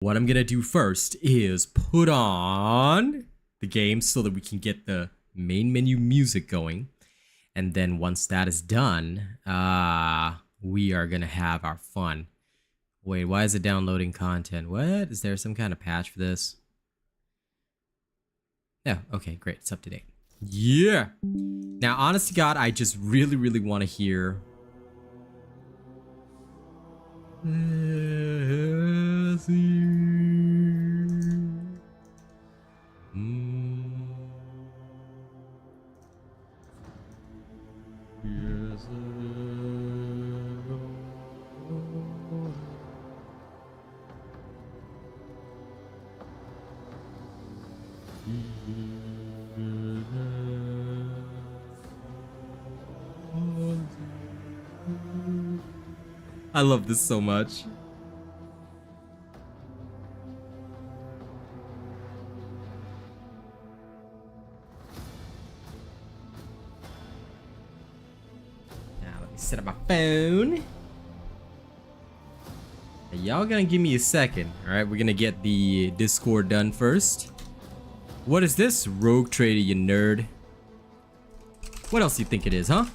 What I'm gonna do first is put on the game so that we can get the main menu music going. And then once that is done, we are gonna have our fun. Wait, why is it downloading content? What? Is there some kind of patch for this? Yeah, okay, great. It's up to date. Yeah! Now, honest to God, I just really want to hear... I love this so much. Now let me set up my phone. Y'all gonna give me a second. Alright, we're gonna get the Discord done first. What is this? Rogue trader, you nerd. What else do you think it is, huh?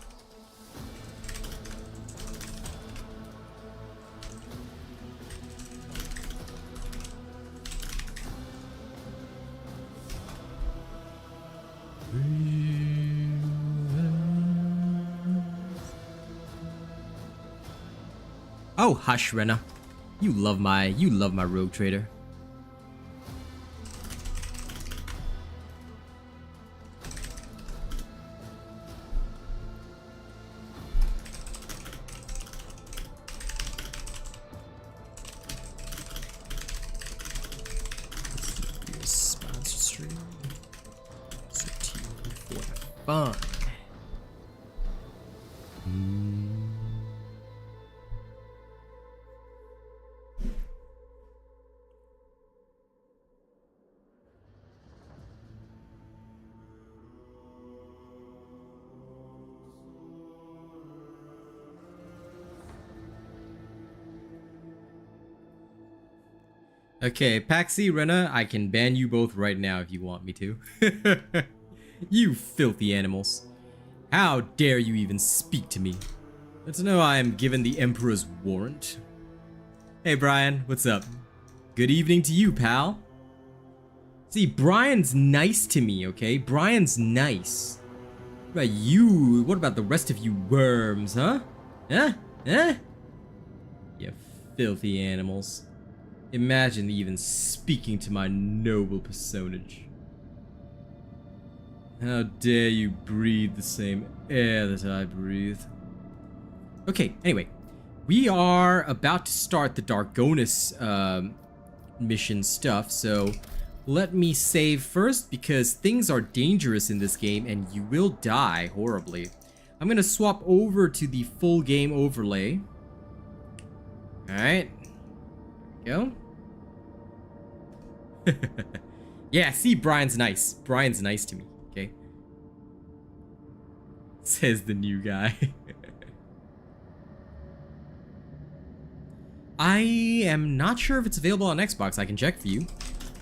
Oh, hush, Renna. You love my rogue trader. Sponsor stream. For fun. Okay, Paxi, Renna, I can ban you both right now if you want me to. You filthy animals. How dare you even speak to me? Let's know I am given the Emperor's warrant. Hey Brian, what's up? Good evening to you, pal. See, Brian's nice to me, okay? Brian's nice. What about you? What about the rest of you worms, huh? Huh? Huh? You filthy animals. Imagine even speaking to my noble personage. How dare you breathe the same air that I breathe. Okay, anyway. We are about to start the Darkonus mission stuff, so let me save first because things are dangerous in this game and you will die horribly. I'm gonna swap over to the full game overlay. Alright. Go. Yeah, see, Brian's nice. Brian's nice to me, okay? Says the new guy. I am not sure if it's available on Xbox. I can check for you.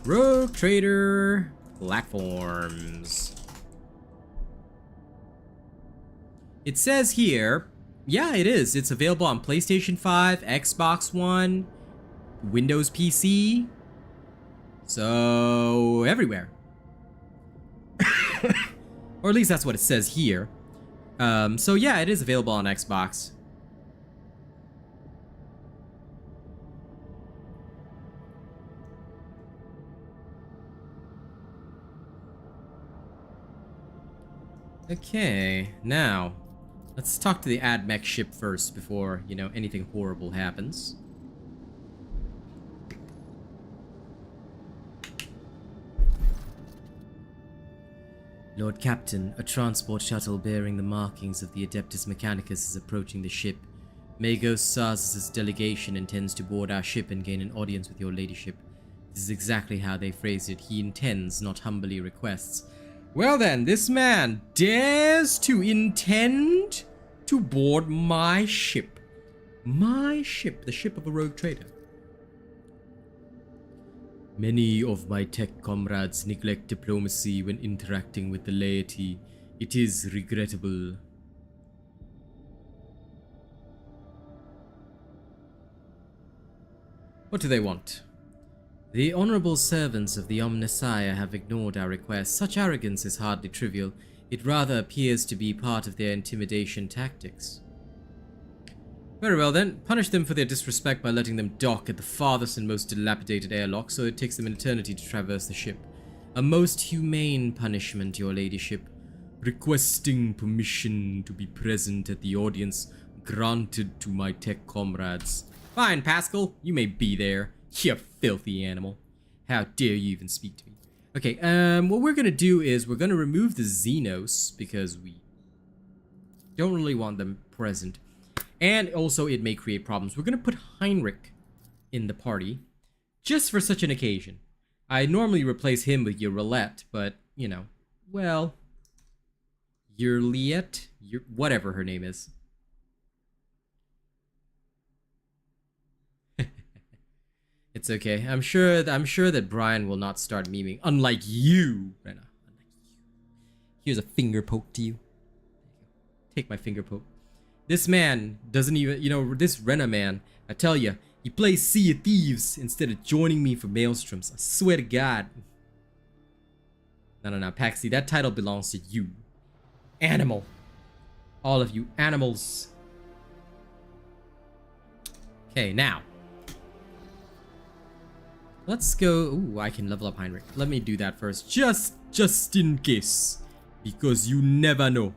Rogue Trader platforms. It says here, yeah, it is. It's available on PlayStation 5, Xbox One, Windows PC. So, everywhere. Or at least that's what it says here. So yeah, it is available on Xbox. Okay, now, let's talk to the Admech ship first before, you know, anything horrible happens. Lord Captain, a transport shuttle bearing the markings of the Adeptus Mechanicus is approaching the ship. Magos Saz's delegation intends to board our ship and gain an audience with your ladyship. This is exactly how they phrased it. He intends, not humbly requests. Well then, this man dares to intend to board my ship. My ship, the ship of a rogue trader. Many of my tech comrades neglect diplomacy when interacting with the laity. It is regrettable. What do they want? The honorable servants of the Omnissiah have ignored our request. Such arrogance is hardly trivial. It rather appears to be part of their intimidation tactics. Very well then, punish them for their disrespect by letting them dock at the farthest and most dilapidated airlock so it takes them an eternity to traverse the ship. A most humane punishment, your ladyship. Requesting permission to be present at the audience granted to my tech comrades. Fine, Pascal, you may be there, you filthy animal. How dare you even speak to me? Okay, what we're gonna do is we're gonna remove the Xenos because we don't really want them present. And also it may create problems. We're gonna put Heinrich in the party just for such an occasion. I normally replace him with your Roulette, but you know, well, your Liette, whatever her name is. It's okay. I'm sure that Brian will not start memeing. Unlike you, Rena. Unlike you. Here's a finger poke to you. Take my finger poke. This man doesn't even, you know, this Rena man, I tell you, he plays Sea of Thieves instead of joining me for Maelstroms. I swear to God. No, Paxi, that title belongs to you. Animal. All of you animals. Okay, now. Let's go. Ooh, I can level up Heinrich. Let me do that first. Just in case. Because you never know.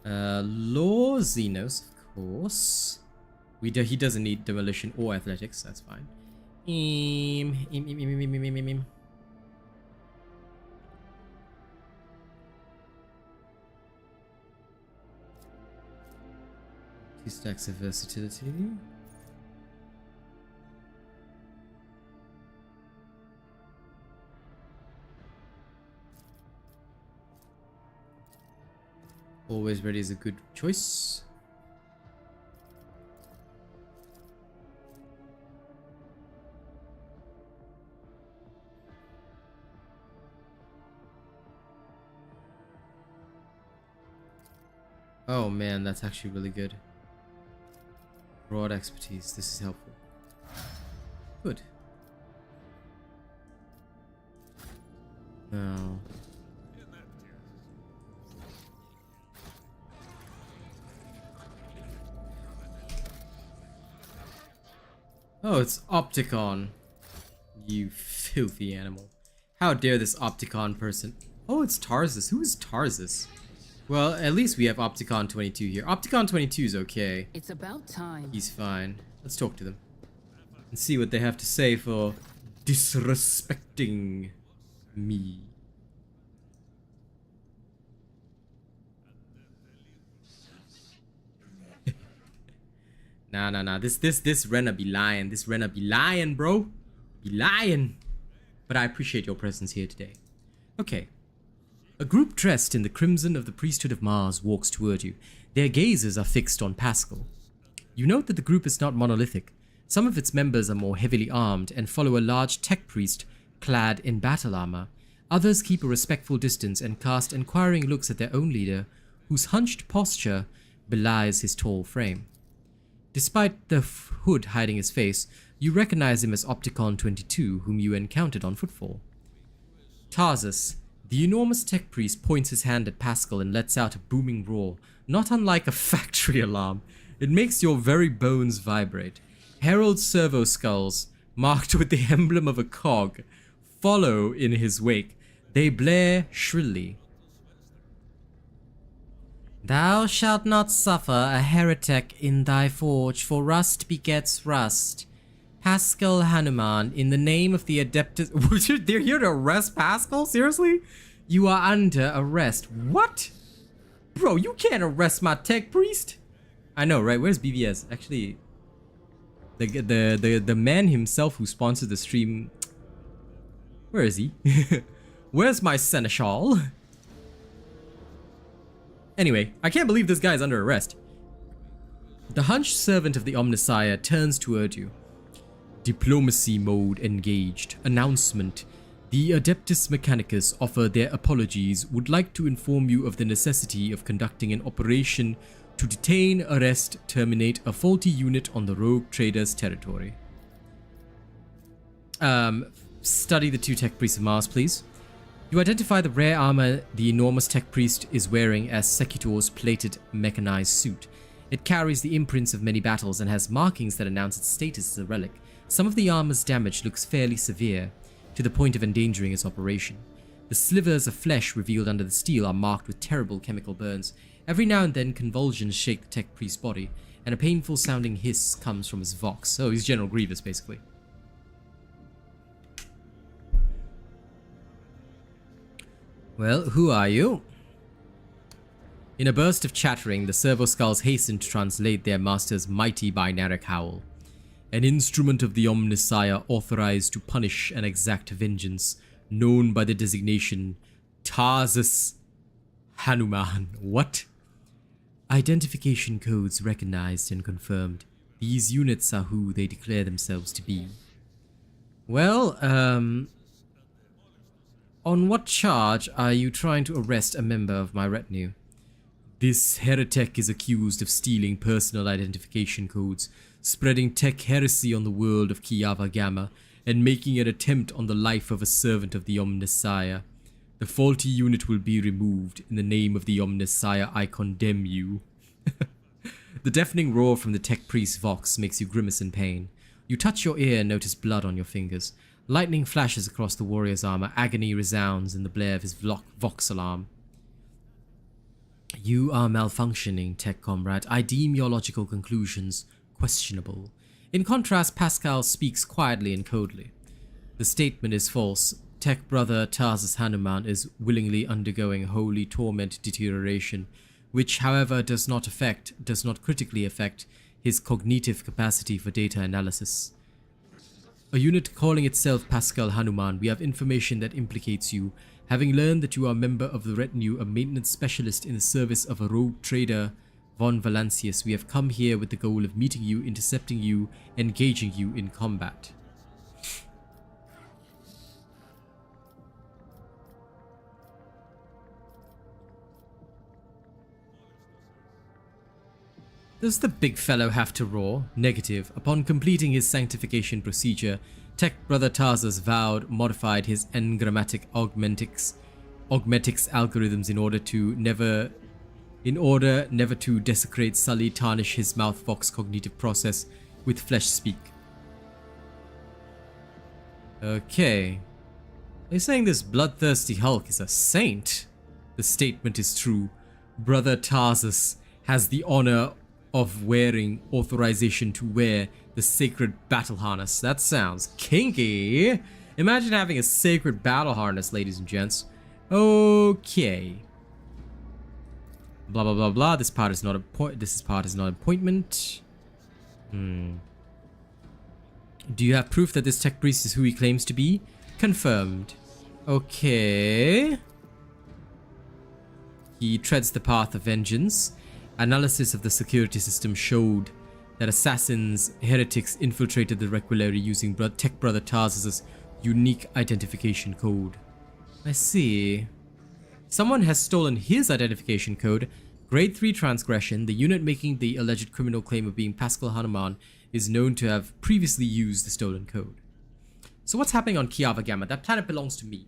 Law Xenos, of course. He doesn't need demolition or athletics, that's fine. 2 stacks of versatility. Always ready is a good choice. Oh man, that's actually really good. Broad expertise, this is helpful. Good. Now... Oh, it's Opticon. You filthy animal. How dare this Opticon person... Oh, it's Tarsus. Who is Tarsus? Well, at least we have Opticon 22 here. Opticon 22 is okay. It's about time. He's fine. Let's talk to them. And see what they have to say for disrespecting me. Nah. This Rena be lying. This Rena be lying, bro. Be lying. But I appreciate your presence here today. Okay. A group dressed in the crimson of the priesthood of Mars walks toward you. Their gazes are fixed on Pascal. You note that the group is not monolithic. Some of its members are more heavily armed and follow a large tech priest clad in battle armor. Others keep a respectful distance and cast inquiring looks at their own leader, whose hunched posture belies his tall frame. Despite the hood hiding his face, you recognize him as Opticon 22, whom you encountered on Footfall. Tarsus, the enormous tech priest, points his hand at Pascal and lets out a booming roar, not unlike a factory alarm. It makes your very bones vibrate. Herald servo skulls, marked with the emblem of a cog, follow in his wake. They blare shrilly. Thou shalt not suffer a heretic in thy forge, for rust begets rust. Pascal Hanuman, in the name of the Adeptus... They're here to arrest Pascal? Seriously? You are under arrest. What? Bro, you can't arrest my tech priest. I know, right? Where's BBS? Actually, the man himself who sponsored the stream... Where is he? Where's my seneschal? Anyway, I can't believe this guy is under arrest. The hunched servant of the Omnissiah turns toward you. Diplomacy mode engaged. Announcement. The Adeptus Mechanicus offer their apologies, would like to inform you of the necessity of conducting an operation to detain, arrest, terminate a faulty unit on the rogue trader's territory. Study the 2 tech priests of Mars, please. You identify the rare armor the enormous tech priest is wearing as Secutor's plated mechanized suit. It carries the imprints of many battles and has markings that announce its status as a relic. Some of the armor's damage looks fairly severe, to the point of endangering its operation. The slivers of flesh revealed under the steel are marked with terrible chemical burns. Every now and then convulsions shake the tech priest's body, and a painful sounding hiss comes from his vox. Oh, he's General Grievous, basically. Well, who are you? In a burst of chattering, the servo skulls hasten to translate their master's mighty binaric howl. An instrument of the Omnissiah authorized to punish and exact vengeance, known by the designation Tarsus Hanuman. What? Identification codes recognized and confirmed. These units are who they declare themselves to be. Well, on what charge are you trying to arrest a member of my retinue? This heretic is accused of stealing personal identification codes, spreading tech heresy on the world of Kiava Gamma, and making an attempt on the life of a servant of the Omnissiah. The faulty unit will be removed. In the name of the Omnissiah, I condemn you. The deafening roar from the tech priest's vox makes you grimace in pain. You touch your ear and notice blood on your fingers. Lightning flashes across the warrior's armor. Agony resounds in the blare of his vox alarm. You are malfunctioning, tech comrade. I deem your logical conclusions questionable. In contrast, Pascal speaks quietly and coldly. The statement is false. Tech brother Tarsus Hanuman is willingly undergoing holy torment deterioration, which, however, does not critically affect his cognitive capacity for data analysis. A unit calling itself Pascal Hanuman, we have information that implicates you. Having learned that you are a member of the retinue, a maintenance specialist in the service of a rogue trader, Von Valancius, we have come here with the goal of meeting you, intercepting you, engaging you in combat. Does the big fellow have to roar? Negative. Upon completing his sanctification procedure, Tech Brother Tarsus vowed modified his engrammatic augmetics algorithms in order never to desecrate, sully, tarnish his mouth vox cognitive process with flesh speak. Okay. Are you saying this bloodthirsty Hulk is a saint? The statement is true. Brother Tarsus has the honor of wearing authorization to wear the sacred battle harness. That sounds kinky. Imagine having a sacred battle harness, ladies and gents. Okay. Blah blah blah blah. This part is not a point. This part is not an appointment. Do you have proof that this tech priest is who he claims to be? Confirmed. Okay. He treads the path of vengeance. Analysis of the security system showed that assassins, heretics infiltrated the Requilary using Tech Brother Tarsus' unique identification code. I see. Someone has stolen his identification code. Grade 3 transgression. The unit making the alleged criminal claim of being Pascal Hanuman is known to have previously used the stolen code. So what's happening on Kiava Gamma? That planet belongs to me.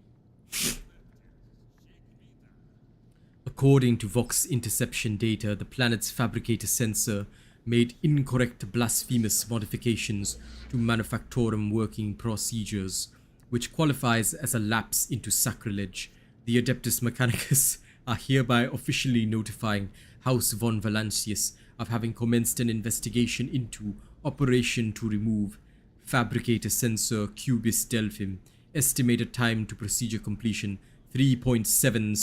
According to Vox interception data, the planet's fabricator sensor made incorrect blasphemous modifications to manufactorum working procedures, which qualifies as a lapse into sacrilege. The Adeptus Mechanicus are hereby officially notifying House von Valancius of having commenced an investigation into operation to remove fabricator sensor Cubis Delphim. Estimated time to procedure completion 3.7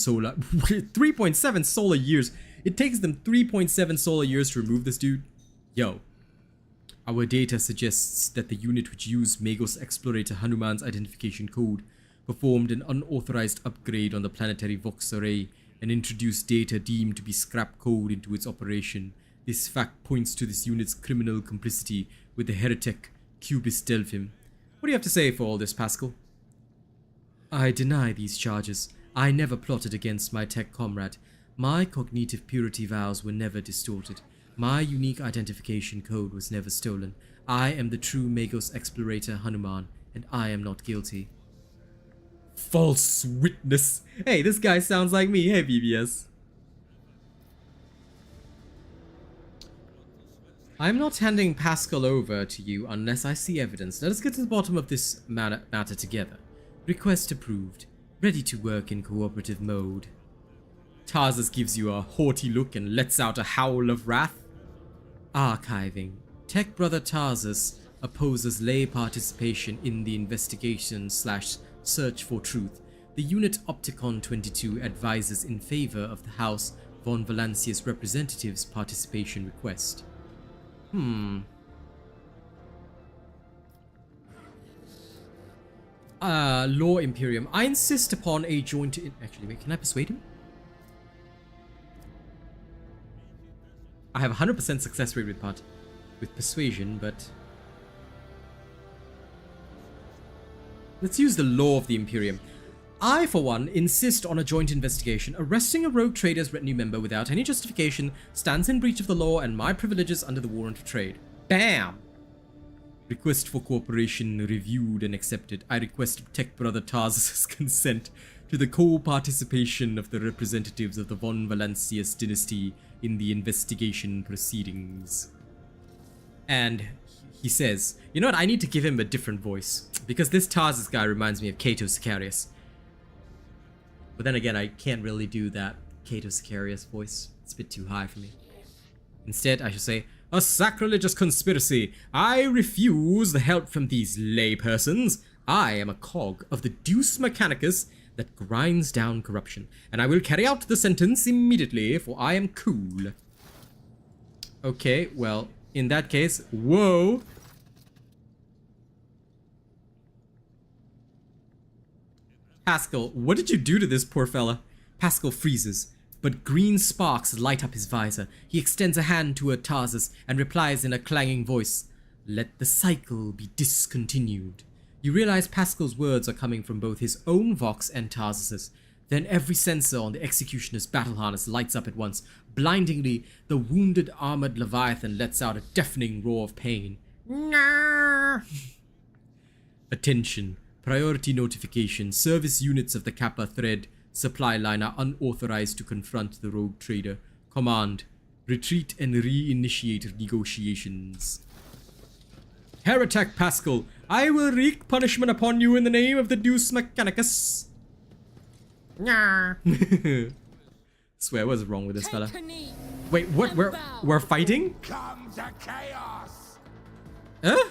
solar years. It takes them 3.7 solar years to remove this dude. Yo. Our data suggests that the unit which used Magos Explorator Hanuman's identification code performed an unauthorized upgrade on the planetary Vox array and introduced data deemed to be scrap code into its operation. This fact points to this unit's criminal complicity with the heretic Cubis Delphim. What do you have to say for all this, Pascal? I deny these charges. I never plotted against my tech comrade. My cognitive purity vows were never distorted. My unique identification code was never stolen. I am the true Magos explorator Hanuman, and I am not guilty. False witness. Hey, this guy sounds like me. Hey, BBS. I'm not handing Pascal over to you unless I see evidence. Let us get to the bottom of this matter together. Request approved. Ready to work in cooperative mode. Tarsus gives you a haughty look and lets out a howl of wrath. Archiving. Tech Brother Tarsus opposes lay participation in the investigation/search for truth. The unit Opticon 22 advises in favor of the House von Valancius representatives' participation request. Law Imperium. I insist upon a joint... Actually, wait, can I persuade him? I have 100% success rate with persuasion, but... Let's use the law of the Imperium. I, for one, insist on a joint investigation. Arresting a rogue trader's retinue member without any justification stands in breach of the law and my privileges under the warrant of trade. Bam! Request for cooperation reviewed and accepted. I request Tech Brother Tarsus' consent to the co-participation of the representatives of the von Valancius dynasty in the investigation proceedings. And he says, you know what, I need to give him a different voice, because this Tarsus guy reminds me of Cato Sicarius. But then again, I can't really do that Cato Sicarius voice. It's a bit too high for me. Instead, I should say, a sacrilegious conspiracy. I refuse the help from these laypersons. I am a cog of the Deus Mechanicus that grinds down corruption, and I will carry out the sentence immediately, for I am cool. Okay, well, in that case, whoa. Pascal, what did you do to this poor fella? Pascal freezes, but green sparks light up his visor. He extends a hand toward Tarsus and replies in a clanging voice, "Let the cycle be discontinued." You realize Pascal's words are coming from both his own vox and Tarsus's. Then every sensor on the executioner's battle harness lights up at once. Blindingly, the wounded armored Leviathan lets out a deafening roar of pain. Attention. Priority notification. Service units of the Kappa thread supply line are unauthorized to confront the rogue trader. Command. Retreat and reinitiate negotiations. Heretic Pascal, I will wreak punishment upon you in the name of the Deus Mechanicus. Swear, what's wrong with this fella? Wait, what? We're fighting? Come to chaos. Huh?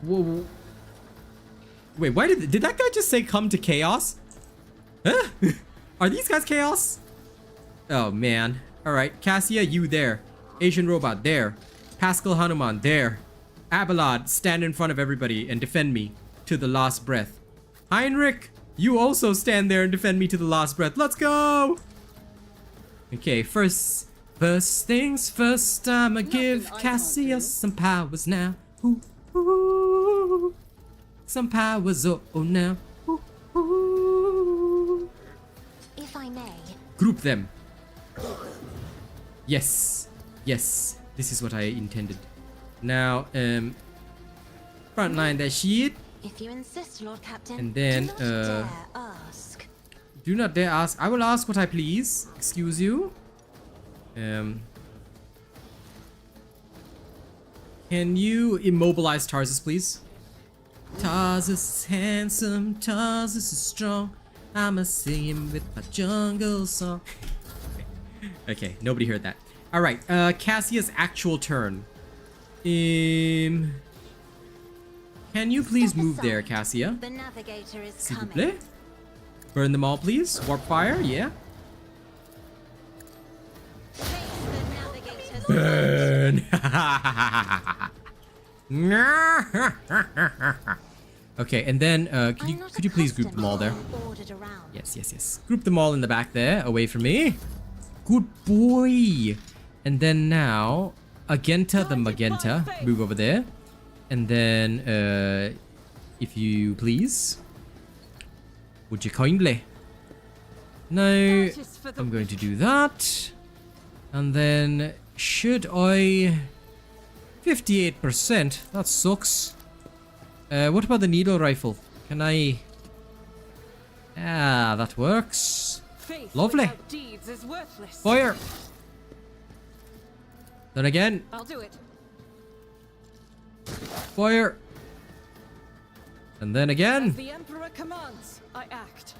Whoa. Wait, why did that guy just say come to chaos? Huh? Are these guys chaos? Oh man. Alright, Cassia, you there. Asian Robot, there. Pascal Hanuman, there. Abelard, stand in front of everybody and defend me to the last breath. Heinrich, you also stand there and defend me to the last breath. Let's go! Okay, first things first, I'ma give Cassia some powers now. Ooh, ooh. Some powers, oh now. Ooh, ooh. If I may. Group them. Yes. Yes. This is what I intended. Now, frontline that shit. If you insist, Lord Captain. And then, do not dare ask. Do not dare ask. I will ask what I please. Excuse you. Can you immobilize Tarsus, please? Tarsus is handsome, Tarsus is strong. I'ma sing him with my jungle song. Okay, nobody heard that. Alright, Cassia's actual turn. Can you please move there, Cassia? The navigator is S'il vous coming. plaît. Burn them all, please. Warp fire, yeah. Face the navigator's Burn. Okay, and then could you please group them all there? ordered around. Yes. Group them all in the back there, away from me. Good boy. And then now, Agenta the Magenta, move over there. And then, if you please, would you kindly? Now, I'm going to do that. And then, should I... 58%, that sucks. What about the needle rifle? Can I... Ah, that works. Lovely. Deeds is worthless. Fire! Then again. I'll do it. Fire! And then again. The Emperor commands, I act.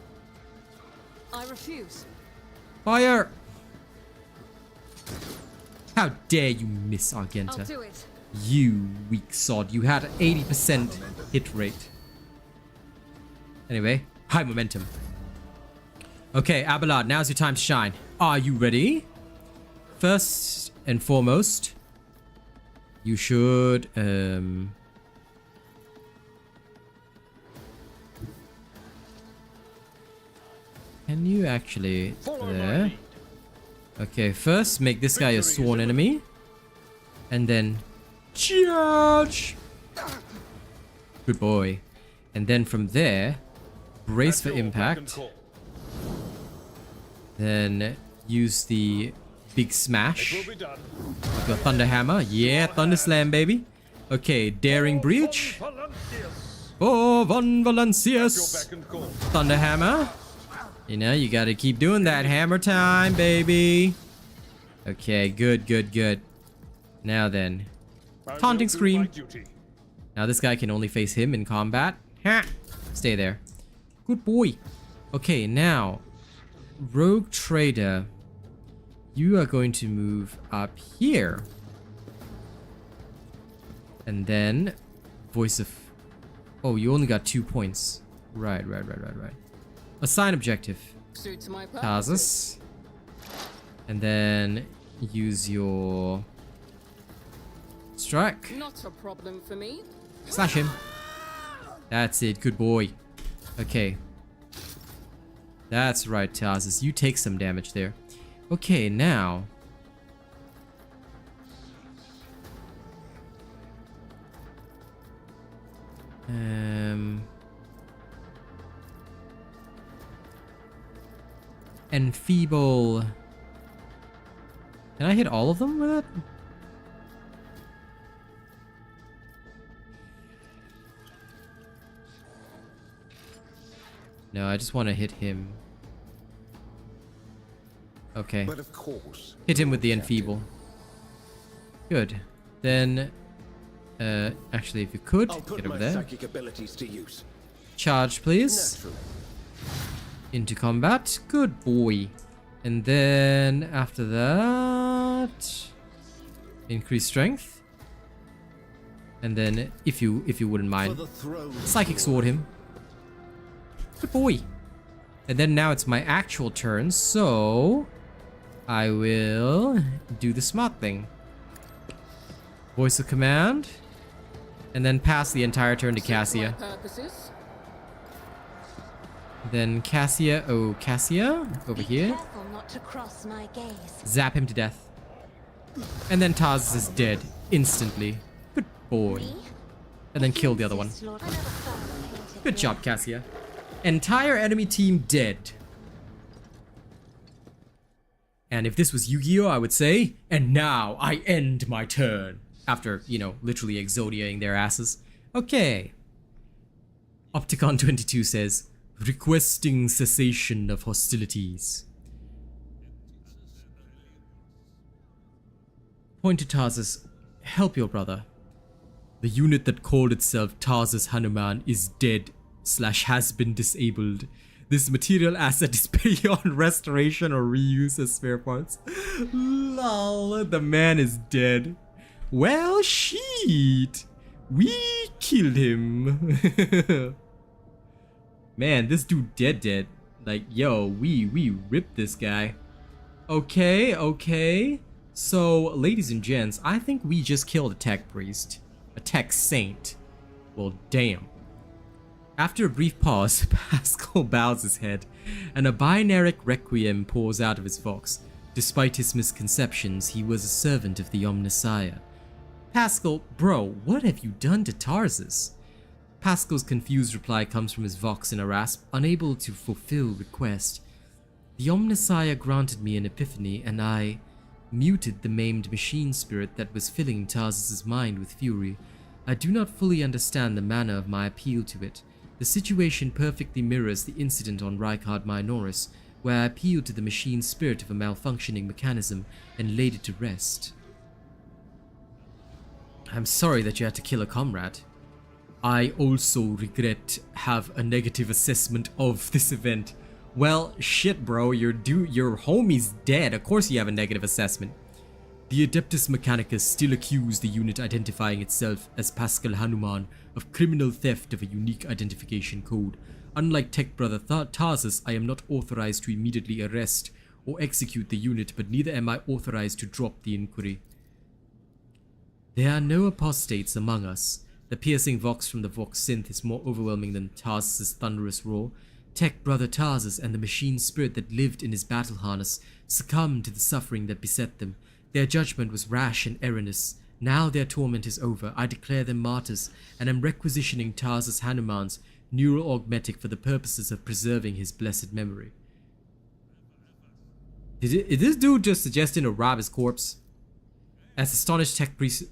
I refuse. Fire! How dare you miss, Argenta? I'll do it. You weak sod. You had 80% hit rate. Anyway, high momentum. Okay, Abelard, now's your time to shine. Are you ready? First and foremost, you should, can you actually, there. Okay, first make this guy a sworn enemy. And then, charge! Good boy. And then from there, brace for impact. Then use the big smash. With your thunder hammer. Yeah, thunder slam, baby. Okay, daring breach. Oh, Von Valancius. Thunder hammer. You know, you gotta keep doing that. Hammer time, baby. Okay, good, good, good. Now then, taunting scream. Now this guy can only face him in combat. Ha! Stay there. Good boy. Okay, now, rogue trader, you are going to move up here. And then, voice of... Oh, you only got 2 points. Right. Assign objective. Suits my purpose. Tarsus. And then, use your... strike. Not a problem for me. Slash him. That's it. Good boy. Okay. That's right, Tarsus. You take some damage there. Okay, now. Enfeeble. Can I hit all of them with it? No, I just want to hit him. Okay. But of course. Hit him with the enfeeble. Good. Then, actually, if you could, get over there. Psychic abilities to use. Charge, please. Naturally. Into combat. Good boy. And then, after that... increase strength. And then, if you wouldn't mind, psychic sword him. Good boy. And then now it's my actual turn, so I will do the smart thing. Voice of command. And then pass the entire turn to Cassia. Then Cassia, oh Cassia, over here. Careful not to cross my gaze. Zap him to death. And then Taz is dead instantly. Good boy. Me? And then kill the other one. I never thought of painted Good me. job, Cassia. Entire enemy team dead. And if this was Yu-Gi-Oh, I would say, and now I end my turn. After, you know, literally exodiating their asses. Okay. Opticon22 says, requesting cessation of hostilities. Point to Tarsus, help your brother. The unit that called itself Tarsus Hanuman is dead / has been disabled. This material asset is beyond restoration or reuse as spare parts. Lol, the man is dead. Well, shit. We killed him. Man, this dude dead. Like, yo, we ripped this guy. Okay. So, ladies and gents, I think we just killed a tech priest. A tech saint. Well, damn. After a brief pause, Pascal bows his head, and a binaric requiem pours out of his vox. Despite his misconceptions, he was a servant of the Omnissiah. Pascal, bro, what have you done to Tarsus? Pascal's confused reply comes from his vox in a rasp, unable to fulfill request. The Omnissiah granted me an epiphany, and I muted the maimed machine spirit that was filling Tarsus's mind with fury. I do not fully understand the manner of my appeal to it. The situation perfectly mirrors the incident on Rykard Minoris, where I appealed to the machine spirit of a malfunctioning mechanism and laid it to rest. I'm sorry that you had to kill a comrade. I also regret have a negative assessment of this event. Well, shit, bro, your homie's dead. Of course you have a negative assessment. The Adeptus Mechanicus still accuse the unit identifying itself as Pascal Hanuman of criminal theft of a unique identification code. Unlike Tech Brother Tarsus, I am not authorized to immediately arrest or execute the unit, but neither am I authorized to drop the inquiry. There are no apostates among us. The piercing vox from the vox synth is more overwhelming than Tarsus's thunderous roar. Tech Brother Tarsus and the machine spirit that lived in his battle harness succumbed to the suffering that beset them. Their judgment was rash and erroneous. Now their torment is over. I declare them martyrs, and am requisitioning Tarsus Hanuman's neural augmetic for the purposes of preserving his blessed memory. Is this dude just suggesting to rob his corpse? As astonished tech priests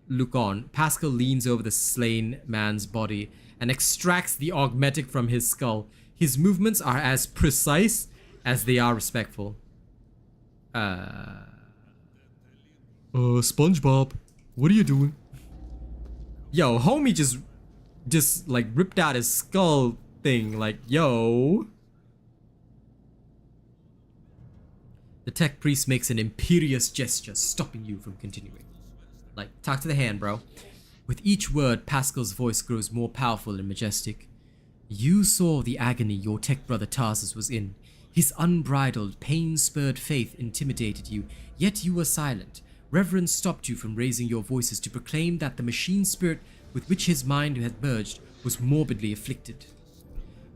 look on, Pascal leans over the slain man's body and extracts the augmetic from his skull. His movements are as precise as they are respectful. SpongeBob, what are you doing? Yo, homie just like ripped out his skull thing, like, yo. The tech priest makes an imperious gesture, stopping you from continuing. Like, talk to the hand, bro. With each word, Pascal's voice grows more powerful and majestic. You saw the agony your tech brother Tarsus was in. His unbridled, pain-spurred faith intimidated you, yet you were silent. Reverence stopped you from raising your voices to proclaim that the machine spirit with which his mind had merged was morbidly afflicted.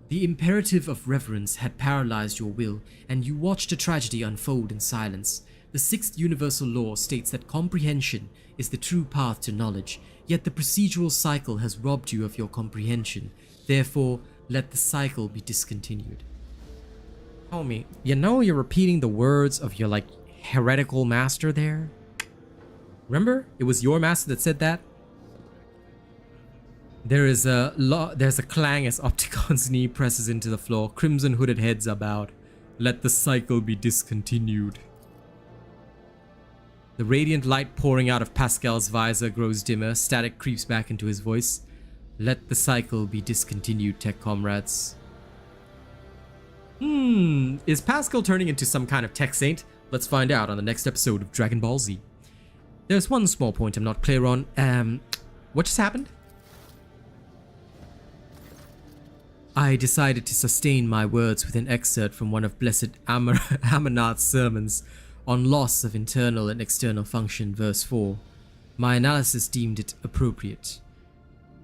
The imperative of reverence had paralyzed your will, and you watched a tragedy unfold in silence. The sixth universal law states that comprehension is the true path to knowledge, yet the procedural cycle has robbed you of your comprehension. Therefore, let the cycle be discontinued. Homie, you know you're repeating the words of your, like, heretical master there? Remember? It was your master that said that? There's a clang as Opticon's knee presses into the floor. Crimson hooded heads are bowed. Let the cycle be discontinued. The radiant light pouring out of Pascal's visor grows dimmer. Static creeps back into his voice. Let the cycle be discontinued, tech comrades. Is Pascal turning into some kind of tech saint? Let's find out on the next episode of Dragon Ball Z. There's one small point I'm not clear on. What just happened? I decided to sustain my words with an excerpt from one of Blessed Amarnath's sermons on loss of internal and external function, verse 4. My analysis deemed it appropriate.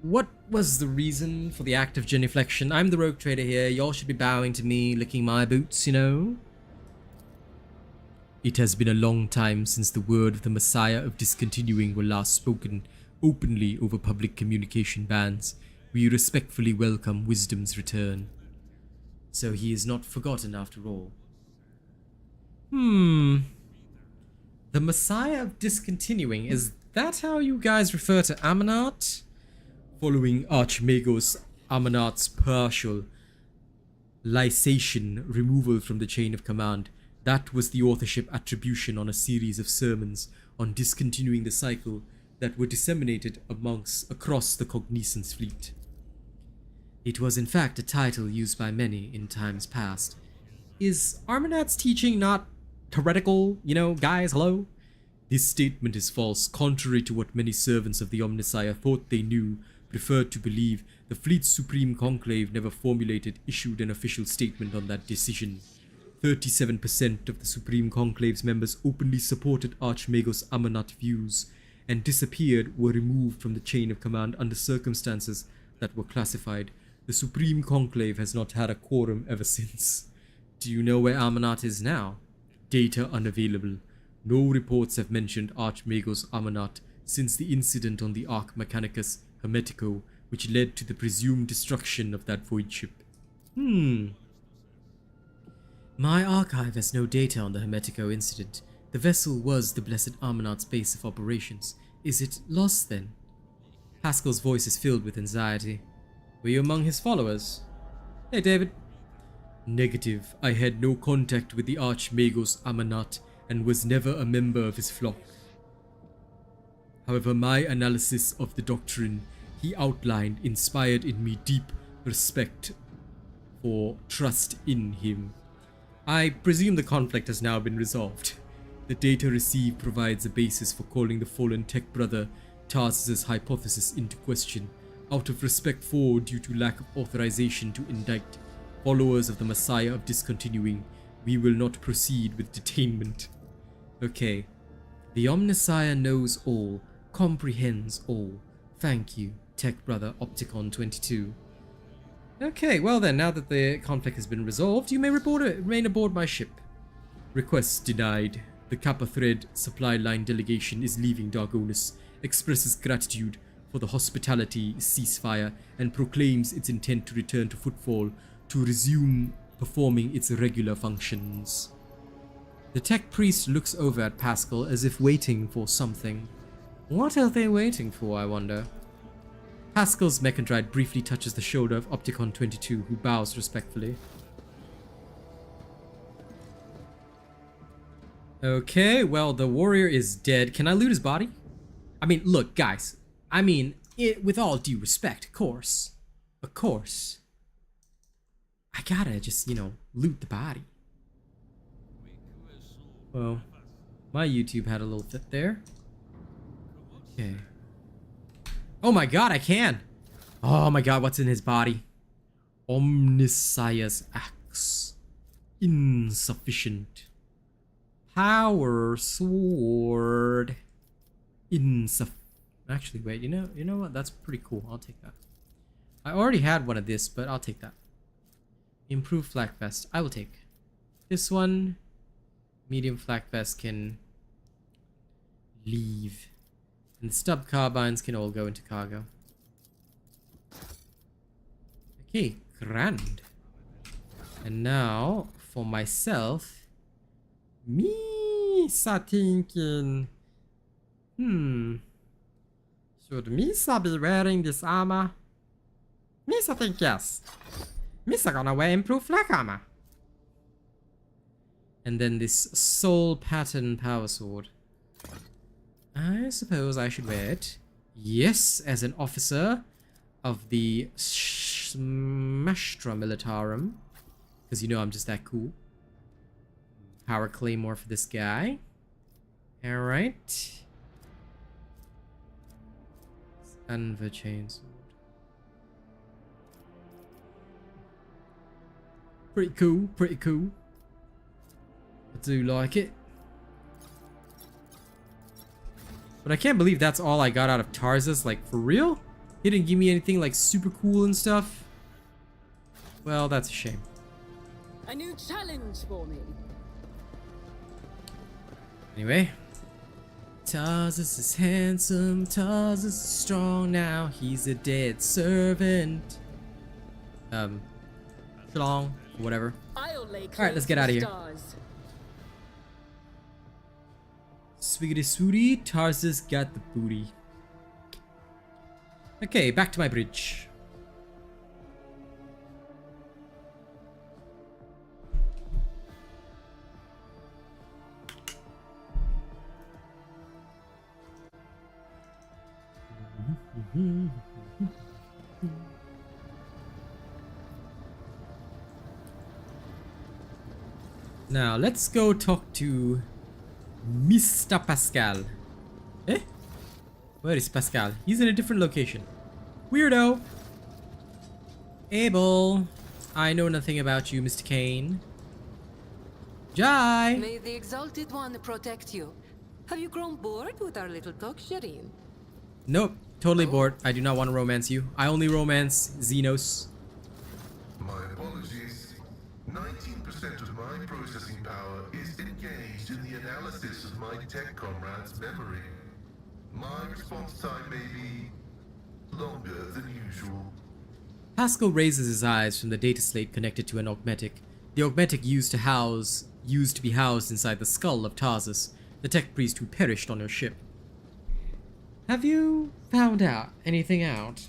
What was the reason for the act of genuflection? I'm the rogue trader here. Y'all should be bowing to me, licking my boots, you know? It has been a long time since the word of the Messiah of discontinuing were last spoken openly over public communication bans. We respectfully welcome wisdom's return. So he is not forgotten after all. The Messiah of discontinuing, is that how you guys refer to Amarnath? Following Archmagos Amarnath's partial lysation removal from the chain of command, that was the authorship attribution on a series of sermons on discontinuing the cycle that were disseminated across the Cognizance fleet. It was in fact a title used by many in times past. Is Amarnath's teaching not heretical, you know, guys, hello? This statement is false, contrary to what many servants of the Omnissiah thought they knew, preferred to believe. The fleet's supreme conclave never issued an official statement on that decision. 37% of the Supreme Conclave's members openly supported Archmagos Amarnath views and were removed from the chain of command under circumstances that were classified. The Supreme Conclave has not had a quorum ever since. Do you know where Amarnath is now? Data unavailable. No reports have mentioned Archmagos Amarnath since the incident on the Arc Mechanicus Hermetico, which led to the presumed destruction of that void ship. My archive has no data on the Hermetico incident. The vessel was the Blessed Armanaut's base of operations. Is it lost then? Pascal's voice is filled with anxiety. Were you among his followers? Hey, David. Negative. I had no contact with the Archmagos Armanaut and was never a member of his flock. However, my analysis of the doctrine he outlined inspired in me deep respect for trust in him. I presume the conflict has now been resolved. The data received provides a basis for calling the fallen tech brother Tarsus's hypothesis into question. Out of respect for, due to lack of authorization to indict followers of the Messiah of Discontinuing, we will not proceed with detainment. Okay. The Omnissiah knows all, comprehends all. Thank you, Tech Brother Opticon 22. Okay, well then, now that the conflict has been resolved, you may remain aboard my ship. Request denied. The Kappa Thread supply line delegation is leaving Darkonus, expresses gratitude for the hospitality ceasefire, and proclaims its intent to return to Footfall to resume performing its regular functions. The tech priest looks over at Pascal as if waiting for something. What are they waiting for, I wonder? Pascal's mechandrite briefly touches the shoulder of Opticon 22, who bows respectfully. Okay, well, the warrior is dead. Can I loot his body? I mean, look, guys. I mean, with all due respect, of course. Of course. I gotta just, you know, loot the body. Well, my YouTube had a little fit there. Okay. Oh my god, I can! Oh my god, what's in his body? Omnissiah's axe. Insufficient. Power sword. Actually, wait, you know what? That's pretty cool. I'll take that. I already had one of this, but I'll take that. Improved flak vest. I will take this one. Medium flak vest can leave. And the stub carbines can all go into cargo. Okay, grand. And now, for myself, Misa thinking, should Misa be wearing this armor? Misa think yes. Misa gonna wear improved flak armor. And then this soul pattern power sword. I suppose I should wear it. Yes, as an officer of the Smashtra Militarum. Because you know I'm just that cool. Power Claymore for this guy. Alright. Anva Chainsword. Pretty cool, pretty cool. I do like it. But I can't believe that's all I got out of Tarsus. Like, for real? He didn't give me anything like super cool and stuff. Well, that's a shame. A new challenge for me. Anyway. Tarsus is handsome. Tarsus is strong now. He's a dead servant. Shalong. Whatever. Alright, let's get out of here. Swiggity swooty, Tarsus got the booty. Okay, back to my bridge. Now, let's go talk to Mr. Pascal. Eh? Where is Pascal? He's in a different location. Weirdo! Abel! I know nothing about you, Mr. Kane. Jai! May the Exalted One protect you. Have you grown bored with our little talk, Shireen? Nope. Totally bored. I do not want to romance you. I only romance Xenos. My apologies. 19% of my processing power is engaged in the analysis of my tech comrade's memory. My response time may be longer than usual. Pascal raises his eyes from the data slate connected to an augmetic. The augmetic used to be housed inside the skull of Tarsus, the tech priest who perished on your ship. Have you found out anything out?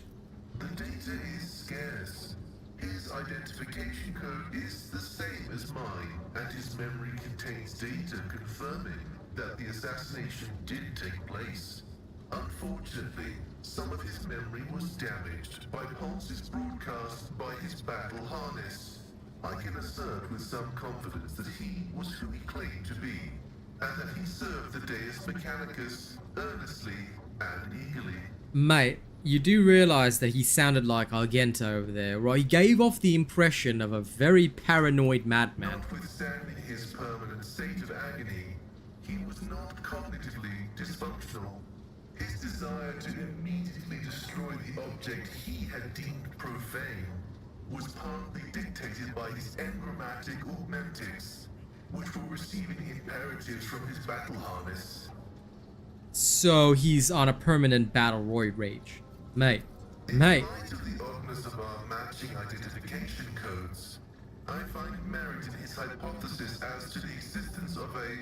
The data is scarce. His identification code is the same as mine, and his memory contains data confirming that the assassination did take place. Unfortunately, some of his memory was damaged by pulses broadcast by his battle harness. I can assert with some confidence that he was who he claimed to be, and that he served the Deus Mechanicus earnestly and eagerly. Mate, you do realize that he sounded like Argenta over there, right? He gave off the impression of a very paranoid madman. Notwithstanding his permanent state of agony, he was not cognitively dysfunctional. His desire to immediately destroy the object he had deemed profane was partly dictated by his engrammatic augmentics, which were receiving imperatives from his battle harness. So he's on a permanent battle roid rage. Mate. In light of the oddness of our matching identification codes, I find merit in his hypothesis as to the existence of a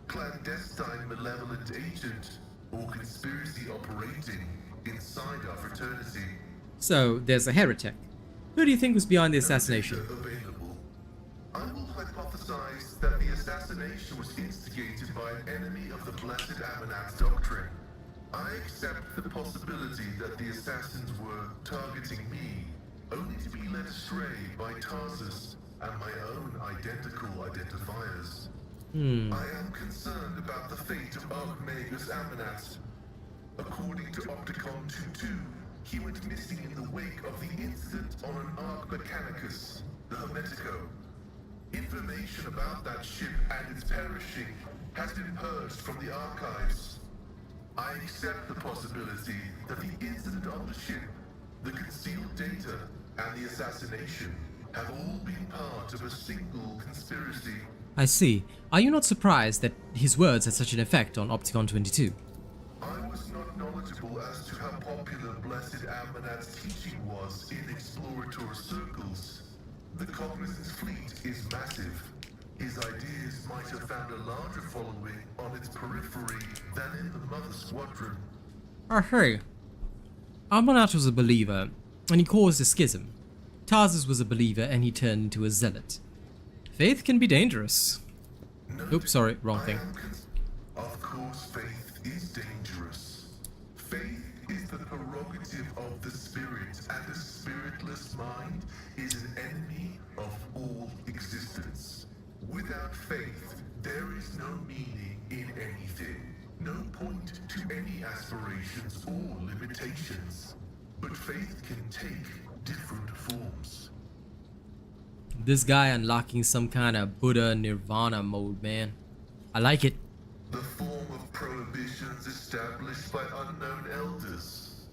clandestine malevolent agent or conspiracy operating inside our fraternity. So there's a heretic. Who do you think was behind the assassination? Available. I will hypothesize that the assassination was instigated by an enemy of the Blessed Amanat's doctrine. I accept the possibility that the assassins were targeting me, only to be led astray by Tarsus and my own identical identifiers. I am concerned about the fate of Archmagus Amanat. According to Opticon 2-2, he went missing in the wake of the incident on an Arch Mechanicus, the Hermetico. Information about that ship and its perishing has been purged from the archives. I accept the possibility that the incident on the ship, the concealed data, and the assassination have all been part of a single conspiracy. I see. Are you not surprised that his words had such an effect on Opticon 22? I was not knowledgeable as to how popular Blessed Amanat's teaching was in exploratory circles. The Cognizance fleet is massive. His ideas might have found a larger following on its periphery than in the Mother Squadron. Hey. Amanat was a believer, and he caused a schism. Tarsus was a believer, and he turned into a zealot. Faith can be dangerous. Oops, sorry, wrong thing. Of course, faith is dangerous. Faith is the prerogative of the spirit, and a spiritless mind is an enemy of all existence. Without faith, there is no meaning in anything, no point to any aspirations or limitations. But faith can take different forms. This guy unlocking some kind of Buddha Nirvana mode, man. I like it. The form of prohibitions established by unknown elders.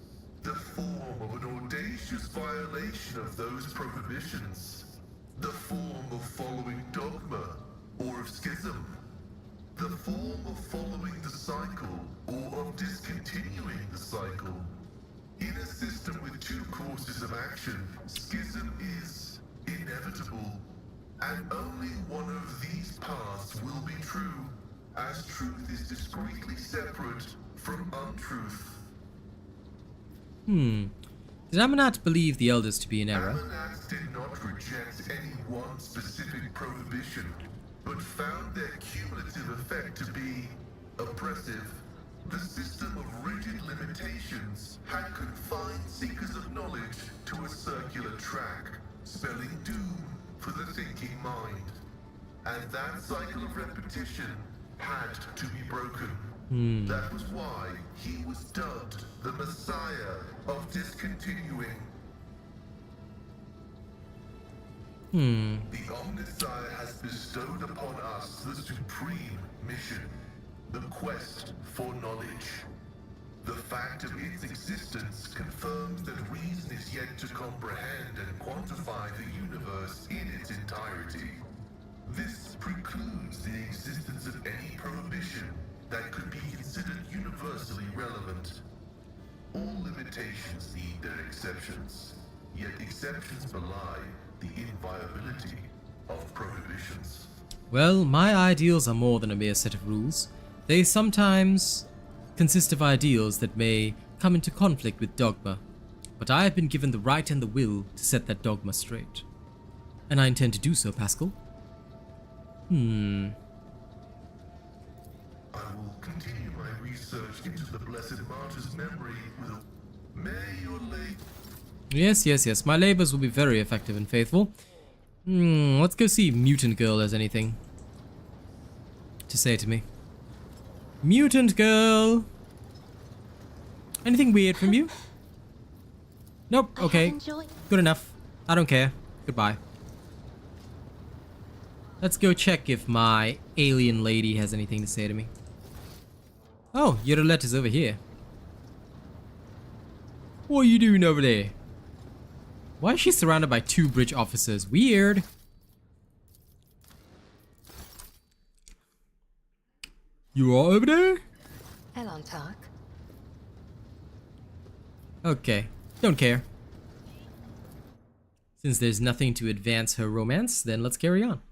The form of an audacious violation of those prohibitions. The form of following dogma or of schism. The form of following the cycle or of discontinuing the cycle. In a system with two courses of action, schism is inevitable, and only one of these paths will be true, as truth is discreetly separate from untruth. Did Amanat believe the elders to be in error? Amanat did not reject any one specific prohibition, but found their cumulative effect to be oppressive. The system of rigid limitations had confined seekers of knowledge to a circular track, spelling doom for the thinking mind. And that cycle of repetition had to be broken. That was why he was dubbed the Messiah of discontinuing. The Omnissiah has bestowed upon us the supreme mission, the quest for knowledge. The fact of its existence confirms that reason is yet to comprehend and quantify the universe in its entirety. This precludes the existence of any prohibition, that could be considered universally relevant. All limitations need their exceptions, yet exceptions belie the inviolability of prohibitions. Well, my ideals are more than a mere set of rules. They sometimes consist of ideals that may come into conflict with dogma, but I have been given the right and the will to set that dogma straight. And I intend to do so, Pascal. I will continue my research into the Blessed Martyr's memory with a... May your late... Yes. My labors will be very effective and faithful. Let's go see if Mutant Girl has anything to say to me. Mutant Girl! Anything weird from you? Nope, I okay. have enjoyed. Good enough. I don't care. Goodbye. Let's go check if my alien lady has anything to say to me. Oh, Roulette is over here. What are you doing over there? Why is she surrounded by 2 bridge officers? Weird. You are over there? Hello, Talk. Okay, don't care. Since there's nothing to advance her romance, then let's carry on.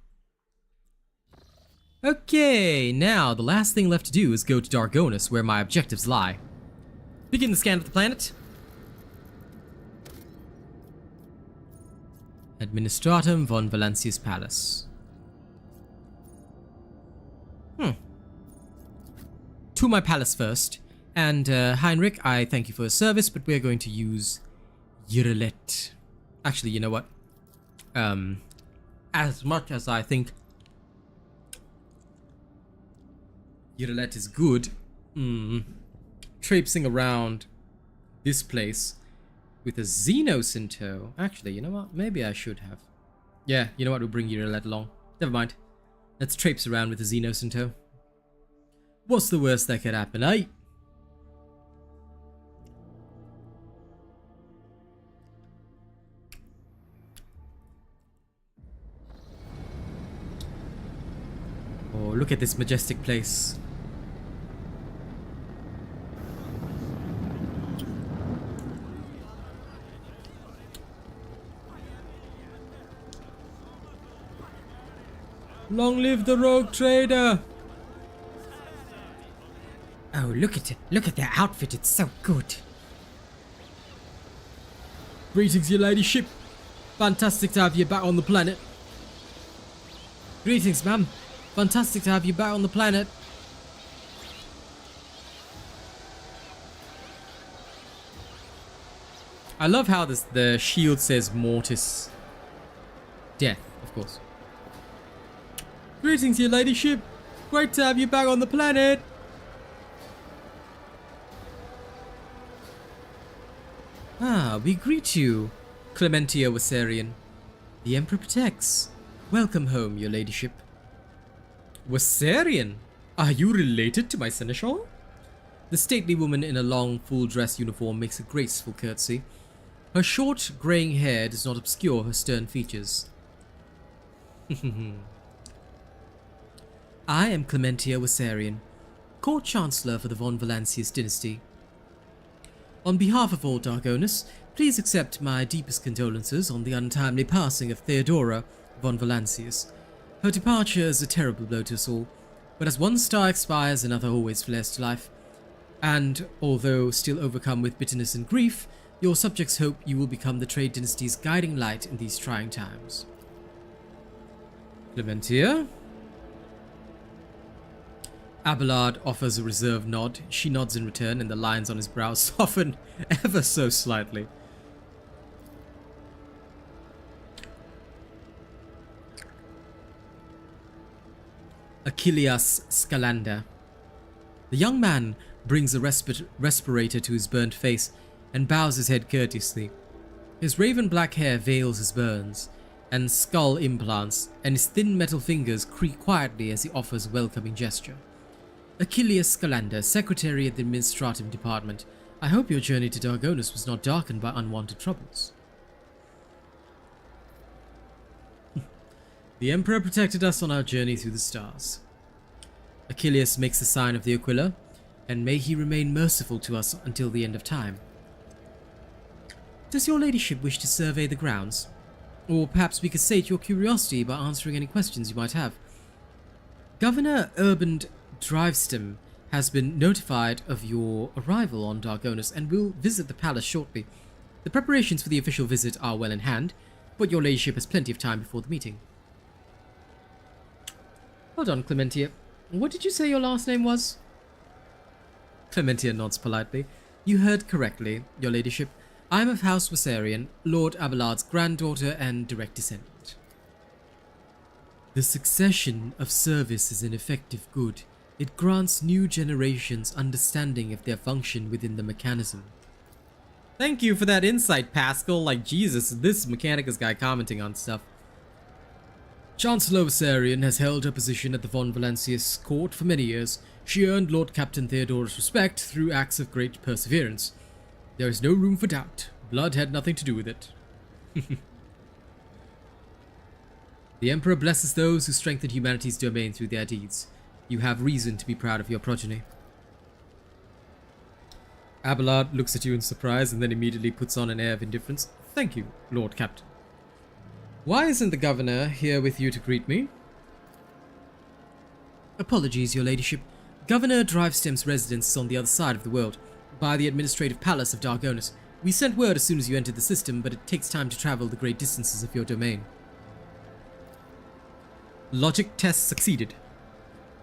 Okay, now the last thing left to do is go to Darkonus, where my objectives lie. Begin the scan of the planet. Administratum von Valancius Palace. To my palace first. And Heinrich, I thank you for your service, but we're going to use Roulette. Actually, you know what? As much as I think Roulette is good, traipsing around this place with a Xenos in tow. Actually, you know what? Maybe I should have. Yeah, you know what? We'll bring Roulette along. Never mind. Let's traipse around with a Xenos in tow. What's the worst that could happen, eh? Oh, look at this majestic place. Long live the rogue trader! Oh, look at it. Look at their outfit. It's so good. Greetings, your ladyship. Fantastic to have you back on the planet. Greetings, ma'am. Fantastic to have you back on the planet. I love how the shield says Mortis. Death, of course. Greetings, your ladyship. Great to have you back on the planet. Ah, we greet you, Clementia Wassarian. The Emperor protects. Welcome home, your ladyship. Wassarian? Are you related to my seneschal? The stately woman in a long, full-dress uniform makes a graceful curtsy. Her short, greying hair does not obscure her stern features. I am Clementia Wassarian, Court Chancellor for the von Valancius dynasty. On behalf of all Darkonus, please accept my deepest condolences on the untimely passing of Theodora von Valancius. Her departure is a terrible blow to us all, but as one star expires, another always flares to life. And, although still overcome with bitterness and grief, your subjects hope you will become the Trade Dynasty's guiding light in these trying times. Clementia? Abelard offers a reserved nod. She nods in return, and the lines on his brow soften ever so slightly. Achilles Scalander. The young man brings a respirator to his burnt face and bows his head courteously. His raven black hair veils his burns and skull implants, and his thin metal fingers creak quietly as he offers a welcoming gesture. Achilles Scalander, Secretary at the Administrative Department. I hope your journey to Darkonus was not darkened by unwanted troubles. The Emperor protected us on our journey through the stars. Achilles makes the sign of the Aquila, and may he remain merciful to us until the end of time. Does your ladyship wish to survey the grounds? Or perhaps we could sate your curiosity by answering any questions you might have. Governor Urban Drivestem has been notified of your arrival on Darkonus and will visit the palace shortly. The preparations for the official visit are well in hand, but your ladyship has plenty of time before the meeting. Hold on, Clementia. What did you say your last name was? Clementia nods politely. You heard correctly, your ladyship. I am of House Wassarian, Lord Abelard's granddaughter and direct descendant. The succession of service is an effective good. It grants new generations understanding of their function within the mechanism. Thank you for that insight, Pascal. Like, Jesus, this Mechanicus guy commenting on stuff. Chancellor Wassarian has held her position at the Von Valancius court for many years. She earned Lord Captain Theodorus' respect through acts of great perseverance. There is no room for doubt. Blood had nothing to do with it. The Emperor blesses those who strengthen humanity's domain through their deeds. You have reason to be proud of your progeny. Abelard looks at you in surprise and then immediately puts on an air of indifference. Thank you, Lord Captain. Why isn't the governor here with you to greet me? Apologies, your ladyship. Governor Drivestem's residence is on the other side of the world, by the administrative palace of Darkonus. We sent word as soon as you entered the system, but it takes time to travel the great distances of your domain. Logic test succeeded.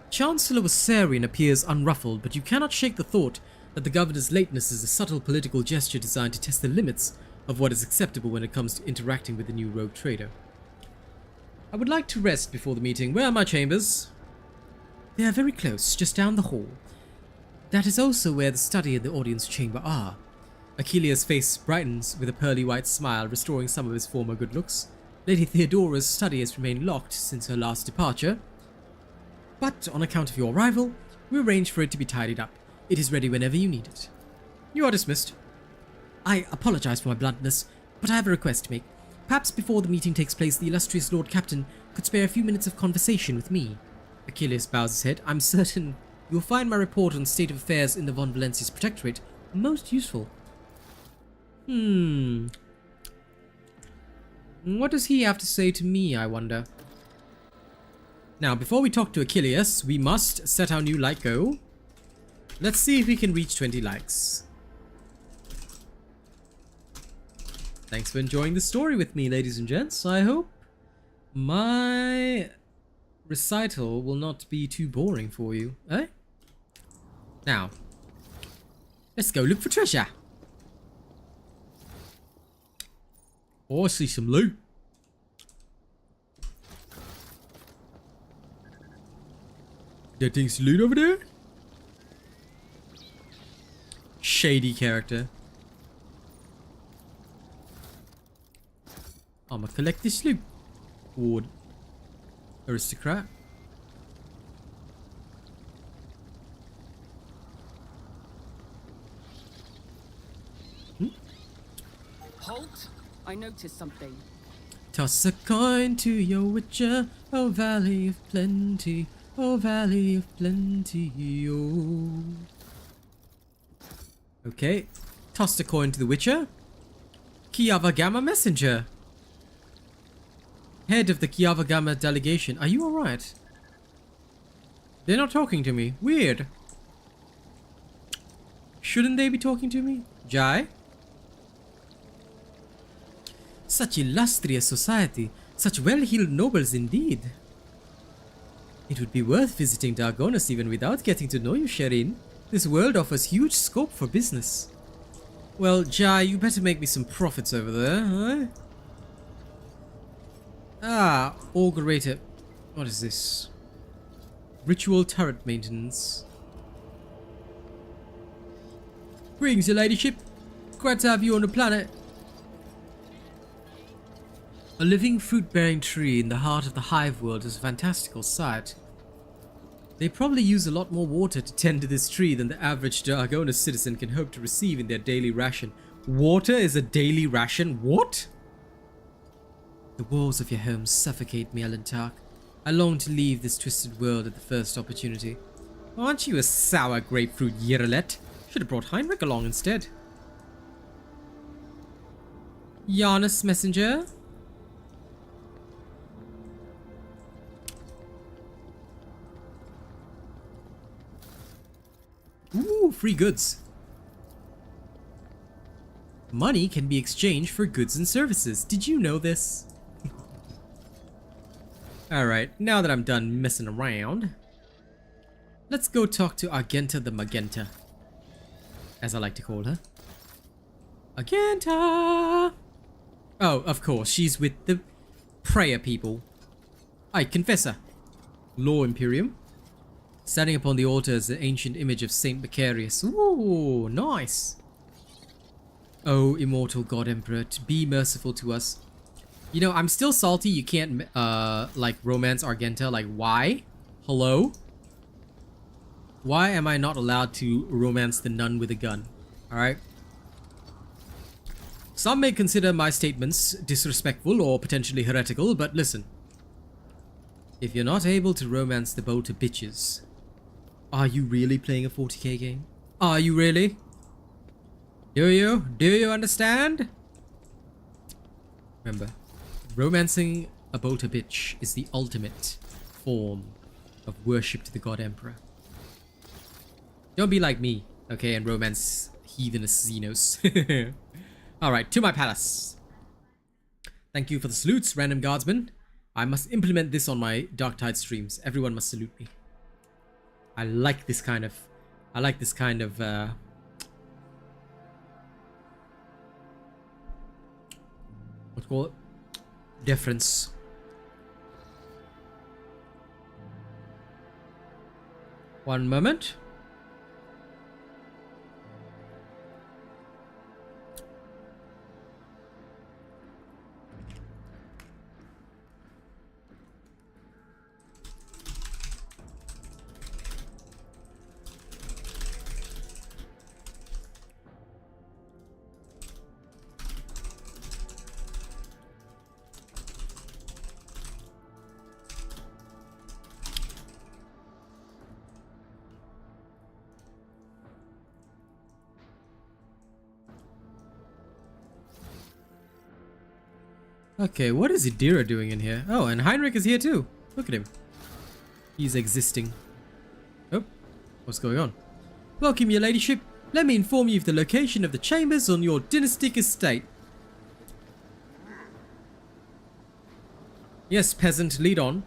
Chancellor Wassarian appears unruffled, but you cannot shake the thought that the governor's lateness is a subtle political gesture designed to test the limits of what is acceptable when it comes to interacting with the new rogue trader. I would like to rest before the meeting. Where are my chambers? They are very close, just down the hall. That is also where the study and the audience chamber are. Achilles' face brightens with a pearly white smile, restoring some of his former good looks. Lady Theodora's study has remained locked since her last departure, but on account of your arrival, we arranged for it to be tidied up. It is ready whenever you need it. You are dismissed. I apologize for my bluntness, but I have a request to make. Perhaps before the meeting takes place, the illustrious Lord Captain could spare a few minutes of conversation with me. Achilles bows his head. I'm certain you'll find my report on the state of affairs in the Von Valancius Protectorate most useful. What does he have to say to me, I wonder? Now, before we talk to Achilles, we must set our new like goal. Let's see if we can reach 20 likes. Thanks for enjoying the story with me, ladies and gents. I hope my recital will not be too boring for you, eh? Now, let's go look for treasure. Oh, I see some loot. That thing's loot over there? Shady character. I'ma collect this loot. Ward. Aristocrat. Halt! I noticed something. Toss a coin to your witcher, oh valley of plenty, oh valley of plenty, oh. Okay, tossed a coin to the witcher. Kiava Gamma messenger. Head of the Kiava Gamma delegation, are you alright? They're not talking to me, weird. Shouldn't they be talking to me? Jai? Such illustrious society, such well-heeled nobles indeed. It would be worth visiting Darkonus even without getting to know you, Sherin. This world offers huge scope for business. Well, Jai, you better make me some profits over there, huh? Ah, Augurator. What is this? Ritual turret maintenance. Greetings, your ladyship. Glad to have you on the planet. A living fruit-bearing tree in the heart of the hive world is a fantastical sight. They probably use a lot more water to tend to this tree than the average Darkonus citizen can hope to receive in their daily ration. Water is a daily ration? What? The walls of your home suffocate me, Alantark. I long to leave this twisted world at the first opportunity. Aren't you a sour grapefruit yearlet? Should have brought Heinrich along instead. Janus messenger. Ooh, free goods. Money can be exchanged for goods and services. Did you know this? Alright, now that I'm done messing around, let's go talk to Argenta the Magenta, as I like to call her. Argenta! Oh, of course, she's with the prayer people. Confessor. Law Imperium. Standing upon the altar is the ancient image of Saint Macarius. Ooh, nice. Oh, immortal God Emperor, to be merciful to us. You know, I'm still salty you can't, like, romance Argenta. Like, why? Hello? Why am I not allowed to romance the nun with a gun? Alright? Some may consider my statements disrespectful or potentially heretical, but listen. If you're not able to romance the bolter bitches, are you really playing a 40k game? Are you really? Do you understand? Remember, romancing a bolter bitch is the ultimate form of worship to the God Emperor. Don't be like me, okay, and romance heathenous Xenos. Alright, to my palace. Thank you for the salutes, random guardsmen. I must implement this on my Darktide streams. Everyone must salute me. I like this kind of what call it? Deference. One moment. Okay, what is Idira doing in here? Oh, and Heinrich is here too. Look at him. He's existing. Oh, what's going on? Welcome, your ladyship. Let me inform you of the location of the chambers on your dynastic estate. Yes, peasant, lead on.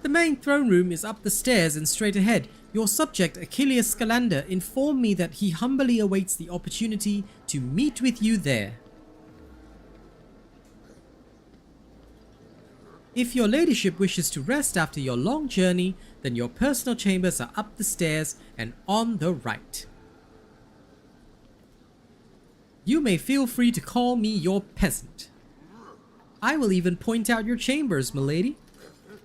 The main throne room is up the stairs and straight ahead. Your subject, Achilles Scalander, informed me that he humbly awaits the opportunity to meet with you there. If your ladyship wishes to rest after your long journey, then your personal chambers are up the stairs and on the right. You may feel free to call me your peasant. I will even point out your chambers, milady.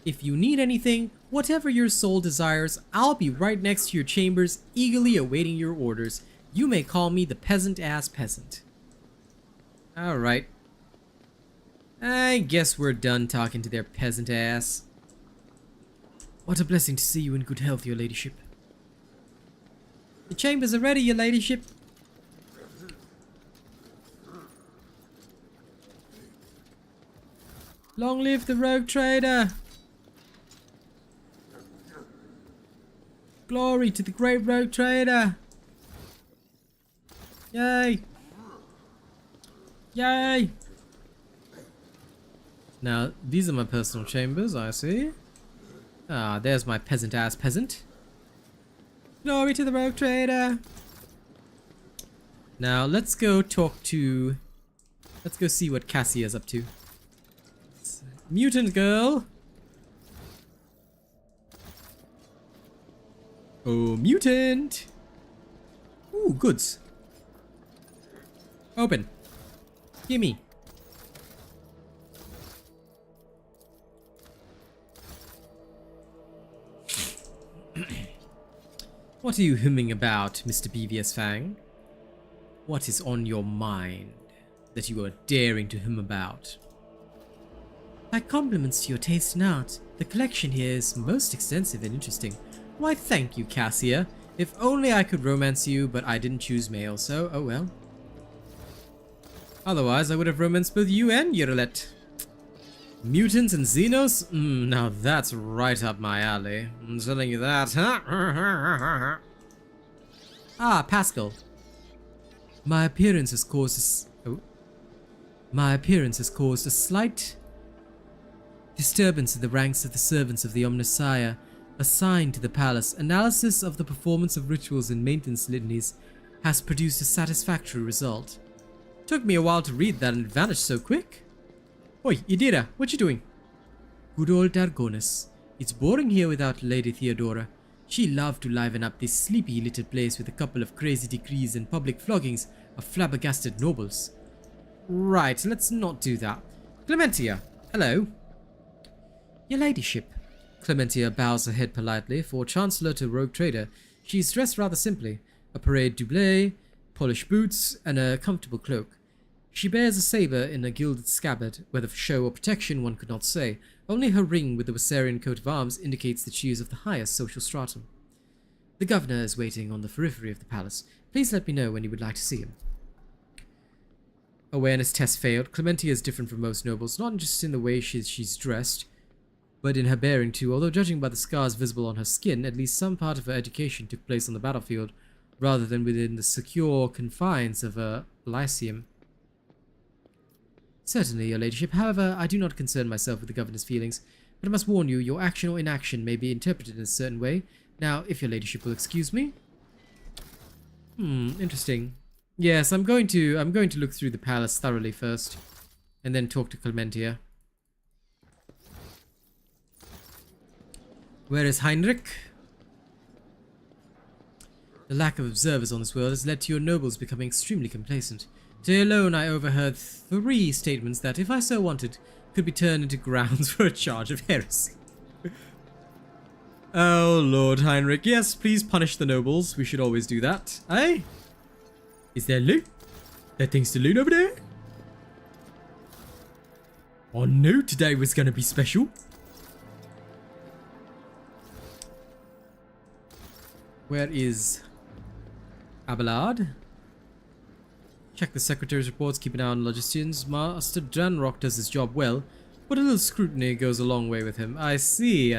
If you need anything, whatever your soul desires, I'll be right next to your chambers, eagerly awaiting your orders. You may call me the peasant-ass peasant. Alright. I guess we're done talking to their peasant ass. What a blessing to see you in good health, your ladyship. The chambers are ready, your ladyship. Long live the rogue trader. Glory to the great rogue trader. Yay. Yay. Now, these are my personal chambers, I see. Ah, there's my peasant-ass peasant. Glory to the rogue trader. Now, let's go talk to... Let's go see what Cassia's up to. Mutant girl. Oh, mutant. Ooh, goods. Open. Gimme. What are you humming about, Mr. BVS Fang? What is on your mind that you are daring to hum about? My compliments to your taste in art. The collection here is most extensive and interesting. Why, thank you, Cassia. If only I could romance you, but I didn't choose male, so oh well. Otherwise, I would have romanced both you and Urelette. Mutants and Xenos? Now that's right up my alley. I'm telling you that. Ah, Pascal. My appearance has caused a slight disturbance in the ranks of the servants of the Omnissiah assigned to the palace. Analysis of the performance of rituals and maintenance litanies has produced a satisfactory result. Took me a while to read that and it vanished so quick. Oi, Idira, what you doing? Good old Darkonus. It's boring here without Lady Theodora. She loved to liven up this sleepy little place with a couple of crazy decrees and public floggings of flabbergasted nobles. Right, let's not do that. Clementia, hello. Your ladyship. Clementia bows her head politely. For Chancellor to Rogue Trader, she's dressed rather simply. A parade doublet, polished boots, and a comfortable cloak. She bears a saber in a gilded scabbard, whether for show or protection one could not say. Only her ring with the Wassarian coat of arms indicates that she is of the highest social stratum. The governor is waiting on the periphery of the palace. Please let me know when you would like to see him. Awareness test failed. Clementia is different from most nobles, not just in the way she's dressed, but in her bearing too. Although judging by the scars visible on her skin, at least some part of her education took place on the battlefield, rather than within the secure confines of a lyceum. Certainly, your ladyship. However, I do not concern myself with the governor's feelings, but I must warn you, your action or inaction may be interpreted in a certain way. Now, if your ladyship will excuse me. Interesting. Yes, I'm going to look through the palace thoroughly first, and then talk to Clementia. Where is Heinrich? The lack of observers on this world has led to your nobles becoming extremely complacent. Today alone I overheard 3 statements that, if I so wanted, could be turned into grounds for a charge of heresy. Oh, Lord Heinrich, yes, please punish the nobles. We should always do that. Eh? Is there loot? There things to loot over there? Oh no, today was gonna be special. Where is Abelard? Check the secretary's reports, keep an eye on logisticians. Master Dranrock does his job well, but a little scrutiny goes a long way with him. I see.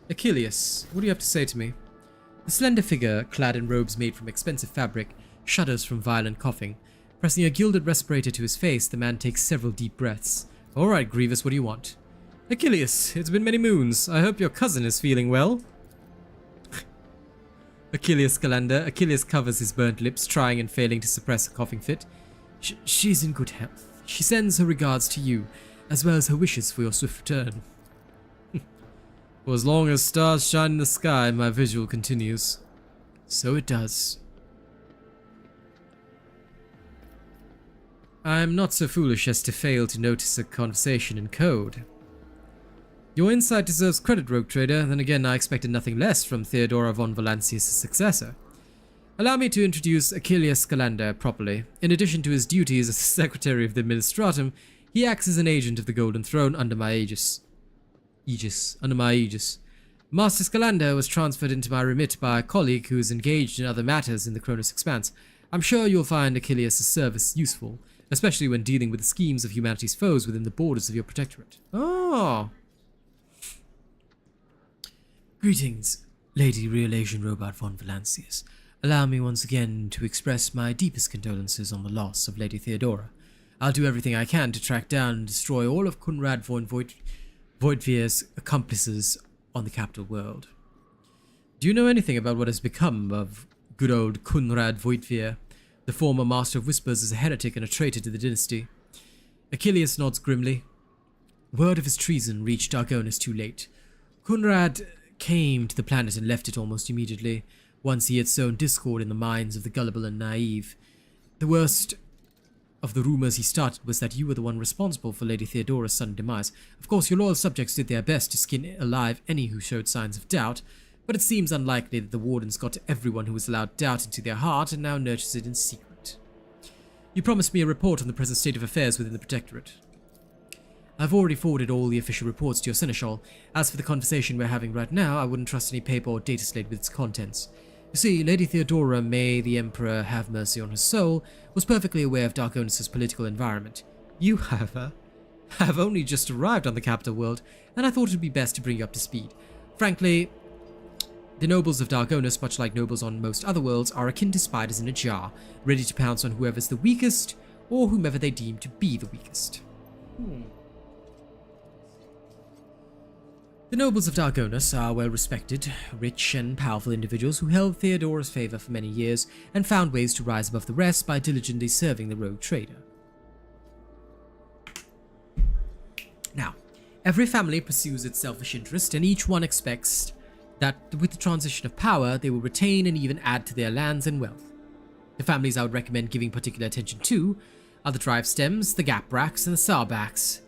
Achilles, what do you have to say to me? The slender figure, clad in robes made from expensive fabric, shudders from violent coughing. Pressing a gilded respirator to his face, the man takes several deep breaths. All right, Grievous, what do you want? Achilles, it's been many moons. I hope your cousin is feeling well. Achilles Scalander. Achilles covers his burnt lips, trying and failing to suppress a coughing fit. She's in good health. She sends her regards to you, as well as her wishes for your swift return. For as long as stars shine in the sky, my visual continues. So it does. I am not so foolish as to fail to notice a conversation in code. Your insight deserves credit, Rogue Trader. Then again, I expected nothing less from Theodora von Valancius' successor. Allow me to introduce Achilles Scalander properly. In addition to his duties as the Secretary of the Administratum, he acts as an agent of the Golden Throne under my aegis. Master Scalander was transferred into my remit by a colleague who is engaged in other matters in the Kronos Expanse. I'm sure you'll find Achilles' service useful, especially when dealing with the schemes of humanity's foes within the borders of your protectorate. Oh! Greetings, Lady RealAsianRobot von Valancius. Allow me once again to express my deepest condolences on the loss of Lady Theodora. I'll do everything I can to track down and destroy all of Conrad von Voidveer's accomplices on the capital world. Do you know anything about what has become of good old Conrad Voidveer? The former Master of Whispers is a heretic and a traitor to the dynasty. Achilles nods grimly. Word of his treason reached Darkonus too late. Conrad came to the planet and left it almost immediately, once he had sown discord in the minds of the gullible and naive. The worst of the rumors he started was that you were the one responsible for Lady Theodora's sudden demise. Of course, your loyal subjects did their best to skin alive any who showed signs of doubt, but it seems unlikely that the Wardens got to everyone who was allowed doubt into their heart and now nurtures it in secret. You promised me a report on the present state of affairs within the Protectorate. I've already forwarded all the official reports to your seneschal. As for the conversation we're having right now, I wouldn't trust any paper or data slate with its contents. You see, Lady Theodora, may the Emperor have mercy on her soul, was perfectly aware of Darkonus' political environment. You, however, have only just arrived on the capital world, and I thought it would be best to bring you up to speed. Frankly, the nobles of Darkonus, much like nobles on most other worlds, are akin to spiders in a jar, ready to pounce on whoever's the weakest, or whomever they deem to be the weakest. The nobles of Darkonus are well-respected, rich and powerful individuals who held Theodora's favor for many years and found ways to rise above the rest by diligently serving the rogue trader. Now, every family pursues its selfish interest, and each one expects that with the transition of power, they will retain and even add to their lands and wealth. The families I would recommend giving particular attention to are the Drive Stems, the Gapraks, and the Sarbaks.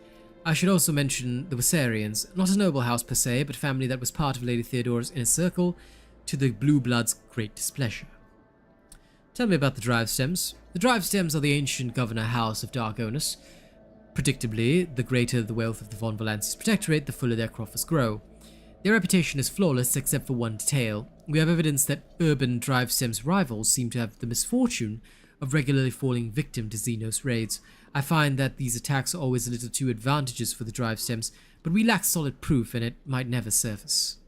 I should also mention the Wissarians, not a noble house per se, but a family that was part of Lady Theodora's inner circle, to the Blue Blood's great displeasure. Tell me about the Drive Stems. The Drive Stems are the ancient governor house of Darkonus. Predictably, the greater the wealth of the Von Valances Protectorate, the fuller their coffers grow. Their reputation is flawless except for one detail. We have evidence that urban Drive Stems rivals seem to have the misfortune of regularly falling victim to Xenos raids. I find that these attacks are always a little too advantageous for the Drive Stems, but we lack solid proof and it might never surface.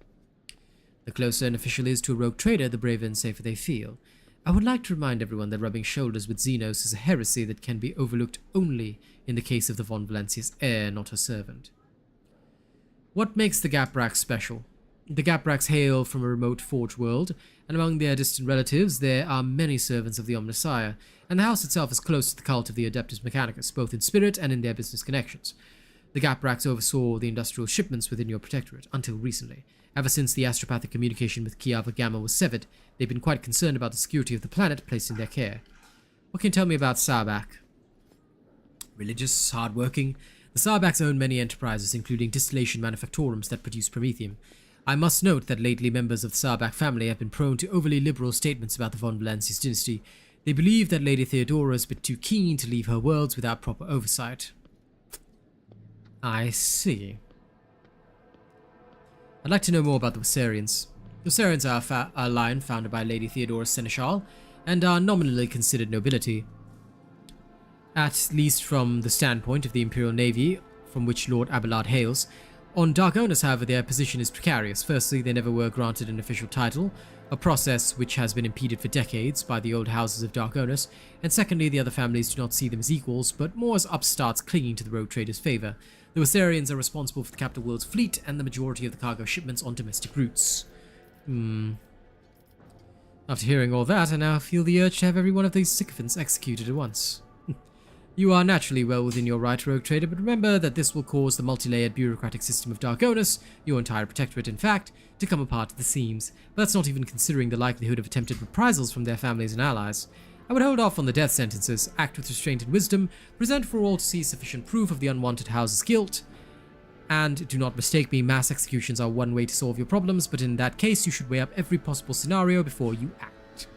The closer an official is to a rogue trader, the braver and safer they feel. I would like to remind everyone that rubbing shoulders with Xenos is a heresy that can be overlooked only in the case of the Von Valancia's heir, not her servant. What makes the Gapraks special? The Gapraks hail from a remote forge world, and among their distant relatives there are many servants of the Omnissiah, and the house itself is close to the cult of the Adeptus Mechanicus, both in spirit and in their business connections. The Gapraks oversaw the industrial shipments within your protectorate, until recently. Ever since the astropathic communication with Kiava Gamma was severed, they've been quite concerned about the security of the planet placed in their care. What can you tell me about Sarbak? Religious, hard-working. The Sarbaks own many enterprises, including distillation manufactorums that produce promethium. I must note that lately members of the Sarbak family have been prone to overly liberal statements about the Von Valancia's dynasty. They believe that Lady Theodora is a bit too keen to leave her worlds without proper oversight. I see. I'd like to know more about the Wissarians. The Wissarians are a line founded by Lady Theodora's seneschal, and are nominally considered nobility. At least from the standpoint of the Imperial Navy, from which Lord Abelard hails. On Darkonus, however, their position is precarious. Firstly, they never were granted an official title, a process which has been impeded for decades by the old houses of Darkonus, and secondly, the other families do not see them as equals, but more as upstarts clinging to the rogue trader's favour. The Wissarians are responsible for the capital world's fleet and the majority of the cargo shipments on domestic routes. After hearing all that, I now feel the urge to have every one of these sycophants executed at once. You are naturally well within your right, rogue trader, but remember that this will cause the multi-layered bureaucratic system of Darkonus, your entire protectorate in fact, to come apart at the seams. But that's not even considering the likelihood of attempted reprisals from their families and allies. I would hold off on the death sentences, act with restraint and wisdom, present for all to see sufficient proof of the unwanted house's guilt, and do not mistake me, mass executions are one way to solve your problems, but in that case you should weigh up every possible scenario before you act.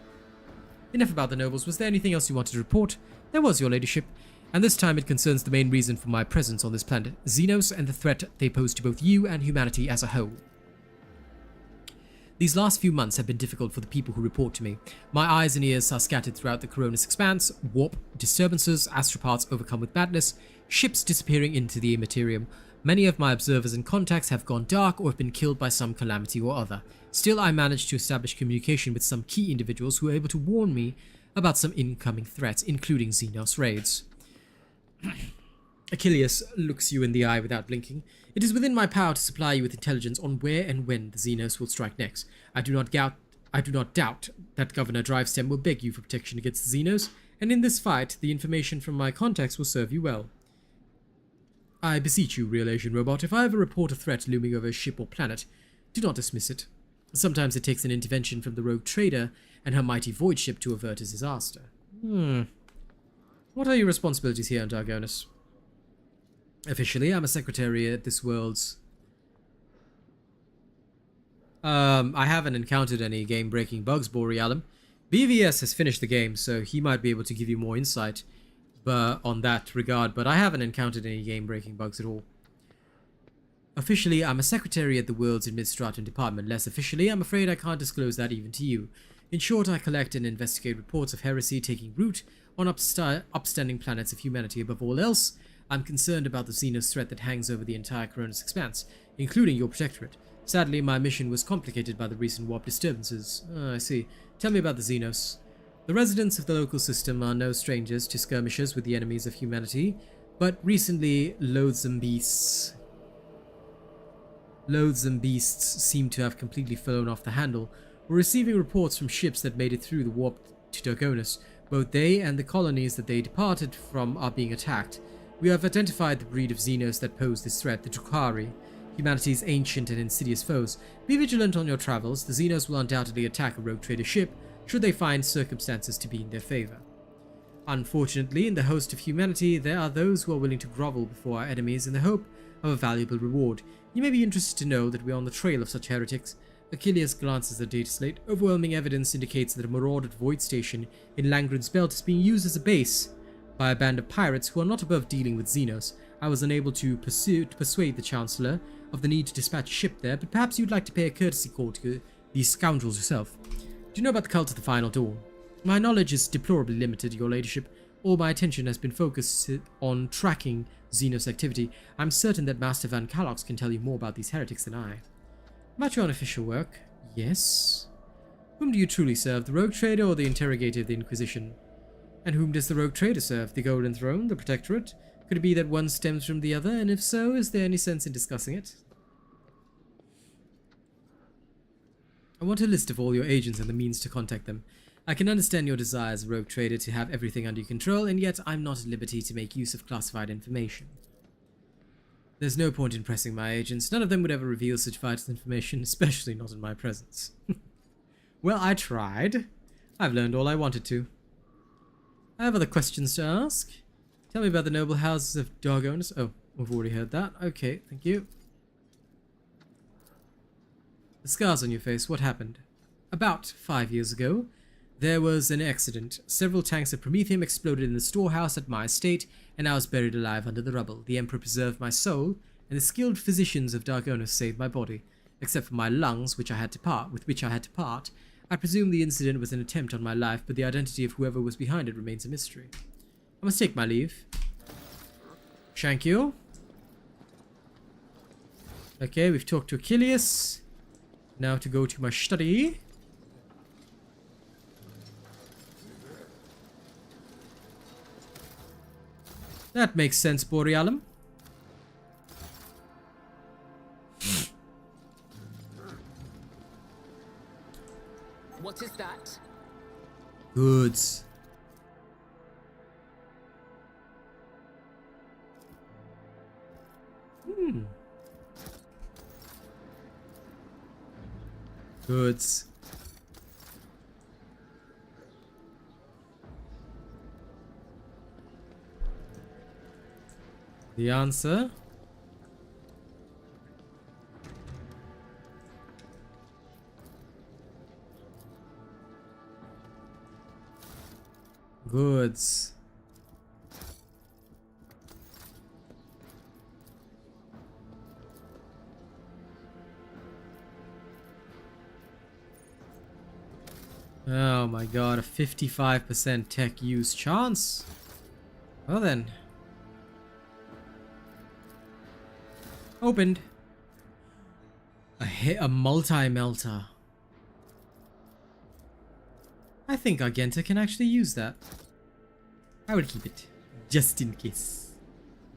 Enough about the nobles. Was there anything else you wanted to report? There was, your ladyship, and this time it concerns the main reason for my presence on this planet, Xenos and the threat they pose to both you and humanity as a whole. These last few months have been difficult for the people who report to me. My eyes and ears are scattered throughout the Coronis expanse, warp, disturbances, astroparts overcome with madness, ships disappearing into the Imperium. Many of my observers and contacts have gone dark or have been killed by some calamity or other. Still, I managed to establish communication with some key individuals who were able to warn me about some incoming threats, including Xenos raids. Achilles looks you in the eye without blinking. It is within my power to supply you with intelligence on where and when the Xenos will strike next. I do not doubt that Governor Drivestem will beg you for protection against the Xenos, and in this fight, the information from my contacts will serve you well. I beseech you, RealAsianRobot, if I ever report a threat looming over a ship or planet, do not dismiss it. Sometimes it takes an intervention from the rogue trader and her mighty void ship to avert a disaster. What are your responsibilities here on Darkonus? Officially, I'm a secretary at this world's... I haven't encountered any game-breaking bugs, Borealum. BVS has finished the game, so he might be able to give you more insight on that regard, but I haven't encountered any game-breaking bugs at all. Officially, I'm a secretary at the World's Administratum Department. Less officially, I'm afraid I can't disclose that even to you. In short, I collect and investigate reports of heresy taking root on upstanding planets of humanity. Above all else, I'm concerned about the Xenos threat that hangs over the entire Cronus expanse, including your protectorate. Sadly, my mission was complicated by the recent warp disturbances. I see. Tell me about the Xenos. The residents of the local system are no strangers to skirmishes with the enemies of humanity, but recently loathsome beasts seem to have completely flown off the handle. We're receiving reports from ships that made it through the warp to Darkonus. Both they and the colonies that they departed from are being attacked. We have identified the breed of Xenos that pose this threat, the Drukhari, humanity's ancient and insidious foes. Be vigilant on your travels. The Xenos will undoubtedly attack a rogue trader ship, should they find circumstances to be in their favor. Unfortunately, in the host of humanity, there are those who are willing to grovel before our enemies in the hope of a valuable reward. You may be interested to know that we are on the trail of such heretics. Achilles glances at the data slate. Overwhelming evidence indicates that a marauded void station in Langren's belt is being used as a base by a band of pirates who are not above dealing with Xenos. I was unable to persuade the Chancellor of the need to dispatch a ship there, but perhaps you'd like to pay a courtesy call to these scoundrels yourself. Do you know about the cult of the Final Dawn? My knowledge is deplorably limited, your ladyship. All my attention has been focused on tracking Xenos activity. I'm certain that Master Van Calox can tell you more about these heretics than I. About your unofficial work? Yes. Whom do you truly serve, the rogue trader or the interrogator of the Inquisition? And whom does the rogue trader serve? The Golden Throne? The Protectorate? Could it be that one stems from the other? And if so, is there any sense in discussing it? I want a list of all your agents and the means to contact them. I can understand your desire as a rogue trader to have everything under your control, and yet I'm not at liberty to make use of classified information. There's no point in pressing my agents. None of them would ever reveal such vital information, especially not in my presence. Well, I tried. I've learned all I wanted to. I have other questions to ask. Tell me about the noble houses of Darkonus. Oh, we've already heard that. Okay, thank you. The scars on your face, what happened? About 5 years ago, there was an accident. Several tanks of Promethium exploded in the storehouse at my estate, and I was buried alive under the rubble. The Emperor preserved my soul, and the skilled physicians of Darkonus saved my body. Except for my lungs, with which I had to part, I presume the incident was an attempt on my life, but the identity of whoever was behind it remains a mystery. I must take my leave. Thank you. Okay, we've talked to Achilles. Now to go to my study. That makes sense, Borealum. What is that? Goods. Goods. The answer? Goods. Oh my god, a 55% tech use chance? Well then. Opened. A multi-melter. I think Argenta can actually use that. I will keep it. Just in case.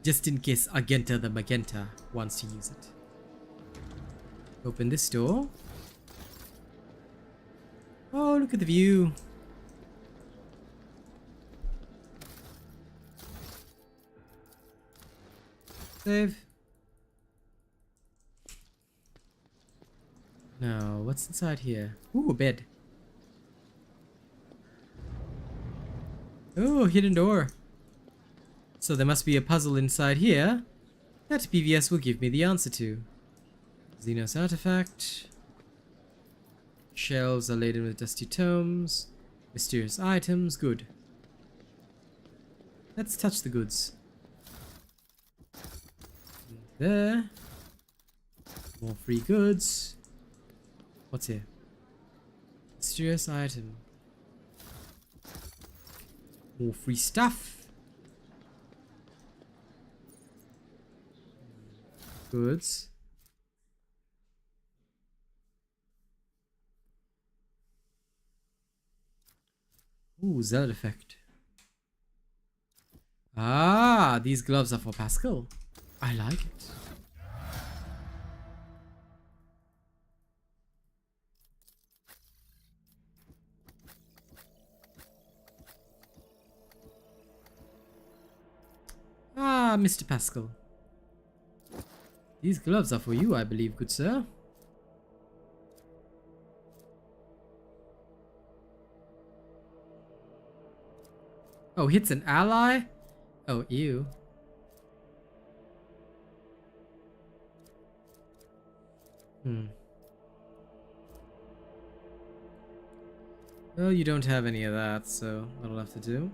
Just in case Argenta the Magenta wants to use it. Open this door. Oh, look at the view. Save. Now, what's inside here? Ooh, a bed. Oh, hidden door. So there must be a puzzle inside here that PVS will give me the answer to. Xenos artifact. Shelves are laden with dusty tomes. Mysterious items. Good. Let's touch the goods. There. More free goods. What's here? Mysterious item. More free stuff. Goods. Ooh, zealot effect. Ah, these gloves are for Pascal. I like it. Ah, Mr. Pascal. These gloves are for you, I believe, good sir. Oh, hits an ally? Oh, ew. Well, you don't have any of that, so that'll have to do.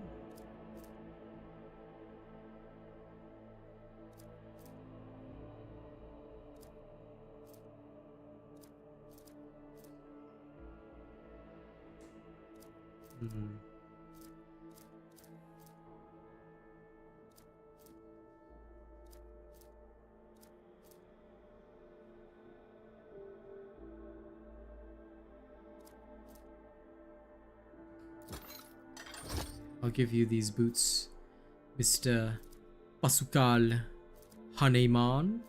I'll give you these boots, Mr. Pasukal Haneman.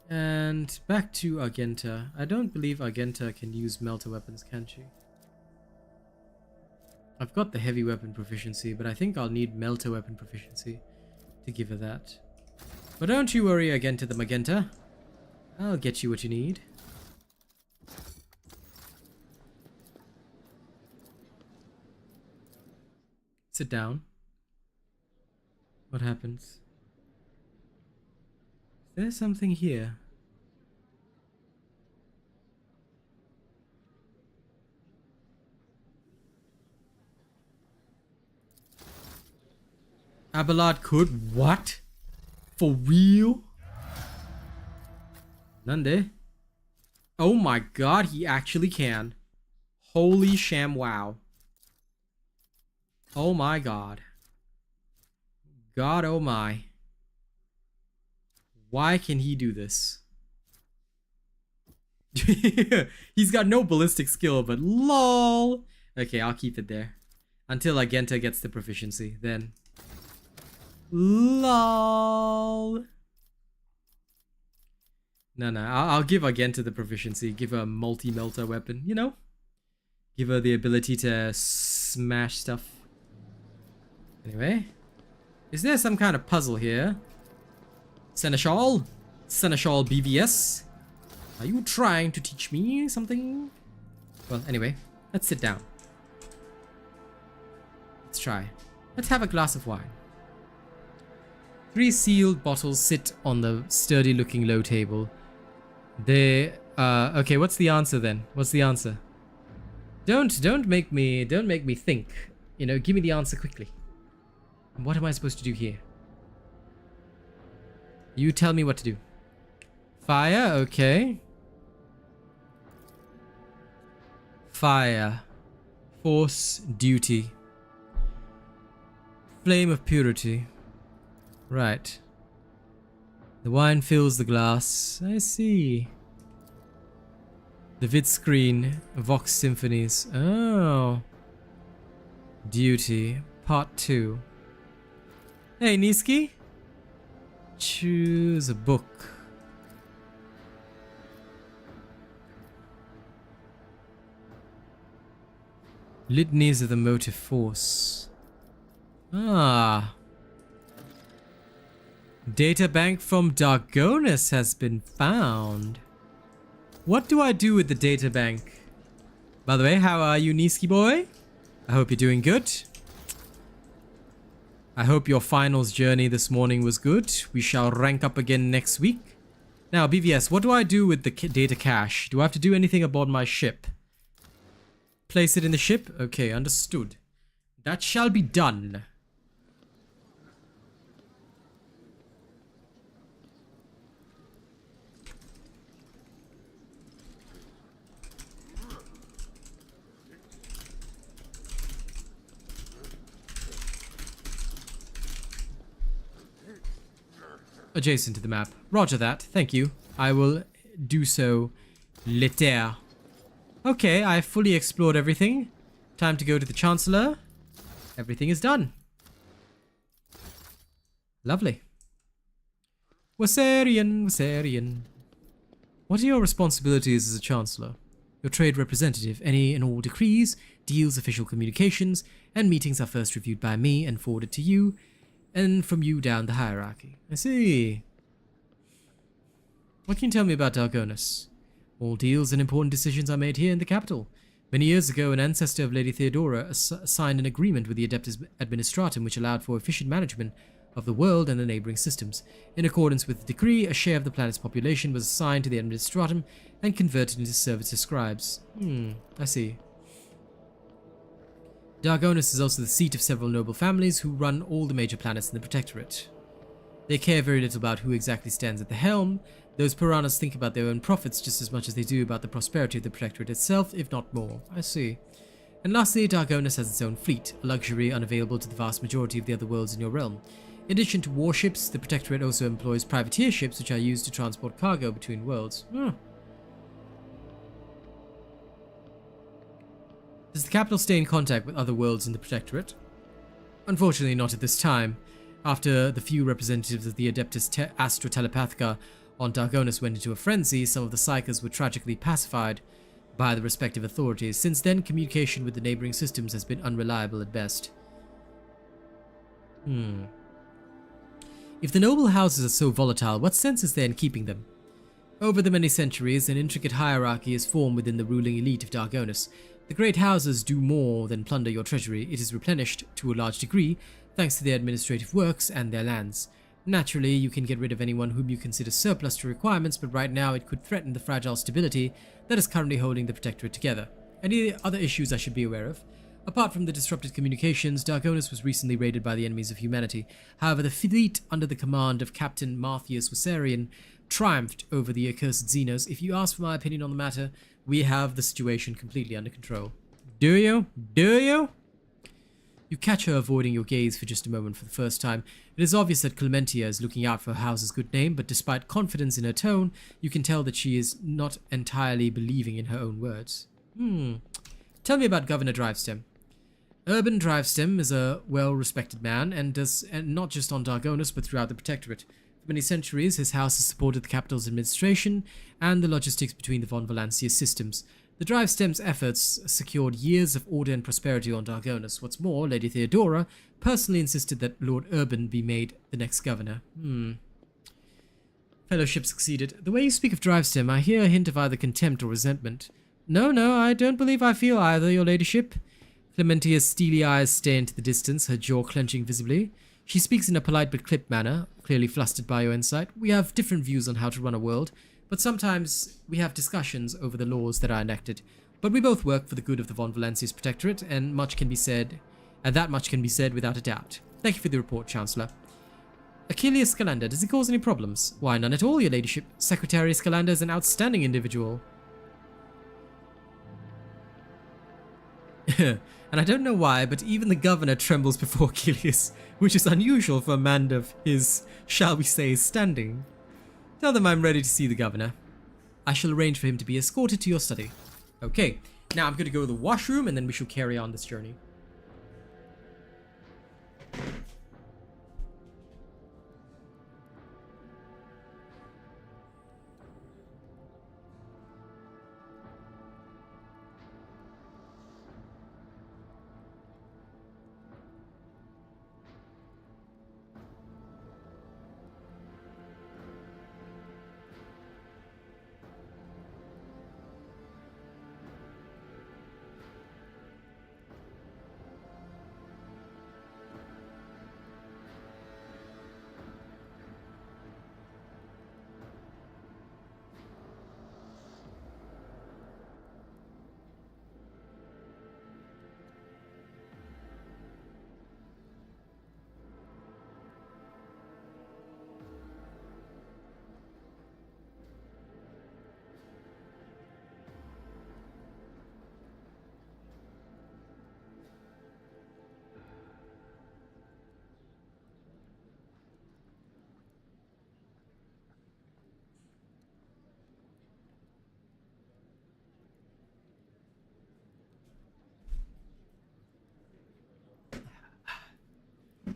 And back to Argenta. I don't believe Argenta can use melter weapons, can she? I've got the heavy weapon proficiency, but I think I'll need melter weapon proficiency to give her that. But don't you worry, Argenta the Magenta. I'll get you what you need. Sit down. What happens? Is there something here? Abelard could? What? For real? Nande? Oh my god, he actually can. Holy sham wow. Oh my god. God oh my. Why can he do this? He's got no ballistic skill, but lol. Okay, I'll keep it there. Until Argenta gets the proficiency, then. Lol. No, I'll give Argenta the proficiency. Give her a multi-melter weapon, you know? Give her the ability to smash stuff. Anyway. Is there some kind of puzzle here? Seneschal? Seneschal BVS? Are you trying to teach me something? Well, anyway. Let's sit down. Let's try. Let's have a glass of wine. 3 sealed bottles sit on the sturdy looking low table. They okay, what's the answer then? What's the answer? Don't make me think. You know, give me the answer quickly. What am I supposed to do here? You tell me what to do. Fire, okay. Fire. Force, duty. Flame of purity. Right. The wine fills the glass. I see. The vid screen. Vox symphonies. Oh. Duty. Part 2. Hey, Niski. Choose a book. Litanies of the motive force. Ah. Data bank from Darkonus has been found. What do I do with the data bank? By the way, how are you, Niski boy? I hope you're doing good. I hope your finals journey this morning was good. We shall rank up again next week. Now, BVS, what do I do with the data cache? Do I have to do anything aboard my ship? Place it in the ship? Okay, understood. That shall be done. adjacent to the map. Roger that. Thank you. I will do so later. Okay, I fully explored everything. Time to go to the Chancellor. Everything is done. Lovely. Wassarian. What are your responsibilities as a Chancellor? Your trade representative. Any and all decrees, deals, official communications, and meetings are first reviewed by me and forwarded to you, and from you down the hierarchy. I see. What can you tell me about Darkonus? All deals and important decisions are made here in the capital. Many years ago, an ancestor of Lady Theodora signed an agreement with the Adeptus Administratum which allowed for efficient management of the world and the neighboring systems. In accordance with the decree, a share of the planet's population was assigned to the Administratum and converted into service to scribes. I see. Darkonus is also the seat of several noble families who run all the major planets in the Protectorate. They care very little about who exactly stands at the helm. Those piranhas think about their own profits just as much as they do about the prosperity of the Protectorate itself, if not more. I see. And lastly, Darkonus has its own fleet, a luxury unavailable to the vast majority of the other worlds in your realm. In addition to warships, the Protectorate also employs privateer ships which are used to transport cargo between worlds. Does the capital stay in contact with other worlds in the Protectorate? Unfortunately, not at this time. After the few representatives of the Adeptus Astra Telepathica on Darkonus went into a frenzy, some of the Psychers were tragically pacified by the respective authorities. Since then, communication with the neighboring systems has been unreliable at best. If the noble houses are so volatile, what sense is there in keeping them? Over the many centuries, an intricate hierarchy is formed within the ruling elite of Darkonus. The great houses do more than plunder your treasury. It is replenished, to a large degree, thanks to their administrative works and their lands. Naturally, you can get rid of anyone whom you consider surplus to requirements, but right now it could threaten the fragile stability that is currently holding the Protectorate together. Any other issues I should be aware of? Apart from the disrupted communications, Darkonus was recently raided by the enemies of humanity. However, the fleet under the command of Captain Marthius Wassarian triumphed over the accursed Xenos. If you ask for my opinion on the matter, we have the situation completely under control. Do you? Do you? You catch her avoiding your gaze for just a moment for the first time. It is obvious that Clementia is looking out for her house's good name, but despite confidence in her tone, you can tell that she is not entirely believing in her own words. Tell me about Governor Drivestem. Urban Drivestem is a well-respected man, and not just on Darkonus, but throughout the Protectorate. For many centuries, his house has supported the capital's administration and the logistics between the von Valancia systems. The Drivestem's efforts secured years of order and prosperity on Darkonus. What's more, Lady Theodora personally insisted that Lord Urban be made the next governor. Fellowship succeeded. The way you speak of Drivestem, I hear a hint of either contempt or resentment. No, I don't believe I feel either, your ladyship. Clementia's steely eyes stare into the distance, her jaw clenching visibly. She speaks in a polite but clipped manner, clearly flustered by your insight. We have different views on how to run a world, but sometimes we have discussions over the laws that are enacted. But we both work for the good of the von Valancia's Protectorate, and that much can be said without a doubt. Thank you for the report, Chancellor. Achilles Scalander, does he cause any problems? Why, none at all, your ladyship. Secretary Scalander is an outstanding individual. And I don't know why, but even the governor trembles before Achilles, which is unusual for a man of his, shall we say, standing. Tell them I'm ready to see the governor. I shall arrange for him to be escorted to your study. Okay, now I'm going to go to the washroom and then we shall carry on this journey.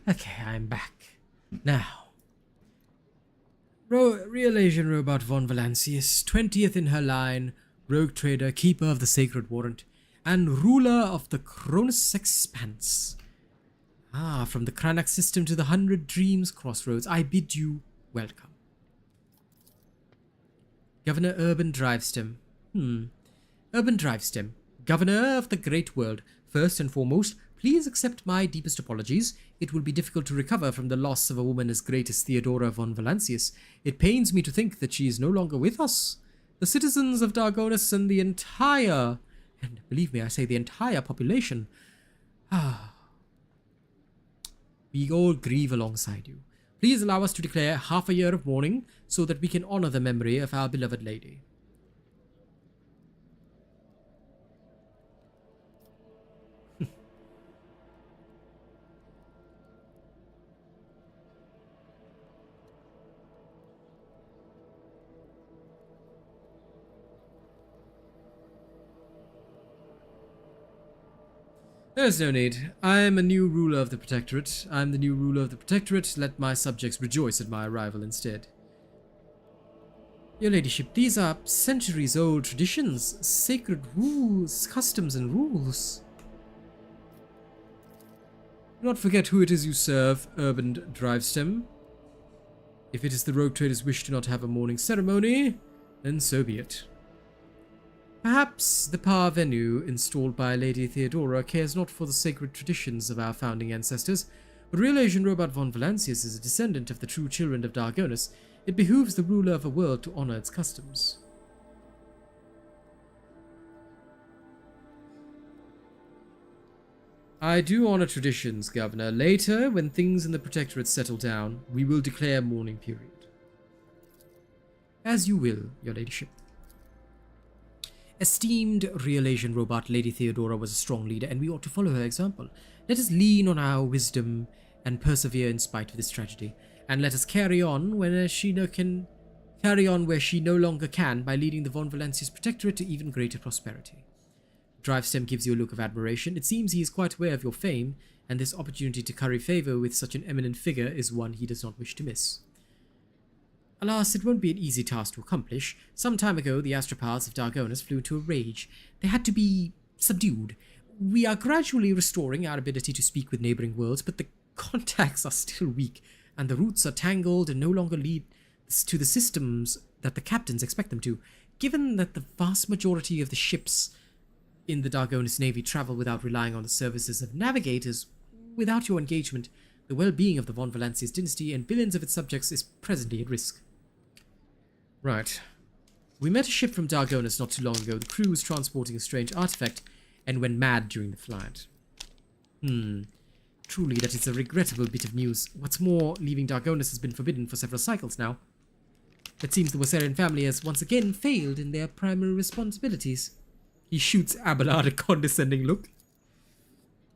Okay, I'm back. Now, RealAsianRobot von Valancius, 20th in her line, rogue trader, keeper of the Sacred Warrant, and ruler of the Cronus Expanse. Ah, from the Cranach system to the 100 Dreams crossroads, I bid you welcome. Governor Urban Drivestem. Urban Drivestem, Governor of the Great World. First and foremost, please accept my deepest apologies. It will be difficult to recover from the loss of a woman as great as Theodora von Valancius. It pains me to think that she is no longer with us. The citizens of Darkonus and the entire, and believe me, I say the entire population, we all grieve alongside you. Please allow us to declare half a year of mourning so that we can honor the memory of our beloved lady. There's no need. I am a new ruler of the Protectorate. I am the new ruler of the Protectorate. Let my subjects rejoice at my arrival instead. Your ladyship, these are centuries-old traditions, sacred rules, customs and rules. Do not forget who it is you serve, Urban Drivestem. If it is the rogue trader's wish to not have a mourning ceremony, then so be it. Perhaps the parvenu installed by Lady Theodora cares not for the sacred traditions of our founding ancestors, but RealAsianRobot von Valancius is a descendant of the true children of Darkonus. It behooves the ruler of a world to honor its customs. I do honor traditions, Governor. Later, when things in the Protectorate settle down, we will declare mourning period. As you will, your ladyship. Esteemed RealAsianRobot, Lady Theodora was a strong leader, and we ought to follow her example. Let us lean on our wisdom and persevere in spite of this tragedy, and let us carry on where she no longer can by leading the von Valancius Protectorate to even greater prosperity. Drivestem gives you a look of admiration. It seems he is quite aware of your fame, and this opportunity to curry favor with such an eminent figure is one he does not wish to miss. Alas, it won't be an easy task to accomplish. Some time ago, the astropaths of Darkonus flew into a rage. They had to be subdued. We are gradually restoring our ability to speak with neighboring worlds, but the contacts are still weak, and the roots are tangled and no longer lead to the systems that the captains expect them to. Given that the vast majority of the ships in the Darkonus Navy travel without relying on the services of navigators, without your engagement, the well-being of the von Valancius dynasty and billions of its subjects is presently at risk. Right. We met a ship from Darkonus not too long ago. The crew was transporting a strange artifact and went mad during the flight. Truly, that is a regrettable bit of news. What's more, leaving Darkonus has been forbidden for several cycles now. It seems the Wassarian family has once again failed in their primary responsibilities. He shoots Abelard a condescending look.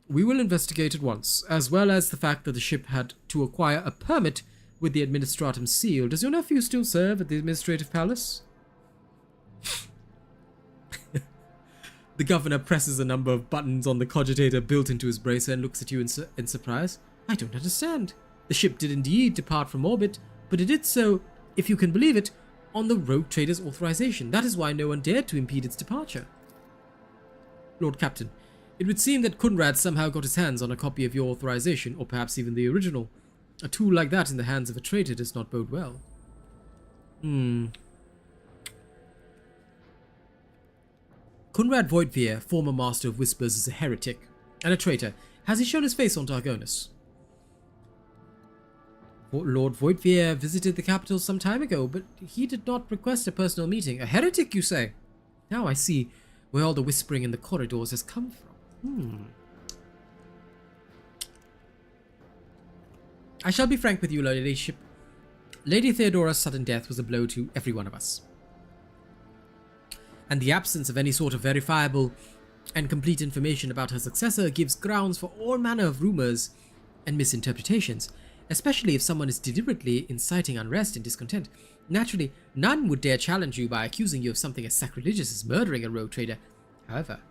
We will investigate at once, as well as the fact that the ship had to acquire a permit with the Administratum seal. Does your nephew still serve at the Administrative Palace? The governor presses a number of buttons on the cogitator built into his bracer and looks at you in surprise. I don't understand. The ship did indeed depart from orbit, but it did so, if you can believe it, on the rogue trader's authorization. That is why no one dared to impede its departure. Lord Captain, it would seem that Kunrad somehow got his hands on a copy of your authorization, or perhaps even the original. A tool like that in the hands of a traitor does not bode well. Kunrad Voigtveer, former Master of Whispers, is a heretic and a traitor. Has he shown his face on Darkonus? Lord Voigtveer visited the capital some time ago, but he did not request a personal meeting. A heretic, you say? Now I see where all the whispering in the corridors has come from. I shall be frank with you, ladyship. Lady Theodora's sudden death was a blow to every one of us. And the absence of any sort of verifiable and complete information about her successor gives grounds for all manner of rumors and misinterpretations, especially if someone is deliberately inciting unrest and discontent. Naturally, none would dare challenge you by accusing you of something as sacrilegious as murdering a rogue trader. However,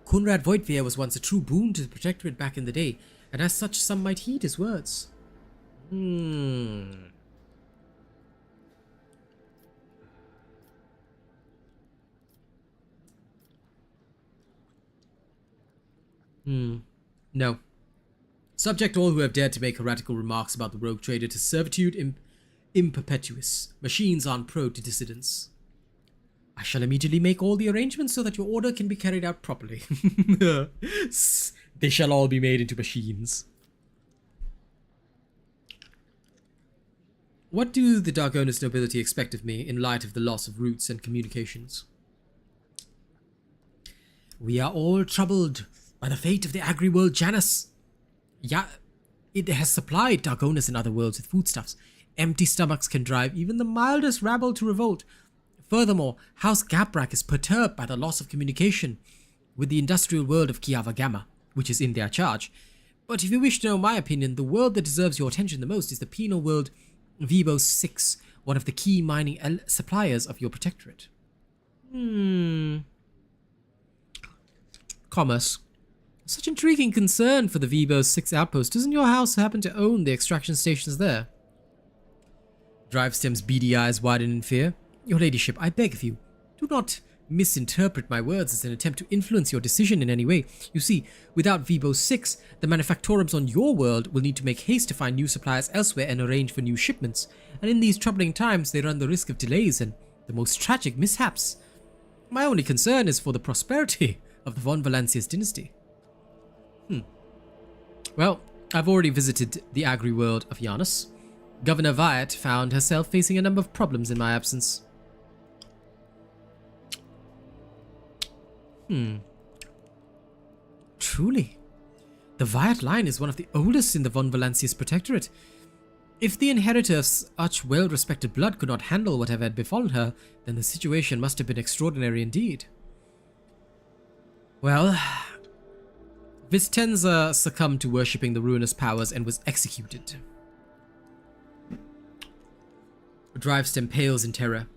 Kunrad Voigtveer was once a true boon to the Protectorate back in the day. and as such some might heed his words. No. Subject all who have dared to make heretical remarks about the rogue trader to servitude in perpetuis. Machines aren't prone to dissidence. I shall immediately make all the arrangements so that your order can be carried out properly. They shall all be made into machines. What do the Darkonus nobility expect of me in light of the loss of routes and communications? We are all troubled by the fate of the agri-world Janus. It has supplied Darkonus and other worlds with foodstuffs. Empty stomachs can drive even the mildest rabble to revolt. Furthermore, House Gaprak is perturbed by the loss of communication with the industrial world of Kiava Gamma, which is in their charge. But if you wish to know my opinion, the world that deserves your attention the most is the penal world Vibo 6, one of the key mining suppliers of your protectorate. Commerce. Such intriguing concern for the Vibo 6 outpost. Doesn't your house happen to own the extraction stations there? Drivestem's beady eyes widen in fear. Your ladyship, I beg of you, do not misinterpret my words as an attempt to influence your decision in any way. You see, without Vibo 6, the manufactorums on your world will need to make haste to find new suppliers elsewhere and arrange for new shipments. And in these troubling times, they run the risk of delays and the most tragic mishaps. My only concern is for the prosperity of the von Valancius dynasty. Well, I've already visited the agri-world of Janus. Governor Wyatt found herself facing a number of problems in my absence. Truly. The Wyatt line is one of the oldest in the von Valancius protectorate. If the inheritor of such well-respected blood could not handle whatever had befallen her, then the situation must have been extraordinary indeed. Well, Vistenza succumbed to worshipping the ruinous powers and was executed. Drivestem pales in terror.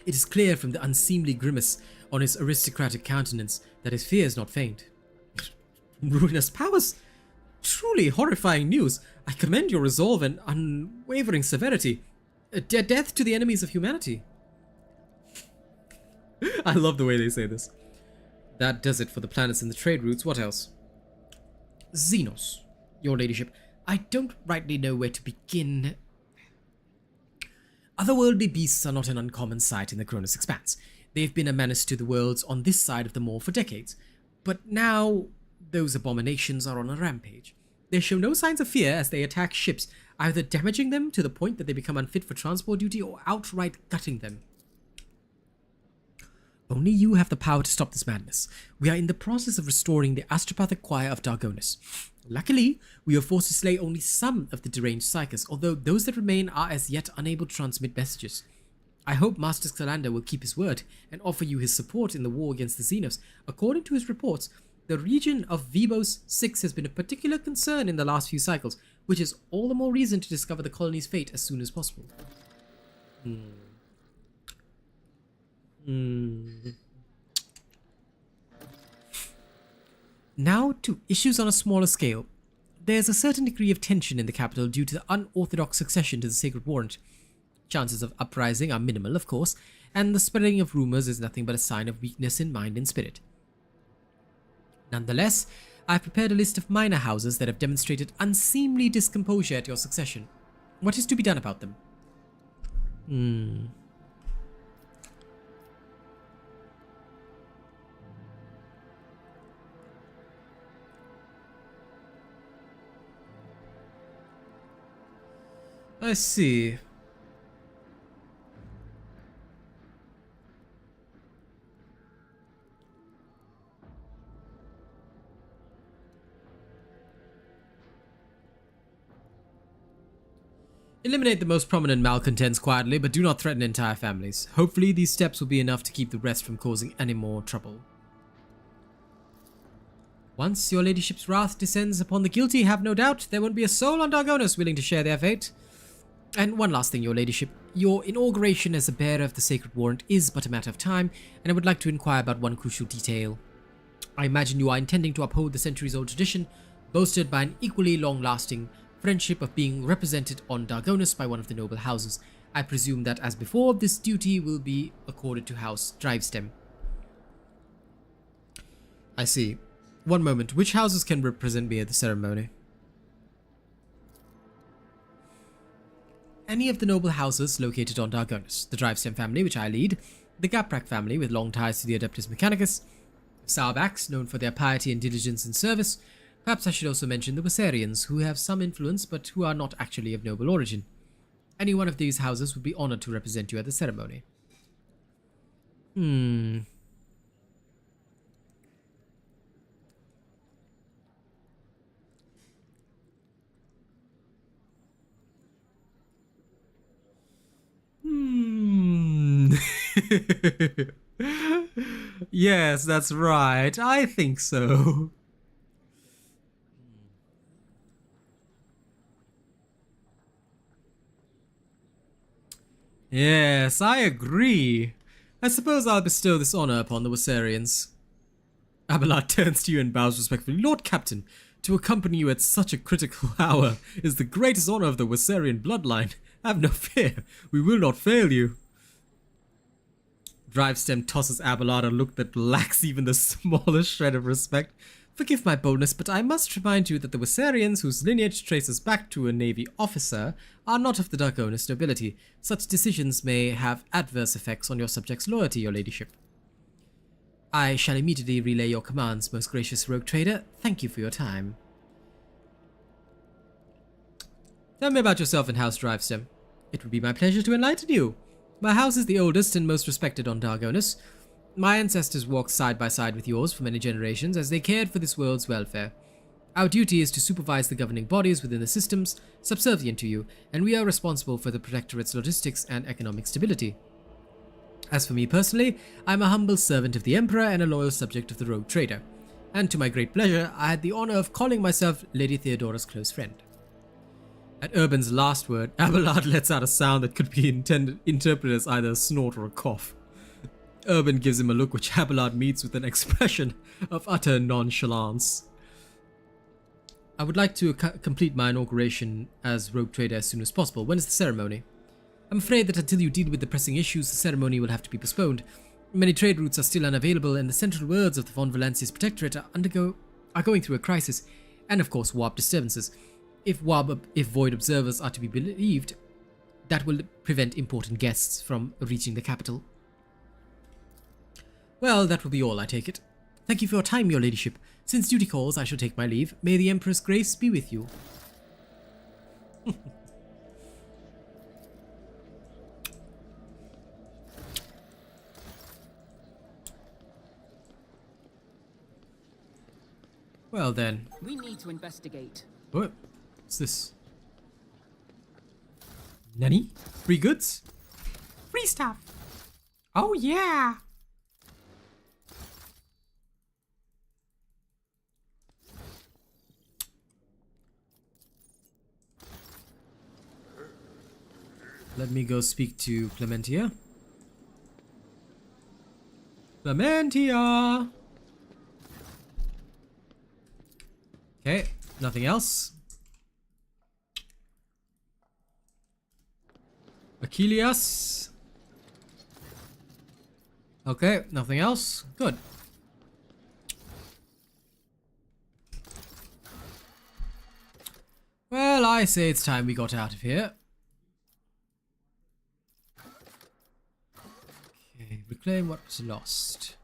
It is clear from the unseemly grimace on his aristocratic countenance that his fear is not feigned. Ruinous powers? Truly horrifying news. I commend your resolve and unwavering severity. Death to the enemies of humanity. I love the way they say this. That does it for the planets and the trade routes. What else? Xenos, your ladyship. I don't rightly know where to begin. Otherworldly beasts are not an uncommon sight in the Cronus Expanse. They've been a menace to the worlds on this side of the Maw for decades. But now, those abominations are on a rampage. They show no signs of fear as they attack ships, either damaging them to the point that they become unfit for transport duty or outright gutting them. Only you have the power to stop this madness. We are in the process of restoring the astropathic choir of Darkonus. Luckily, we are forced to slay only some of the deranged psychers, although those that remain are as yet unable to transmit messages. I hope Master Xalander will keep his word and offer you his support in the war against the Xenos. According to his reports, the region of Vibos 6 has been a particular concern in the last few cycles, which is all the more reason to discover the colony's fate as soon as possible. Now to issues on a smaller scale. There's a certain degree of tension in the capital due to the unorthodox succession to the Sacred Warrant. Chances of uprising are minimal, of course, and the spreading of rumors is nothing but a sign of weakness in mind and spirit. Nonetheless, I've prepared a list of minor houses that have demonstrated unseemly discomposure at your succession. What is to be done about them? I see. Eliminate the most prominent malcontents quietly, but do not threaten entire families. Hopefully these steps will be enough to keep the rest from causing any more trouble. Once your ladyship's wrath descends upon the guilty, have no doubt there won't be a soul on Darkonus willing to share their fate. And one last thing, your ladyship. Your inauguration as the bearer of the Sacred Warrant is but a matter of time, and I would like to inquire about one crucial detail. I imagine you are intending to uphold the centuries-old tradition boasted by an equally long-lasting friendship of being represented on Darkonus by one of the noble houses. I presume that, as before, this duty will be accorded to House Drivestem. I see. One moment, which houses can represent me at the ceremony? Any of the noble houses located on Darkonus, the Drivestem family, which I lead, the Gaprak family, with long ties to the Adeptus Mechanicus, Sourbax, known for their piety and diligence in service. Perhaps I should also mention the Wissarians, who have some influence but who are not actually of noble origin. Any one of these houses would be honored to represent you at the ceremony. Yes, that's right. I think so. Yes, I agree. I suppose I'll bestow this honor upon the Wissarians. Abelard turns to you and bows respectfully. Lord Captain, to accompany you at such a critical hour is the greatest honor of the Wissarian bloodline. Have no fear, we will not fail you. Drivestem tosses Abelard a look that lacks even the smallest shred of respect. Forgive my boldness, but I must remind you that the Wissarians, whose lineage traces back to a navy officer, are not of the Darkonus nobility. Such decisions may have adverse effects on your subjects' loyalty, your ladyship. I shall immediately relay your commands, most gracious rogue trader. Thank you for your time. Tell me about yourself and House Drivestem. It would be my pleasure to enlighten you. My house is the oldest and most respected on Darkonus. My ancestors walked side by side with yours for many generations as they cared for this world's welfare. Our duty is to supervise the governing bodies within the systems subservient to you, and we are responsible for the Protectorate's logistics and economic stability. As for me personally, I am a humble servant of the Emperor and a loyal subject of the Rogue Trader, and to my great pleasure, I had the honor of calling myself Lady Theodora's close friend. At Urban's last word, Abelard lets out a sound that could be interpreted as either a snort or a cough. Urban gives him a look which Abelard meets with an expression of utter nonchalance. I would like to complete my inauguration as Rogue Trader as soon as possible. When is the ceremony? I'm afraid that until you deal with the pressing issues, the ceremony will have to be postponed. Many trade routes are still unavailable, and the central worlds of the Von Valancius Protectorate are going through a crisis, and of course warp disturbances. If void observers are to be believed, that will prevent important guests from reaching the capital. Well, that will be all, I take it. Thank you for your time, your ladyship. Since duty calls, I shall take my leave. May the Emperor's grace be with you. Well then. We need to investigate. What? What's this? Nani? Free goods? Free stuff. Oh yeah. Let me go speak to Clementia. Clementia! Okay, nothing else. Achilles. Okay, nothing else. Good. Well, I say it's time we got out of here. Okay, reclaim what was lost.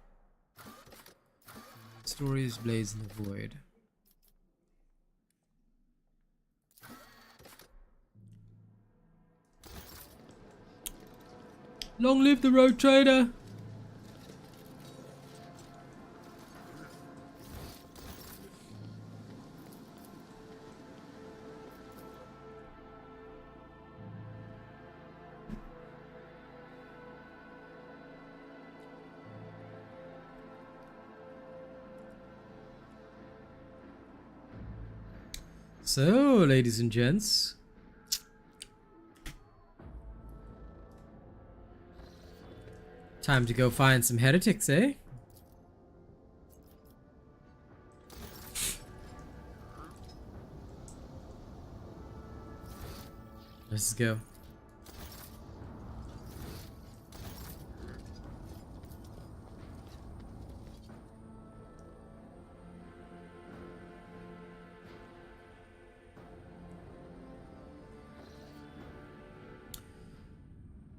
Stories blaze in the void. Long live the Rogue Trader! So, ladies and gents, time to go find some heretics, eh? Let's go.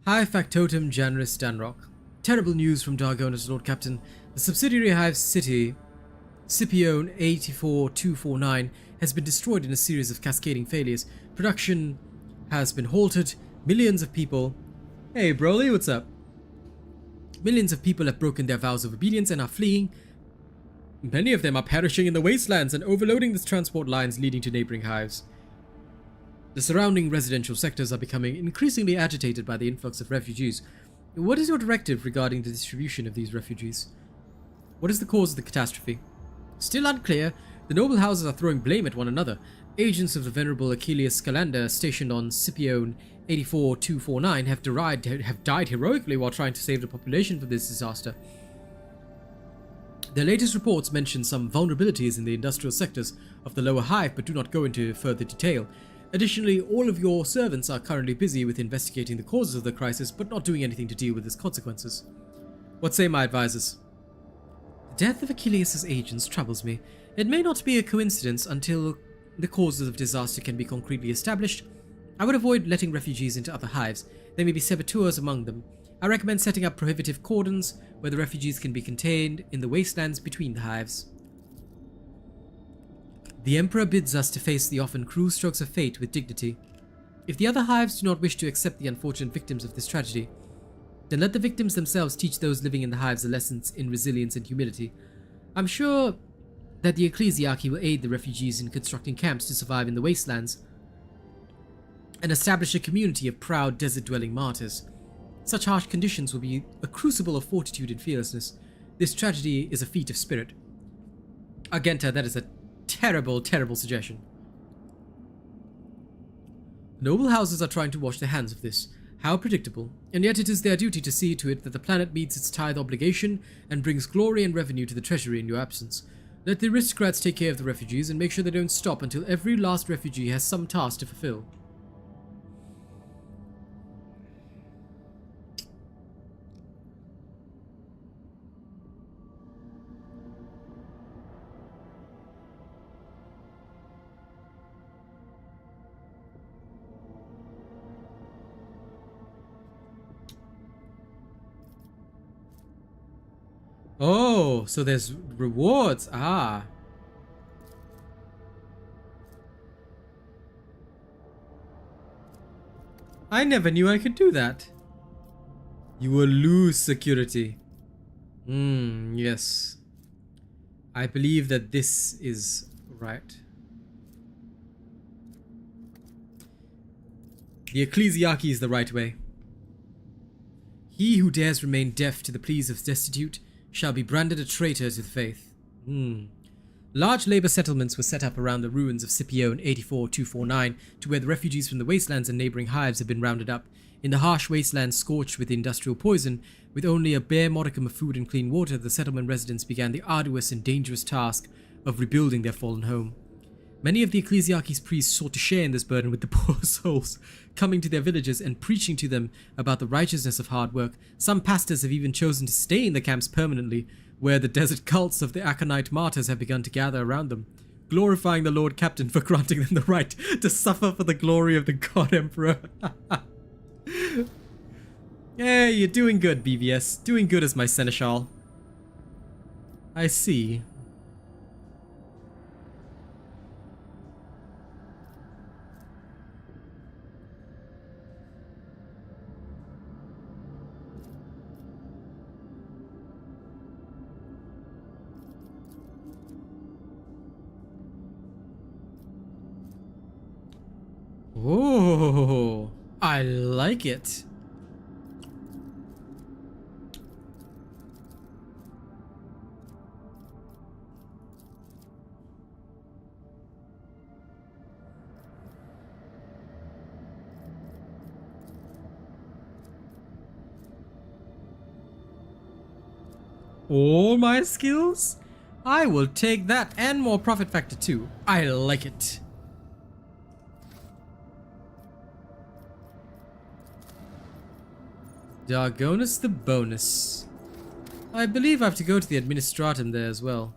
High Factotum Janris Danrock. Terrible news from Darkonus, Lord Captain. The subsidiary hive city, Scipione 84249, has been destroyed in a series of cascading failures. Production has been halted. Millions of people... Hey, Broly, what's up? Millions of people have broken their vows of obedience and are fleeing. Many of them are perishing in the wastelands and overloading the transport lines leading to neighboring hives. The surrounding residential sectors are becoming increasingly agitated by the influx of refugees. What is your directive regarding the distribution of these refugees? What is the cause of the catastrophe? Still unclear. The noble houses are throwing blame at one another. Agents of the venerable Achilles Scalander stationed on Scipione 84249 have died heroically while trying to save the population from this disaster. Their latest reports mention some vulnerabilities in the industrial sectors of the lower hive, but do not go into further detail. Additionally, all of your servants are currently busy with investigating the causes of the crisis, but not doing anything to deal with its consequences. What say my advisors? The death of Achilles' agents troubles me. It may not be a coincidence until the causes of disaster can be concretely established. I would avoid letting refugees into other hives. There may be saboteurs among them. I recommend setting up prohibitive cordons where the refugees can be contained in the wastelands between the hives. The Emperor bids us to face the often cruel strokes of fate with dignity. If the other hives do not wish to accept the unfortunate victims of this tragedy, then let the victims themselves teach those living in the hives a lesson in resilience and humility. I'm sure that the ecclesiarchy will aid the refugees in constructing camps to survive in the wastelands and establish a community of proud desert-dwelling martyrs. Such harsh conditions will be a crucible of fortitude and fearlessness. This tragedy is a feat of spirit. Argenta, that is a terrible, terrible suggestion. Noble houses are trying to wash their hands of this. How predictable. And yet it is their duty to see to it that the planet meets its tithe obligation and brings glory and revenue to the treasury in your absence. Let the aristocrats take care of the refugees and make sure they don't stop until every last refugee has some task to fulfill. Oh, so there's rewards. Ah. I never knew I could do that. You will lose security. Yes. I believe that this is right. The ecclesiarchy is the right way. He who dares remain deaf to the pleas of destitute shall be branded a traitor to the faith. Large labor settlements were set up around the ruins of Scipione 84249 to where the refugees from the wastelands and neighboring hives have been rounded up. In the harsh wastelands scorched with industrial poison, with only a bare modicum of food and clean water, the settlement residents began the arduous and dangerous task of rebuilding their fallen home. Many of the ecclesiarchy's priests sought to share in this burden with the poor souls, coming to their villages and preaching to them about the righteousness of hard work. Some pastors have even chosen to stay in the camps permanently, where the desert cults of the Aconite martyrs have begun to gather around them, glorifying the Lord Captain for granting them the right to suffer for the glory of the God Emperor. Yeah, you're doing good, BVS. Doing good as my seneschal. I see. Oh, I like it. All my skills? I will take that and more profit factor too. I like it. Darkonus the bonus. I believe I have to go to the administratum there as well.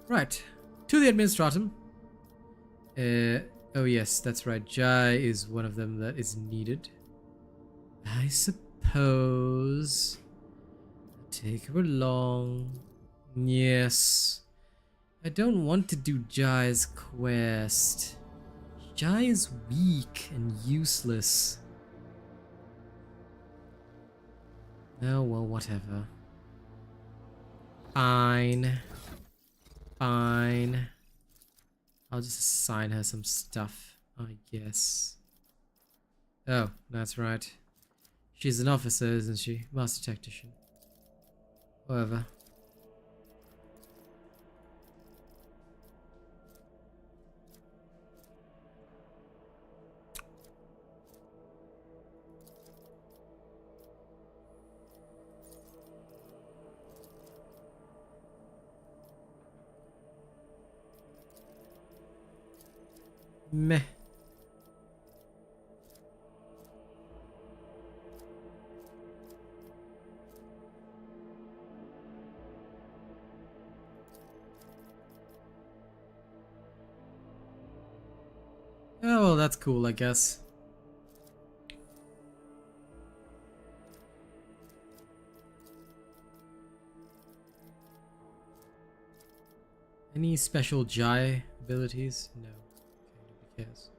Right, to the administratum. Oh yes, that's right. Jai is one of them that is needed. I suppose. Take her along. Yes. I don't want to do Jai's quest. Jai is weak and useless. Oh well, whatever. Fine. Fine. I'll just assign her some stuff, I guess. Oh, that's right. She's an officer, isn't she? Master tactician. Whatever. Meh. Oh, well, that's cool, I guess. Any special Jai abilities? No. Okay, nobody cares.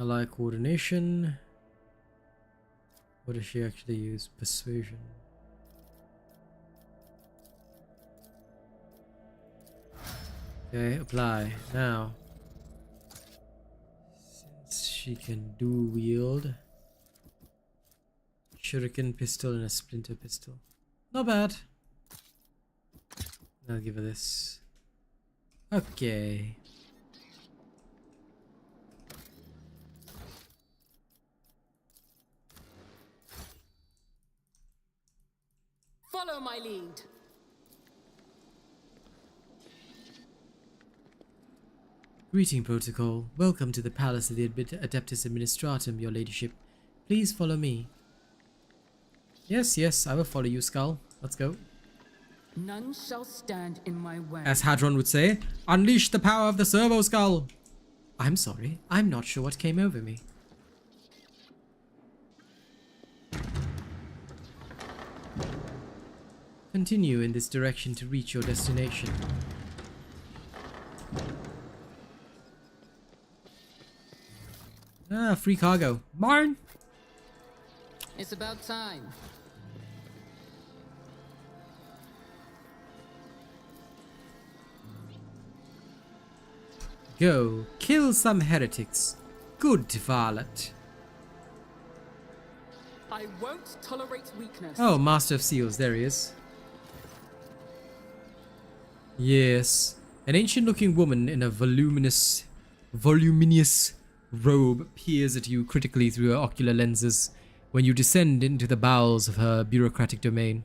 Ally coordination. What does she actually use? Persuasion. Okay, apply. Now, since she can dual wield shuriken pistol and a splinter pistol. Not bad. I'll give her this. Okay. Follow my lead. Greeting protocol. Welcome to the palace of the Adeptus Administratum, your ladyship. Please follow me. Yes, yes, I will follow you, Skull. Let's go. None shall stand in my way. As Hadron would say, unleash the power of the servo skull. I'm sorry, I'm not sure what came over me. Continue in this direction to reach your destination. Ah, free cargo. Mine! It's about time. Go, kill some heretics. Good, varlet. I won't tolerate weakness. Oh, Master of Seals, there he is. Yes, an ancient-looking woman in a voluminous robe peers at you critically through her ocular lenses when you descend into the bowels of her bureaucratic domain.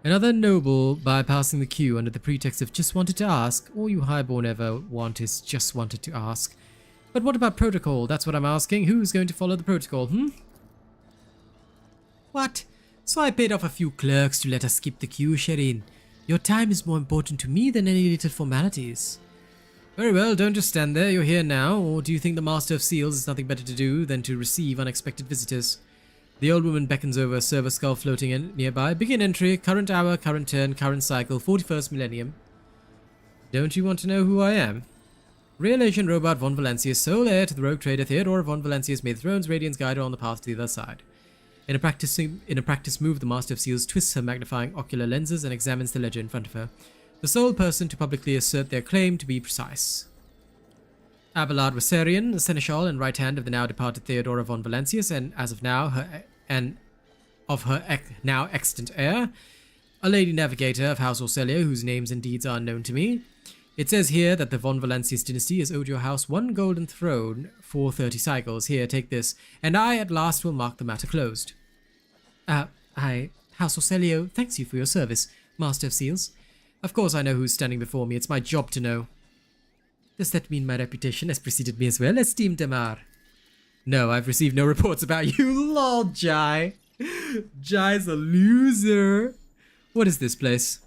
Another noble bypassing the queue under the pretext of just wanted to ask, all you highborn ever want is just wanted to ask. But what about protocol? That's what I'm asking. Who's going to follow the protocol, What? So I paid off a few clerks to let us skip the queue, Sherin. Your time is more important to me than any little formalities. Very well, don't just stand there, you're here now, or do you think the Master of Seals has nothing better to do than to receive unexpected visitors? The old woman beckons over a server skull floating in nearby. Begin entry, current hour, current turn, current cycle, 41st millennium. Don't you want to know who I am? RealAsianRobot von Valencia's sole heir to the rogue trader Theodora von Valencia's made the throne's radiance guide her on the path to the other side. In a practice move, the Master of Seals twists her magnifying ocular lenses and examines the ledger in front of her. The sole person to publicly assert their claim to be precise. Abelard Rosarian, the seneschal and right hand of the now departed Theodora von Valencius, and as of now, her now extant heir, a lady navigator of House Orelio, whose names and deeds are unknown to me. It says here that the von Valancius dynasty has owed your house 1 golden throne for 30 cycles. Here, take this, and I at last will mark the matter closed. House Orelio thanks you for your service, Master of Seals. Of course I know who's standing before me. It's my job to know. Does that mean my reputation has preceded me as well, esteemed Damar? No, I've received no reports about you. Lol, Jai. Jai's a loser. What is this place?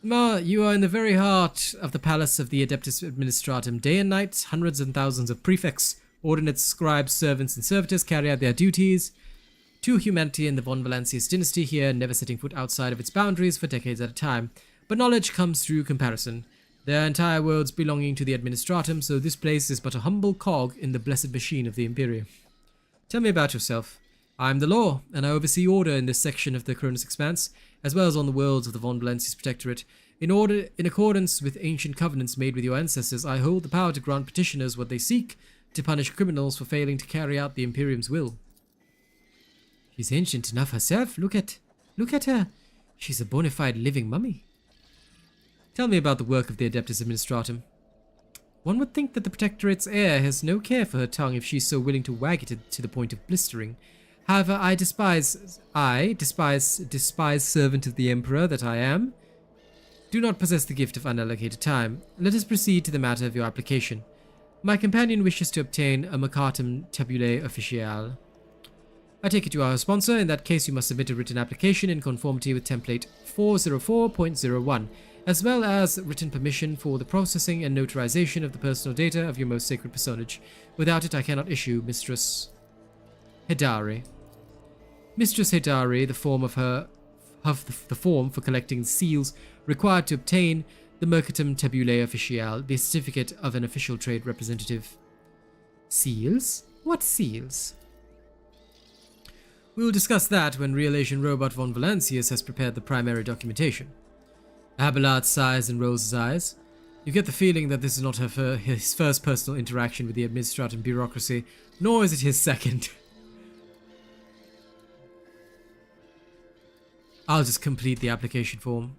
Ma, you are in the very heart of the palace of the Adeptus Administratum. Day and night, hundreds and thousands of prefects, ordinates, scribes, servants, and servitors carry out their duties to humanity in the von Valancius dynasty here, never setting foot outside of its boundaries for decades at a time. But knowledge comes through comparison. Their entire worlds belonging to the Administratum, so this place is but a humble cog in the blessed machine of the Imperium. Tell me about yourself. I am the law, and I oversee order in this section of the Cronus Expanse, as well as on the worlds of the von Valancius Protectorate. In accordance with ancient covenants made with your ancestors, I hold the power to grant petitioners what they seek, to punish criminals for failing to carry out the Imperium's will. She's ancient enough herself. Look at her. She's a bona fide living mummy. Tell me about the work of the Adeptus Administratum. One would think that the Protectorate's heir has no care for her tongue if she's so willing to wag it to the point of blistering. However, I despise servant of the Emperor that I am. Do not possess the gift of unallocated time. Let us proceed to the matter of your application. My companion wishes to obtain a Mercatum Tabulae Officiale. I take it you are a sponsor. In that case, you must submit a written application in conformity with template 404.01, as well as written permission for the processing and notarization of the personal data of your most sacred personage. Without it, I cannot issue Mistress Hedari. Mistress Hedari, the form for collecting seals required to obtain the Mercatum Tabulae Officiale, the certificate of an official trade representative. Seals? What seals? We will discuss that when RealAsianRobot von Valancius has prepared the primary documentation. Abelard sighs and rolls his eyes. You get the feeling that this is not his first personal interaction with the Administratum bureaucracy, nor is it his second. I'll just complete the application form.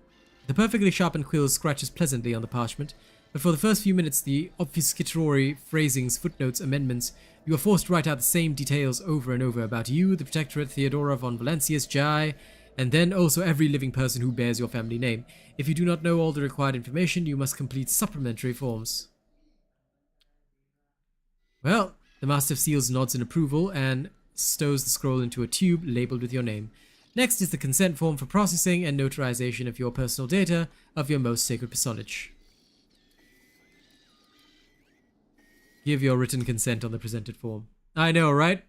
The perfectly sharpened quill scratches pleasantly on the parchment, but for the first few minutes the obfuscatory phrasings, footnotes, amendments, you are forced to write out the same details over and over about you, the Protectorate, Theodora von Valancius, Jai, and then also every living person who bears your family name. If you do not know all the required information, you must complete supplementary forms. Well, the Master of Seals nods in approval and stows the scroll into a tube labeled with your name. Next is the consent form for processing and notarization of your personal data of your most sacred personage. Give your written consent on the presented form. I know, right?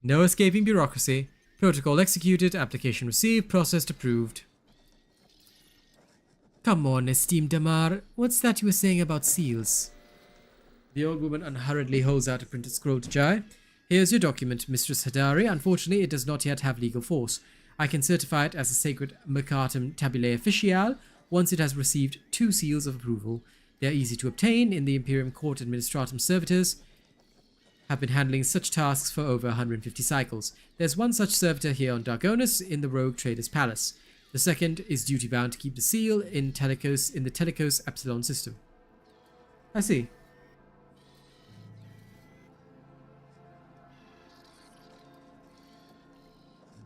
No escaping bureaucracy. Protocol executed, application received, processed, approved. Come on, esteemed Damar. What's that you were saying about seals? The old woman unhurriedly holds out a printed scroll to Jai. Here's your document, Mistress Hedari. Unfortunately, it does not yet have legal force. I can certify it as a sacred Mercatum Tabulae Officiale once it has received 2 seals of approval. They are easy to obtain. In the Imperium Court Administratum servitors have been handling such tasks for over 150 cycles. There's one such servitor here on Darkonus in the Rogue Trader's Palace. The second is duty-bound to keep the seal in the Telecos Epsilon system. I see.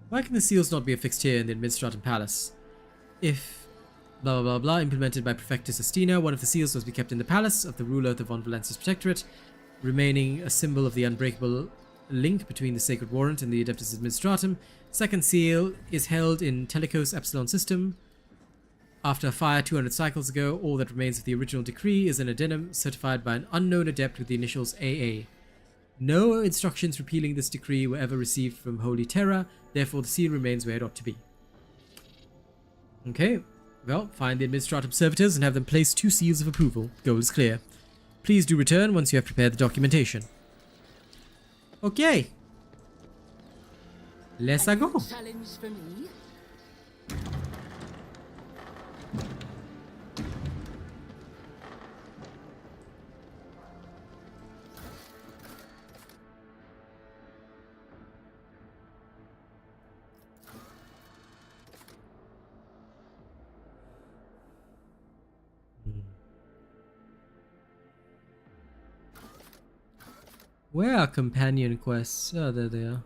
Why can the seals not be affixed here in the Administratum Palace? If blah blah blah blah implemented by Prefectus Estina, one of the seals must be kept in the palace of the ruler of the von Valancius Protectorate, remaining a symbol of the unbreakable link between the Sacred Warrant and the Adeptus Administratum. Second seal is held in Telecos Epsilon system. After a fire 200 cycles ago, all that remains of the original decree is an addendum certified by an unknown adept with the initials AA. No instructions repealing this decree were ever received from Holy Terra, therefore the seal remains where it ought to be. Okay, well, find the Administrative Servitors and have them place 2 seals of approval. Goal is clear. Please do return once you have prepared the documentation. Okay. Let's go. Challenge for me? Where are companion quests? Oh, there they are.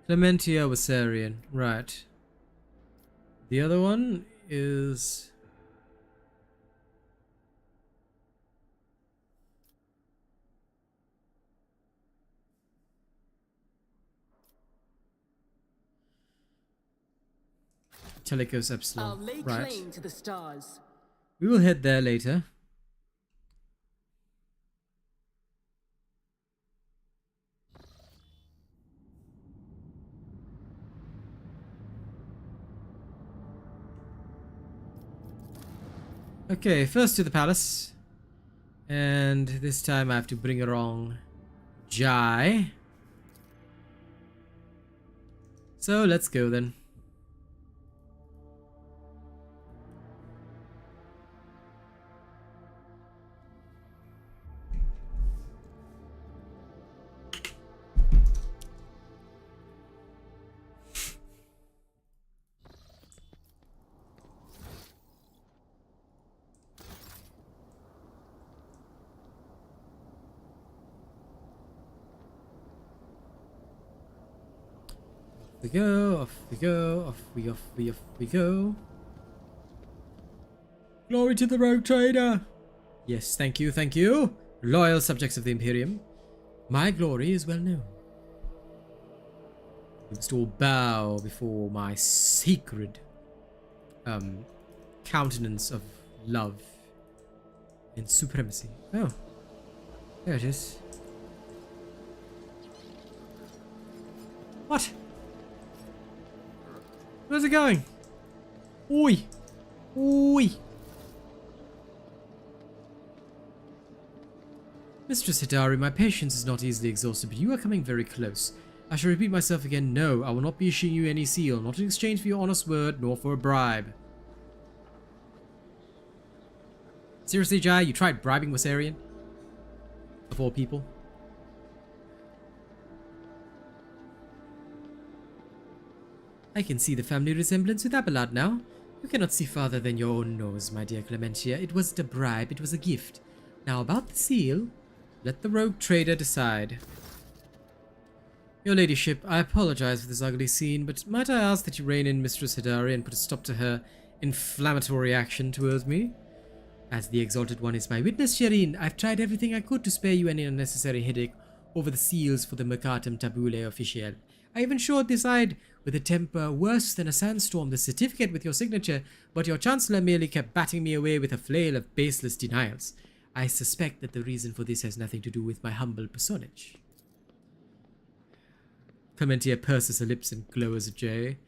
Clementia Wasarian. Right. The other one is... Telecos I'll Epsilon. lay Right. claim to the stars. We will head there later. Okay, first to the palace. And this time I have to bring along Jai. So let's go then. We go, off we go, off we go. Glory to the rogue trader! Yes, thank you, thank you. Loyal subjects of the Imperium. My glory is well known. You must all bow before my sacred countenance of love and supremacy. Oh, there it is. What? Where's it going? Oi! Oi! Mistress Hidari, my patience is not easily exhausted, but you are coming very close. I shall repeat myself again, no, I will not be issuing you any seal, not in exchange for your honest word, nor for a bribe. Seriously, Jai, you tried bribing Wasarian? Of all people? I can see the family resemblance with Abelard now. You cannot see farther than your own nose, my dear Clementia. It wasn't a bribe, it was a gift. Now about the seal, let the rogue trader decide. Your ladyship, I apologize for this ugly scene, but might I ask that you rein in Mistress Hidari and put a stop to her inflammatory action towards me? As the Exalted One is my witness, Shireen, I've tried everything I could to spare you any unnecessary headache over the seals for the Mercatum Tabule Officiel. I even showed this side with a temper worse than a sandstorm the certificate with your signature, but your Chancellor merely kept batting me away with a flail of baseless denials. I suspect that the reason for this has nothing to do with my humble personage. Clementia purses her lips and glowers at Jay.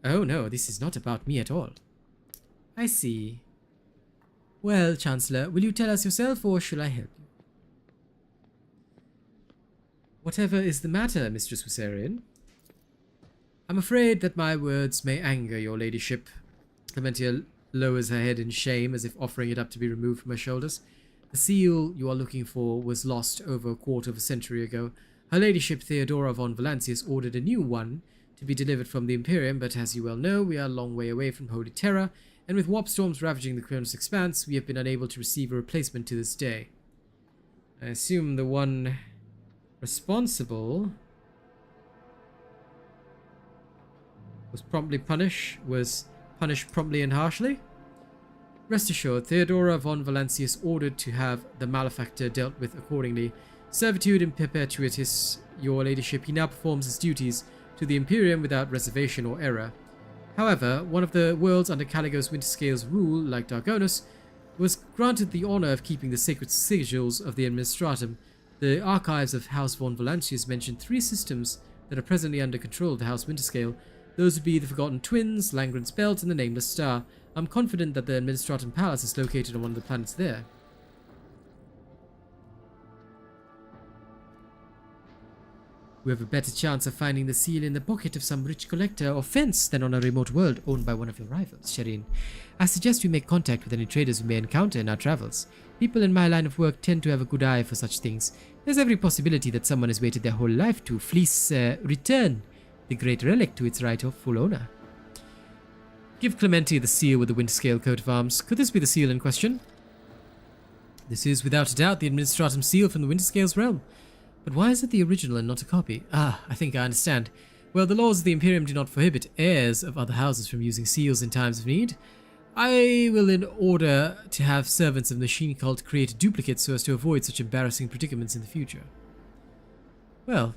Oh no, this is not about me at all. I see. Well, Chancellor, will you tell us yourself or shall I help you? Whatever is the matter, Mistress Wasarian? I'm afraid that my words may anger your ladyship. Clementia lowers her head in shame as if offering it up to be removed from her shoulders. The seal you are looking for was lost over a quarter of a century ago. Her ladyship Theodora von Valancius ordered a new one to be delivered from the Imperium, but as you well know, we are a long way away from Holy Terror, and with warp storms ravaging the Kronos Expanse, we have been unable to receive a replacement to this day. I assume the one responsible was punished promptly and harshly. Rest assured, Theodora von Valancius ordered to have the malefactor dealt with accordingly. Servitude in perpetuitis, your ladyship, he now performs his duties to the Imperium without reservation or error. However, one of the worlds under Caligos Winterscale's rule, like Darkonus, was granted the honor of keeping the sacred sigils of the Administratum. The archives of House von Valancius mention 3 systems that are presently under control of the House Winterscale. Those would be the Forgotten Twins, Langren's Belt, and the Nameless Star. I'm confident that the Administratum Palace is located on one of the planets there. We have a better chance of finding the seal in the pocket of some rich collector or fence than on a remote world owned by one of your rivals, Shireen. I suggest we make contact with any traders we may encounter in our travels. People in my line of work tend to have a good eye for such things. There's every possibility that someone has waited their whole life to return the great relic to its rightful owner. Give Clemente the seal with the Winterscale coat of arms. Could this be the seal in question? This is without a doubt the Administratum seal from the Winterscale's realm. But why is it the original and not a copy? Ah, I think I understand. Well, the laws of the Imperium do not prohibit heirs of other houses from using seals in times of need. I will, in order to have servants of the machine cult, create duplicates so as to avoid such embarrassing predicaments in the future. Well,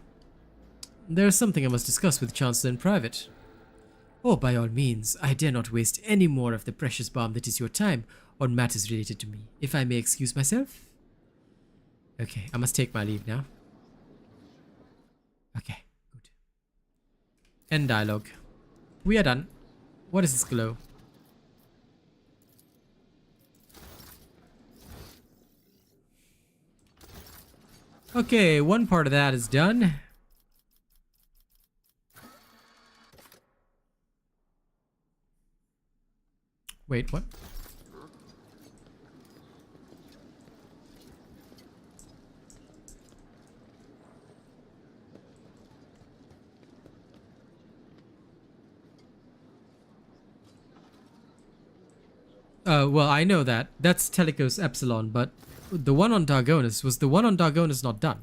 there is something I must discuss with the Chancellor in private. Oh, by all means, I dare not waste any more of the precious balm that is your time on matters related to me, if I may excuse myself. Okay, I must take my leave now. Okay, good. End dialogue. We are done. What is this glow? Okay, one part of that is done. Wait, what? Well, I know that. That's Telecos Epsilon, but the one on Darkonus, was the one on Darkonus not done?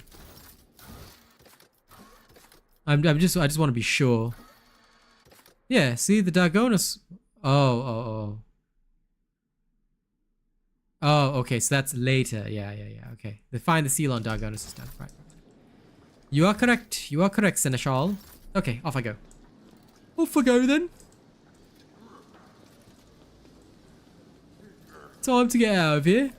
I just want to be sure. Yeah, see the Darkonus. Oh, okay, so that's later. Yeah, okay. The find the seal on Darkonus is done. Right. You are correct. You are correct, Seneschal. Okay, off I go. Off I go then. Time to get out of here.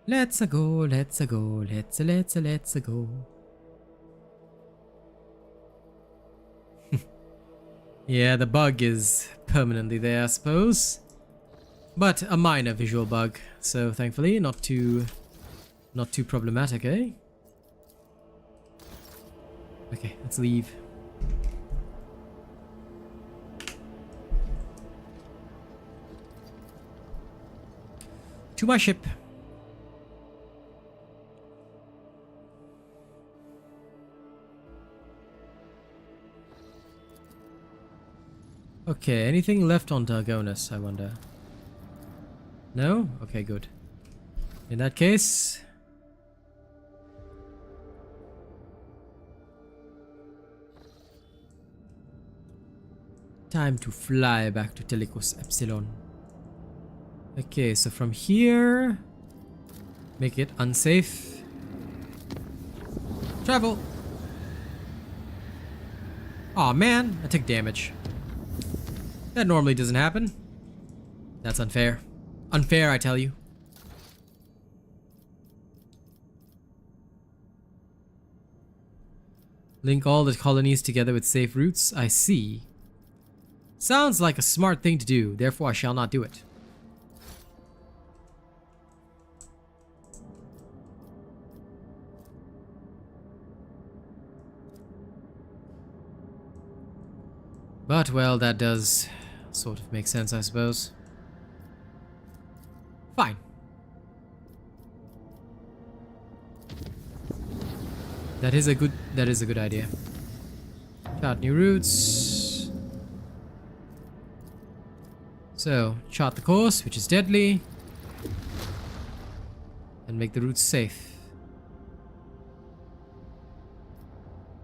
Let's go, let's go, let's go. Yeah, the bug is permanently there, I suppose. But a minor visual bug, so thankfully not too problematic, eh? Okay, let's leave. To my ship. Okay, anything left on Darkonus, I wonder? No? Okay, good. In that case... time to fly back to Telecos Epsilon. Okay, so from here... make it unsafe. Travel! Aw, man, I took damage. That normally doesn't happen. That's unfair. Unfair, I tell you. Link all the colonies together with safe routes. I see. Sounds like a smart thing to do, therefore I shall not do it. But, well, that does sort of make sense, I suppose. Fine. That is a good idea. Chart new routes. So, chart the course, which is deadly. And make the routes safe.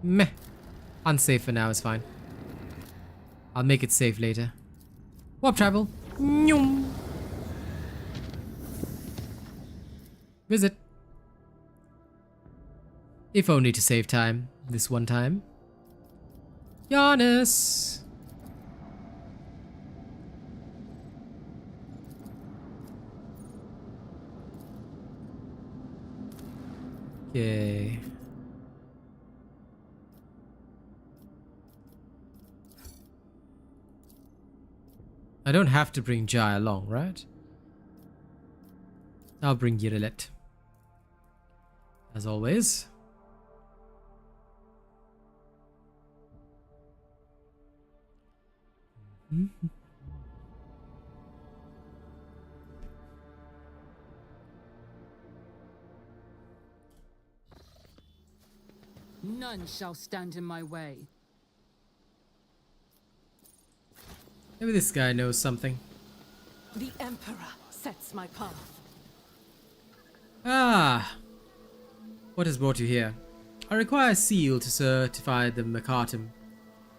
Meh. Unsafe for now is fine. I'll make it safe later. Warp travel. Nyum. Visit. If only to save time. This one time. Giannis. Okay. I don't have to bring Jai along, right? I'll bring Yirilet. As always. None shall stand in my way. Maybe this guy knows something. The Emperor sets my path. Ah! What has brought you here? I require a seal to certify the Mercatum.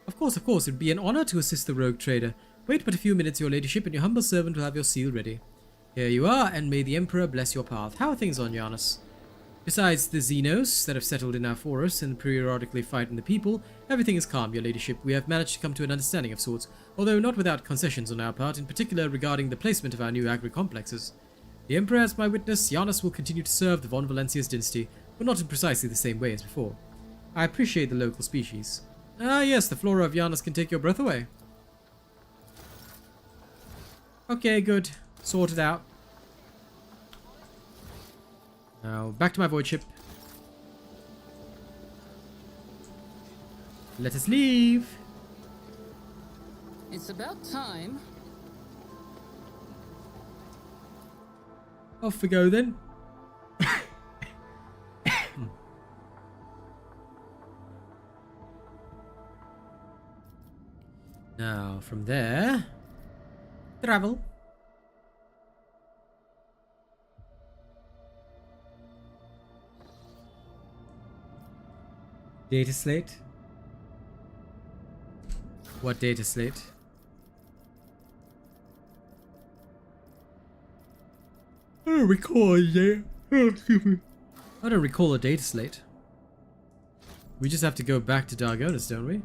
Of course, it would be an honor to assist the rogue trader. Wait but a few minutes, your ladyship, and your humble servant will have your seal ready. Here you are, and may the Emperor bless your path. How are things on Giannis? Besides the Xenos that have settled in our forest and periodically fighting the people, everything is calm, your ladyship. We have managed to come to an understanding of sorts, although not without concessions on our part, in particular regarding the placement of our new agri-complexes. The Emperor as my witness, Giannis will continue to serve the Von Valencia's dynasty, but not in precisely the same way as before. I appreciate the local species. Ah yes, the flora of Giannis can take your breath away. Okay, good. Sorted out. Now, back to my void ship. Let us leave. It's about time. Off we go then. Now, from there, travel. Data slate? What data slate? I don't recall it. I don't recall a data slate. We just have to go back to Darkonus, don't we?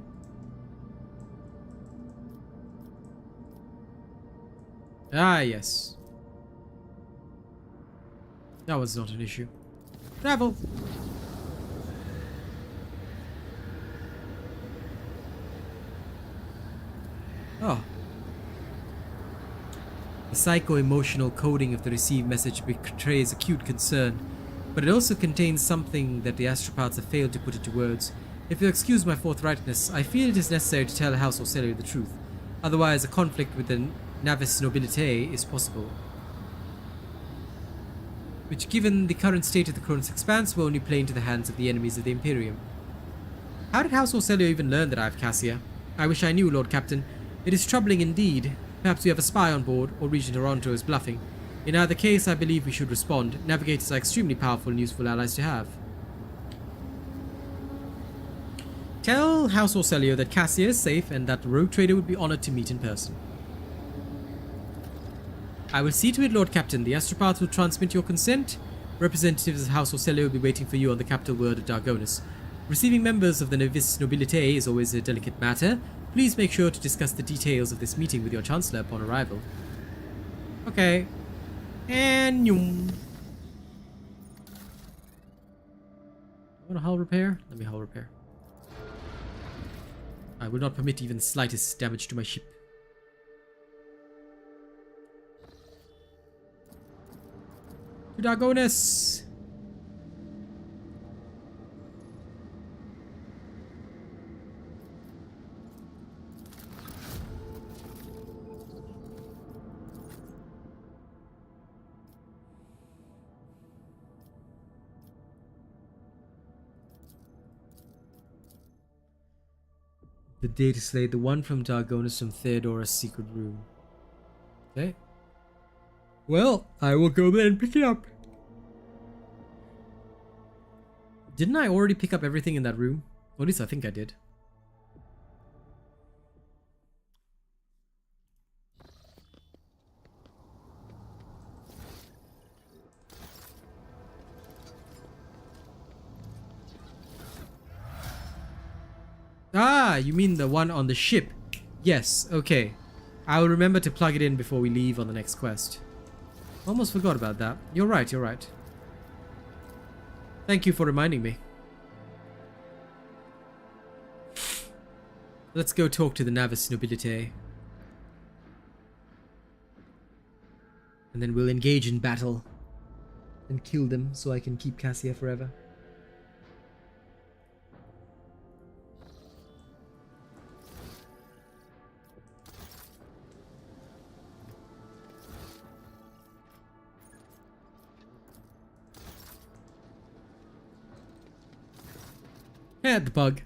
Ah, yes. That was not an issue. Travel! Oh. The psycho-emotional coding of the received message betrays acute concern, but it also contains something that the astropaths have failed to put into words. If you'll excuse my forthrightness, I feel it is necessary to tell House Orelio the truth. Otherwise, a conflict with the Navis nobility is possible. Which, given the current state of the Cronus Expanse, will only play into the hands of the enemies of the Imperium. How did House Orelio even learn that I have Cassia? I wish I knew, Lord Captain. It is troubling indeed. Perhaps we have a spy on board, or Regent Toronto is bluffing. In either case, I believe we should respond. Navigators are extremely powerful and useful allies to have. Tell House Orelio that Cassia is safe and that the rogue trader would be honored to meet in person. I will see to it, Lord Captain. The astropath will transmit your consent. Representatives of House Orelio will be waiting for you on the capital world of Darkonus. Receiving members of the Navis nobility is always a delicate matter. Please make sure to discuss the details of this meeting with your Chancellor upon arrival. Okay. And yum. Want a hull repair? Let me hull repair. I will not permit even the slightest damage to my ship. To Darkonus! The data slate, the one from Darkonus from Theodora's secret room. Okay. Well, I will go there and pick it up. Didn't I already pick up everything in that room? Or at least I think I did. Ah, you mean the one on the ship? Yes, okay. I will remember to plug it in before we leave on the next quest. Almost forgot about that. You're right, you're right. Thank you for reminding me. Let's go talk to the Navis nobility. And then we'll engage in battle. And kill them so I can keep Cassia forever. The bug.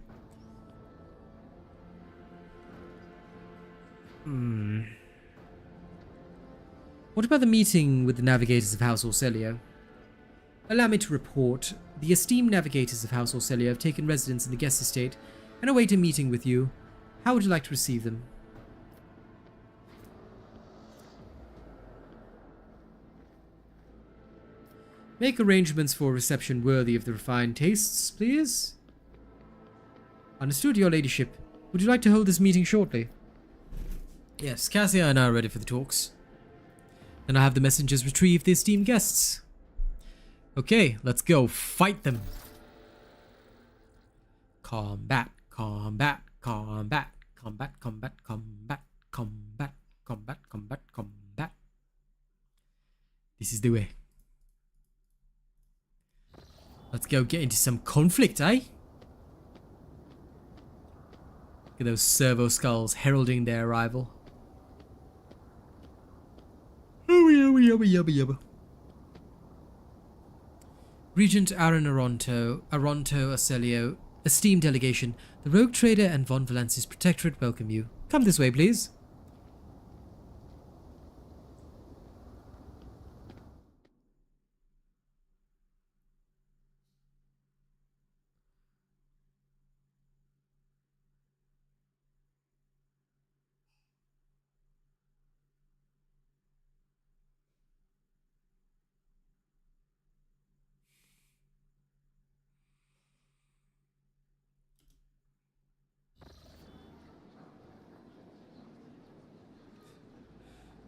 What about the meeting with the navigators of House Orelio? Allow me to report. The esteemed navigators of House Orelio have taken residence in the guest estate and await a meeting with you. How would you like to receive them? Make arrangements for a reception worthy of the refined tastes, please. Understood, your ladyship. Would you like to hold this meeting shortly? Yes, Cassia and I are ready for the talks. Then I have the messengers retrieve the esteemed guests. Okay, let's go fight them. Combat, combat, combat, combat, combat, combat, combat, combat, combat, combat. This is the way. Let's go get into some conflict, eh? Look at those servo skulls heralding their arrival. Regent Aaron Aronto Orelio, esteemed delegation, the rogue trader and Von Valence's protectorate welcome you. Come this way, please.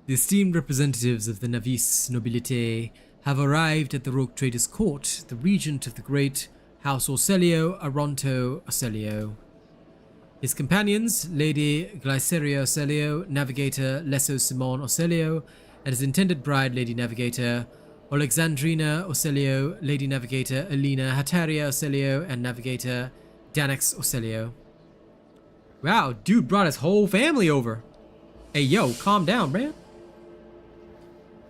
The esteemed representatives of the Navis nobilité have arrived at the rogue trader's court, the regent of the great House Orelio, Aronto Orelio. His companions, Lady Glyceria Orelio, Navigator Lesso Simon Orelio, and his intended bride, Lady Navigator Alexandrina Orelio, Lady Navigator Elena Hataria Orelio, and Navigator Danex Orelio. Wow, dude brought his whole family over. Hey, yo, calm down, man.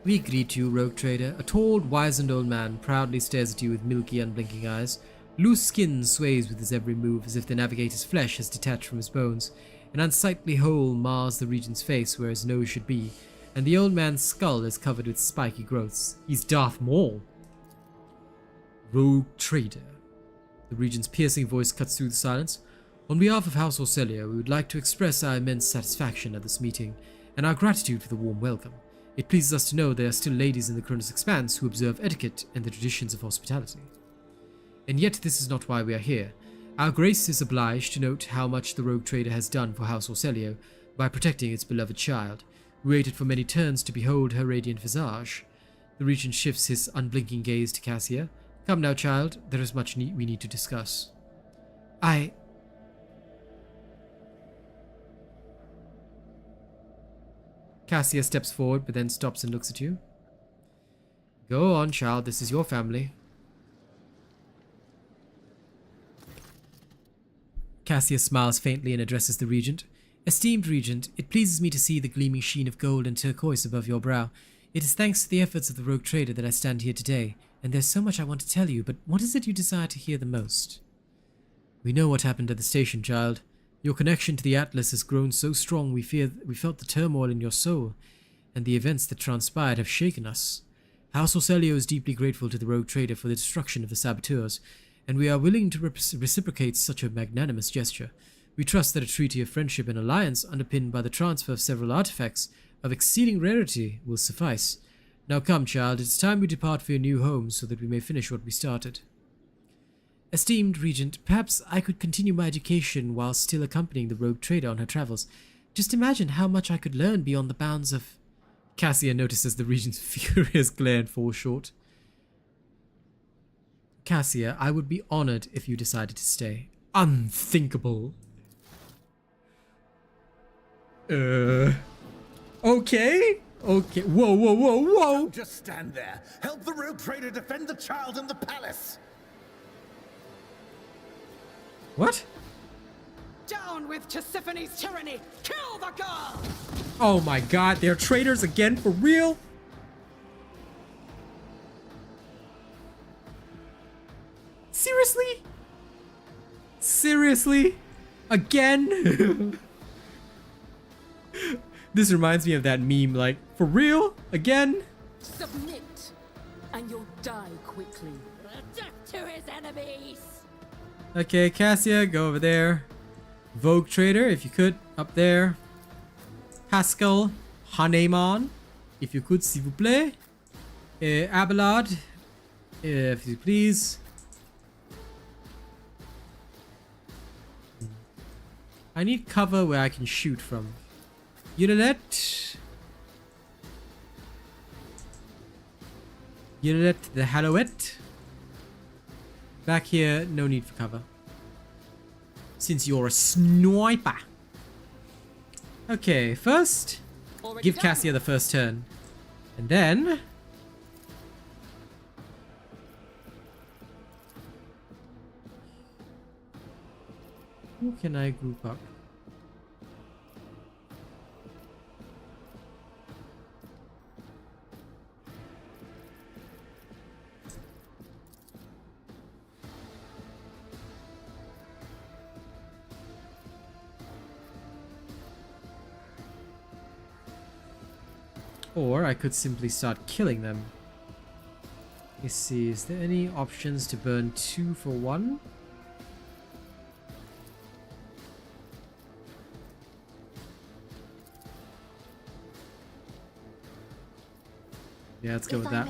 We greet you, rogue trader. A tall, wizened old man proudly stares at you with milky, unblinking eyes. Loose skin sways with his every move, as if the navigator's flesh has detached from his bones. An unsightly hole mars the regent's face where his nose should be, and the old man's skull is covered with spiky growths. He's Darth Maul. Rogue trader. The regent's piercing voice cuts through the silence. On behalf of House Orelio, we would like to express our immense satisfaction at this meeting, and our gratitude for the warm welcome. It pleases us to know there are still ladies in the Cronus Expanse who observe etiquette and the traditions of hospitality. And yet this is not why we are here. Our grace is obliged to note how much the rogue trader has done for House Orelio by protecting its beloved child. We waited for many turns to behold her radiant visage. The regent shifts his unblinking gaze to Cassia. Come now, child, there is much we need to discuss. Cassia steps forward, but then stops and looks at you. Go on, child, this is your family. Cassia smiles faintly and addresses the regent. Esteemed regent, it pleases me to see the gleaming sheen of gold and turquoise above your brow. It is thanks to the efforts of the rogue trader that I stand here today, and there's so much I want to tell you, but what is it you desire to hear the most? We know what happened at the station, child. Your connection to the Atlas has grown so strong we felt the turmoil in your soul, and the events that transpired have shaken us. House Orelio is deeply grateful to the rogue trader for the destruction of the saboteurs, and we are willing to reciprocate such a magnanimous gesture. We trust that a treaty of friendship and alliance underpinned by the transfer of several artifacts of exceeding rarity will suffice. Now come, child, it is time we depart for your new home so that we may finish what we started. Esteemed regent, perhaps I could continue my education while still accompanying the rogue trader on her travels. Just imagine how much I could learn beyond the bounds of... Cassia notices the regent's furious glare and falls short. Cassia, I would be honored if you decided to stay. Unthinkable. Okay? Okay. Whoa, whoa, whoa, whoa! Don't just stand there. Help the rogue trader defend the child in the palace. What? Down with Tisiphone's tyranny! Kill the girl! Oh my god, they're traitors again, for real? Seriously? Seriously? Again? This reminds me of that meme, like, For real? Again? Submit, and you'll die quickly. Death to his enemies! Okay, Cassia, go over there. Vogue Trader, if you could, up there. Pascal Haneman, if you could, s'il vous plaît. Abelard, if you please. I need cover where I can shoot from. Unilet. Unilet the Hallowet. Back here, no need for cover. Since you're a sniper. Okay, first, give Cassia the first turn. And then... who can I group up? Or I could simply start killing them. Let's see, is there any options to burn 2 for 1? Yeah, let's go with that.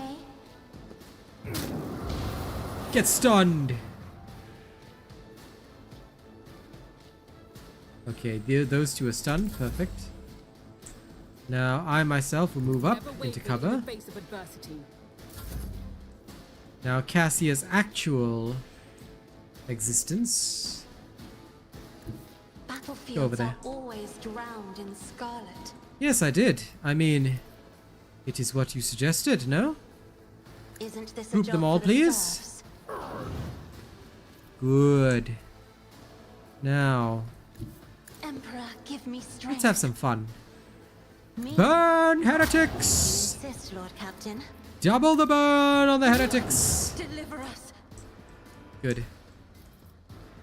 Get stunned! Okay, those two are stunned. Perfect. Now, I myself will move up into cover. Now, Cassia's actual existence. Go over there. Always drowned in scarlet. Yes, I did. I mean, it is what you suggested, no? Isn't this Group a them job all, for the please. serfs? Good. Now, Emperor, give me strength. let's have some fun. Me? Burn heretics! Insist, Lord Captain. Double the burn on the heretics! Deliver us. Good.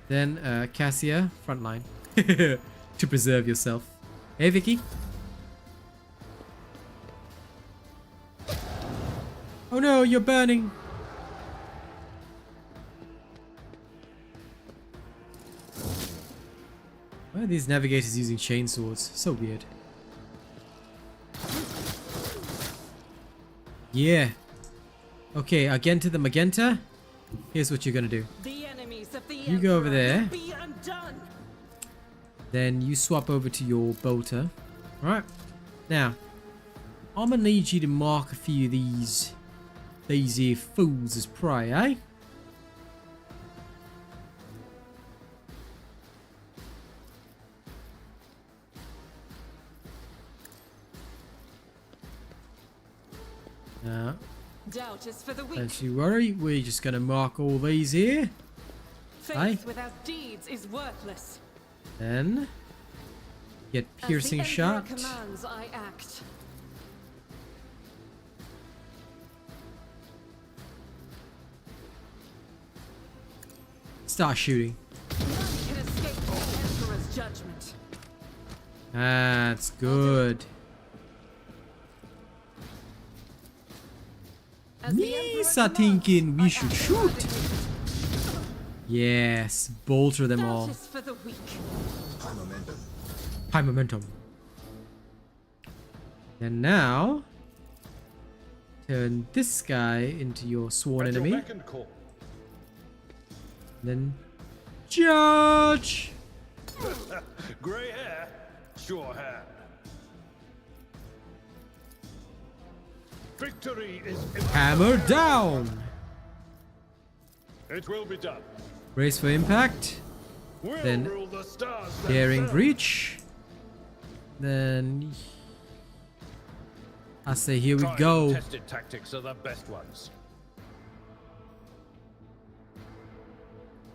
Then, Cassia, frontline. To preserve yourself. Hey, Vicky. Oh no, you're burning! Why are these navigators using chainswords? So weird. Yeah. Okay, again to the magenta. Here's what you're gonna do. The enemies of the You go over there. Be undone. Then you swap over to your bolter. Alright. Now, I'm gonna need you to mark a few of these here fools as prey, eh? Doubt is for the weak. Don't you worry, we're just gonna mark all these here. Faith Aye. without deeds is worthless. Then get piercing As the shot. Emperor commands, I act. Start shooting. None can escape the Emperor's judgment. That's good. As the Me Emperor thinking we commands, should I shoot. act. Yes, bolter them Doubt all. is for the weak. High momentum. And now, turn this guy into your sworn enemy. Then, judge! Grey hair, sure hand. Victory is Hammer down! It will be done. Brace for impact. We'll Then rule the stars Daring themselves. breach. Then I say here we Tried and go. Tested tactics are the best ones.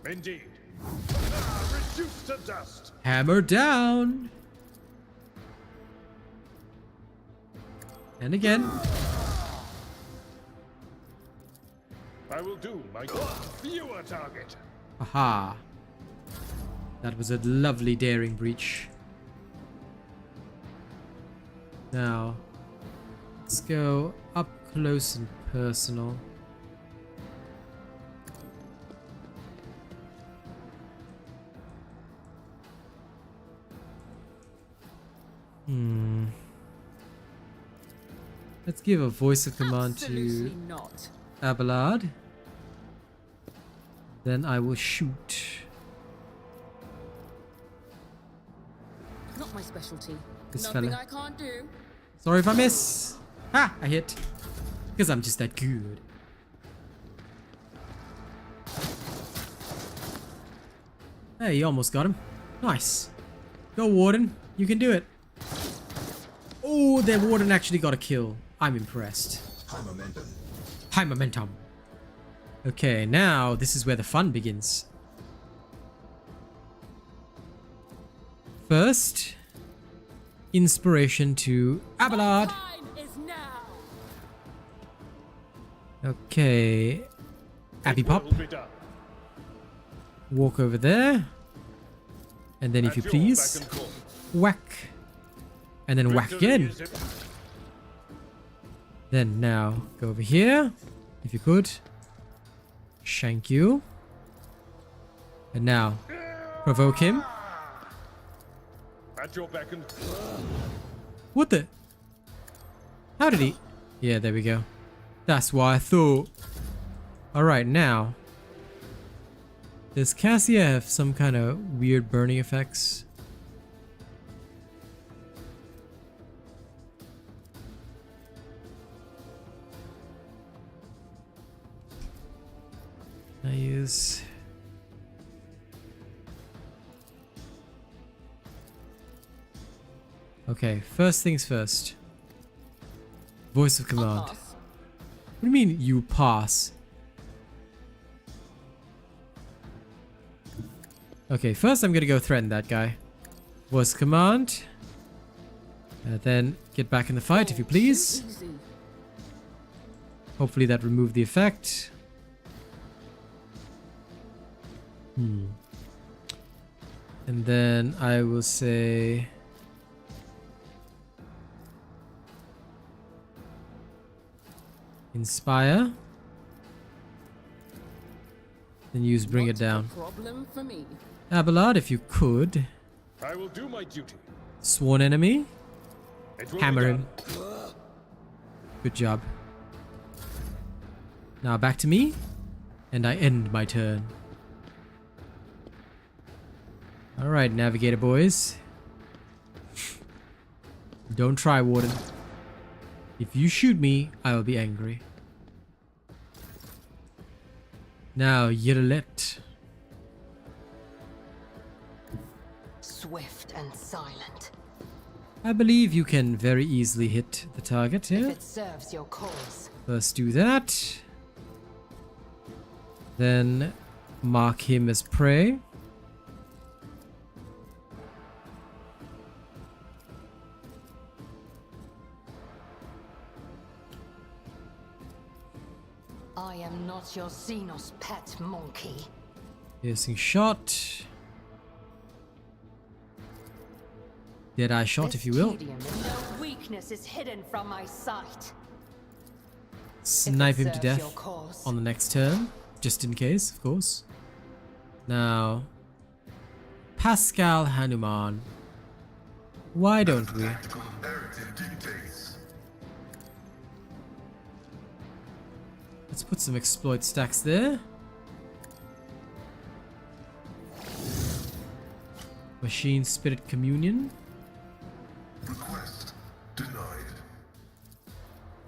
Indeed. Reduced to dust. Hammer down. And again. I will do my viewer target. Aha. That was a lovely daring breach. Now, Let's go up close and personal. Let's give a voice of command Absolutely to not. Abelard. Then I will shoot. Not my specialty. This Nothing fella. I can't do. Sorry if I miss. Ha! I hit. Because I'm just that good. Hey, you almost got him. Nice. Go, Warden. You can do it. Oh, the Warden actually got a kill. I'm impressed. High momentum. High momentum. Okay, now this is where the fun begins. First, inspiration to Abelard. Time is now. Okay. Abby Pop. Walk over there. And then if you please, whack. And then whack again. Then now go over here. If you could. Shank you. And now provoke him. At your beck and What the? How did he? Yeah, there we go. That's why I thought. Alright, now. Does Cassia have some kind of weird burning effects? I use... Okay, first things first. Voice of command. What do you mean you pass? Okay, first I'm gonna go threaten that guy. Voice of command. Then get back in the fight if you please. Hopefully that removed the effect. And then I will say... Inspire. Then use bring it down. Problem for me. Abelard, if you could. I will do my duty. Sworn enemy. It will Hammer be him. Good job. Now back to me. And I end my turn. Alright, Navigator boys. Don't try, Warden. If you shoot me, I will be angry. Now, Yirlet. Swift and silent. I believe you can very easily hit the target here. If it serves your cause. First do that. Then mark him as prey. I am not your Xenos pet monkey. Piercing shot. Dead-eye shot, if you will. No weakness is hidden from my sight. Snipe him to serves your death cause. on the next turn. Just in case, of course. Now, Pascal Hanuman. Why don't we? Tactical imperative dictates. Let's put some exploit stacks there. Machine Spirit Communion. Request denied.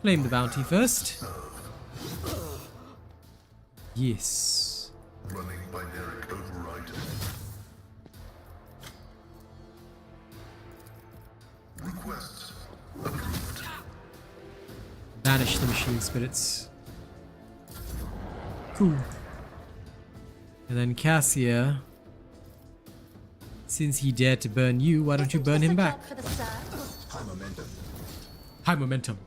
Claim the bounty first. Yes. Running binaric override. Request approved. Banish the machine spirits. Cool. And then Cassia. Since he dared to burn you, why don't you burn him back? For the search. High momentum. High momentum.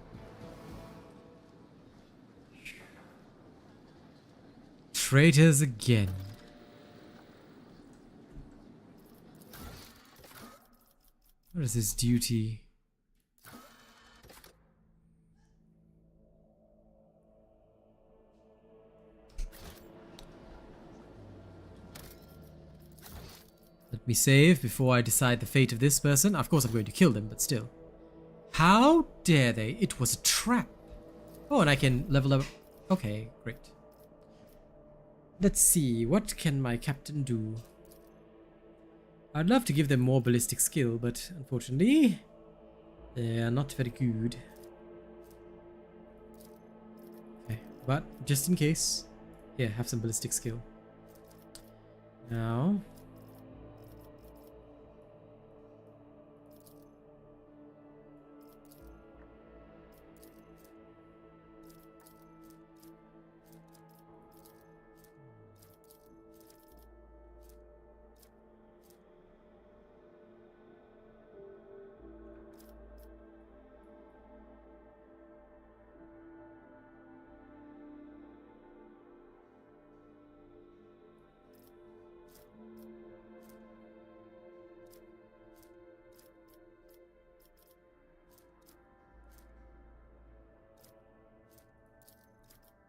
Traitors again. What is his duty? Let me save before I decide the fate of this person. Of course I'm going to kill them, but still. How dare they? It was a trap. Oh, and I can level up. Okay, great. Let's see, what can my captain do? I'd love to give them more ballistic skill, but unfortunately, they are not very good. Okay, but just in case, yeah, have some ballistic skill. Now,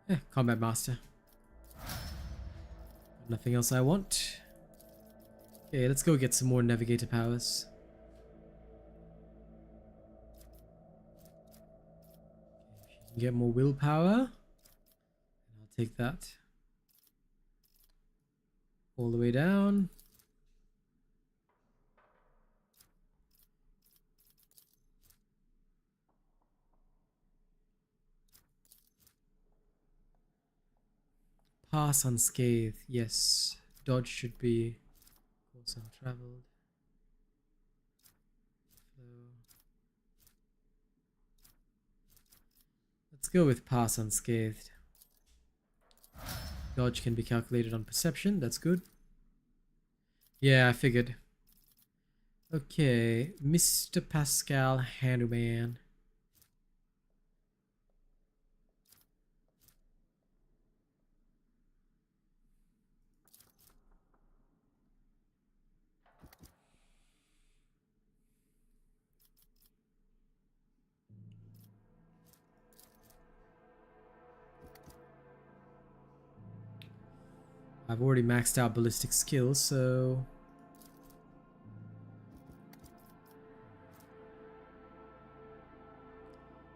yeah, combat master. Nothing else I want. Okay, let's go get some more navigator powers. Get more willpower. I'll take that. All the way down. Pass unscathed, yes. Dodge should be course untraveled. Let's go with pass unscathed. Dodge can be calculated on perception, that's good. Yeah, I figured. Okay, Mr. Pascal Handyman. I've already maxed out ballistic skills, so...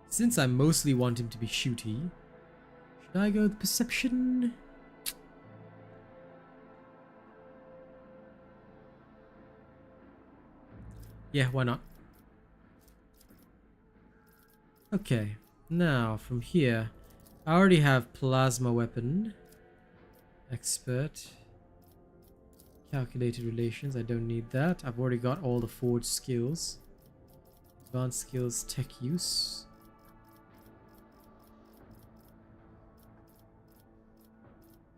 Since I mostly want him to be shooty, should I go with perception? Yeah, why not? Okay, now from here, I already have plasma weapon. Expert. Calculated relations, I don't need that. I've already got all the forged skills. Advanced skills, tech use.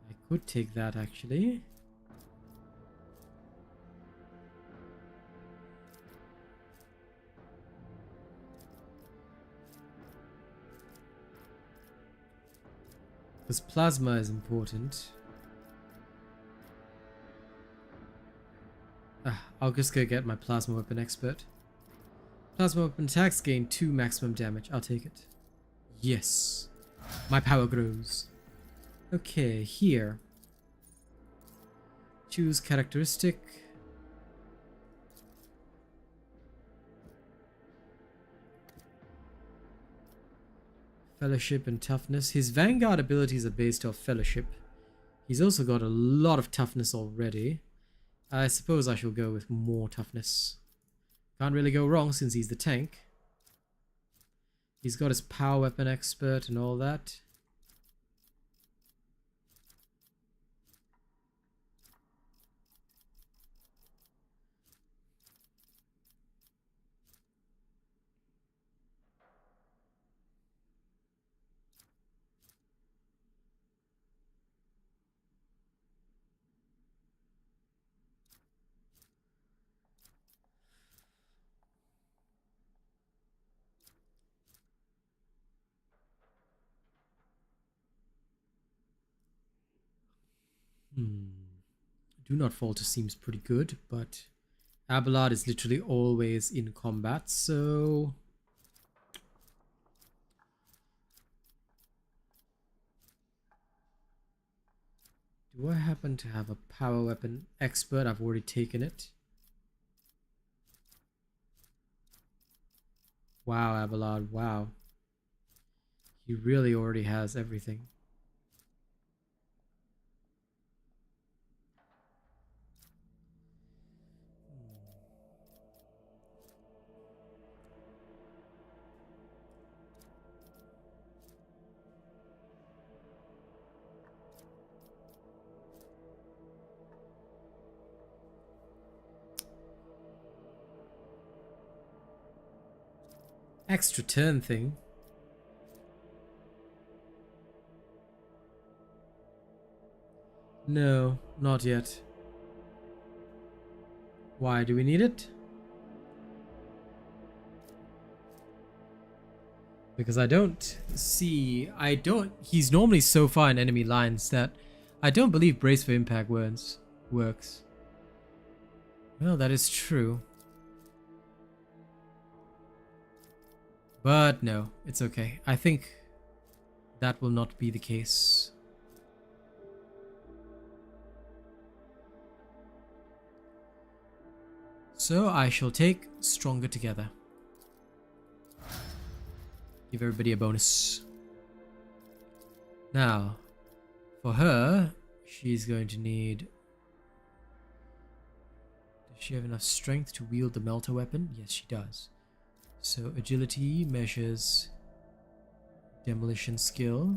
I could take that actually. Because plasma is important. I'll just go get my plasma weapon expert. Plasma weapon attacks gain 2 maximum damage. I'll take it. Yes. My power grows. Okay, here. Choose characteristic. Fellowship and toughness. His vanguard abilities are based off fellowship. He's also got a lot of toughness already. I suppose I shall go with more toughness. Can't really go wrong since he's the tank. He's got his power weapon expert and all that. Do not falter seems pretty good, but Abelard is literally always in combat, so... Do I happen to have a power weapon expert? I've already taken it. Wow, Abelard, wow. He really already has everything. Extra turn thing. No, not yet. Why do we need it? Because I don't see... He's normally so far in enemy lines that I don't believe Brace for Impact works. Well, that is true. But no, it's okay. I think that will not be the case. So I shall take Stronger Together. Give everybody a bonus. Now, for her, she's going to need... Does she have enough strength to wield the melter weapon? Yes, she does. So agility measures demolition skill,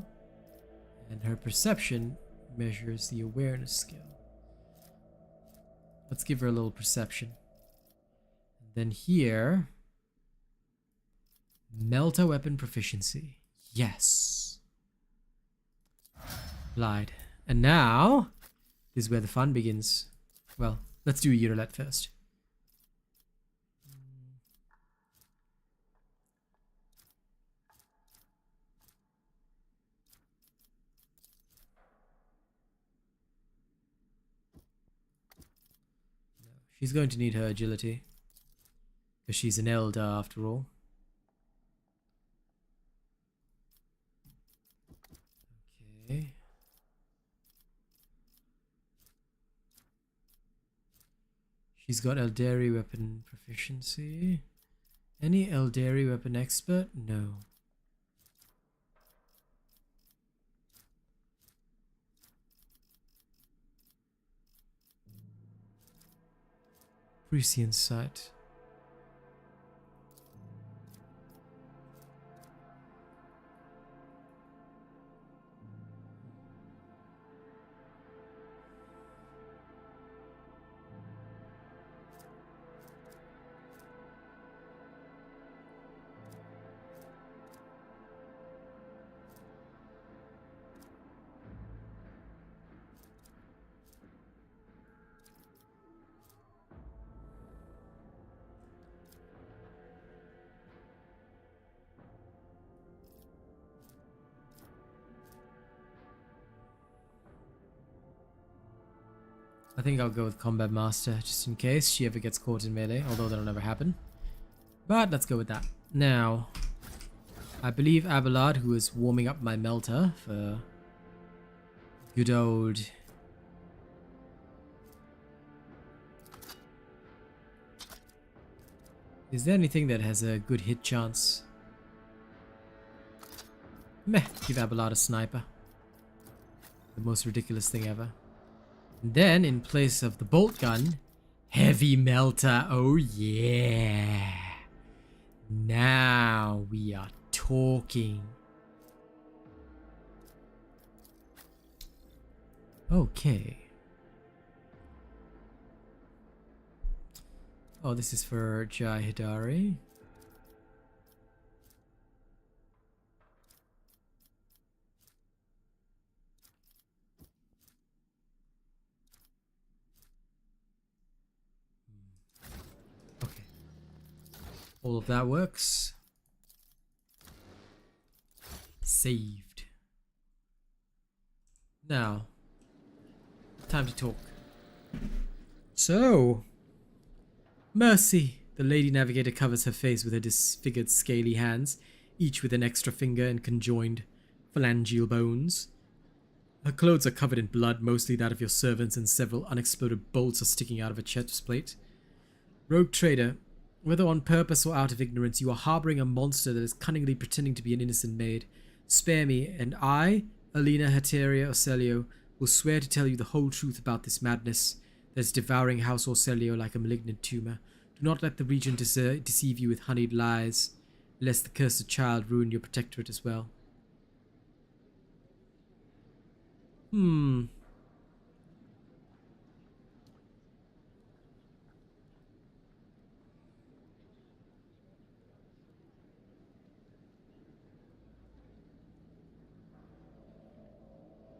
and her perception measures the awareness skill. Let's give her a little perception. And then here, melter weapon proficiency. Yes. Lied. And now, this is where the fun begins. Well, let's do a Eurolet first. She's going to need her agility, because she's an elder after all. Okay. She's got Eldari weapon proficiency. Any Eldari weapon expert? No. Frisian sight. I think I'll go with Combat Master, just in case she ever gets caught in melee, although that'll never happen. But let's go with that. Now, I believe Abelard, who is warming up my melter for good old... Is there anything that has a good hit chance? Meh, give Abelard a sniper. The most ridiculous thing ever. And then, in place of the bolt gun, heavy melter. Oh yeah. Now we are talking. Okay. Oh, this is for Jai Hidari. Okay. All of that works. Saved. Now, time to talk. So, Mercy. The Lady Navigator covers her face with her disfigured scaly hands, each with an extra finger and conjoined phalangeal bones. Her clothes are covered in blood, mostly that of your servants, and several unexploded bolts are sticking out of her chest plate. Rogue Trader, Whether on purpose or out of ignorance, you are harboring a monster that is cunningly pretending to be an innocent maid. Spare me, and I, Alina Heteria Orelio, will swear to tell you the whole truth about this madness that is devouring House Orelio like a malignant tumor. Do not let the Regent deceive you with honeyed lies, lest the cursed child ruin your protectorate as well.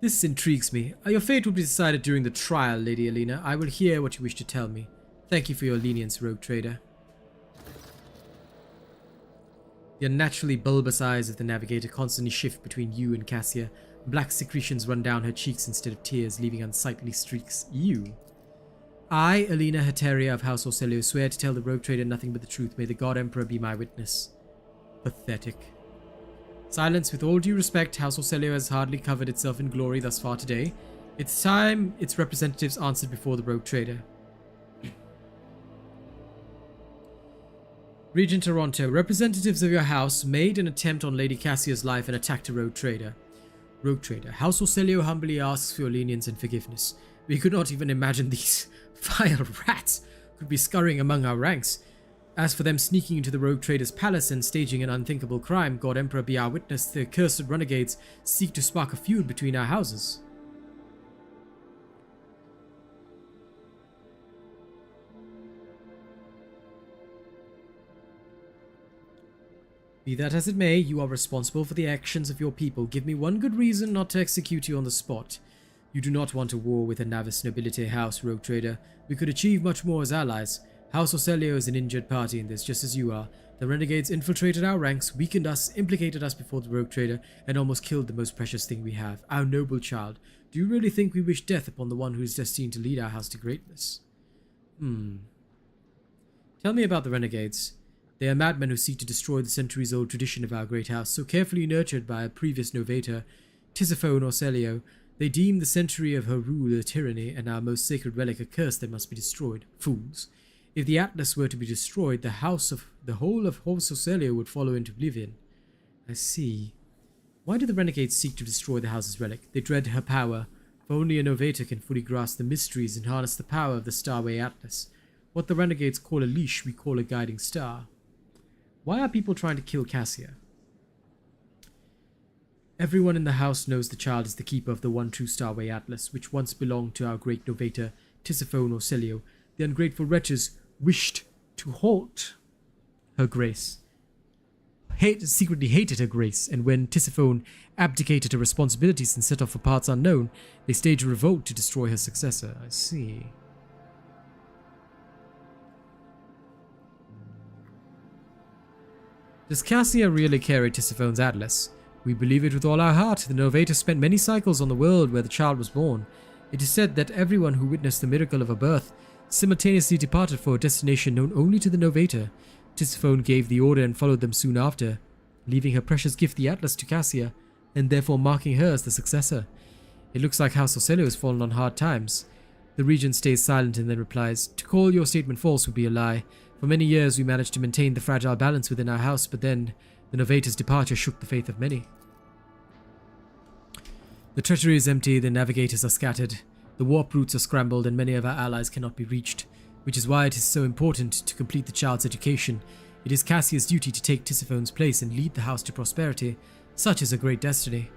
This intrigues me. Your fate will be decided during the trial, Lady Alina. I will hear what you wish to tell me. Thank you for your lenience, rogue trader. The unnaturally bulbous eyes of the navigator constantly shift between you and Cassia. Black secretions run down her cheeks instead of tears, leaving unsightly streaks. You. I, Alina Heteria of House Orelio, swear to tell the rogue trader nothing but the truth. May the God Emperor be my witness. Pathetic. Silence. With all due respect, House Orelio has hardly covered itself in glory thus far today. It's time its representatives answered before the rogue trader. Regent Toronto, representatives of your house made an attempt on Lady Cassia's life and attacked a rogue trader. Rogue trader, House Orelio humbly asks for your lenience and forgiveness. We could not even imagine these vile rats could be scurrying among our ranks. As for them sneaking into the rogue trader's palace and staging an unthinkable crime, God Emperor be our witness, the accursed renegades seek to spark a feud between our houses. Be that as it may, you are responsible for the actions of your people. Give me one good reason not to execute you on the spot. You do not want a war with a Navis nobility house, rogue trader. We could achieve much more as allies. House Orelio is an injured party in this, just as you are. The renegades infiltrated our ranks, weakened us, implicated us before the rogue trader, and almost killed the most precious thing we have, our noble child. Do you really think we wish death upon the one who is destined to lead our house to greatness? Tell me about the renegades. They are madmen who seek to destroy the centuries-old tradition of our great house, so carefully nurtured by a previous novator, Tisiphone Orelio. They deem the century of her rule a tyranny, and our most sacred relic a curse that must be destroyed. Fools. If the Atlas were to be destroyed, the whole of House Orelio would follow into oblivion. I see. Why do the renegades seek to destroy the house's relic? They dread her power, for only a novator can fully grasp the mysteries and harness the power of the Starway Atlas. What the renegades call a leash, we call a guiding star. Why are people trying to kill Cassia? Everyone in the house knows the child is the keeper of the one true Starway Atlas, which once belonged to our great novator, Tisiphone Orelio. The ungrateful wretches wished to halt her grace. Secretly hated her grace, and when Tisiphone abdicated her responsibilities and set off for parts unknown, they staged a revolt to destroy her successor. I see. Does Cassia really carry Tisiphone's Atlas? We believe it with all our heart. The novator spent many cycles on the world where the child was born. It is said that everyone who witnessed the miracle of her birth simultaneously departed for a destination known only to the novator. Tisiphone gave the order and followed them soon after, leaving her precious gift the Atlas to Cassia, and therefore marking her as the successor. It looks like House Orelio has fallen on hard times. The regent stays silent and then replies, "To call your statement false would be a lie. For many years we managed to maintain the fragile balance within our house, but then the novator's departure shook the faith of many. The treasury is empty, the navigators are scattered, the warp routes are scrambled, and many of our allies cannot be reached, which is why it is so important to complete the child's education. It is Cassia's duty to take Tisiphone's place and lead the house to prosperity. Such is a great destiny.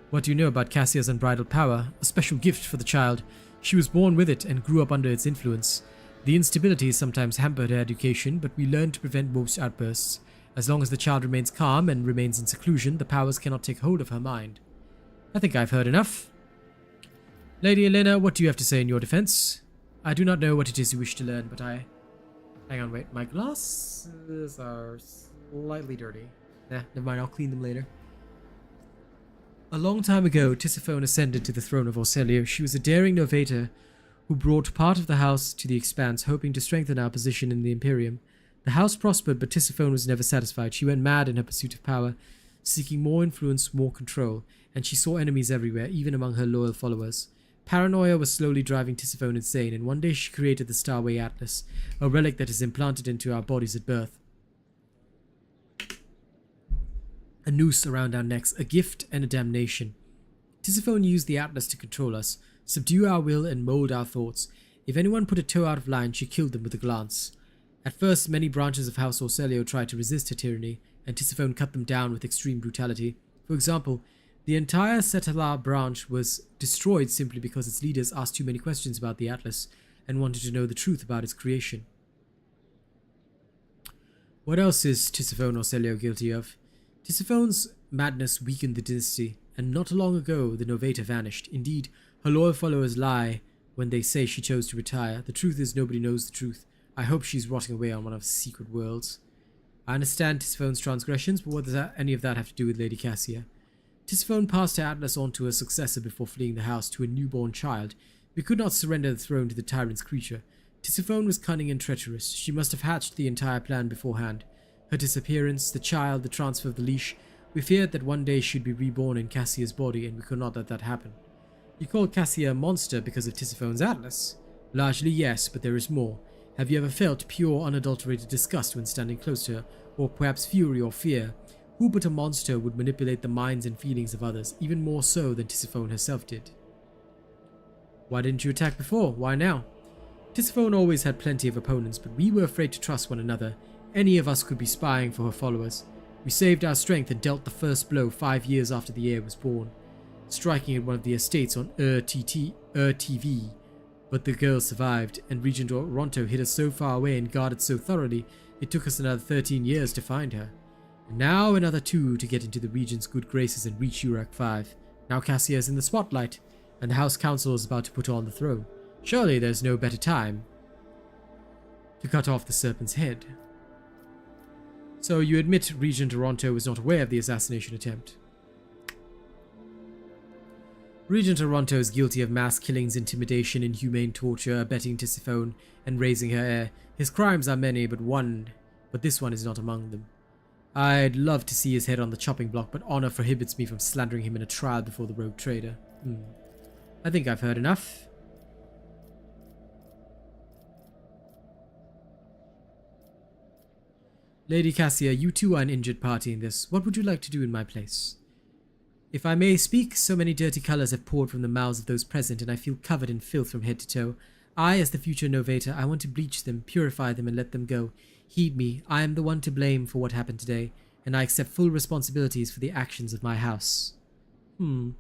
What do you know about Cassia's unbridled power? A special gift for the child. She was born with it and grew up under its influence. The instability sometimes hampered her education, but we learned to prevent most outbursts. As long as the child remains calm and remains in seclusion, the powers cannot take hold of her mind. I think I've heard enough. Lady Elena, what do you have to say in your defense? I do not know what it is you wish to learn, but I... Hang on, wait. My glasses are slightly dirty. Nah, never mind. I'll clean them later. A long time ago, Tisiphone ascended to the throne of Orelio. She was a daring novator who brought part of the house to the Expanse, hoping to strengthen our position in the Imperium. The house prospered, but Tisiphone was never satisfied. She went mad in her pursuit of power, seeking more influence, more control, and she saw enemies everywhere, even among her loyal followers. Paranoia was slowly driving Tisiphone insane, and one day she created the Starway Atlas, a relic that is implanted into our bodies at birth. A noose around our necks, a gift and a damnation. Tisiphone used the Atlas to control us, subdue our will, and mold our thoughts. If anyone put a toe out of line, she killed them with a glance. At first, many branches of House Orelio tried to resist her tyranny, and Tisiphone cut them down with extreme brutality. For example, the entire Settler branch was destroyed simply because its leaders asked too many questions about the Atlas and wanted to know the truth about its creation. What else is Tisiphone Orelio guilty of? Tisiphone's madness weakened the dynasty, and not long ago the Novata vanished. Indeed, her loyal followers lie when they say she chose to retire. The truth is nobody knows the truth. I hope she's rotting away on one of the secret worlds. I understand Tisiphone's transgressions, but what does any of that have to do with Lady Cassia? Tisiphone passed her Atlas on to her successor before fleeing the house to a newborn child. We could not surrender the throne to the tyrant's creature. Tisiphone was cunning and treacherous. She must have hatched the entire plan beforehand. Her disappearance, the child, the transfer of the leash. We feared that one day she'd be reborn in Cassia's body, and we could not let that happen. You call Cassia a monster because of Tisiphone's Atlas? Largely yes, but there is more. Have you ever felt pure, unadulterated disgust when standing close to her, or perhaps fury or fear? Who but a monster would manipulate the minds and feelings of others, even more so than Tisiphone herself did? Why didn't you attack before? Why now? Tisiphone always had plenty of opponents, but we were afraid to trust one another. Any of us could be spying for her followers. We saved our strength and dealt the first blow 5 years after the heir was born, striking at one of the estates on TV. But the girl survived, and Regent Oronto hid us so far away and guarded so thoroughly, it took us another 13 years to find her. And now another 2 to get into the Regent's good graces and reach Urak 5. Now Cassia is in the spotlight, and the House Council is about to put her on the throne. Surely there's no better time to cut off the serpent's head. So you admit Regent Oronto was not aware of the assassination attempt? Regent Oronto is guilty of mass killings, intimidation, inhumane torture, abetting Tisiphone, and raising her heir. His crimes are many, but this one is not among them. I'd love to see his head on the chopping block, but honor prohibits me from slandering him in a trial before the rogue trader. I think I've heard enough. Lady Cassia, you too are an injured party in this. What would you like to do in my place? If I may speak, so many dirty colors have poured from the mouths of those present, and I feel covered in filth from head to toe. I, as the future Novata, I want to bleach them, purify them, and let them go. Heed me, I am the one to blame for what happened today, and I accept full responsibilities for the actions of my house. Do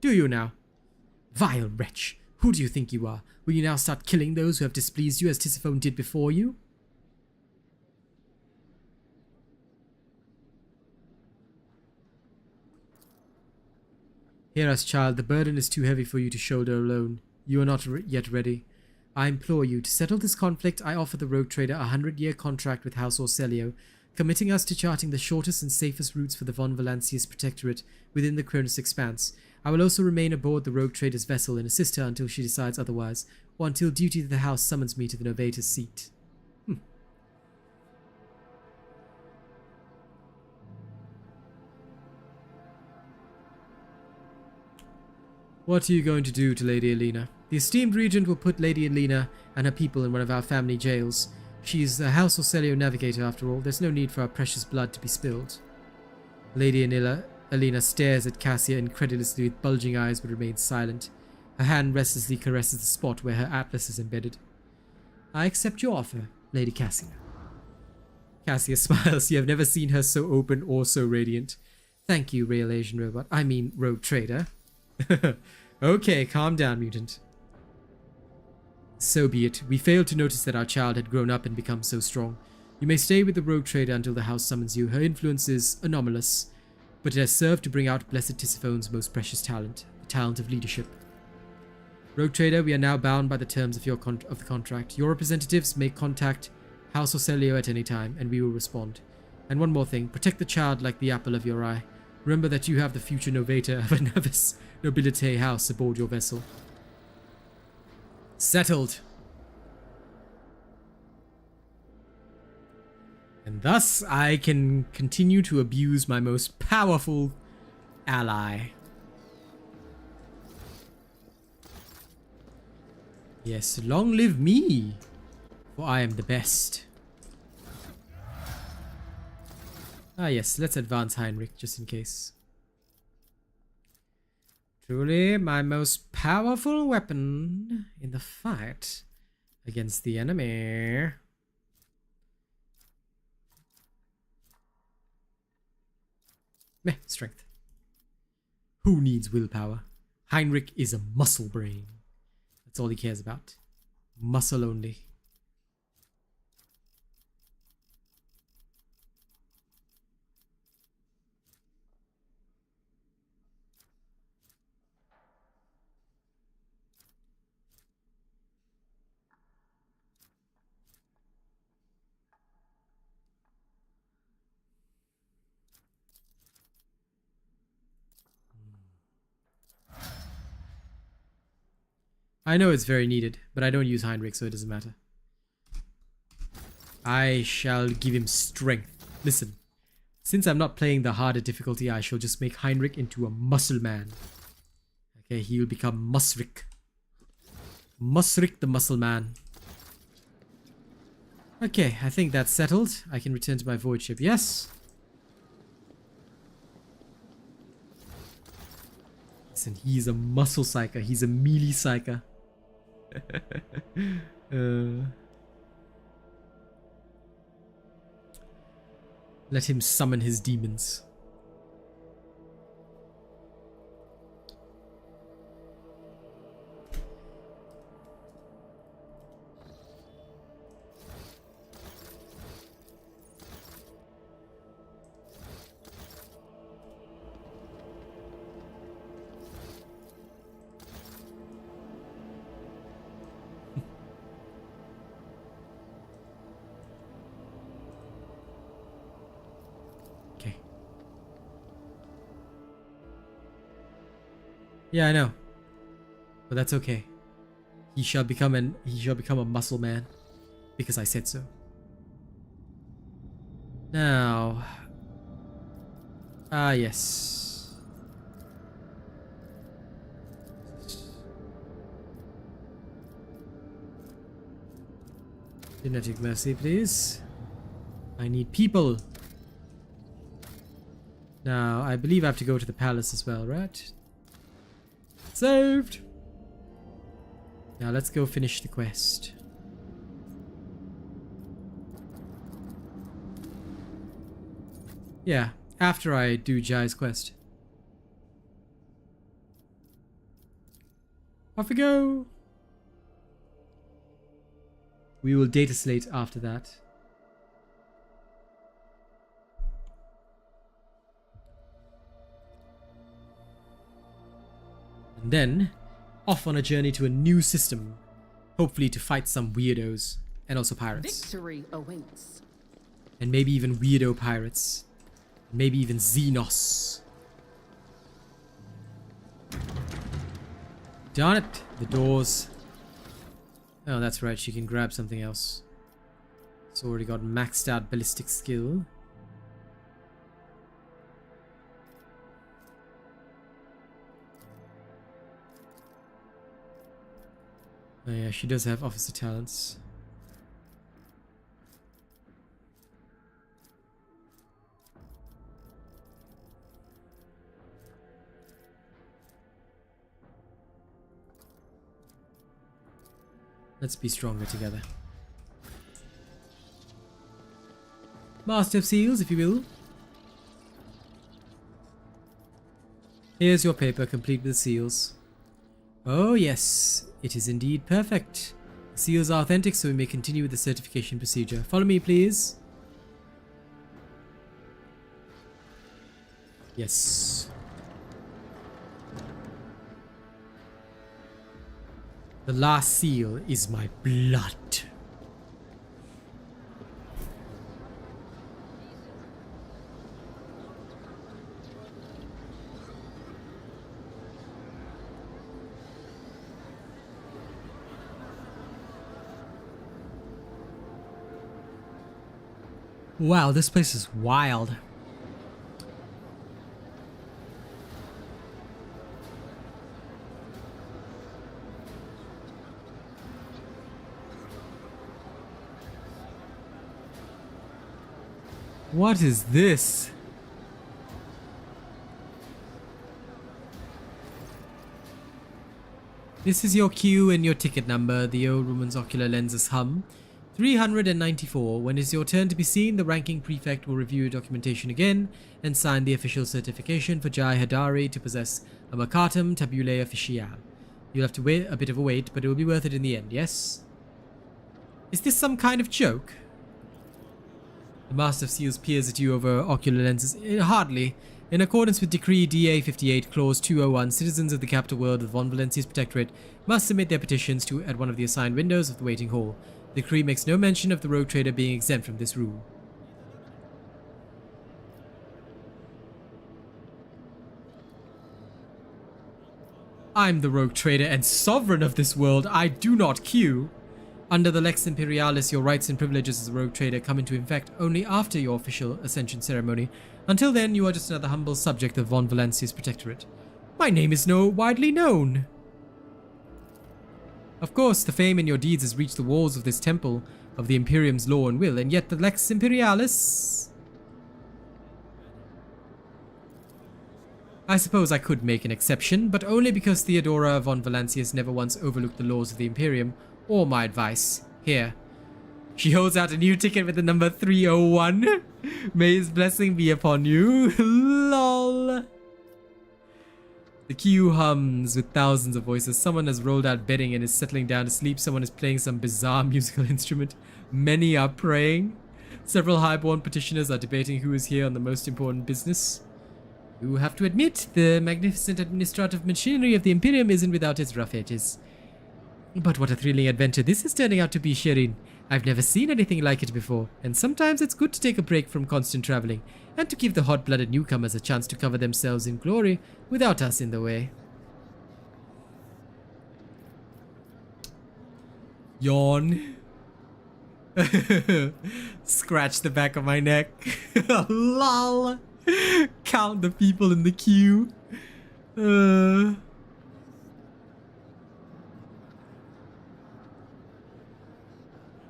you now? Vile wretch, who do you think you are? Will you now start killing those who have displeased you as Tisiphone did before you? Hear us, child. The burden is too heavy for you to shoulder alone. You are not yet ready. I implore you, to settle this conflict, I offer the rogue trader a 100-year contract with House Orelio, committing us to charting the shortest and safest routes for the Von Valancius Protectorate within the Cronus Expanse. I will also remain aboard the rogue trader's vessel and assist her until she decides otherwise, or until duty to the house summons me to the Novata's seat. What are you going to do to Lady Alina? The esteemed regent will put Lady Alina and her people in one of our family jails. She's a House Orelio navigator after all. There's no need for our precious blood to be spilled. Lady Alina stares at Cassia incredulously with bulging eyes but remains silent. Her hand restlessly caresses the spot where her atlas is embedded. I accept your offer, Lady Cassia. Cassia smiles. You have never seen her so open or so radiant. Thank you, RealAsianRobot. I mean, rogue trader. Okay, calm down, mutant. So be it. We failed to notice that our child had grown up and become so strong. You may stay with the rogue trader until the house summons you. Her influence is anomalous, but it has served to bring out blessed Tisiphone's most precious talent, the talent of leadership. Rogue trader, we are now bound by the terms of the contract. Your representatives may contact House Orelio at any time, and we will respond. And one more thing, protect the child like the apple of your eye. Remember that you have the future Novata of a Navis Nobilite house aboard your vessel. Settled. And thus I can continue to abuse my most powerful ally. Yes, long live me, for I am the best. Ah yes, let's advance Heinrich, just in case. Truly my most powerful weapon in the fight against the enemy. Meh, strength. Who needs willpower? Heinrich is a muscle brain. That's all he cares about. Muscle only. I know it's very needed, but I don't use Heinrich, so it doesn't matter. I shall give him strength. Listen, since I'm not playing the harder difficulty, I shall just make Heinrich into a muscle man. Okay, he will become Musrik. Musrik the muscle man. Okay, I think that's settled. I can return to my void ship. Yes? Listen, he's a muscle psyker. He's a melee psyker. Let him summon his demons. Yeah, I know. But that's okay. He shall become a muscle man. Because I said so. Now. Ah, yes. Genetic mercy, please. I need people. Now, I believe I have to go to the palace as well, right? Saved! Now let's go finish the quest. Yeah, after I do Jai's quest. Off we go! We will data slate after that. And then, off on a journey to a new system, hopefully to fight some weirdos, and also pirates. Victory awaits. And maybe even weirdo pirates. Maybe even Xenos. Darn it, the doors. Oh, that's right, she can grab something else. It's already got maxed out ballistic skill. Oh yeah, she does have officer talents. Let's be stronger together. Master of Seals, if you will. Here's your paper, complete with seals. Oh yes, it is indeed perfect. The seals are authentic, so we may continue with the certification procedure. Follow me, please. Yes. The last seal is my blood. Wow, this place is wild. What is this? This is your queue and your ticket number. The old woman's ocular lenses hum. 394. When it's your turn to be seen, the ranking prefect will review your documentation again and sign the official certification for Jai Hadari to possess a Mercatum Tabulae Official. You'll have to wait a bit of a wait, but it will be worth it in the end, yes? Is this some kind of joke? The Master of Seals peers at you over ocular lenses. Hardly. In accordance with Decree DA 58, Clause 201, citizens of the capital world of Von Valencia's Protectorate must submit their petitions at one of the assigned windows of the waiting hall. The decree makes no mention of the rogue trader being exempt from this rule. I'm the rogue trader and sovereign of this world. I do not queue. Under the Lex Imperialis, your rights and privileges as a rogue trader come into effect only after your official ascension ceremony. Until then, you are just another humble subject of Von Valencia's Protectorate. My name is widely known. Of course, the fame in your deeds has reached the walls of this temple of the Imperium's law and will, and yet the Lex Imperialis... I suppose I could make an exception, but only because Theodora von Valencia has never once overlooked the laws of the Imperium, or my advice. Here. She holds out a new ticket with the number 301. May his blessing be upon you. LOL. The queue hums with thousands of voices. Someone has rolled out bedding and is settling down to sleep. Someone is playing some bizarre musical instrument. Many are praying. Several highborn petitioners are debating who is here on the most important business. You have to admit, the magnificent administrative machinery of the Imperium isn't without its rough edges. But what a thrilling adventure this is turning out to be, Sherin. I've never seen anything like it before, and sometimes it's good to take a break from constant traveling, and to give the hot-blooded newcomers a chance to cover themselves in glory without us in the way. Yawn. Scratch the back of my neck. LOL. Count the people in the queue.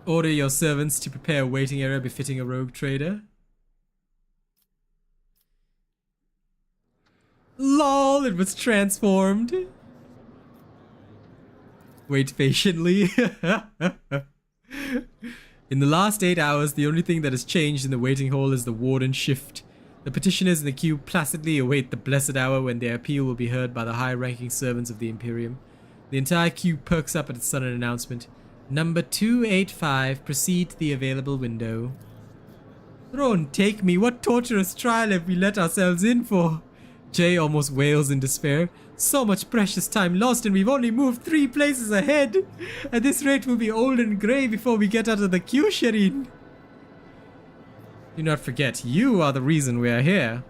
Order your servants to prepare a waiting area befitting a rogue trader. LOL, it was transformed. Wait patiently. In the last 8 hours, the only thing that has changed in the waiting hall is the warden shift. The petitioners in the queue placidly await the blessed hour when their appeal will be heard by the high-ranking servants of the Imperium. The entire queue perks up at its sudden announcement. Number 285, proceed to the available window. Throne, take me. What torturous trial have we let ourselves in for? Jay almost wails in despair. So much precious time lost and we've only moved 3 places ahead. At this rate we'll be old and grey before we get out of the queue, Sherin. Do not forget, you are the reason we are here.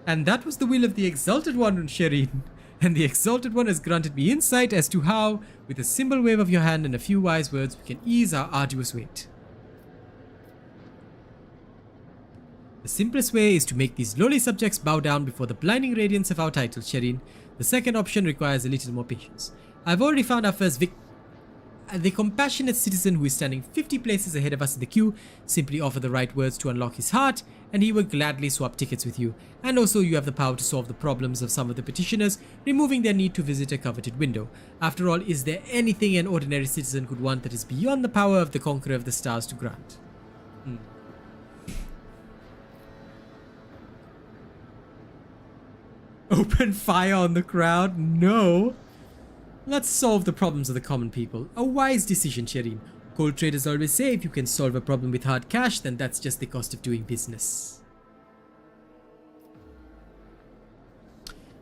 And that was the will of the Exalted One, Sherin. And the Exalted One has granted me insight as to how, with a simple wave of your hand and a few wise words, we can ease our arduous wait. The simplest way is to make these lowly subjects bow down before the blinding radiance of our title, Sherin. The second option requires a little more patience. I've already found our first the compassionate citizen who is standing 50 places ahead of us in the queue. Simply offer the right words to unlock his heart, and he will gladly swap tickets with you. And also you have the power to solve the problems of some of the petitioners, removing their need to visit a coveted window. After all, is there anything an ordinary citizen could want that is beyond the power of the Conqueror of the Stars to grant? Open fire on the crowd? No. Let's solve the problems of the common people. A wise decision, Sherin. Gold traders always say if you can solve a problem with hard cash, then that's just the cost of doing business.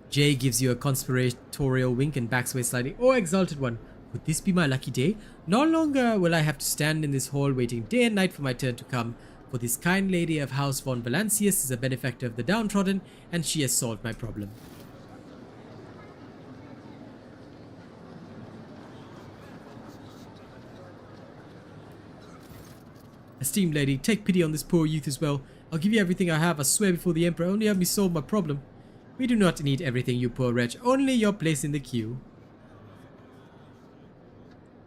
Jay gives you a conspiratorial wink and backs away slightly. Oh, Exalted One, would this be my lucky day? No longer will I have to stand in this hall waiting day and night for my turn to come. For this kind lady of House von Valancius is a benefactor of the downtrodden, and she has solved my problem. Esteemed lady, take pity on this poor youth as well. I'll give you everything I have, I swear before the Emperor. Only help me solve my problem. We do not need everything, you poor wretch. Only your place in the queue.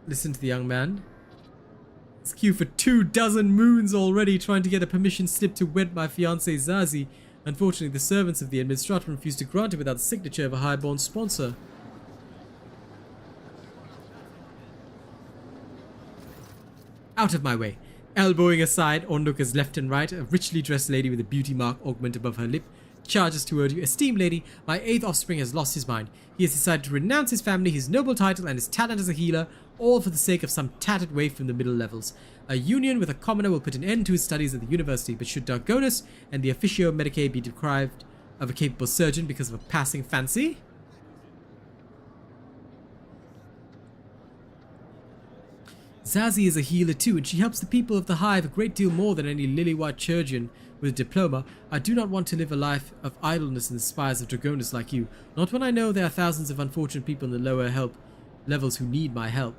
Listen to the young man. It's queue for 24 moons already trying to get a permission slip to wed my fiancée Zazie. Unfortunately, the servants of the administrator refused to grant it without the signature of a highborn sponsor. Out of my way. Elbowing aside onlookers left and right, a richly dressed lady with a beauty mark augment above her lip charges toward you. Esteemed lady, my 8th offspring has lost his mind. He has decided to renounce his family, his noble title, and his talent as a healer, all for the sake of some tattered waif from the middle levels. A union with a commoner will put an end to his studies at the university, but should Darkonus and the officio medicae be deprived of a capable surgeon because of a passing fancy? Zazie is a healer too, and she helps the people of the Hive a great deal more than any lily-white chirurgeon with a diploma. I do not want to live a life of idleness in the spires of Darkonus like you, not when I know there are thousands of unfortunate people in the lower levels who need my help.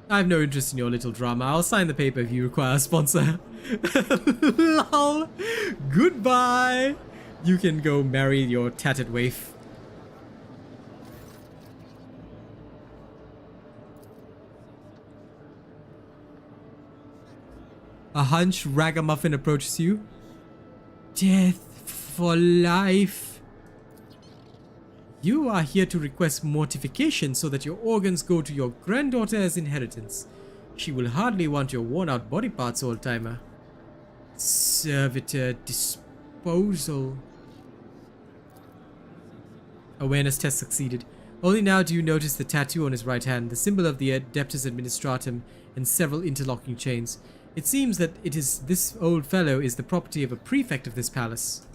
I have no interest in your little drama. I'll sign the paper if you require a sponsor. Lol. Goodbye. You can go marry your tattered waif. A hunched ragamuffin approaches you. Death for life. You are here to request mortification so that your organs go to your granddaughter as inheritance. She will hardly want your worn-out body parts, old-timer. Servitor disposal. Awareness test succeeded. Only now do you notice the tattoo on his right hand, the symbol of the Adeptus Administratum, and several interlocking chains. It seems that this old fellow is the property of a prefect of this palace.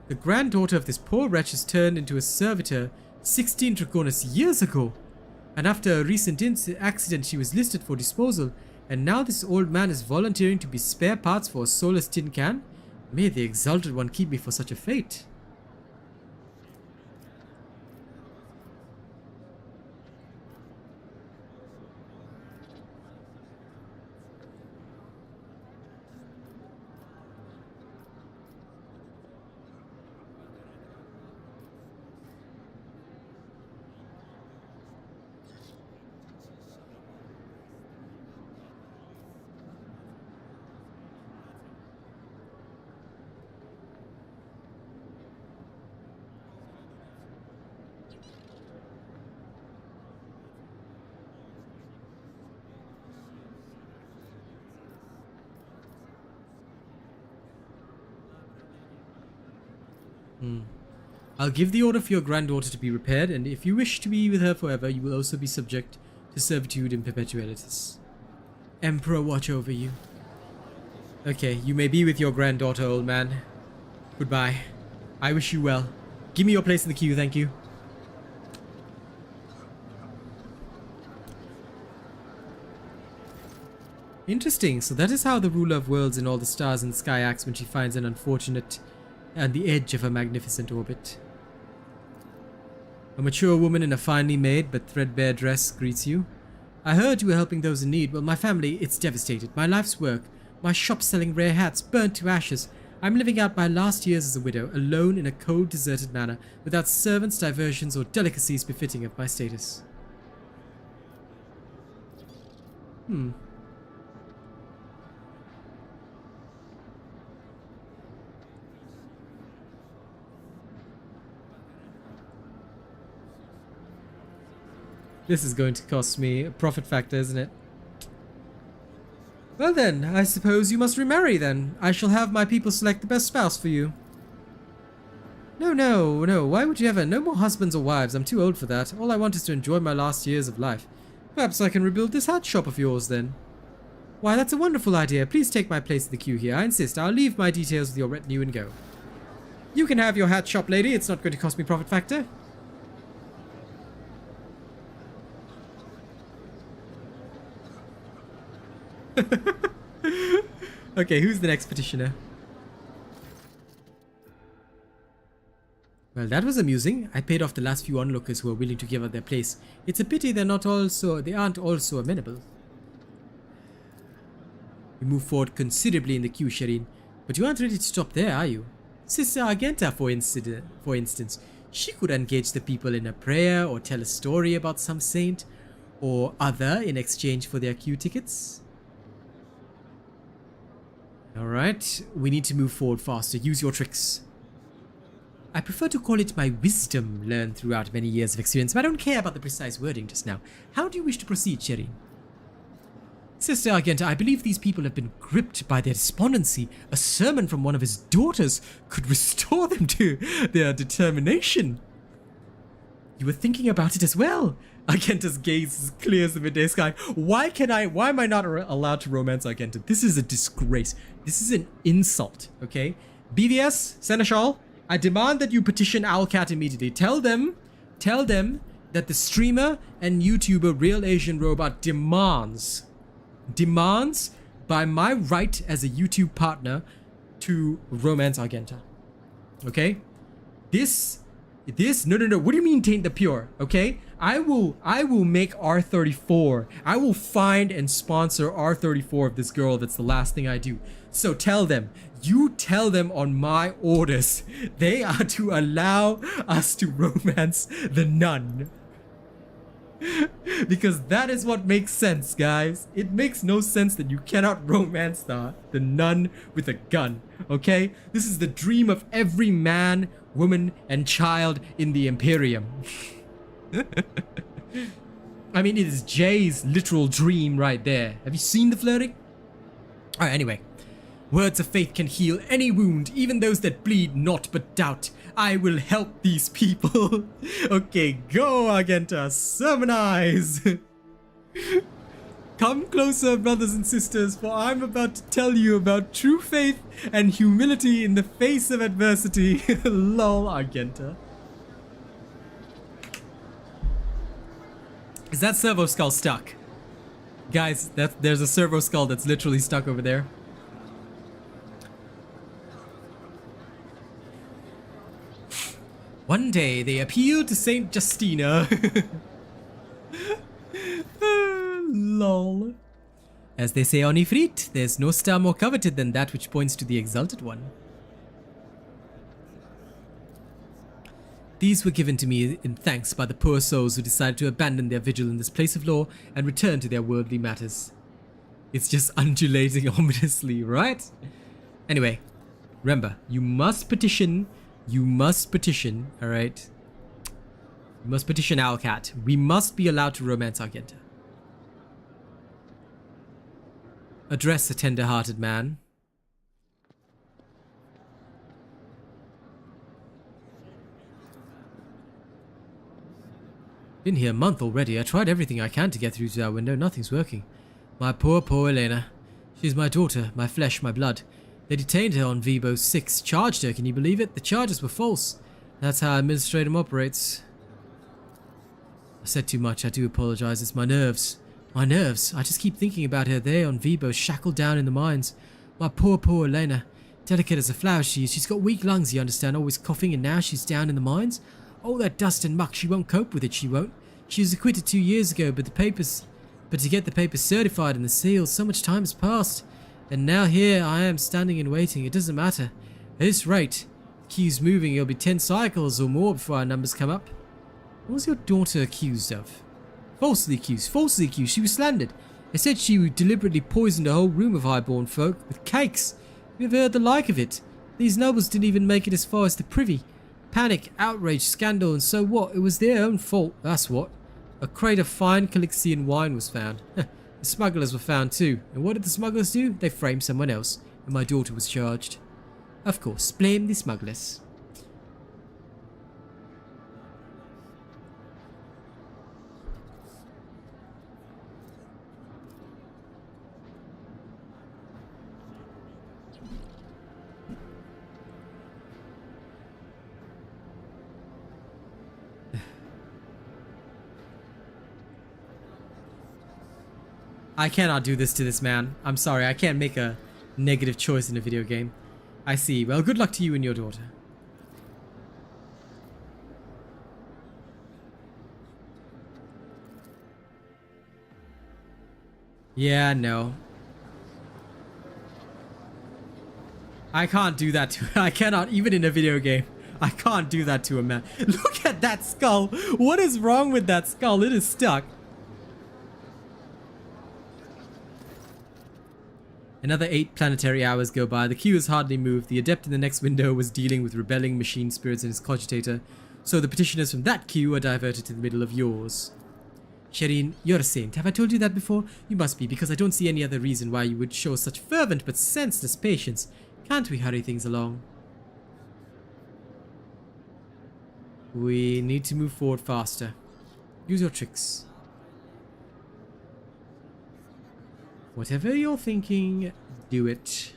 The granddaughter of this poor wretch has turned into a servitor 16 Draconus years ago, and after a recent accident she was listed for disposal, and now this old man is volunteering to be spare parts for a soulless tin can? May the Exalted One keep me for such a fate. I'll give the order for your granddaughter to be repaired, and if you wish to be with her forever, you will also be subject to servitude in perpetuitas. Emperor watch over you. Okay, you may be with your granddaughter, old man. Goodbye. I wish you well. Give me your place in the queue, thank you. Interesting, so that is how the ruler of worlds and all the stars in the sky acts when she finds an unfortunate at the edge of her magnificent orbit. A mature woman in a finely made but threadbare dress greets you. I heard you were helping those in need. Well, my family, it's devastated. My life's work, my shop selling rare hats, burnt to ashes. I'm living out my last years as a widow, alone in a cold, deserted manor, without servants, diversions, or delicacies befitting of my status. This is going to cost me a profit factor, isn't it? Well then, I suppose you must remarry then. I shall have my people select the best spouse for you. No, why would you ever? No more husbands or wives, I'm too old for that. All I want is to enjoy my last years of life. Perhaps I can rebuild this hat shop of yours then. Why, that's a wonderful idea. Please take my place in the queue here. I insist. I'll leave my details with your retinue and go. You can have your hat shop, lady. It's not going to cost me profit factor. Okay, who's the next petitioner? Well, that was amusing. I paid off the last few onlookers who were willing to give up their place. It's a pity they aren't also amenable. We move forward considerably in the queue, Shireen. But you aren't ready to stop there, are you? Sister Argenta, for instance, she could engage the people in a prayer or tell a story about some saint or other in exchange for their queue tickets. Alright, we need to move forward faster. Use your tricks. I prefer to call it my wisdom learned throughout many years of experience, but I don't care about the precise wording just now. How do you wish to proceed, Shireen? Sister Argenta, I believe these people have been gripped by their despondency. A sermon from one of his daughters could restore them to their determination. You were thinking about it as well. Argenta's gaze clears the midday sky. Why am I not allowed to romance Argenta? This is a disgrace. This is an insult, okay? BVS, Seneschal, I demand that you petition Owlcat immediately. Tell them that the streamer and YouTuber RealAsianRobot demands by my right as a YouTube partner to romance Argenta. Okay? No. What do you mean taint the pure? Okay? I will make R34. I will find and sponsor R34 of this girl. That's the last thing I do. So tell them. You tell them on my orders. They are to allow us to romance the nun. Because that is what makes sense, guys. It makes no sense that you cannot romance the nun with a gun, okay? This is the dream of every man, woman, and child in the Imperium. I mean, it is Jay's literal dream right there. Have you seen the flirting? Alright, anyway. Words of faith can heal any wound, even those that bleed not but doubt. I will help these people. Okay, go, Argenta. Sermonize. Come closer, brothers and sisters, for I'm about to tell you about true faith and humility in the face of adversity. Lol, Argenta. Is that servo skull stuck? Guys, there's a servo skull that's literally stuck over there. One day, they appealed to Saint Justina. Lol. As they say on Ifrit, there's no star more coveted than that which points to the exalted one. These were given to me in thanks by the poor souls who decided to abandon their vigil in this place of law and return to their worldly matters. It's just undulating ominously, right? Anyway, remember, you must petition, alright? You must petition Owlcat. We must be allowed to romance Argenta. Address a tender-hearted man. Been here a month already. I tried everything I can to get through to that window. Nothing's working. My poor Elena. She's my daughter, my flesh, my blood. They detained her on Vibo 6, charged her, can you believe it? The charges were false. That's how Administratum operates. I said too much, I do apologize, it's my nerves. My nerves, I just keep thinking about her there on Vibo, shackled down in the mines. My poor Elena. Delicate as a flower she is, she's got weak lungs, you understand, always coughing, and now she's down in the mines. All that dust and muck, she won't cope with it, she won't. She was acquitted 2 years ago, but to get the papers certified and the seals, so much time has passed. And now here I am standing and waiting. It doesn't matter. At this rate, the queue's moving. It'll be 10 cycles or more before our numbers come up. What was your daughter accused of? Falsely accused. Falsely accused. She was slandered. They said she deliberately poisoned a whole room of highborn folk with cakes. You ever heard the like of it? These nobles didn't even make it as far as the privy. Panic, outrage, scandal, and so what? It was their own fault. That's what. A crate of fine Calixian wine was found. The smugglers were found too. And what did the smugglers do? They framed someone else. And my daughter was charged. Of course, blame the smugglers. I cannot do this to this man. I'm sorry, I can't make a negative choice in a video game. I see. Well, good luck to you and your daughter. Yeah, no. I can't do that to I cannot, even in a video game. I can't do that to a man. Look at that skull. What is wrong with that skull? It is stuck. Another 8 planetary hours go by. The queue has hardly moved. The adept in the next window was dealing with rebelling machine spirits in his cogitator, so the petitioners from that queue are diverted to the middle of yours. Shireen, you're a saint. Have I told you that before? You must be, because I don't see any other reason why you would show such fervent but senseless patience. Can't we hurry things along? We need to move forward faster. Use your tricks. Whatever you're thinking, do it.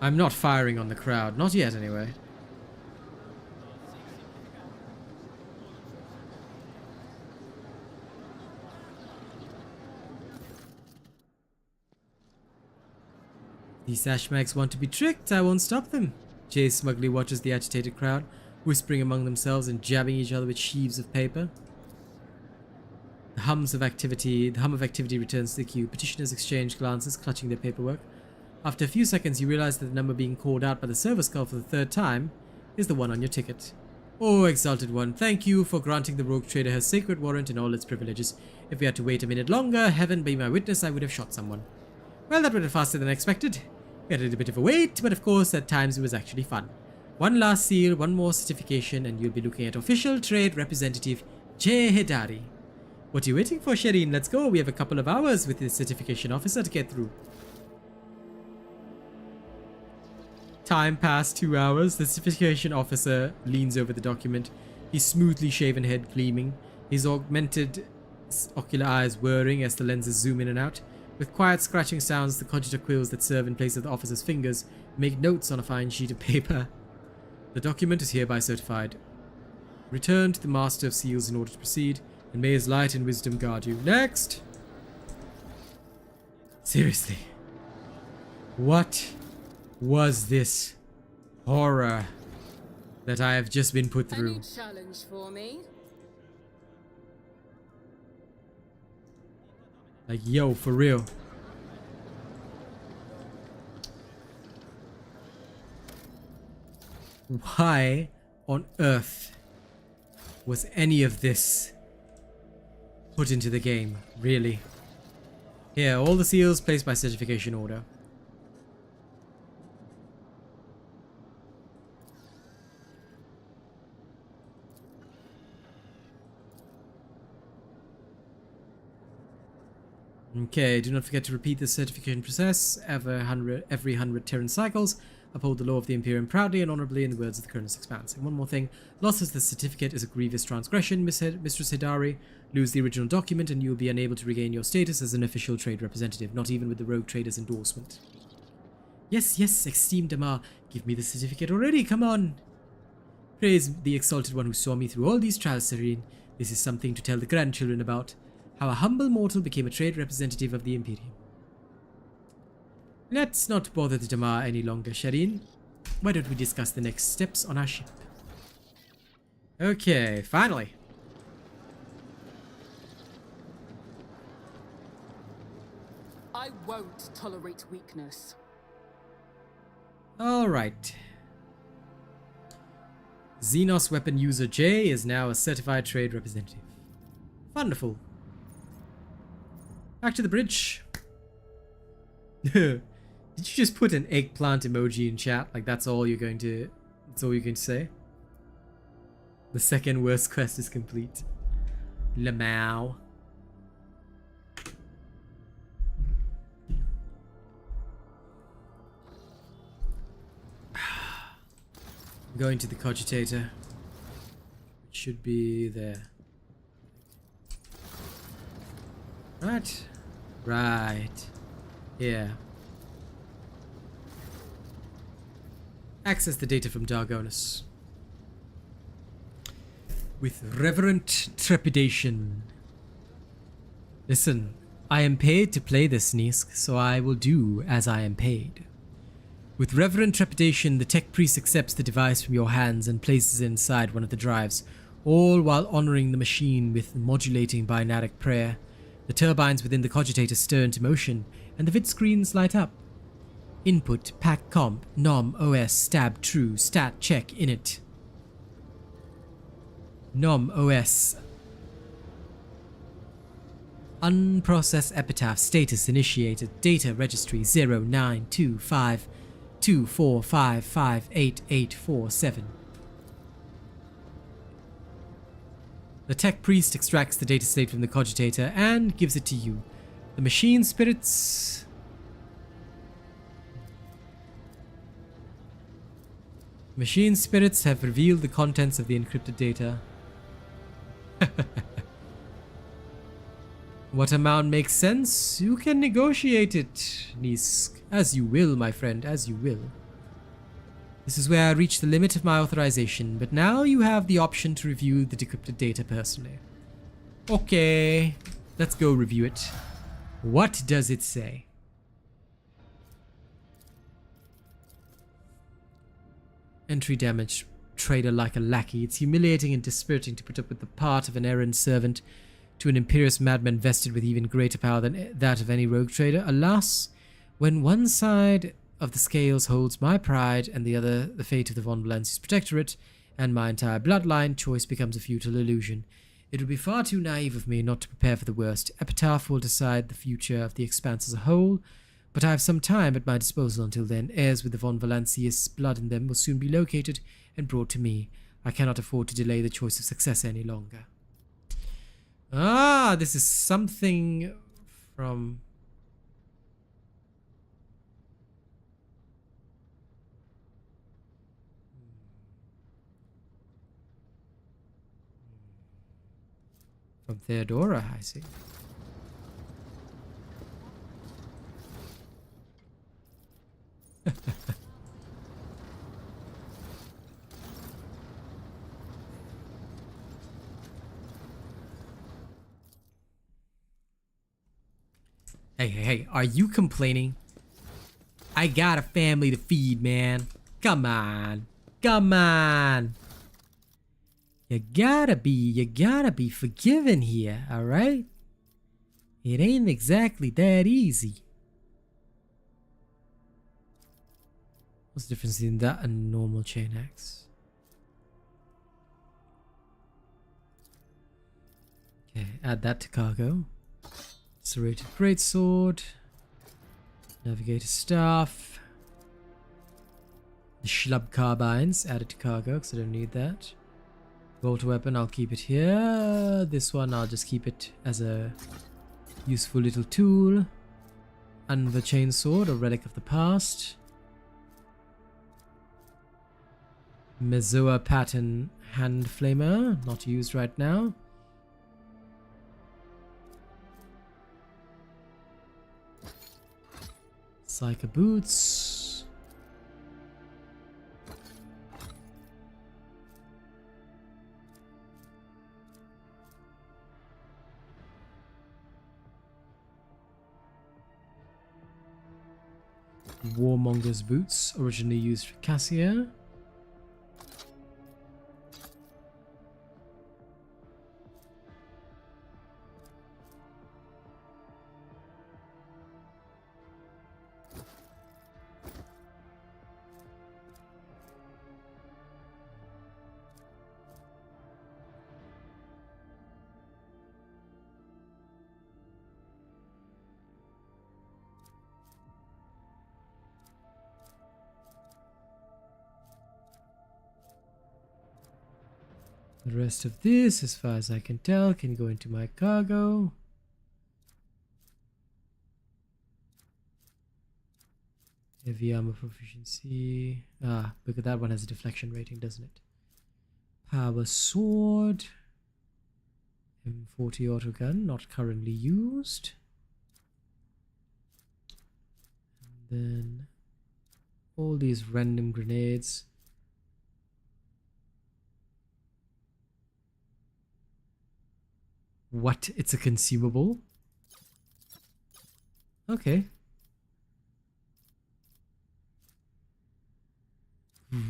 I'm not firing on the crowd. Not yet, anyway. These Ashmags want to be tricked. I won't stop them. Jay smugly watches the agitated crowd, whispering among themselves and jabbing each other with sheaves of paper. The hum of activity returns to the queue. Petitioners exchange glances, clutching their paperwork. After a few seconds, you realize that the number being called out by the server skull for the 3rd time is the one on your ticket. Oh, exalted one, thank you for granting the rogue trader her sacred warrant and all its privileges. If we had to wait a minute longer, heaven be my witness, I would have shot someone. Well, that went faster than expected. We had a little bit of a wait, but of course, at times it was actually fun. One last seal, one more certification, and you'll be looking at official trade representative Jay Hidari. What are you waiting for, Shireen? Let's go. We have a couple of hours with the certification officer to get through. Time past 2 hours. The certification officer leans over the document, his smoothly shaven head gleaming, his augmented ocular eyes whirring as the lenses zoom in and out. With quiet scratching sounds, the cogitator quills that serve in place of the officer's fingers make notes on a fine sheet of paper. The document is hereby certified. Return to the Master of Seals in order to proceed, and may his light and wisdom guard you. Next! Seriously. What was this horror that I have just been put through? Any challenge for me? Like, yo, for real. Why on earth was any of this put into the game? Really? Here, all the seals placed by certification order. Okay, do not forget to repeat the certification process every 100 Terran cycles. Uphold the law of the Imperium proudly and honorably in the words of the Colonel's Expanse. And one more thing, loss of the certificate is a grievous transgression, Mistress Hidari. Lose the original document and you will be unable to regain your status as an official trade representative, not even with the rogue trader's endorsement. Yes, yes, esteemed Damar, give me the certificate already, come on. Praise the exalted one who saw me through all these trials, Serene. This is something to tell the grandchildren about. How a humble mortal became a trade representative of the Imperium. Let's not bother the Damar any longer, Shireen. Why don't we discuss the next steps on our ship? Okay, finally. I won't tolerate weakness. Alright. Xenos weapon user J is now a certified trade representative. Wonderful. Back to the bridge. Did you just put an eggplant emoji in chat? Like that's all you're going to say? The second worst quest is complete. Lamau. Going to the cogitator. It should be there. Right. Right. Yeah. Access the data from Darkonus. With reverent trepidation, Listen, I am paid to play this, Nisk, so I will do as I am paid. With reverent trepidation, the tech priest accepts the device from your hands and places it inside one of the drives, all while honoring the machine with modulating binaric prayer. The turbines within the cogitator stir into motion, and the vid screens light up. Input, pack comp, nom, os, stab, true, stat, check, init. Nom, os. Unprocessed epitaph, status initiated, data registry 092524558847. The tech priest extracts the data slate from the cogitator and gives it to you. The machine spirits... Machine spirits have revealed the contents of the encrypted data. What amount makes sense? You can negotiate it, Nisk. As you will, my friend, as you will. This is where I reach the limit of my authorization, but now you have the option to review the decrypted data personally. Okay, let's go review it. What does it say? Entry damage. Trader like a lackey. It's humiliating and dispiriting to put up with the part of an errand servant to an imperious madman vested with even greater power than that of any rogue trader. Alas, when one side of the scales holds my pride and the other the fate of the von Valanci's protectorate and my entire bloodline, choice becomes a futile illusion. It would be far too naive of me not to prepare for the worst. Epitaph will decide the future of the Expanse as a whole, but I have some time at my disposal until then. Heirs with the von Valanci's blood in them will soon be located and brought to me. I cannot afford to delay the choice of successor any longer. Ah, this is something from... From Theodora, I see. Hey, are you complaining? I got a family to feed, man. Come on. You gotta be forgiven here, alright? It ain't exactly that easy. What's the difference between that and normal chain axe? Okay, add that to cargo. Serrated greatsword. Navigator staff. The schlub carbines added to cargo because I don't need that. Bolter weapon, I'll keep it here. This one, I'll just keep it as a useful little tool. Another chainsword, a relic of the past. Mezoa pattern hand flamer, not used right now. Psycho boots. Warmonger's boots, originally used for Cassia. The rest of this, as far as I can tell, can go into my cargo. Heavy armor proficiency. Ah, because that one has a deflection rating, doesn't it? Power sword. M40 autogun, not currently used. And then all these random grenades. What? It's a consumable? Okay.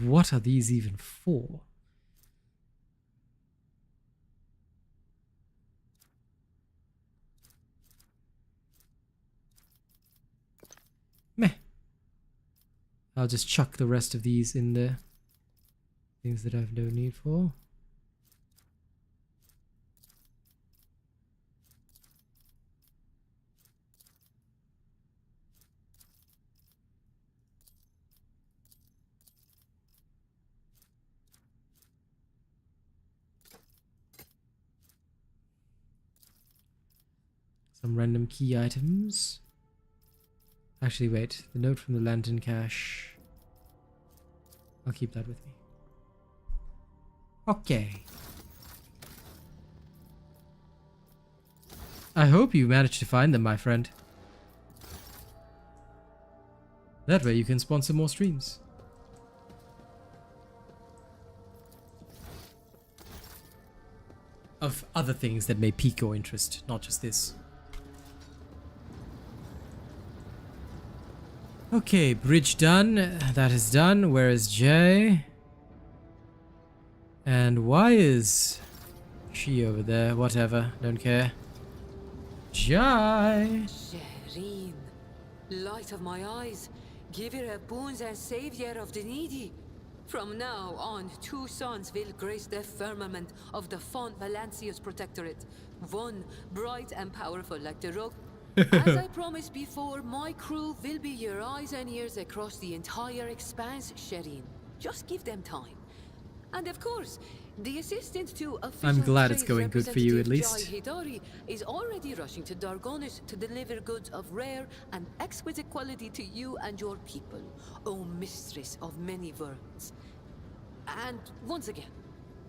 What are these even for? Meh. I'll just chuck the rest of these in there. Things that I have no need for. Some random key items. Actually, wait. The note from the lantern cache. I'll keep that with me. Okay. I hope you managed to find them, my friend. That way you can sponsor more streams. Of other things that may pique your interest, not just this. Okay, bridge done. That is done. Where is Jay? And why is she over there? Whatever, don't care. Jai! Shireen, light of my eyes, giver of boons and savior of the needy. From now on, 2 sons will grace the firmament of the Font Valancius Protectorate. One bright and powerful like the rogue. As I promised before, my crew will be your eyes and ears across the entire expanse, Shireen. Just give them time. And of course, the assistant to official I'm glad it's trade going good for you, at representative least. Jai Hidari is already rushing to Darkonus to deliver goods of rare and exquisite quality to you and your people, O mistress of many worlds. And once again,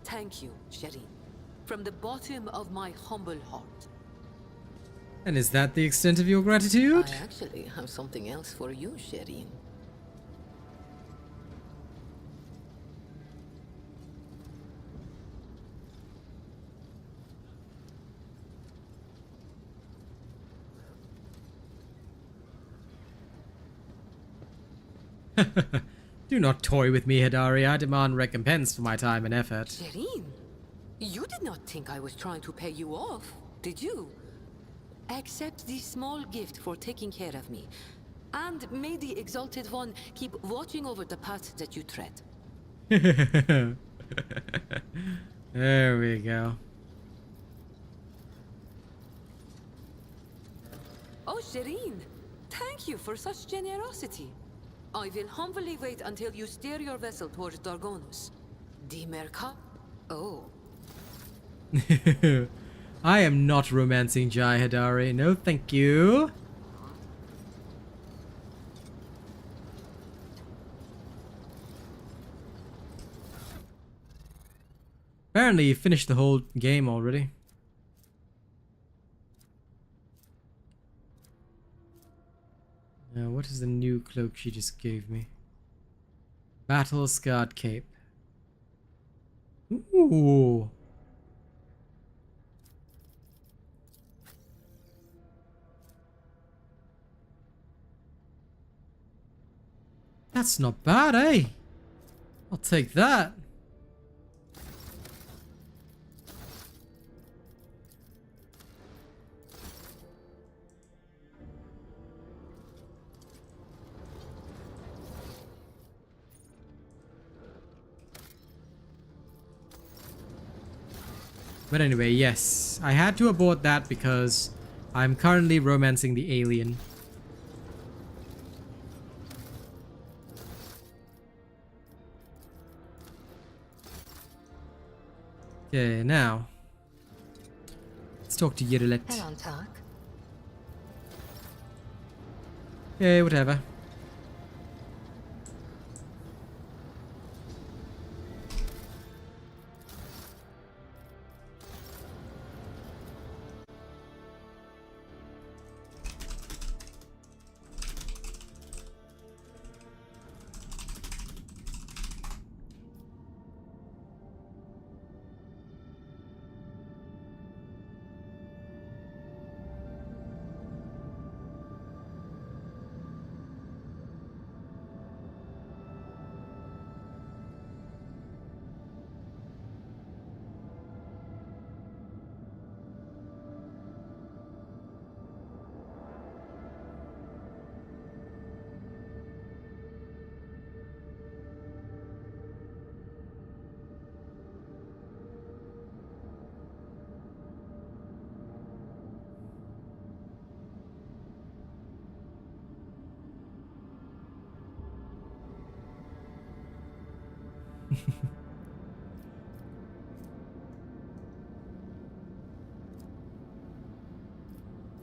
thank you, Shireen, from the bottom of my humble heart. And is that the extent of your gratitude? I actually have something else for you, Shireen. Do not toy with me, Hidari. I demand recompense for my time and effort. Shireen, you did not think I was trying to pay you off, did you? Accept this small gift for taking care of me. And may the Exalted One keep watching over the path that you tread. There we go. Oh, Shireen, thank you for such generosity. I will humbly wait until you steer your vessel towards Darkonus. Dimerka? Oh. I am not romancing Jai Hidari. No, thank you. Apparently you finished the whole game already. Now, what is the new cloak she just gave me? Battle Scarred Cape. Ooh. That's not bad, eh? I'll take that. But anyway, yes, I had to abort that because I'm currently romancing the alien. Okay, now let's talk to Yirilet. Hello, Talk. Okay, whatever.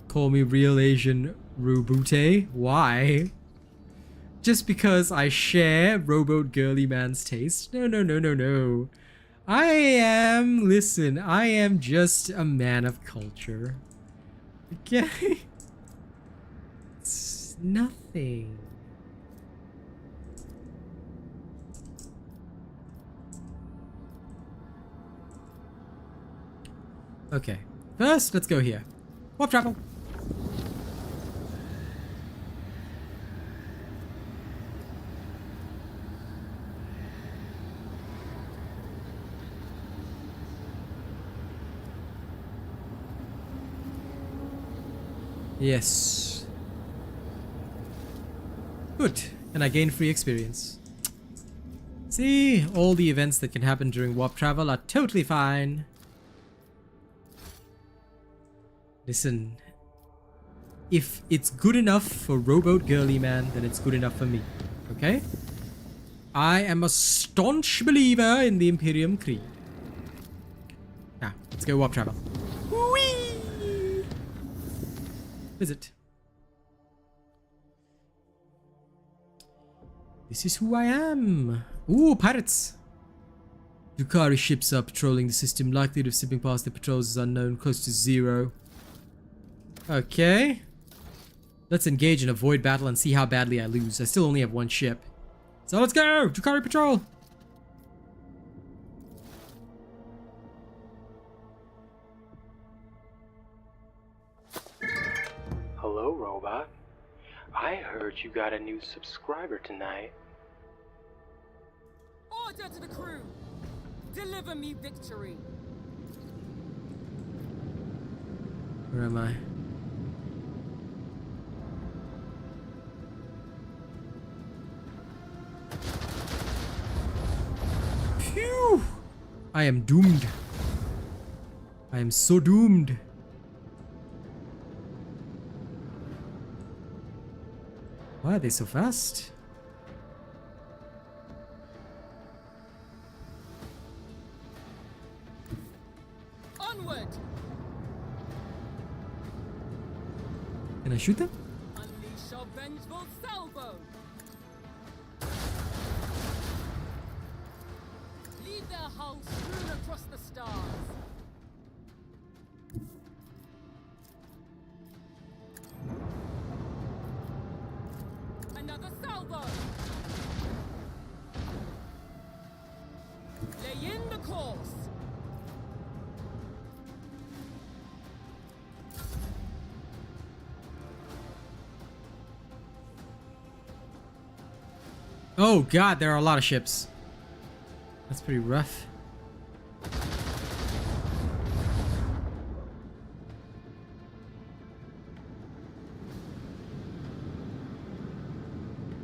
Call me real Asian Robot. Why? Just because I share Robot Girly Man's taste? No, no, no, no, no. I am just a man of culture. Okay? It's nothing. Okay. First, let's go here. Warp travel. Yes. Good. And I gain free experience. See, all the events that can happen during warp travel are totally fine. Listen, if it's good enough for Robot Girly Man, then it's good enough for me. Okay? I am a staunch believer in the Imperium creed. Now, let's go warp travel. Whee! Visit. This is who I am. Ooh, pirates. Drukhari ships are patrolling the system. Likelihood of slipping past their patrols is unknown. Close to 0. Okay. Let's engage and avoid battle and see how badly I lose. I still only have 1 ship. So let's go! Drukhari patrol! Hello, robot. I heard you got a new subscriber tonight. Order to the crew! Deliver me victory! Where am I? Phew! I am doomed. I am so doomed. Why are they so fast? Onward! Can I shoot them? Unleash your vengeful salvo! Leave their hulls strewn across the stars. Another salvo! Lay in the course! Oh god, there are a lot of ships. That's pretty rough.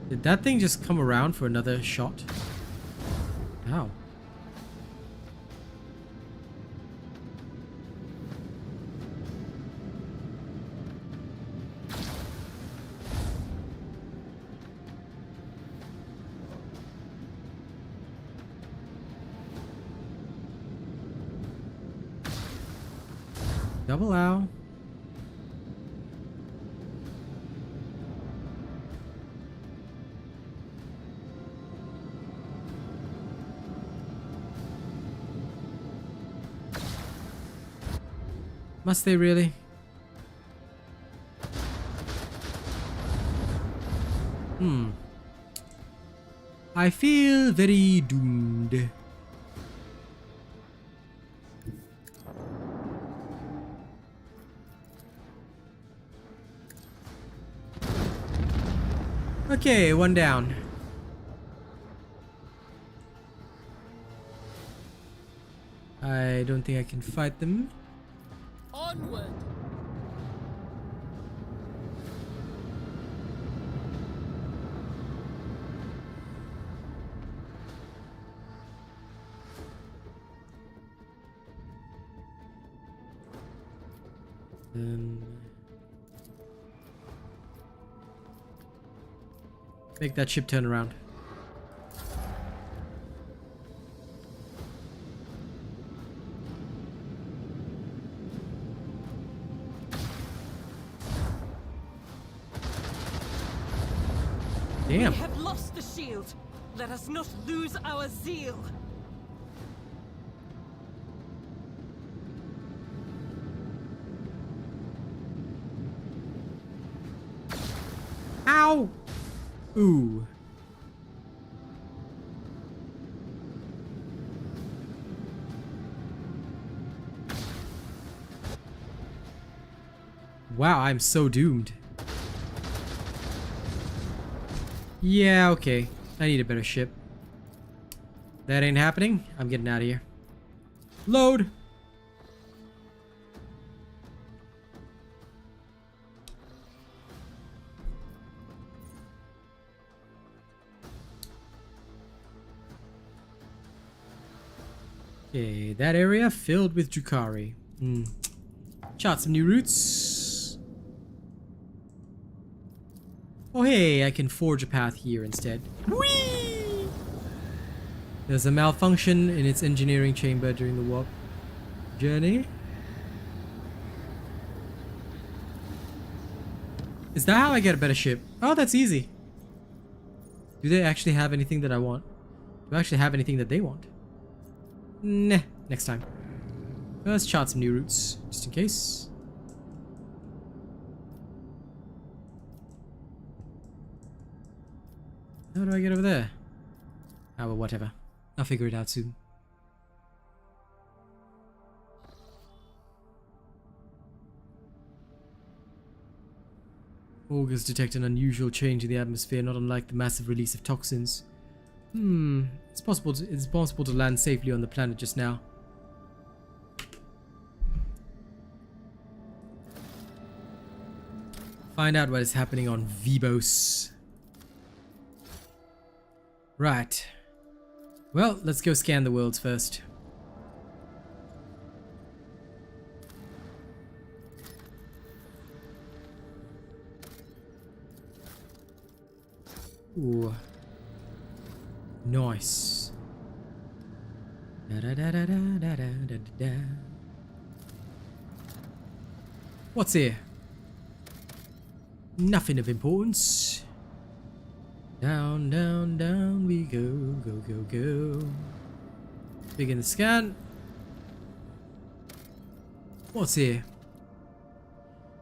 Did that thing just come around for another shot? Ow. Double ow. Must they really? I feel very doomed. Okay, 1 down. I don't think I can fight them. Onward! Make that ship turn around. Damn. We have lost the shield. Let us not lose our zeal. Ow! Ooh. Wow, I'm so doomed. Yeah, okay. I need a better ship. That ain't happening. I'm getting out of here. Load! Okay, that area filled with Drukhari. Chart some new routes. Oh hey, I can forge a path here instead. Whee! There's a malfunction in its engineering chamber during the warp journey. Is that how I get a better ship? Oh, that's easy. Do they actually have anything that I want? Do I actually have anything that they want? Nah, next time. Let's chart some new routes, just in case. How do I get over there? Oh, well, whatever. I'll figure it out soon. Augurs detect an unusual change in the atmosphere, not unlike the massive release of toxins. It's possible to land safely on the planet just now. Find out what is happening on Vibos. Right. Well, let's go scan the worlds first. Ooh. Nice. Da da da da da da da da da. What's here? Nothing of importance. Down, down, down we go, go, go, go. Begin the scan. What's here?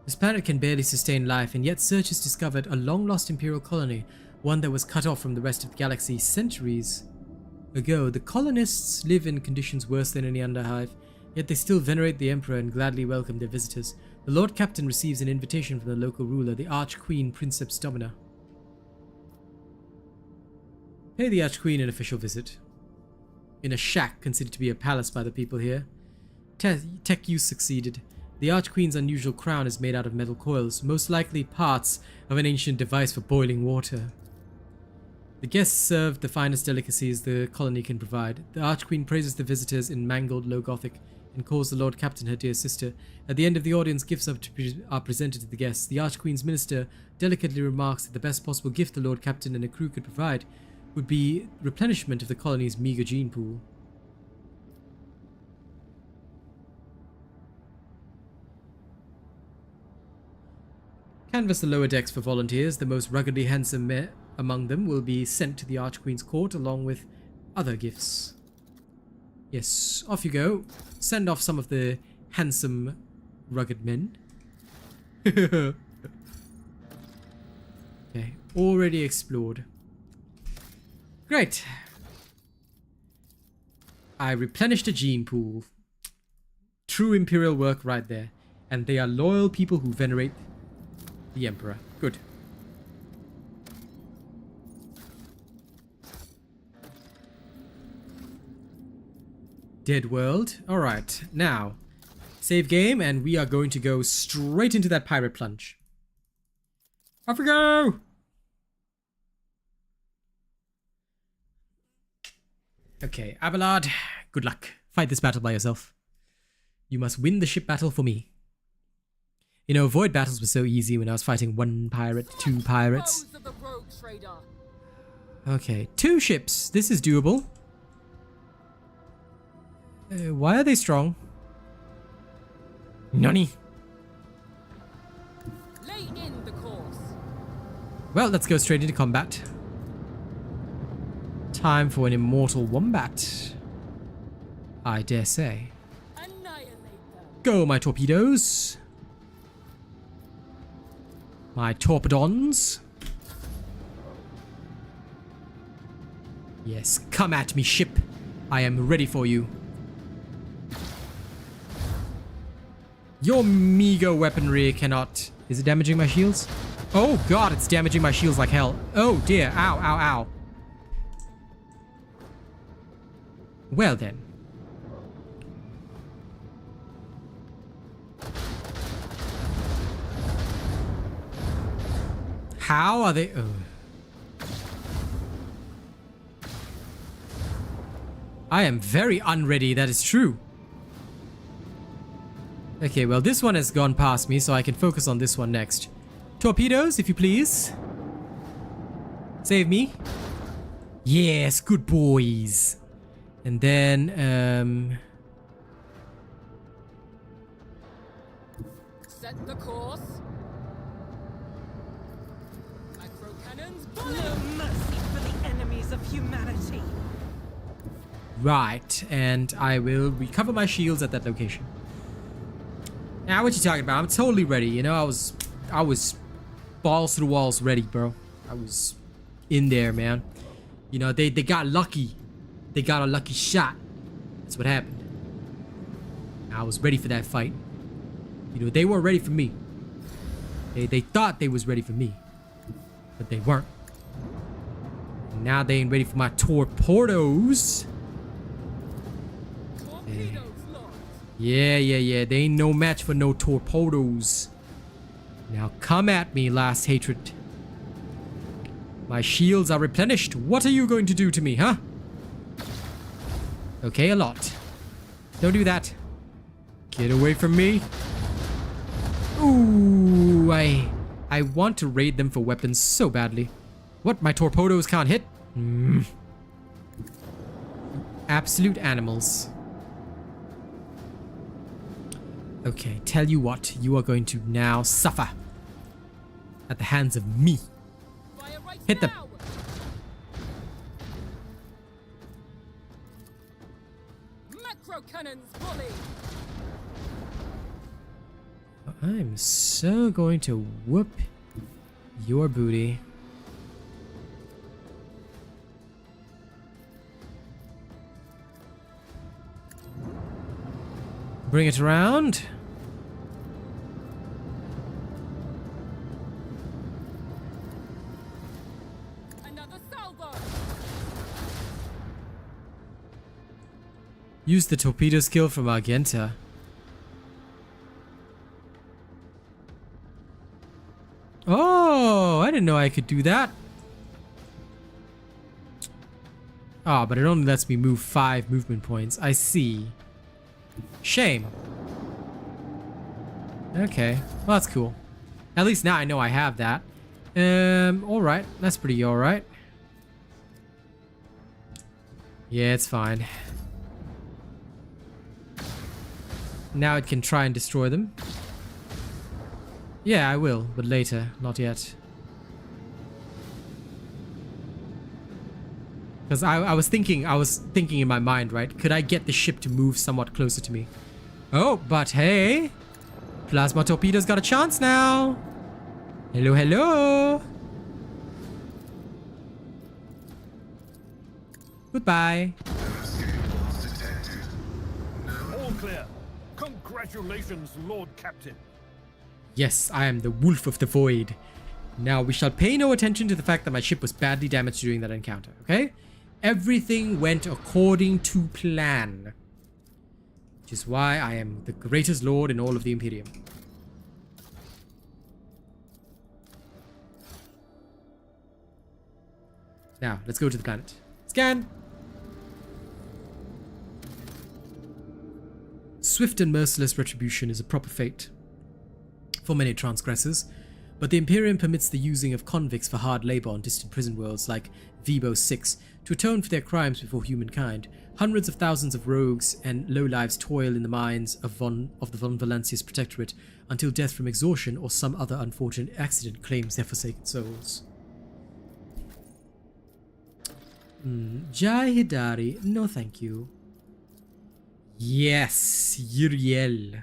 This planet can barely sustain life, and yet searchers discovered a long-lost Imperial colony, one that was cut off from the rest of the galaxy centuries ago. The colonists live in conditions worse than any underhive, yet they still venerate the Emperor and gladly welcome their visitors. The Lord Captain receives an invitation from the local ruler, the Archqueen Princeps Domina. Pay the Archqueen an official visit. In a shack considered to be a palace by the people here. Tech use succeeded. The Archqueen's unusual crown is made out of metal coils, most likely parts of an ancient device for boiling water. The guests served the finest delicacies the colony can provide. The Archqueen praises the visitors in mangled Low Gothic and calls the Lord Captain her dear sister. At the end of the audience, gifts are presented to the guests. The Archqueen's minister delicately remarks that the best possible gift the Lord Captain and a crew could provide would be replenishment of the colony's meager gene pool. Canvass the lower decks for volunteers. The most ruggedly handsome among them will be sent to the Archqueen's court along with other gifts. Yes, off you go. Send off some of the handsome, rugged men. Okay, already explored. Great. I replenished a gene pool. True Imperial work right there. And they are loyal people who venerate the Emperor. Good. Dead world. Alright, now save game, and we are going to go straight into that pirate plunge. Off we go! Okay, Abelard, good luck. Fight this battle by yourself. You must win the ship battle for me. You know, void battles were so easy when I was fighting one pirate, two pirates. Okay, 2 ships. This is doable. Why are they strong? Nani? Lay in the course. Well, let's go straight into combat. Time for an immortal wombat, I dare say. Go, my torpedoes. My torpedons. Yes, come at me, ship. I am ready for you. Your meager weaponry cannot... Is it damaging my shields? Oh god, it's damaging my shields like hell. Oh dear, ow, ow, ow. Well then. How are they... Oh. I am very unready, that is true. Okay, well this one has gone past me, so I can focus on this one next. Torpedoes, if you please. Save me. Yes, good boys. And then, Set the course. Micro cannons. No mercy for the enemies of humanity. right, and I will recover my shields at that location. Now, what you talking about? I'm totally ready. You know, I was balls to the walls ready, bro. I was in there, man. You know, they got lucky. They got a lucky shot. That's what happened. I was ready for that fight. You know, they weren't ready for me. They thought they was ready for me, but they weren't. And now they ain't ready for my torpedoes. Yeah. They ain't no match for no torpedoes. Now come at me, last hatred. My shields are replenished. What are you going to do to me, huh? Okay, a lot. Don't do that. Get away from me. Ooh, I want to raid them for weapons so badly. What? My torpedoes can't hit? Absolute animals. Okay, tell you what, you are going to now suffer at the hands of me. Hit them. Macro cannons, bully. I'm so going to whoop your booty. Bring it around. Another salvo. Use the torpedo skill from Argenta. Oh, I didn't know I could do that. Oh, but it only lets me move 5 movement points. I see. Shame. Okay, well that's cool. At least now I know I have that. Alright, that's pretty alright. Yeah, it's fine. Now it can try and destroy them. Yeah, I will, but later, not yet. Because I was thinking in my mind, right? Could I get the ship to move somewhat closer to me? Oh, but hey! Plasma torpedoes got a chance now! Hello, hello! Goodbye. All clear. Congratulations, Lord Captain. Yes, I am the Wolf of the Void. Now, we shall pay no attention to the fact that my ship was badly damaged during that encounter, okay? Everything went according to plan. Which is why I am the greatest lord in all of the Imperium. Now, let's go to the planet. Scan! Swift and merciless retribution is a proper fate for many transgressors, but the Imperium permits the using of convicts for hard labor on distant prison worlds like Vibo 6 to atone for their crimes before humankind. Hundreds of thousands of rogues and lowlives toil in the mines of the Von Valancius Protectorate until death from exhaustion or some other unfortunate accident claims their forsaken souls. Jai Hidari, no thank you. Yes, Uriel.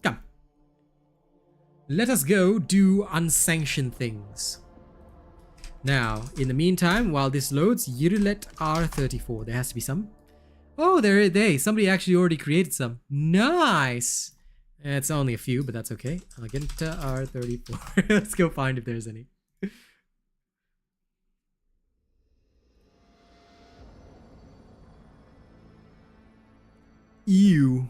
Come. Let us go do unsanctioned things. Now, in the meantime, while this loads, Urilet R34. There has to be some. Oh, somebody actually already created some. Nice. It's only a few, but that's okay. I'll get into R34. Let's go find if there's any. Ew.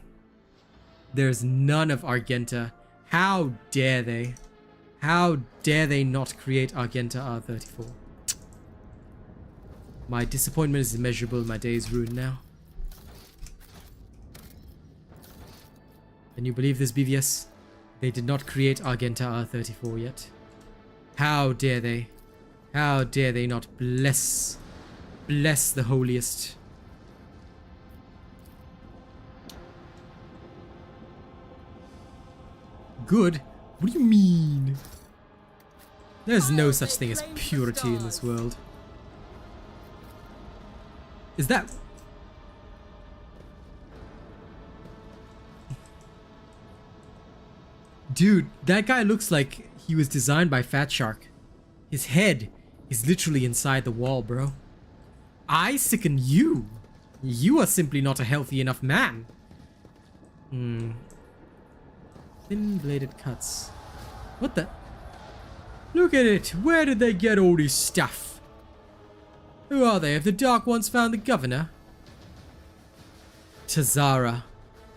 There's none of Argenta. How dare they? How dare they not create Argenta R34? My disappointment is immeasurable. My day is ruined now. Can you believe this, BVS? They did not create Argenta R34 yet. How dare they? How dare they not bless the holiest? Good? What do you mean? There's no such thing as purity in this world. Is that... Dude, that guy looks like he was designed by Fat Shark. His head is literally inside the wall, bro. I sicken you. You are simply not a healthy enough man. Thin-bladed cuts. What the? Look at it. Where did they get all this stuff? Who are they? Have the Dark Ones found the governor? Tazara.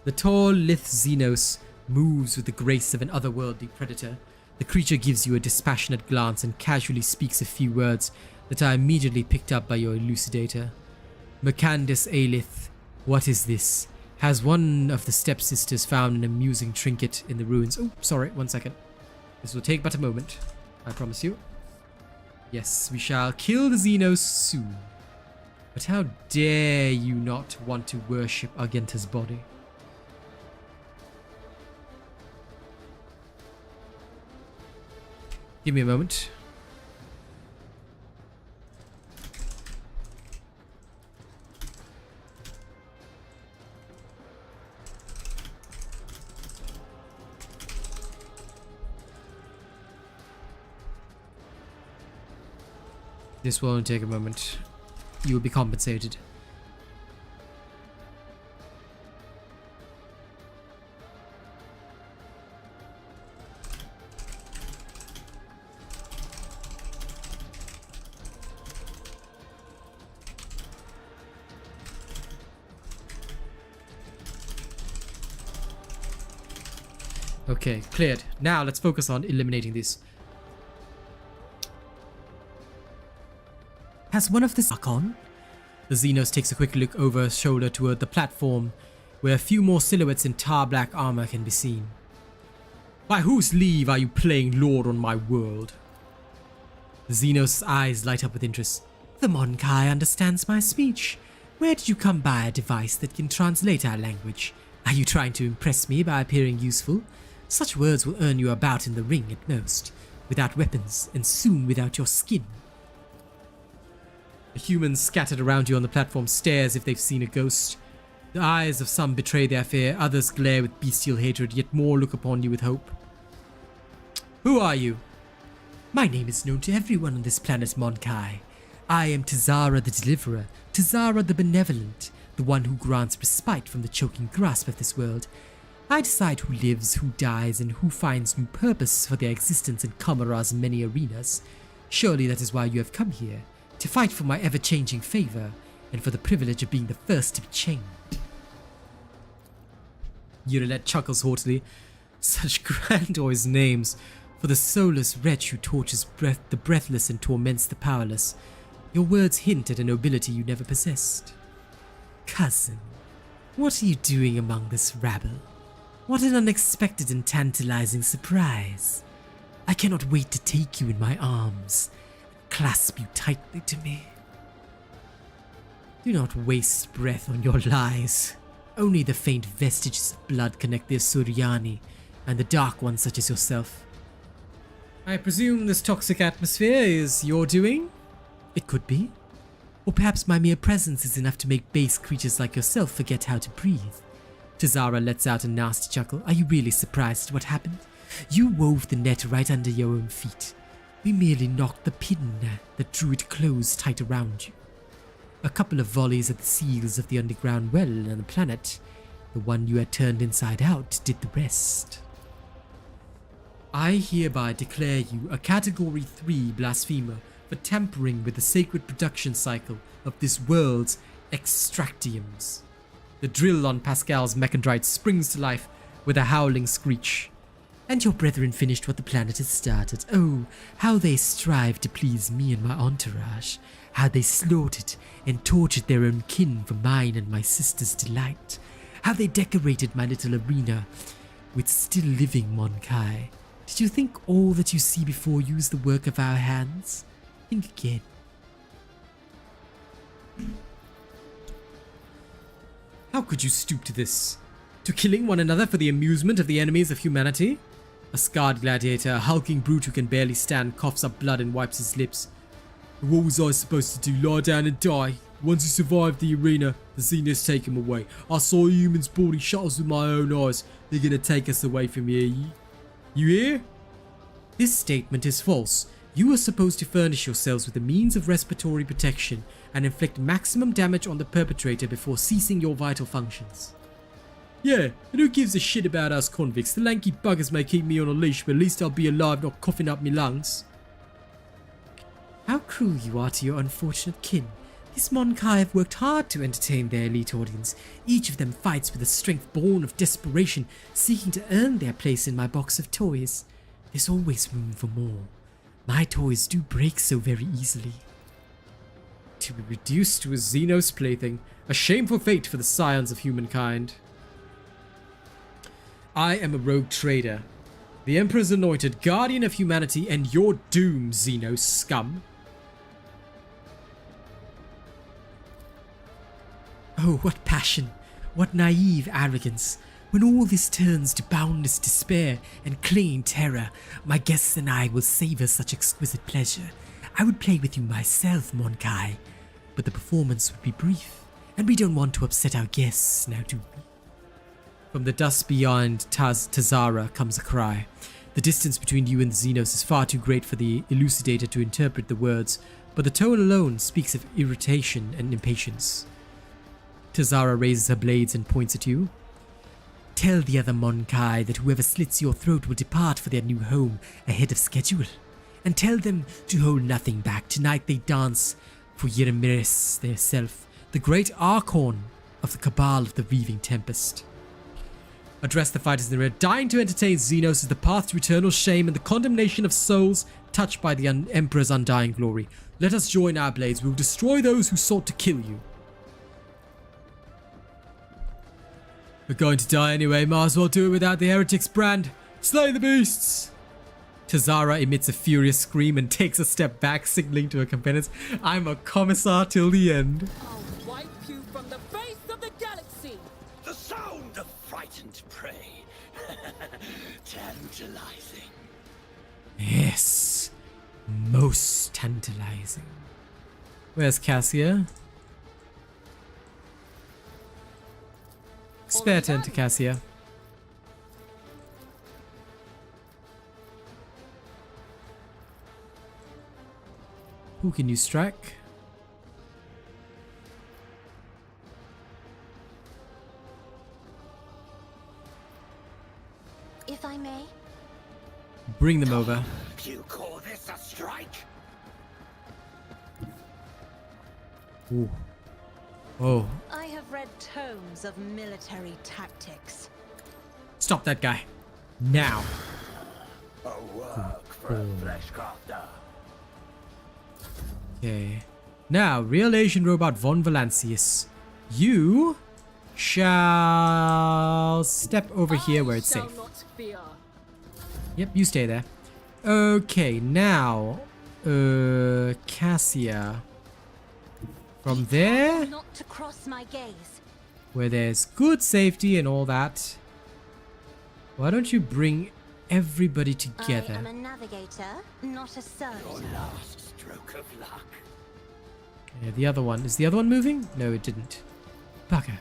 The tall Lith Xenos moves with the grace of an otherworldly predator. The creature gives you a dispassionate glance and casually speaks a few words that are immediately picked up by your elucidator. Mercandus Aelith, what is this? Has one of the stepsisters found an amusing trinket in the ruins? Oh, sorry, 1 second. This will take but a moment, I promise you. Yes, we shall kill the Xenos soon. But how dare you not want to worship Argenta's body? Give me a moment. This will only take a moment. You will be compensated. Okay, cleared. Now let's focus on eliminating this. Has one of the Archon? The Xenos takes a quick look over his shoulder toward the platform, where a few more silhouettes in tar black armor can be seen. By whose leave are you playing Lord on my world? The Xenos' eyes light up with interest. The Monkai understands my speech. Where did you come by a device that can translate our language? Are you trying to impress me by appearing useful? Such words will earn you a bout in the ring at most, without weapons and soon without your skin. The humans scattered around you on the platform stare as if they've seen a ghost. The eyes of some betray their fear, others glare with bestial hatred, yet more look upon you with hope. Who are you? My name is known to everyone on this planet, Monkai. I am Tazara the Deliverer, Tazara the Benevolent, the one who grants respite from the choking grasp of this world. I decide who lives, who dies, and who finds new purpose for their existence in Kamara's many arenas. Surely that is why you have come here. To fight for my ever-changing favor, and for the privilege of being the first to be chained. Urilet chuckles haughtily. Such grandiose names for the soulless wretch who tortures the breathless and torments the powerless. Your words hint at a nobility you never possessed. Cousin, what are you doing among this rabble? What an unexpected and tantalizing surprise. I cannot wait to take you in my arms. Clasp you tightly to me. Do not waste breath on your lies. Only the faint vestiges of blood connect the Asuryani and the Dark Ones such as yourself. I presume this toxic atmosphere is your doing? It could be. Or perhaps my mere presence is enough to make base creatures like yourself forget how to breathe. Tazara lets out a nasty chuckle. Are you really surprised at what happened? You wove the net right under your own feet. We merely knocked the pin that drew it closed tight around you. A couple of volleys at the seals of the underground well on the planet, the one you had turned inside out, did the rest. I hereby declare you a Category 3 blasphemer for tampering with the sacred production cycle of this world's extractiums. The drill on Pascal's mechadrite springs to life with a howling screech. And your brethren finished what the planet had started. Oh, how they strive to please me and my entourage. How they slaughtered and tortured their own kin for mine and my sister's delight. How they decorated my little arena with still living Monkai. Did you think all that you see before you is the work of our hands? Think again. How could you stoop to this? To killing one another for the amusement of the enemies of humanity? A scarred gladiator, a hulking brute who can barely stand, coughs up blood and wipes his lips. What was I supposed to do? Lie down and die? Once he survived the arena, the Xenos take him away. I saw a human's boarding shuttles with my own eyes. They're gonna take us away from here. You hear? This statement is false. You are supposed to furnish yourselves with the means of respiratory protection and inflict maximum damage on the perpetrator before ceasing your vital functions. Yeah, and who gives a shit about us convicts? The lanky buggers may keep me on a leash, but at least I'll be alive, not coughing up me lungs. How cruel you are to your unfortunate kin. These Monkai have worked hard to entertain their elite audience. Each of them fights with a strength born of desperation, seeking to earn their place in my box of toys. There's always room for more. My toys do break so very easily. To be reduced to a Xenos plaything, a shameful fate for the scions of humankind. I am a rogue trader, the Emperor's anointed guardian of humanity, and your doom, Xenos scum. Oh, what passion, what naive arrogance. When all this turns to boundless despair and clinging terror, my guests and I will savor such exquisite pleasure. I would play with you myself, Monkai, but the performance would be brief, and we don't want to upset our guests, now do we? From the dust beyond Tazara comes a cry. The distance between you and the Xenos is far too great for the elucidator to interpret the words, but the tone alone speaks of irritation and impatience. Tazara raises her blades and points at you. Tell the other Monkai that whoever slits your throat will depart for their new home ahead of schedule. And tell them to hold nothing back. Tonight they dance for Yeremiris theirself, the great Archon of the Cabal of the Reaving Tempest. Address the fighters in the rear. Dying to entertain Xenos is the path to eternal shame and the condemnation of souls touched by the Emperor's undying glory. Let us join our blades. We will destroy those who sought to kill you. We're going to die anyway. Might as well do it without the heretic's brand. Slay the beasts! Tazara emits a furious scream and takes a step back, signaling to her companions, I'm a commissar till the end. I'll wipe you from the face of the galaxy! The sound of frightened prey. Tantalizing. Yes, most tantalizing. Where's Cassia? Spare turn to Cassia. Who can you strike? If I may. Bring them over. You call this a strike? Ooh. Oh. I have read tomes of military tactics. Stop that guy. Now. A work for a flesh crafter. Okay. Now, RealAsianRobot von Valancius. You shall step over here where it's safe. Not fear. Yep, you stay there. Okay, now, Cassia. From there, Not to cross my gaze. where there's good safety and all that, why don't you bring everybody together? I am a navigator, not a surgeon. Your last stroke of luck. Yeah, the other one. Is the other one moving? No, it didn't. Bugger.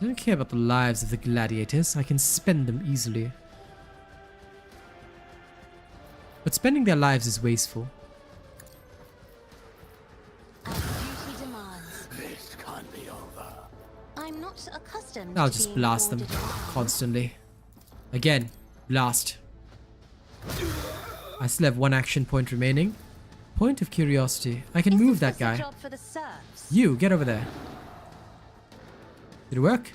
I don't care about the lives of the gladiators. I can spend them easily. But spending their lives is wasteful. As duty demands. This can't be over. I'm not accustomed I'll to just being blast them ordered around. constantly. Again, blast. I still have 1 action point remaining. Point of curiosity. I can Is move this that guy. a job for the serfs? You, get over there. Did it work?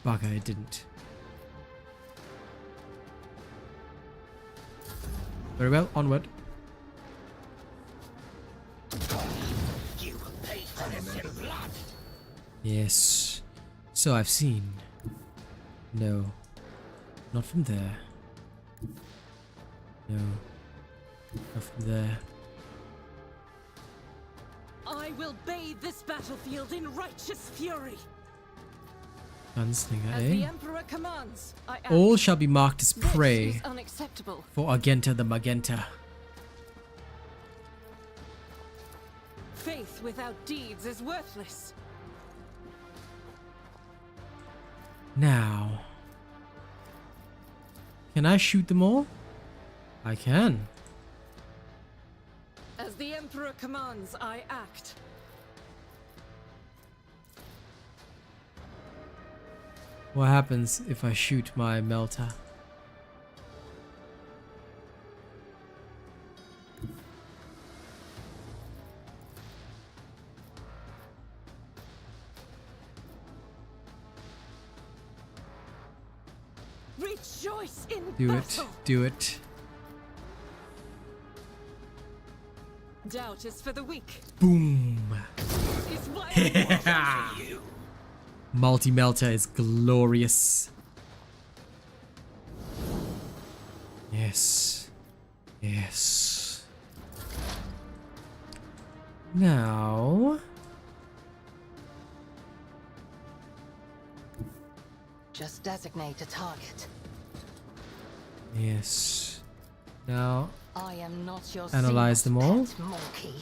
Bugger, it didn't. Very well, onward. You will pay for this in blood. Yes. So I've seen. No. Not from there. No. Not from there. I will bathe this battlefield in righteous fury. Gunslinger, As the eh? Emperor commands, I act. All shall be marked as This prey is unacceptable. for Argenta the Magenta. Faith without deeds is worthless. Now. Can I shoot them all? I can. As the Emperor commands, I act. What happens if I shoot my melter? Rejoice in Do battle. it. Do it. Doubt is for the weak. Boom. Is why I watch you. Multi-melter is glorious. Yes. Yes. Now... Just designate a target. Yes. Now, I am not your analyze them all. pet monkey.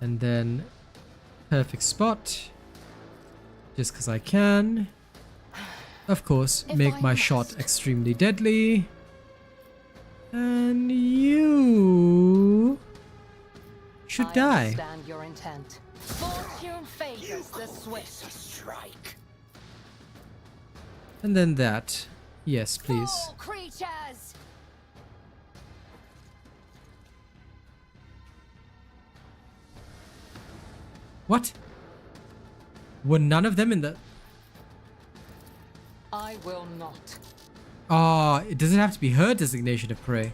And then perfect spot. Just because I can. Of course, If make I my must. shot extremely deadly. And you should I die. understand your intent. Fortune favors the swift. Strike. And then that. Yes, please. All creatures! What? Were none of them in the... I will not. Oh, does it have to be her designation of prey?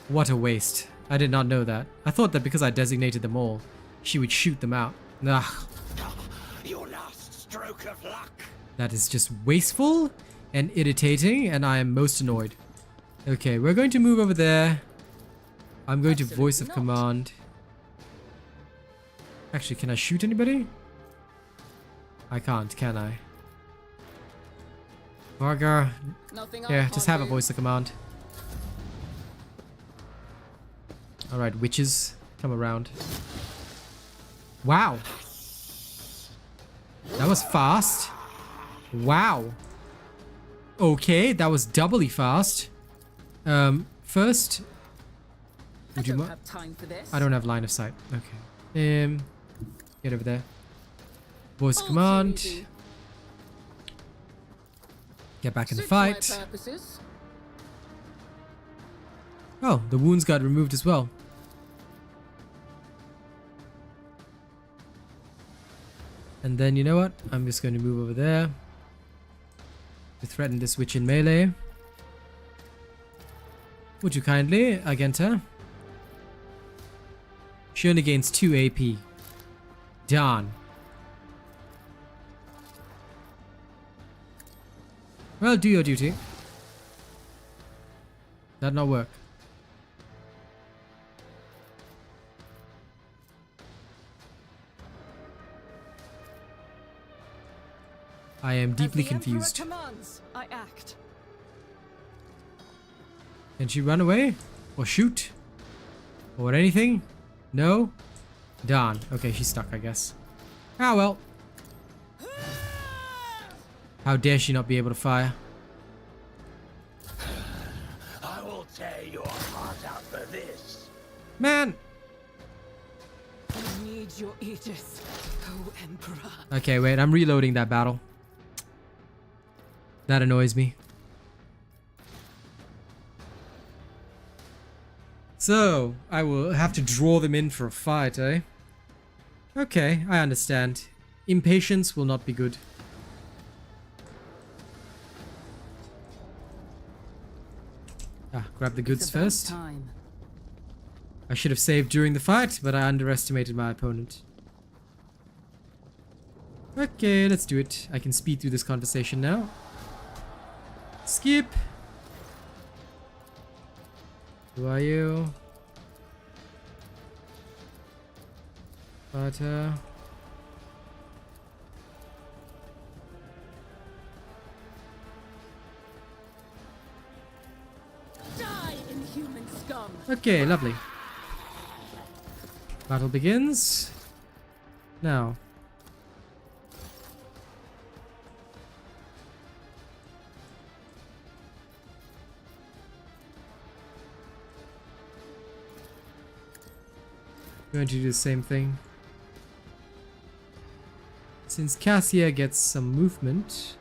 What a waste. I did not know that. I thought that because I designated them all, she would shoot them out. Ugh. Your last stroke of luck. That is just wasteful and irritating, and I am most annoyed. Okay, we're going to move over there. I'm going to voice of command. Actually, can I shoot anybody? I can't, can I? Bugger. Nothing Yeah, I just can't have a do. voice of command. Alright, witches, come around. Wow. That was fast. Wow. Okay, that was doubly fast. First... I Would you don't mi- have time for this. I don't have line of sight. Okay. Get over there. Voice Also command. easy. Get back in the Suits my fight. purposes. Oh, the wounds got removed as well. And then, you know what? I'm just going to move over there to threaten this witch in melee. Would you kindly, Argenta? She only gains 2 AP. Darn. Well, do your duty. That not work. I am deeply As the Emperor confused. commands, I act. Can she run away? Or shoot? Or anything? No? Darn. Okay, she's stuck, I guess. Ah, well. How dare she not be able to fire? I will tear your heart out for this. Man! I need your aegis, O Emperor. Okay, wait, I'm reloading that battle. That annoys me. So, I will have to draw them in for a fight, eh? Okay, I understand. Impatience will not be good. Ah, grab the goods first. Time. I should have saved during the fight, but I underestimated my opponent. Okay, let's do it. I can speed through this conversation now. Skip. Who are you? Butter. Die, inhuman scum. Okay, lovely. Battle begins. Now. Going to do the same thing. Since Cassia gets some movement.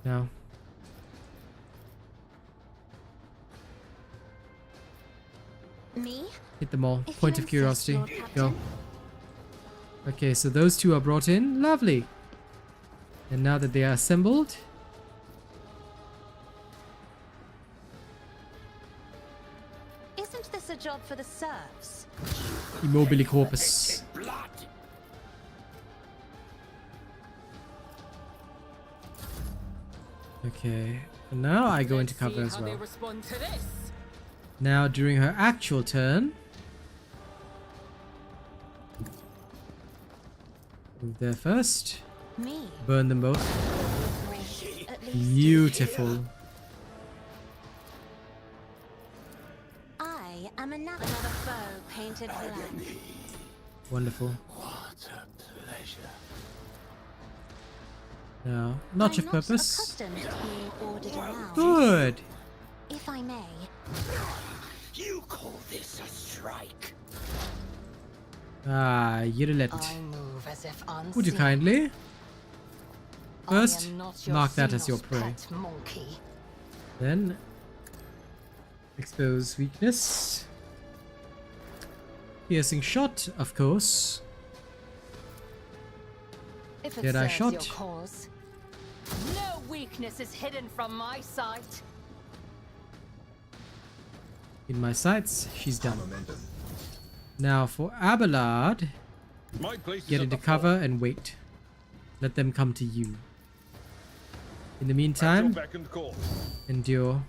Now. Me? Hit them all. If Point you of curiosity. insist, Lord Go. Captain. Okay, so those two are brought in. Lovely. And now that they are assembled. Isn't this a job for the serfs? Immobile corpus. Okay. And now I go into cover as How they well. respond to this. Now during her actual turn. Move there first. Me? Burn them both. At least Beautiful. I am another foe painted black. Wonderful. What a pleasure. Now, notch I'm of not purpose. accustomed to being ordered around. Good. If I may, You call this a strike? Ah, you'd let. I move as if unseen. Would you kindly? I First, am not your mark that as your Xenos prey. pet monkey. Then, expose weakness. Piercing shot, of course. If it Did I serves shot? your cause, no weakness is hidden from my sight. In my sights, she's done. Now for Abelard, My place is get at into the cover fort. and wait. Let them come to you. In the At your meantime, beck and call. endure.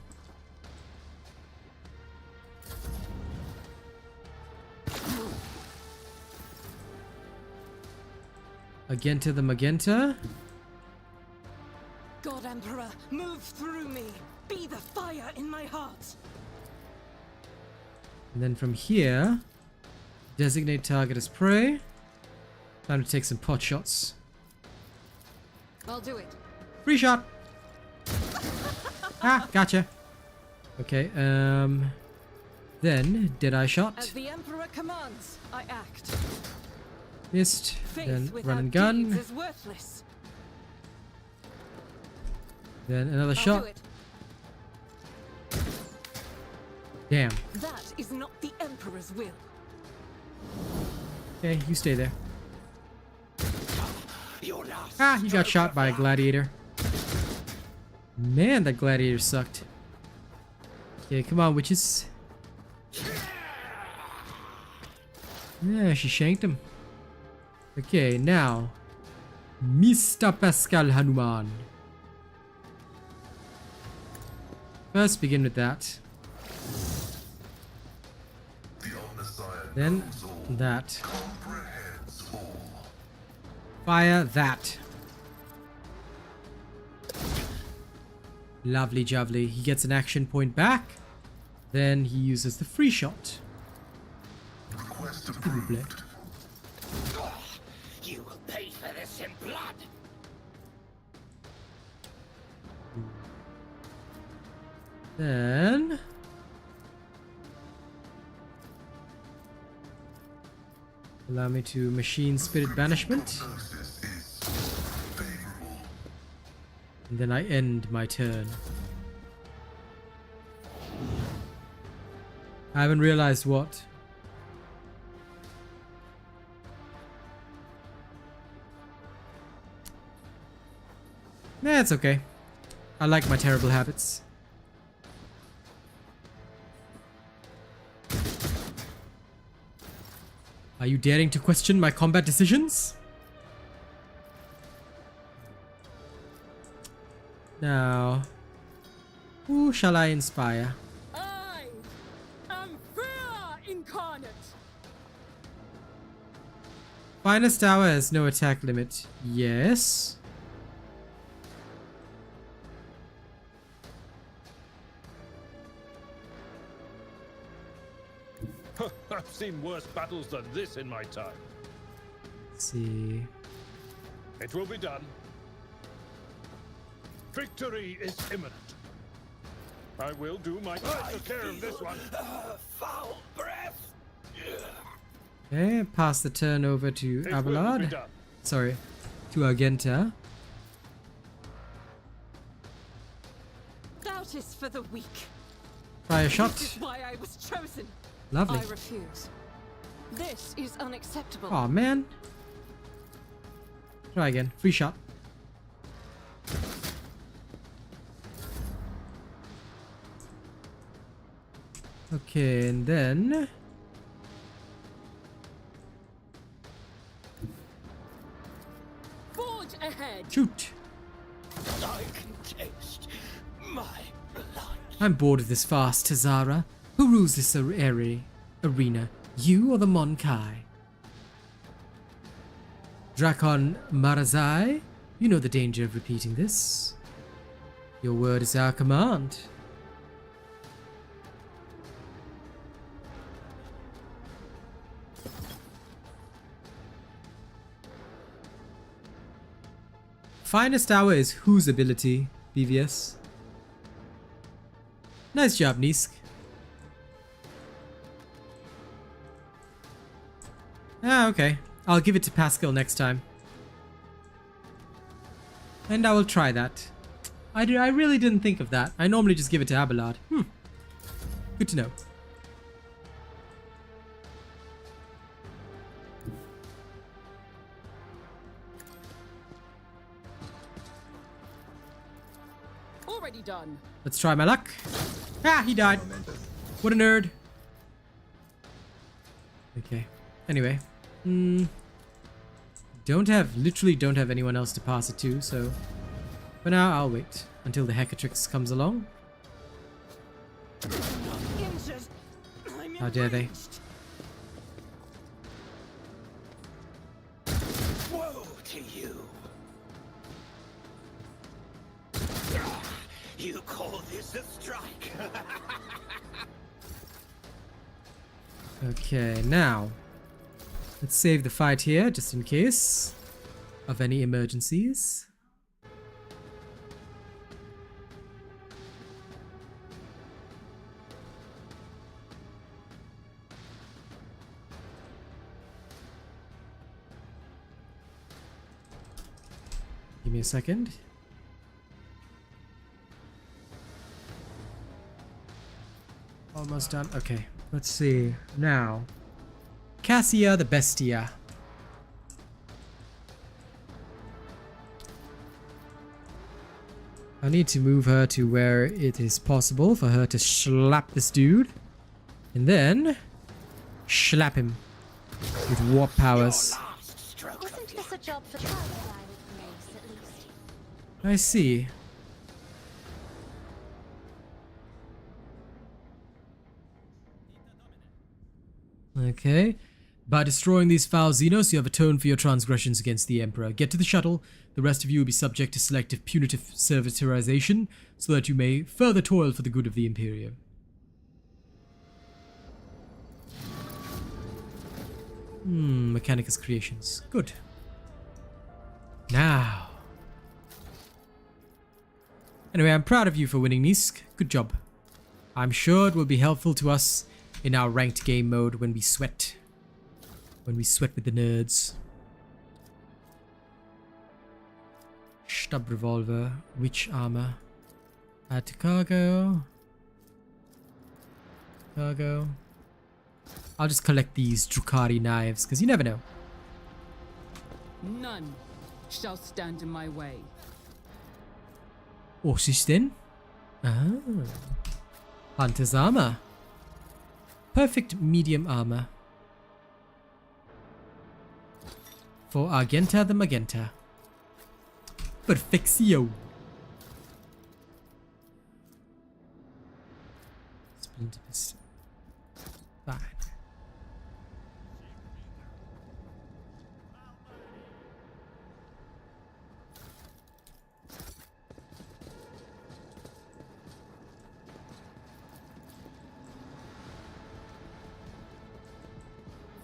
Again to the magenta. God Emperor, move through me. Be the fire in my heart. And then from here, designate target as prey. Time to take some pot shots. I'll do it. Free shot. Ah, gotcha. Okay, then did I As shot? the Emperor commands, I act. Missed. Faith Then without run and deeds gun. is worthless. Then another I'll shot. do it. Damn. That is not the Emperor's will. Okay, you stay there. Your last Ah, you got shot by a gladiator. Man, that gladiator sucked. Okay, come on, witches. Yeah, she shanked him. Okay, now. Mr. Pascal Hanuman. First, begin with that. The omniscient Then knows all, that. comprehends Fire that. Lovely jubbly. He gets an action point back. Then he uses the free shot. Request approved. You will pay for this in blood. Then allow me to machine spirit banishment. And then I end my turn. I haven't realized what. Nah, it's okay. I like my terrible habits. Are you daring to question my combat decisions? Now, who shall I inspire? I am flair incarnate. Finest Hour has no attack limit. Yes. I've seen worse battles than this in my time. Let's see. It will be done. Victory is imminent. I will do my best to care of this one. Foul breath. Okay, pass the turn over to It will be Abelard. done. Sorry, to Argenta. Doubt is for the weak. Try a This shot. is why I was chosen. Lovely. I refuse. This is unacceptable. Aw, man. Try again. Free shot. Okay, and then Forge ahead. shoot. I can taste my blood. I'm bored of this farce, Tazara. Who rules this arena? You or the Monkai? Drakon Marazai? You know the danger of repeating this. Your word is our command. Finest Hour is whose ability, BVS? Nice job, Nisk. Ah, okay. I'll give it to Pascal next time. And I will try that. I really didn't think of that. I normally just give it to Abelard. Good to know. Already done. Let's try my luck. Ah, he died. What a nerd. Okay. Anyway. Literally don't have anyone else to pass it to, so for now I'll wait until the Hecatrix comes along. How dare they? Woe to you. You call this a strike? Okay, now let's save the fight here just in case of any emergencies. Give me a second. Almost done. Okay, let's see. Now, Cassia the Bestia. I need to move her to where it is possible for her to slap this dude. And then slap him with warp powers. Isn't this a job for Firefly with grace, at least? I see. Okay. By destroying these foul Xenos, you have atoned for your transgressions against the Emperor. Get to the shuttle. The rest of you will be subject to selective punitive servitorization, so that you may further toil for the good of the Imperium. Mechanicus creations. Good. Now. Anyway, I'm proud of you for winning, Nisk. Good job. I'm sure it will be helpful to us in our ranked game mode when we sweat. When we sweat with the nerds. Stub revolver. Witch armor. Add to cargo. Cargo. I'll just collect these Drukhari knives, because you never know. None shall stand in my way. Orsisten? Ah. Hunter's armor. Perfect medium armor. For Argenta the Magenta. Perfeccio. Splinter pistol. Fine.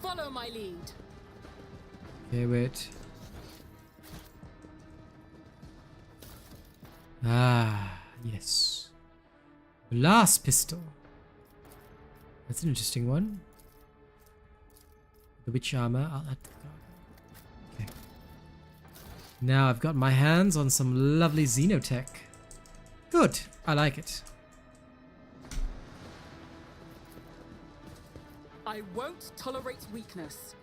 Follow my lead. Okay, wait. Ah, yes. Blast pistol. That's an interesting one. The witch armor. I'll add to the cargo. Okay. Now I've got my hands on some lovely Xenotech. Good. I like it. I won't tolerate weakness.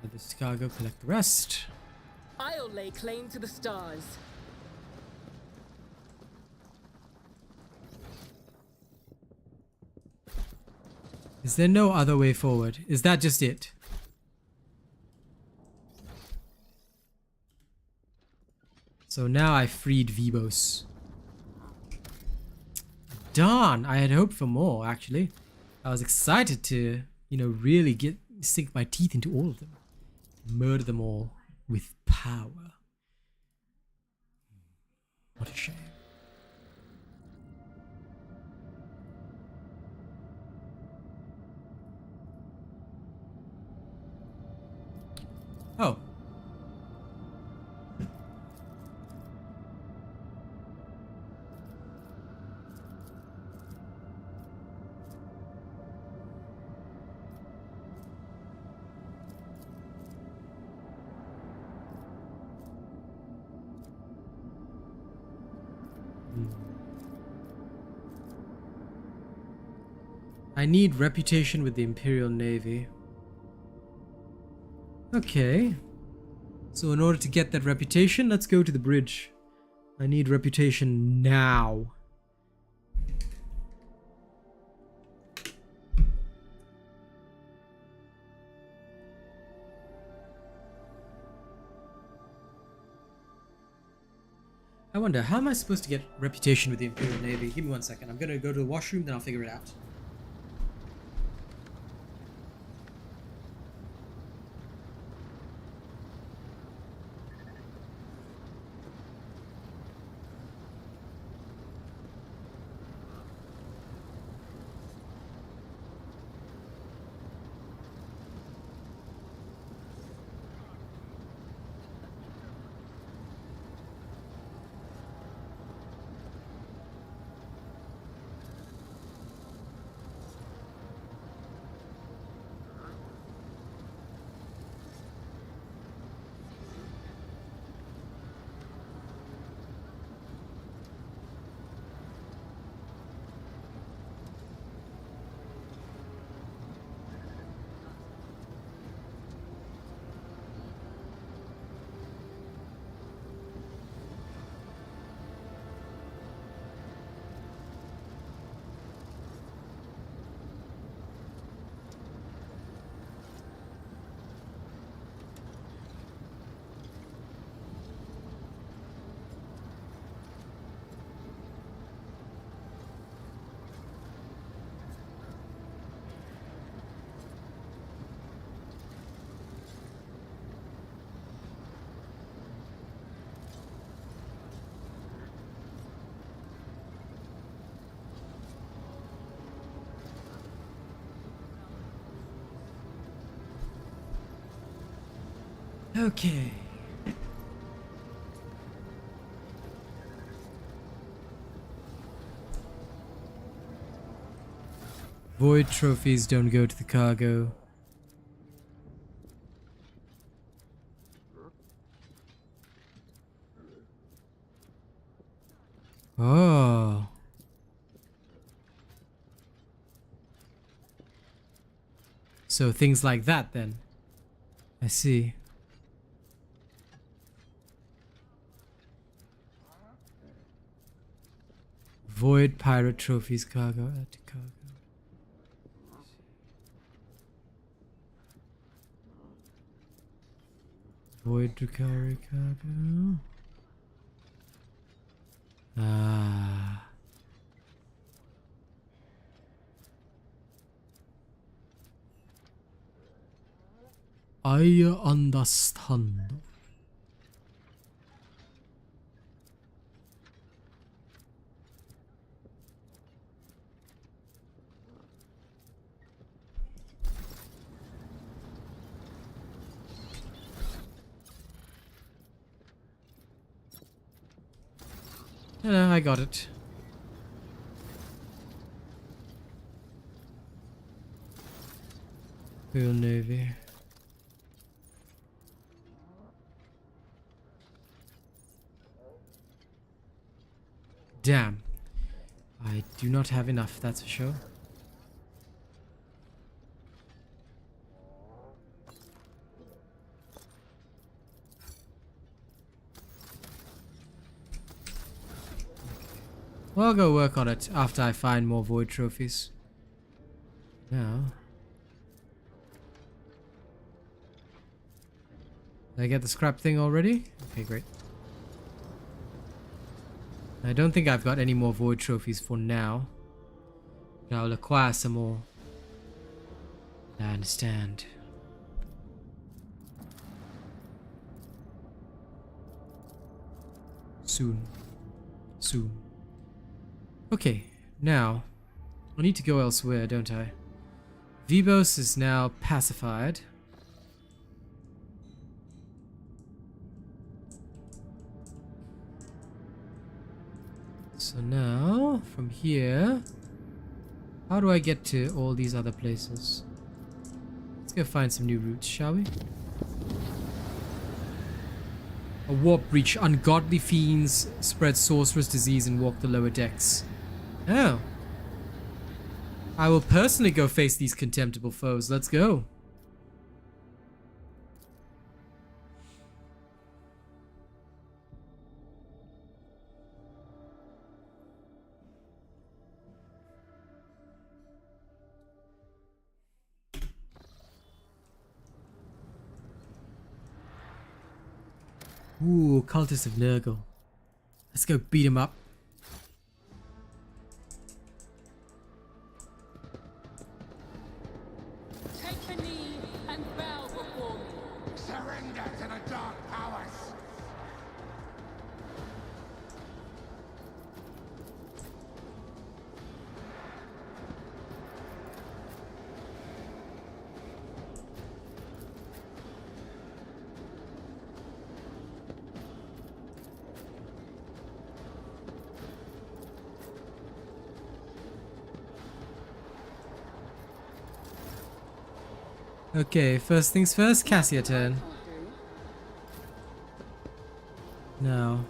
Add this to cargo, collect the rest. I'll lay claim to the stars. Is there no other way forward? Is that just it? So now I freed Vibos. Darn, I had hoped for more, actually. I was excited to, you know, really sink my teeth into all of them. Murder them all with power. What a shame. Oh. I need reputation with the Imperial Navy. Okay. So in order to get that reputation, let's go to the bridge. I need reputation now. I wonder, how am I supposed to get reputation with the Imperial Navy? Give me 1 second. I'm gonna go to the washroom, then I'll figure it out. Okay. Void trophies don't go to the cargo. Oh. So things like that then. I see. Void pirate trophies cargo. Add to cargo. Void Dracari cargo. Ah. I understand. No, I got it. Real Navy. Damn. I do not have enough, that's for sure. Well, I'll go work on it after I find more void trophies. Now. Did I get the scrap thing already? Okay, great. I don't think I've got any more void trophies for now. But I'll acquire some more. I understand. Soon. Soon. Okay, now I need to go elsewhere, don't I? Vibos is now pacified. So now, from here, how do I get to all these other places? Let's go find some new routes, shall we? A warp breach. Ungodly fiends spread sorcerer's disease and walk the lower decks. Oh. I will personally go face these contemptible foes. Let's go. Ooh, cultists of Nurgle. Let's go beat him up. Take a knee and bow before me. Surrender to the dark powers. Okay, first things first, Cassia turn. Now.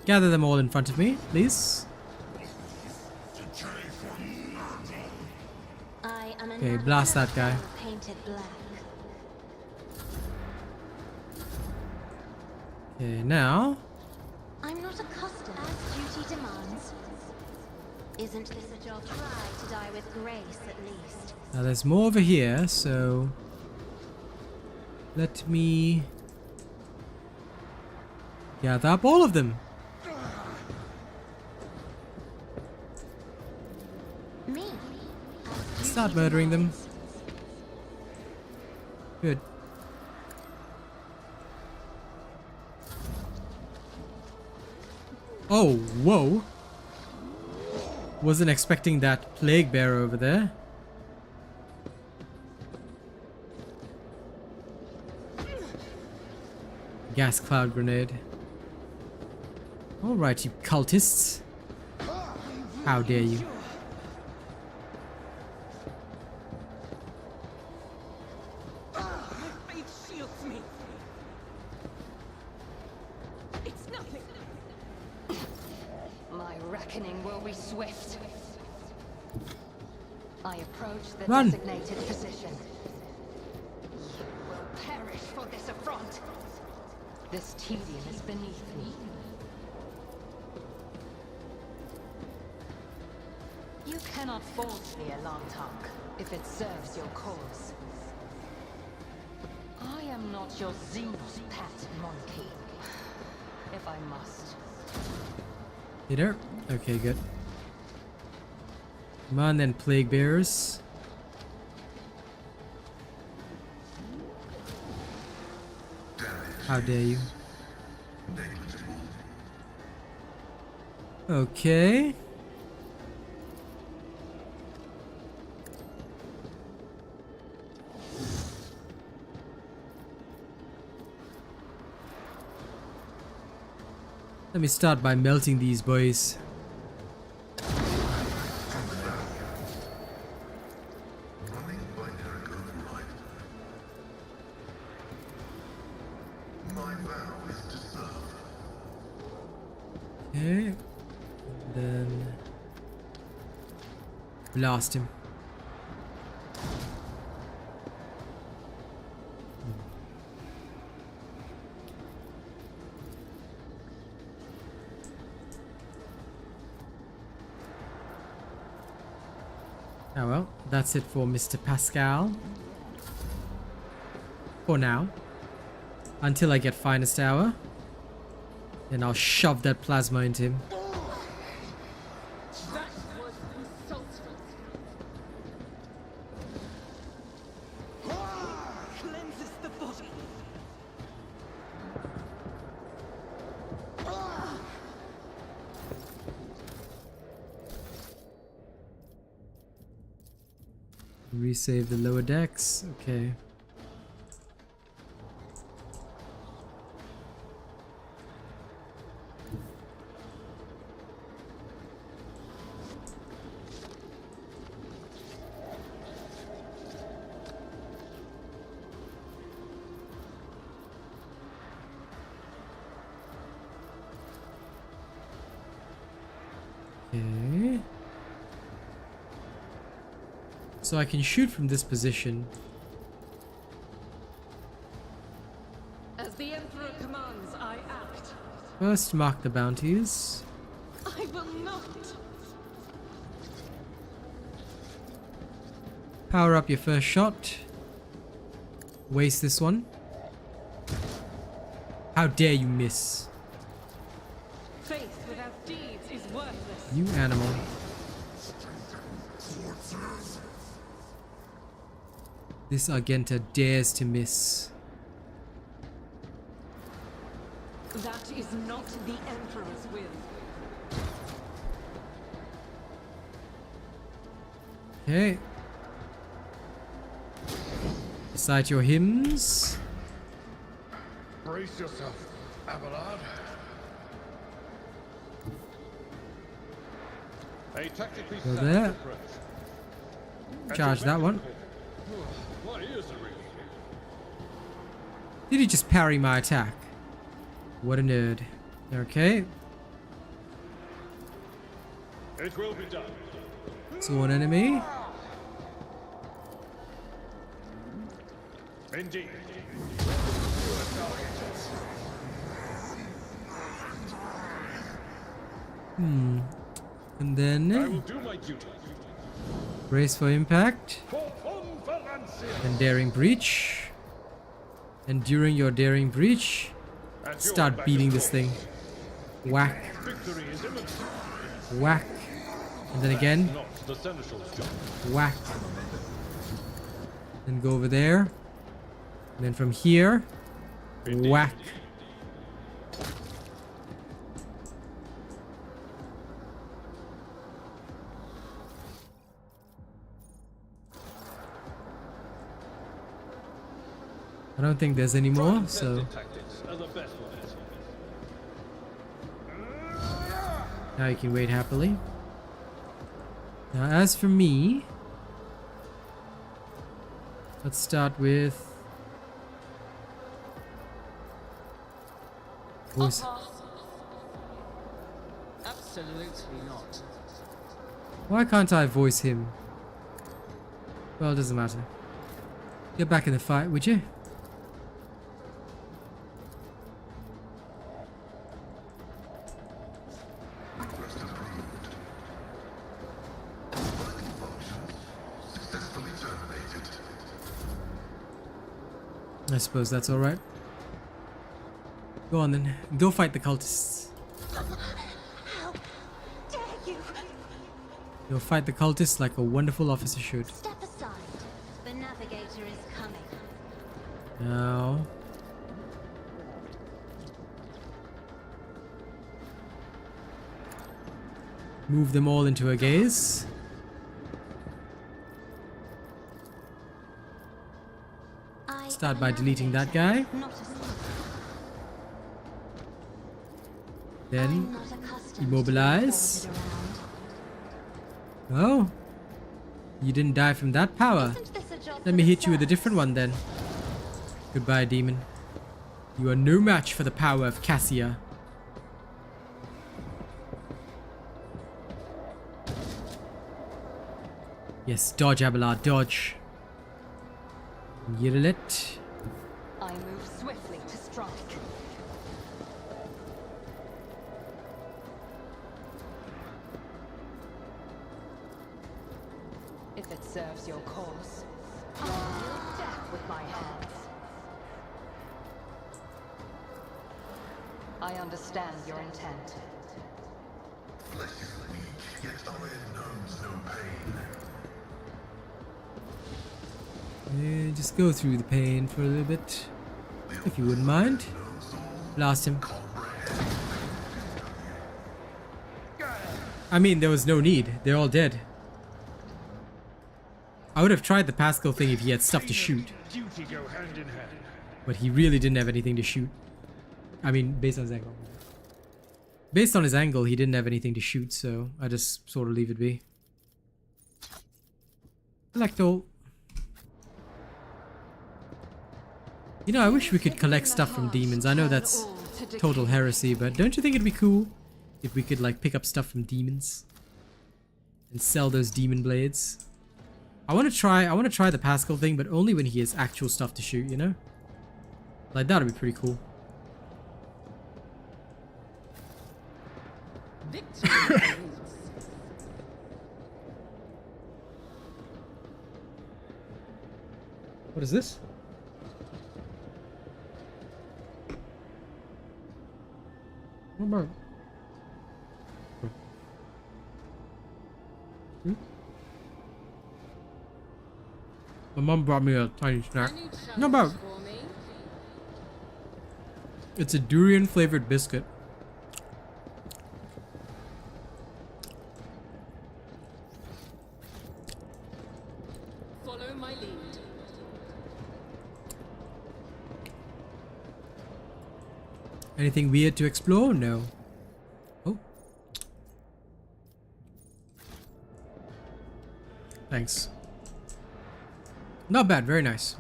Gather them all in front of me, please. Okay, blast that guy. Painted black. Okay, now. I'm not accustomed as duty demands. Isn't this a job? Try to die with grace at least. Now there's more over here, so let me gather up all of them. Me? Start murdering them. Good. Oh, whoa. Wasn't expecting that plague bearer over there. Gas cloud grenade. Alright, you cultists. How dare you? My faith shields me. It's nothing. My reckoning will be swift. I approach the Run. designated position. You will perish for this affront. This tedium is beneath me. You cannot force the alarm talk if it serves your cause. I am not your Xenos pet monkey. If I must. Peter? Okay, good. Come on then, plague bearers. How dare you? Okay. Let me start by melting these boys. Okay. Then blast him. Oh well, that's it for Mr. Pascal. For now. Until I get finest hour. Then I'll shove that plasma into him. That was insulting. Cleanses the body. Resave the lower decks. Okay. Okay. So I can shoot from this position. As the Emperor commands, I act. First, mark the bounties. I will not. Power up your first shot. Waste this one. How dare you miss? Faith without deeds is worthless. You animal. This Argenta dares to miss. That is not the Emperor's will. Okay. Recite your hymns. Brace yourself, Abelard. A tactically Go sound there. approach. Charge that one. What is a real? Did he just parry my attack? What a nerd. Okay. It will be done. So one enemy. Indeed. And I then will do my duty. brace for impact. For Valencia. And daring breach. And during your daring breach, At your start back beating of this thing. Whack, Victory is imminent. whack. And then again, Not the Seneschal's job. whack. Then go over there. And then from here, whack. I don't think there's any more, so Tactics. These are the best ones. Now you can wait happily. Now as for me, let's start with voice. Absolutely not. Why can't I voice him? Well, it doesn't matter. Get back in the fight, would you? Request approved. Vital functions successfully terminated. I suppose that's alright. Go on then. Go fight the cultists. How dare you? Go fight the cultists like a wonderful officer should. Step aside. The navigator is coming. Now. Move them all into a gaze. Start by deleting that guy. Then immobilize. Oh, you didn't die from that power. Let me hit you with a different one then. Goodbye, demon. You are no match for the power of Cassia. Yes, dodge, Abelard, dodge. Yiddle-it. I move swiftly to strike. If it serves your cause, I will deal death with my hands. I understand your intent. Flesh is weak, yet iron knows no pain. Yeah, just go through the pain for a little bit, if you wouldn't mind. Blast him. I mean, there was no need. They're all dead. I would have tried the Pascal thing if he had stuff to shoot. Duty go hand in hand. But he really didn't have anything to shoot. I mean, based on his angle. Based on his angle, he didn't have anything to shoot, so I just sort of leave it be. Collect all. You know, I wish we could collect stuff from demons. I know that's total heresy, but don't you think it'd be cool if we could, like, pick up stuff from demons and sell those demon blades? I want to try the Pascal thing, but only when he has actual stuff to shoot, you know? Like, that'd be pretty cool. What is this? What about? My mom brought me a tiny snack. No about. It's a durian flavored biscuit. Follow my lead. Anything weird to explore? No. Oh. Thanks. Not bad, very nice.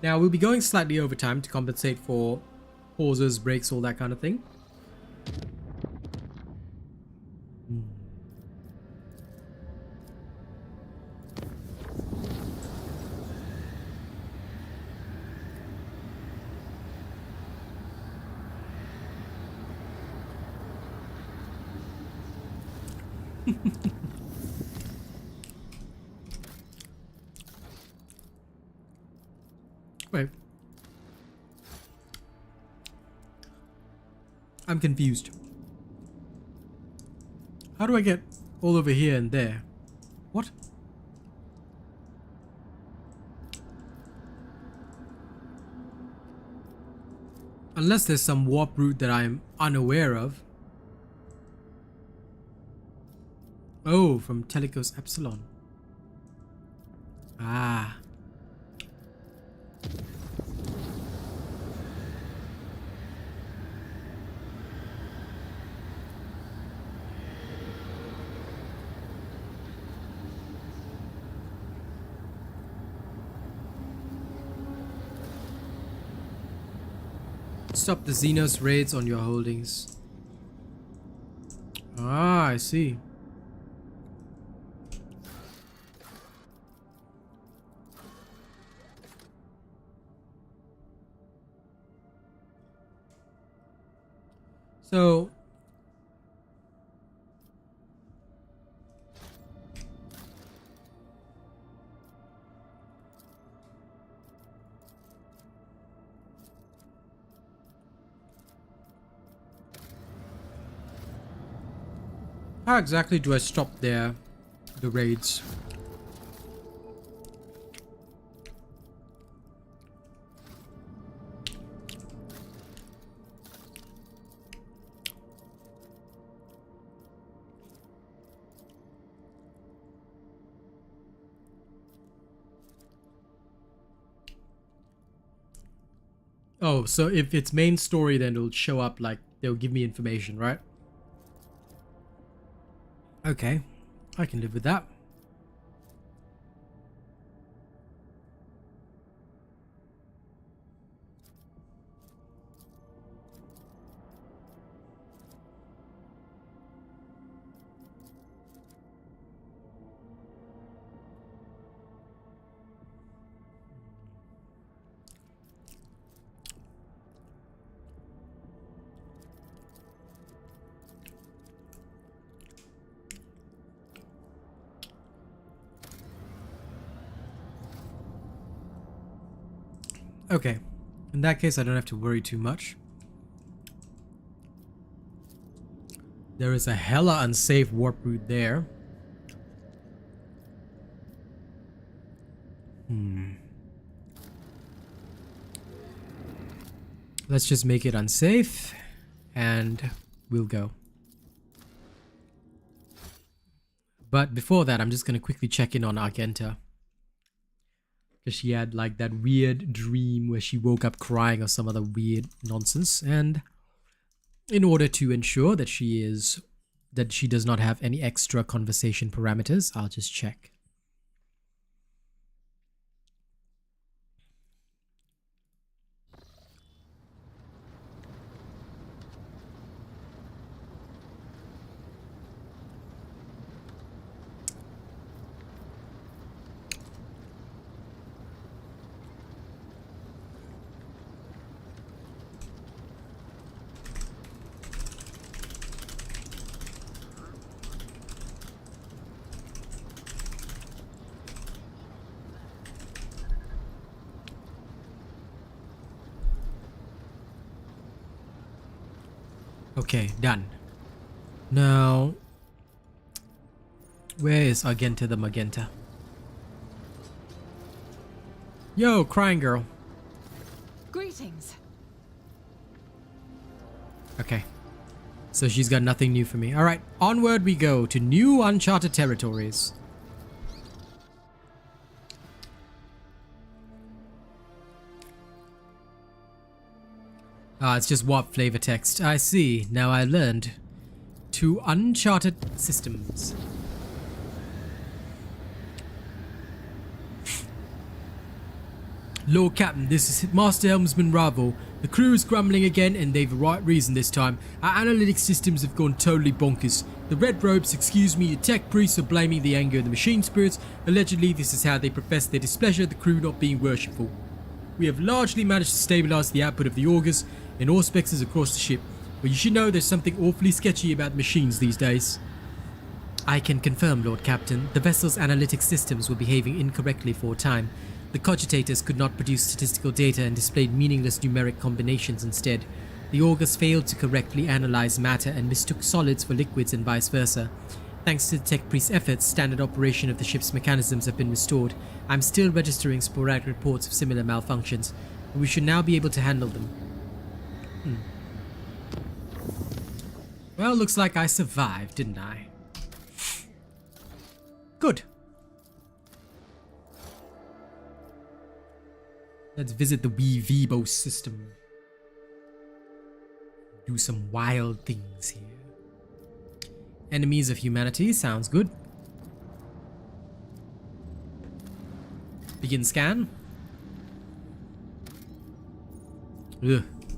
Now, we'll be going slightly over time to compensate for pauses, breaks, all that kind of thing. Wait. I'm confused. How do I get all over here and there? What? Unless there's some warp route that I'm unaware of. Oh, from Telecos Epsilon. Ah. Stop the Xenos raids on your holdings. Ah, I see. So how exactly do I stop the raids? Oh, so if it's main story, then it'll show up like they'll give me information, right? Okay, I can live with that. Okay, in that case I don't have to worry too much. There is a hella unsafe warp route there. Let's just make it unsafe and we'll go. But before that, I'm just going to quickly check in on Argenta. Because she had like that weird dream where she woke up crying or some other weird nonsense. And in order to ensure that she does not have any extra conversation parameters, I'll just check. Okay, done. Now, where is Argenta the Magenta? Yo, crying girl. Greetings. Okay. So she's got nothing new for me. Alright, onward we go to new uncharted territories. Ah, it's just warp flavor text. I see. Now I learned. To uncharted systems. Lord Captain, this is Master Helmsman Ravo. The crew is grumbling again and they've a right reason this time. Our analytics systems have gone totally bonkers. The Red Robes, excuse me, the tech priests are blaming the anger of the machine spirits. Allegedly, this is how they profess their displeasure at the crew not being worshipful. We have largely managed to stabilize the output of the augurs and auspexes across the ship, but you should know there's something awfully sketchy about machines these days. I can confirm, Lord Captain, the vessel's analytic systems were behaving incorrectly for a time. The cogitators could not produce statistical data and displayed meaningless numeric combinations instead. The augurs failed to correctly analyze matter and mistook solids for liquids and vice versa. Thanks to the tech priest's efforts, standard operation of the ship's mechanisms have been restored. I'm still registering sporadic reports of similar malfunctions, but we should now be able to handle them. Well, looks like I survived, didn't I? Good. Let's visit the wee Vibo system. Do some wild things here. Enemies of humanity, sounds good. Begin scan. Ugh,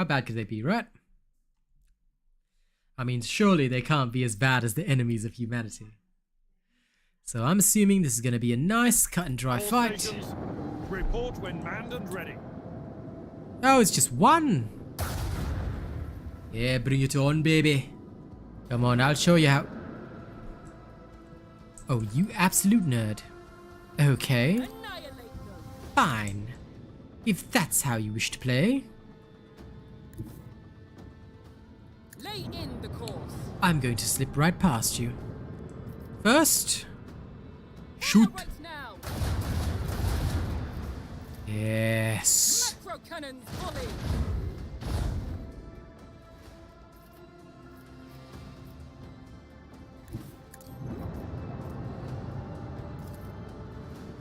How bad could they be, right? I mean, surely they can't be as bad as the enemies of humanity. So I'm assuming this is going to be a nice cut and dry All fight. stations, report when manned and ready. Oh, it's just one. Yeah, bring it on, baby. Come on, I'll show you how. Oh, you absolute nerd. Okay. Fine. If that's how you wish to play. Lay in the course. I'm going to slip right past you. First, shoot. Right now. Yes. Macro cannons volley.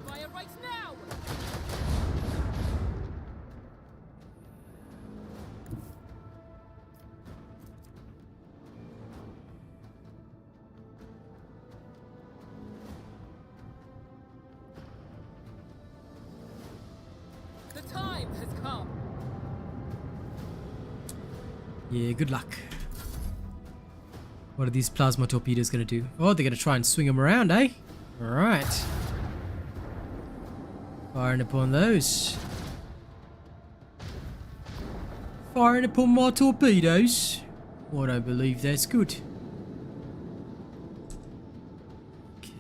Fire right now. The time has come. Yeah, good luck. What are these plasma torpedoes gonna do? Oh, they're gonna try and swing them around, eh? Alright. Firing upon those. Firing upon my torpedoes. I don't believe that's good. Okay.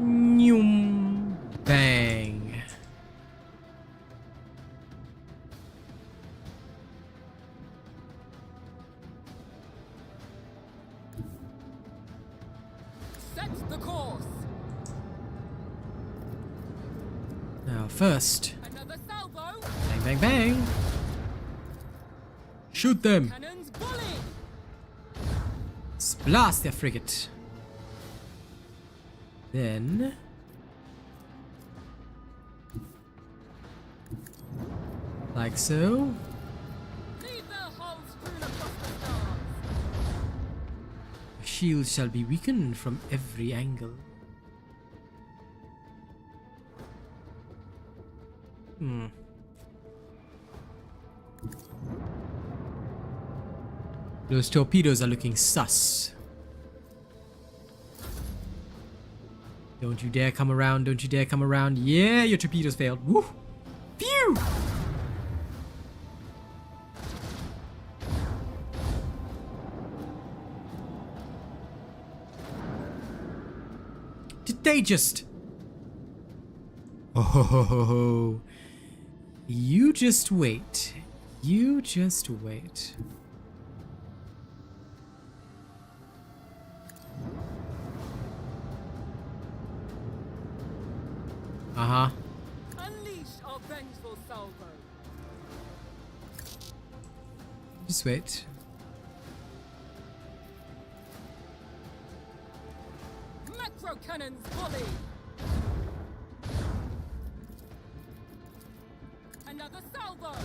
Nyum. Bang. Set the course. Now first, Another salvo. bang bang bang. Shoot them. Cannons volley. Blast their frigate. Then like so. Leave their hulls strewn across the stars. Shield shall be weakened from every angle. Those torpedoes are looking sus. Don't you dare come around, don't you dare come around. Yeah, your torpedoes failed. Woo! Phew! Did they just... Oh, you just wait. You just wait. Uh-huh. Unleash our vengeful salvo. Just wait. Macro cannons volley. Another salvo.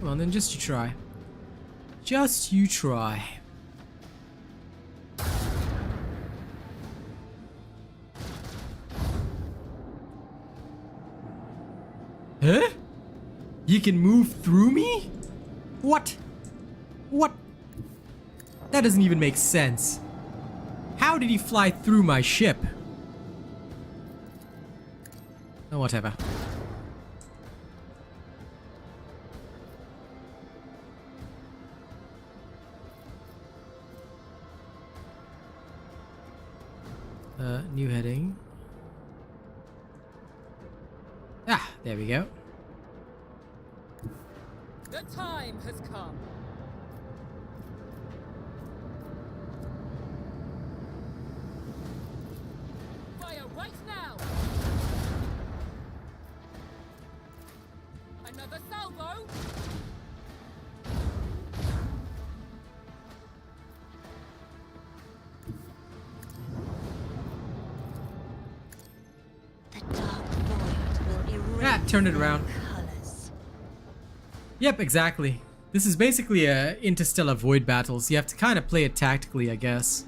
Come on, then just you try. Just you try. Huh? You can move through me? What? What? That doesn't even make sense. How did he fly through my ship? Oh, whatever. New heading. Ah, there we go. The time has come. Fire right now. Another salvo. The dark void turn it around. Colors. Yep, exactly. This is basically a interstellar void battle, so you have to kind of play it tactically, I guess.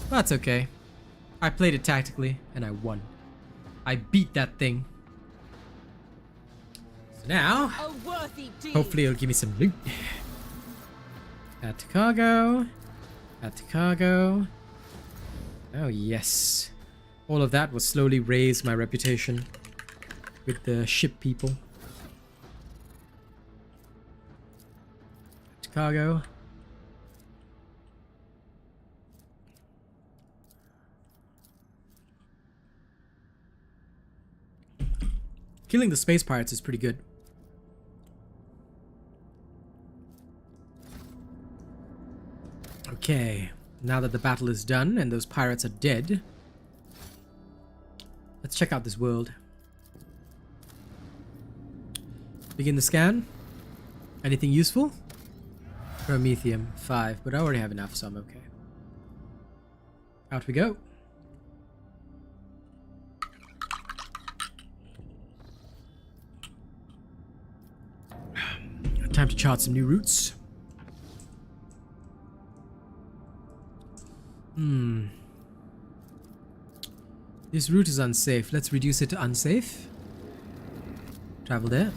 That's okay. I played it tactically, and I won. I beat that thing. So now, A worthy deed. hopefully it'll give me some loot. Add to cargo. Add to cargo. Oh yes. All of that will slowly raise my reputation with the ship people. Add to cargo. Killing the space pirates is pretty good. Okay, now that the battle is done and those pirates are dead, let's check out this world. Begin the scan. Anything useful? Promethium, 5, but I already have enough, so I'm okay. Out we go. Time to chart some new routes. This route is unsafe. Let's reduce it to unsafe. Travel there.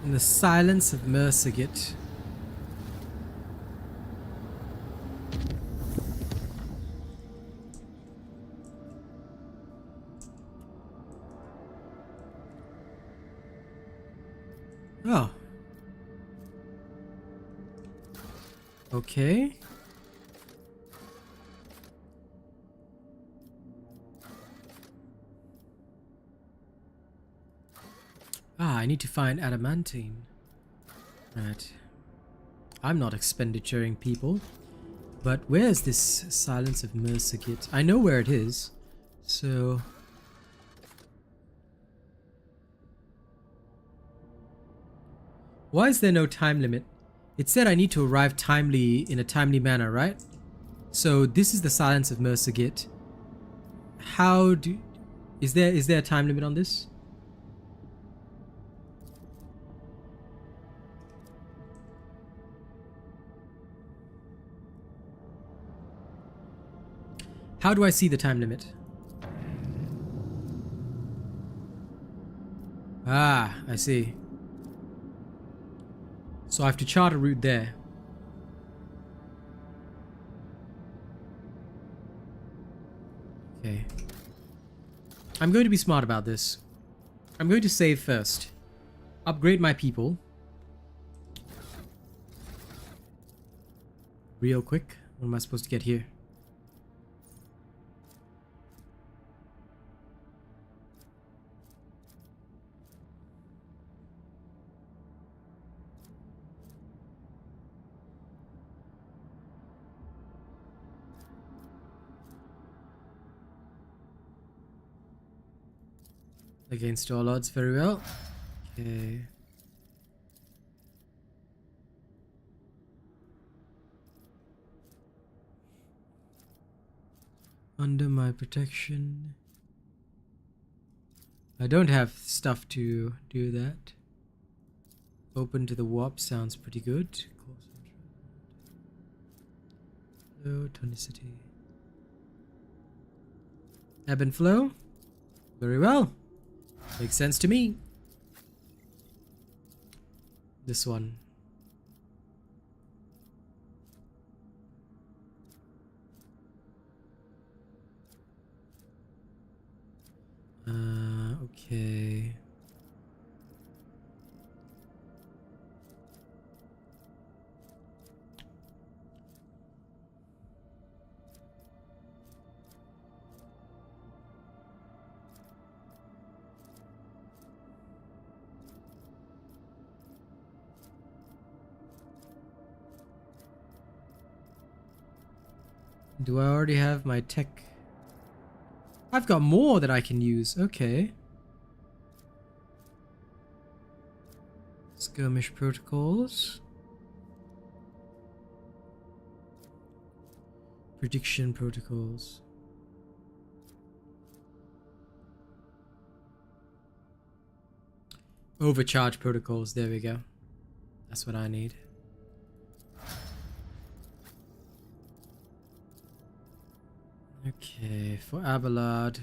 In the silence of Mercigit. Oh. Okay. Ah, I need to find adamantine. Right. I'm not expendituring people. But where's this silence of Mercigit? I know where it is. So... why is there no time limit? It said I need to arrive timely in a timely manner, right? So this is the silence of Mercigit. How do... is there a time limit on this? How do I see the time limit? Ah, I see. So I have to chart a route there. Okay. I'm going to be smart about this. I'm going to save first. Upgrade my people. Real quick. What am I supposed to get here? Against all odds, very well. Okay. Under my protection. I don't have stuff to do that. Open to the warp sounds pretty good. Low tonicity. Ebb and flow. Very well. Makes sense to me. This one. Okay. Do I already have my tech? I've got more that I can use. Okay. Skirmish protocols. Prediction protocols. Overcharge protocols, there we go. That's what I need. Okay, for Abelard.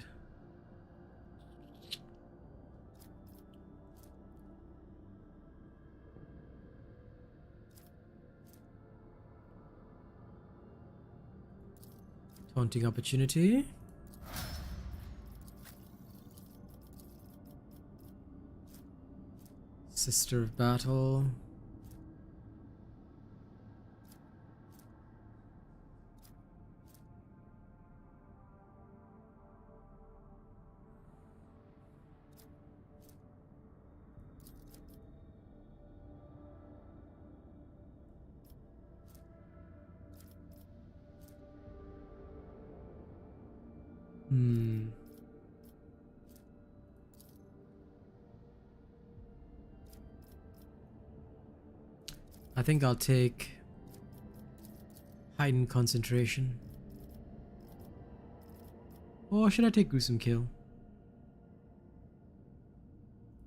Taunting opportunity. Sister of Battle. I think I'll take heightened concentration. Or should I take gruesome kill?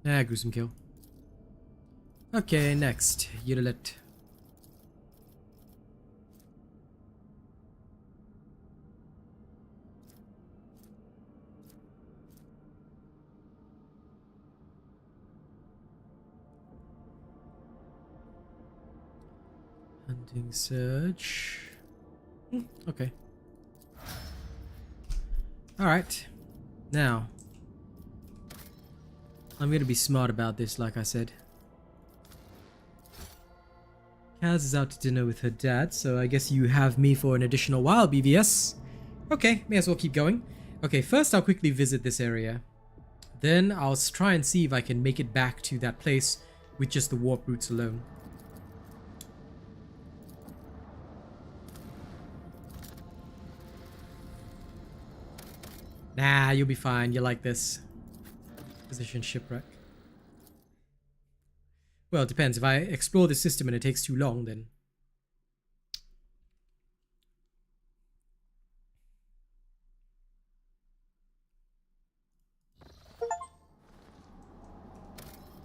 Nah, gruesome kill. Okay, next. Utilette. Hunting Surge. Okay. Alright. Now. I'm gonna be smart about this, like I said. Kaz is out to dinner with her dad, so I guess you have me for an additional while, BVS. Okay, may as well keep going. Okay, first I'll quickly visit this area. Then I'll try and see if I can make it back to that place with just the warp routes alone. Nah, you'll be fine. You like this. Position shipwreck. Well, it depends. If I explore the system and it takes too long, then...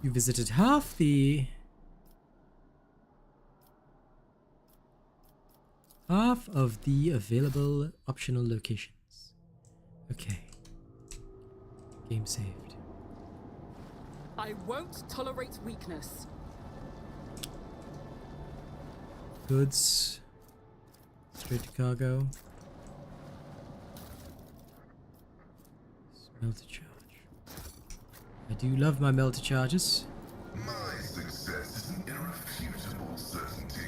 You visited half of the available optional locations. Okay. Game saved. I won't tolerate weakness. Goods. Straight to cargo. Melter charge. I do love my melter charges. My success is an irrefutable certainty.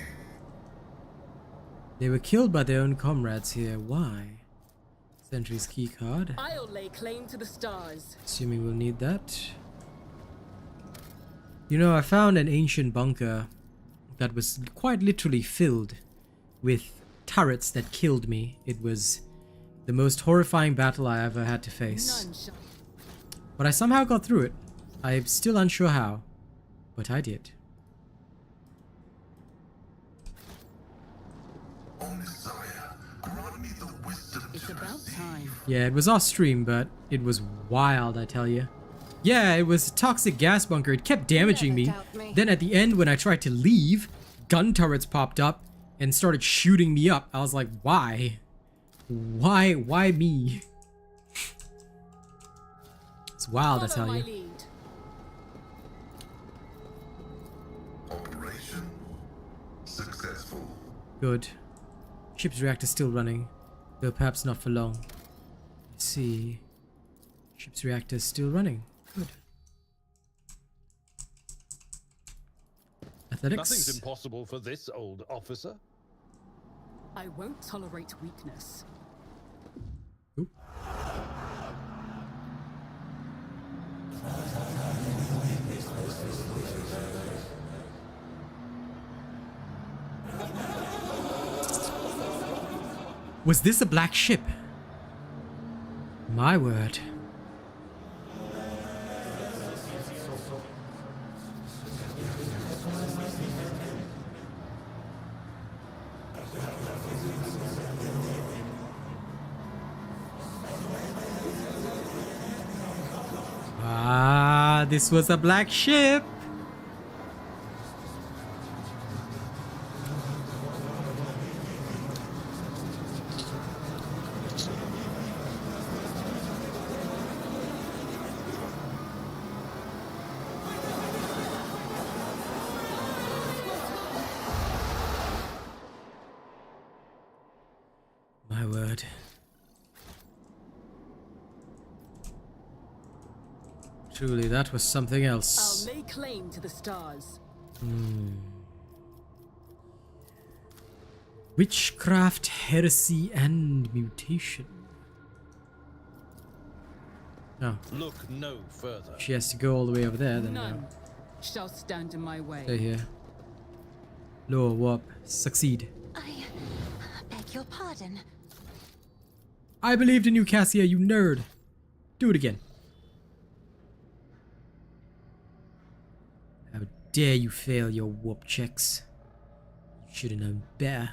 They were killed by their own comrades here. Why? Sentry's key card. I'll lay claim to the stars. Assuming we'll need that. You know, I found an ancient bunker that was quite literally filled with turrets that killed me. It was the most horrifying battle I ever had to face. But I somehow got through it. I'm still unsure how, but I did. It's about time. Yeah, it was off stream, but it was wild, I tell you. Yeah, it was a toxic gas bunker. It kept damaging me. Then at the end, when I tried to leave, gun turrets popped up and started shooting me up. I was like, why? Why me? It's wild, I tell you. Operation successful. Good. Ship's reactor still running, though perhaps not for long. Let's see. Ship's reactor is still running. Good. Athletics. Nothing's impossible for this old officer. I won't tolerate weakness. Ooh. Was this a black ship? My word. This was a black ship. My word. Truly, that was something else. I'll lay claim to the stars. Witchcraft, heresy, and mutation. Oh, Look no further. she has to go all the way over there then. None No. shall stand in my way. Stay here. Lower warp. Succeed. I beg your pardon. I believed in you, Cassia, you nerd. Do it again. How dare you fail your warp checks? You should have known better.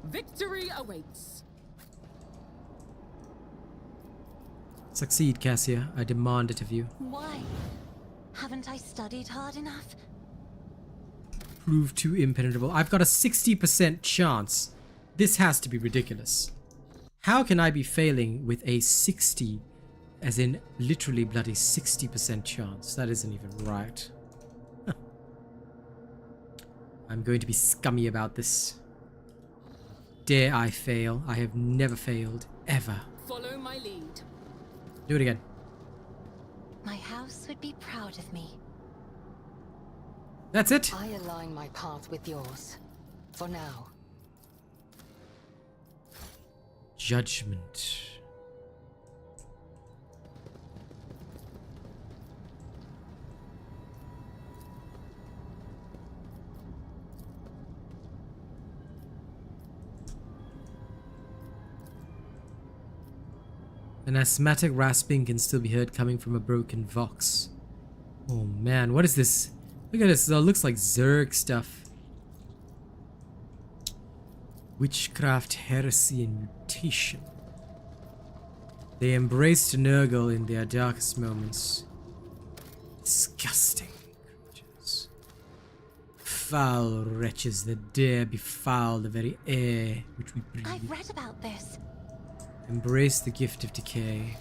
Victory awaits. Succeed, Cassia. I demand it of you. Why? Haven't I studied hard enough? Prove too impenetrable. I've got a 60% chance. This has to be ridiculous. How can I be failing with a 60, as in literally bloody 60% chance? That isn't even right. I'm going to be scummy about this. Dare I fail? I have never failed, ever. Follow my lead. Do it again. My house would be proud of me. That's it. I align my path with yours. For now. Judgment. An asthmatic rasping can still be heard coming from a broken vox. Oh man, what is this? Look at this, it looks like Zerg stuff. Witchcraft, heresy, and mutation. They embraced Nurgle in their darkest moments. Disgusting creatures. Foul wretches that dare befoul the very air which we breathe. I've read about this. Embrace the gift of decay.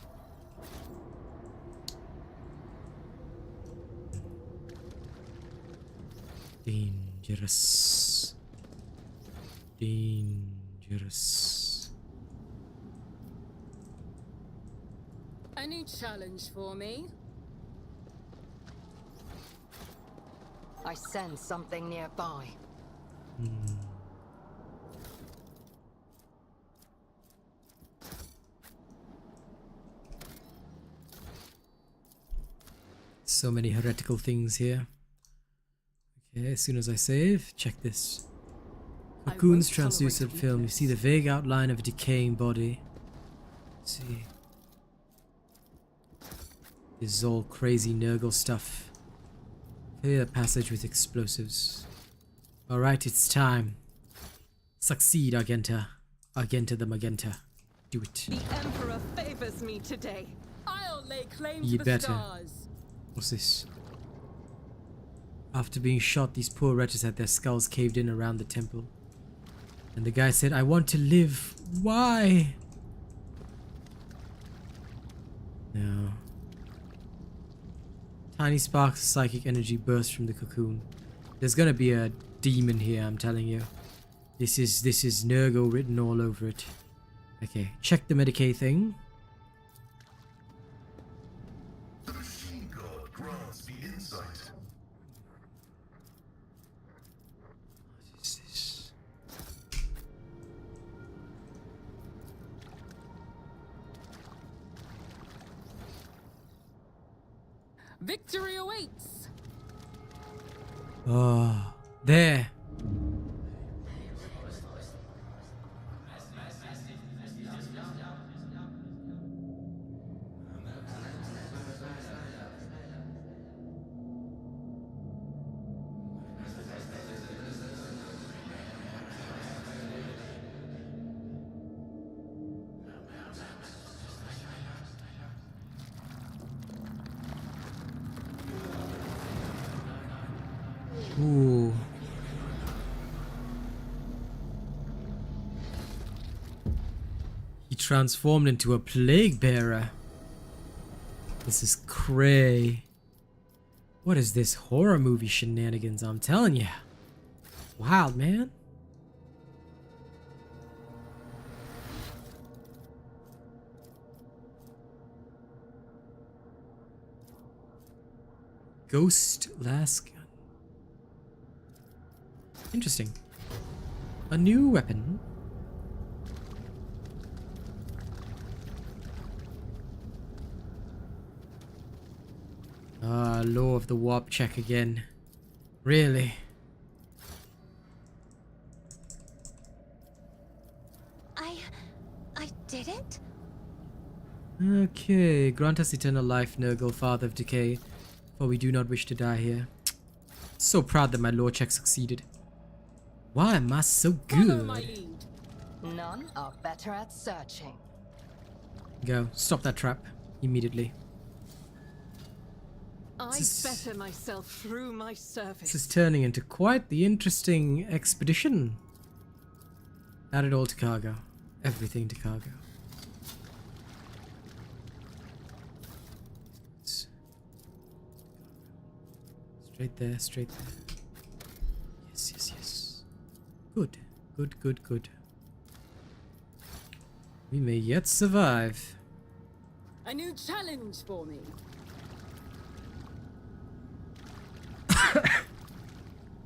Dangerous. Dangerous. Any challenge for me? I sense something nearby. So many heretical things here. Okay, as soon as I save, check this. Cocoon's translucent film. You see the vague outline of a decaying body. Let's see. This is all crazy Nurgle stuff. Clear the passage with explosives. Alright, it's time. Succeed, Argenta. Argenta the Magenta. Do it. The Emperor favors me today. I'll lay claim You'd to the better. stars. What's this? After being shot, these poor wretches had their skulls caved in around the temple. And the guy said, I want to live. Why? No. Tiny sparks of psychic energy burst from the cocoon. There's gonna be a demon here, I'm telling you. This is Nurgle written all over it. Okay, check the Medicaid thing. The machine god grants me insight. What is this? Victory awaits. Oh, there. Ooh. He transformed into a plague bearer. This is cray. What is this horror movie shenanigans? I'm telling you. Wild, man. Ghost last gun. Interesting. A new weapon. Ah, law of the warp check again. Really? I did it? Okay, grant us eternal life, Nurgle, father of decay, for we do not wish to die here. So proud that my law check succeeded. Why am I so good? None are better at searching. Go, stop that trap immediately. I better myself through my service. This is turning into quite the interesting expedition. Add it all to cargo. Everything to cargo. Straight there, straight there. Yes, yes, yes. Good, good, good, good. We may yet survive. A new challenge for me.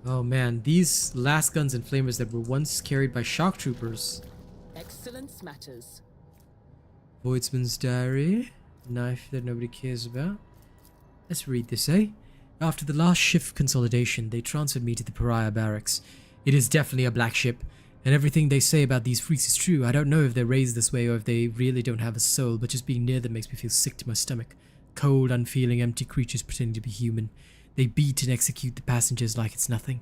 Oh man, these last guns and flamers that were once carried by shock troopers. Excellence matters. Voidsman's diary. Knife that nobody cares about. Let's read this, eh? After the last shift consolidation, they transferred me to the Pariah Barracks. It is definitely a black ship, and everything they say about these freaks is true. I don't know if they're raised this way or if they really don't have a soul, but just being near them makes me feel sick to my stomach. Cold, unfeeling, empty creatures pretending to be human. They beat and execute the passengers like it's nothing.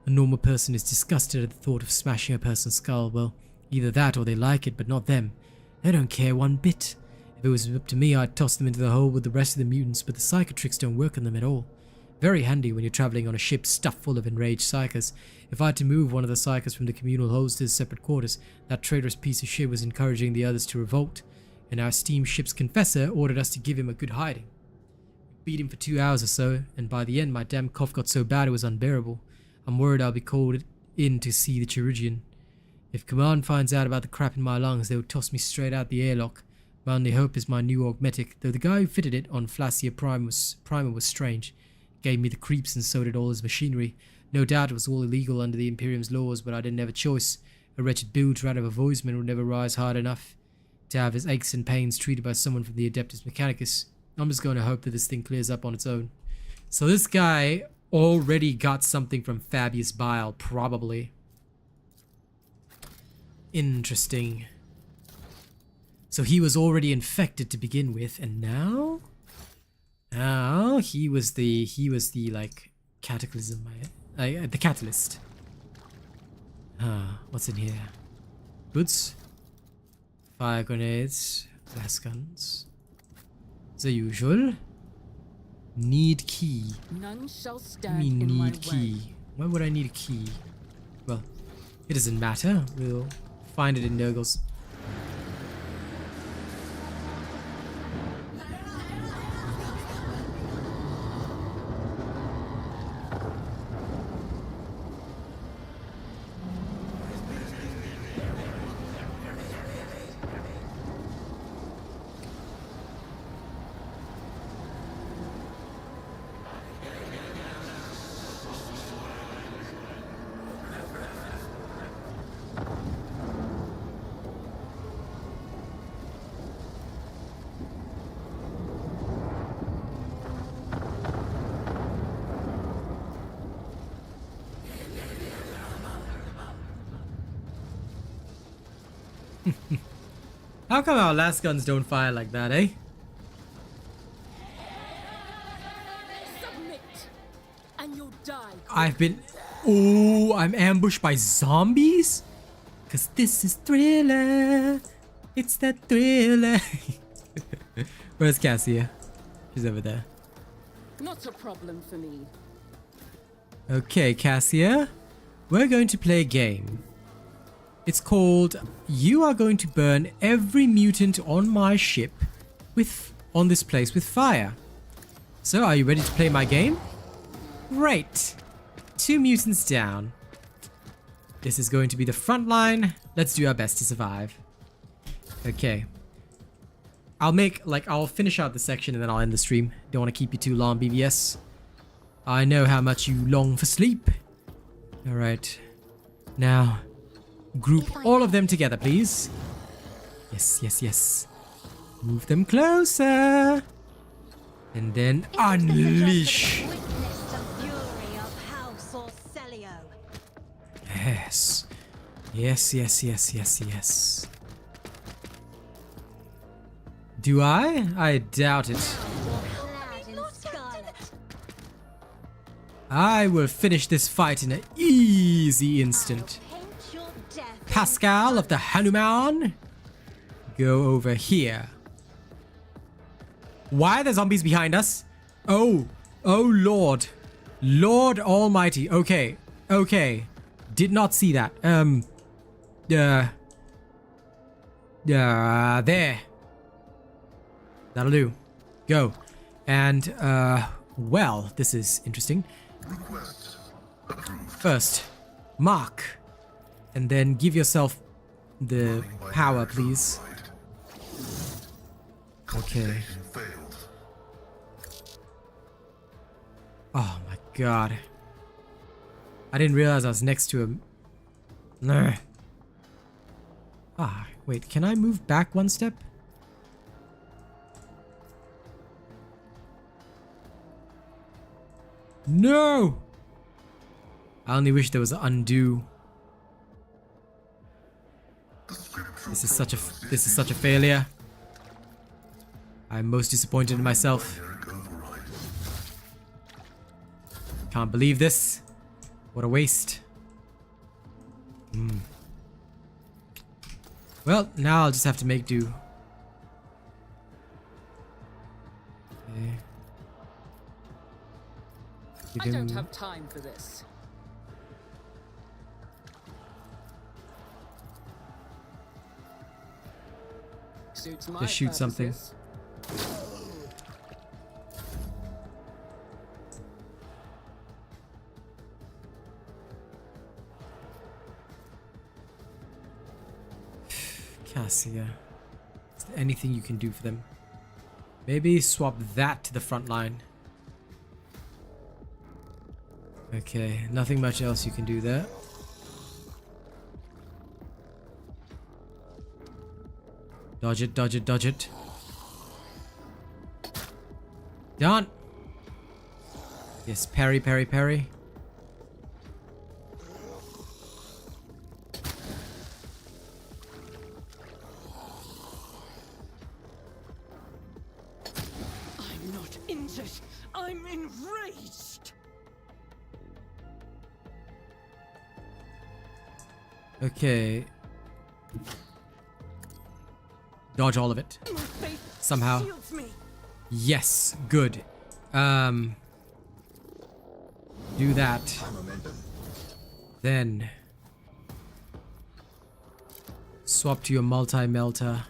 A normal person is disgusted at the thought of smashing a person's skull. Well, either that or they like it, but not them. They don't care one bit. If it was up to me, I'd toss them into the hole with the rest of the mutants, but the psychotricks don't work on them at all. Very handy when you're traveling on a ship stuffed full of enraged psychers. If I had to move one of the psychers from the communal holes to his separate quarters, that traitorous piece of shit was encouraging the others to revolt, and our steamed ship's confessor ordered us to give him a good hiding. We beat him for 2 hours or so, and by the end my damn cough got so bad it was unbearable. I'm worried I'll be called in to see the Chirurgeon. If Command finds out about the crap in my lungs, they'll toss me straight out the airlock. My only hope is my new Dogmatic, though the guy who fitted it on Flacia Primer was strange. Gave me the creeps and so did all his machinery. No doubt it was all illegal under the Imperium's laws, but I didn't have a choice. A wretched build rat of a voidsman would never rise hard enough to have his aches and pains treated by someone from the Adeptus Mechanicus. I'm just going to hope that this thing clears up on its own. So this guy already got something from Fabius Bile, probably. Interesting. So he was already infected to begin with, and now? Now he was the like cataclysm, the catalyst. What's in here? Goods, fire grenades, blast guns. The usual. Need key. None shall I stand mean, in my need key. way. Why would I need a key? Well, it doesn't matter. We'll find it in Nurgle's. How come our last guns don't fire like that, eh? Submit, and you'll die. I've been... Oh, I'm ambushed by zombies? Cause this is Thriller. It's that Thriller. Where's Cassia? She's over there. Not a problem for me. Okay, Cassia. We're going to play a game. It's called You Are Going to Burn Every Mutant on My Ship on this place with fire. So, are you ready to play my game? Great. 2 mutants down. This is going to be the front line. Let's do our best to survive. Okay. I'll finish out the section and then I'll end the stream. Don't want to keep you too long, BBS. I know how much you long for sleep. Alright. Now, group all of them together, please. Yes, yes, yes. Move them closer. And then unleash. Yes. Yes, yes, yes, yes, yes. Do I? I doubt it. I will finish this fight in an easy instant. Pascal of the Hanuman, go over here. Why are there zombies behind us? Oh Lord. Lord Almighty. Okay. Okay. Did not see that. There. That'll do. Go. And, well, this is interesting. First, mark. And then give yourself the power, please. Okay. Oh my god. I didn't realize I was next to him. Nah. Ah, wait, can I move back one step? No! I only wish there was an undo. This is such a failure. I'm most disappointed in myself. Can't believe this. What a waste. Well, now I'll just have to make do. Okay. I don't have time for this. Suits my Just shoot something. purposes. Cassia. Is there anything you can do for them? Maybe swap that to the front line. Okay, nothing much else you can do there. Dodge it, dodge it, dodge it. Done! Yes, parry, parry, parry. I'm not injured. I'm enraged. Okay. Dodge all of it. My faith Somehow. shields me. Yes, good. Do that. Then swap to your multi-melter.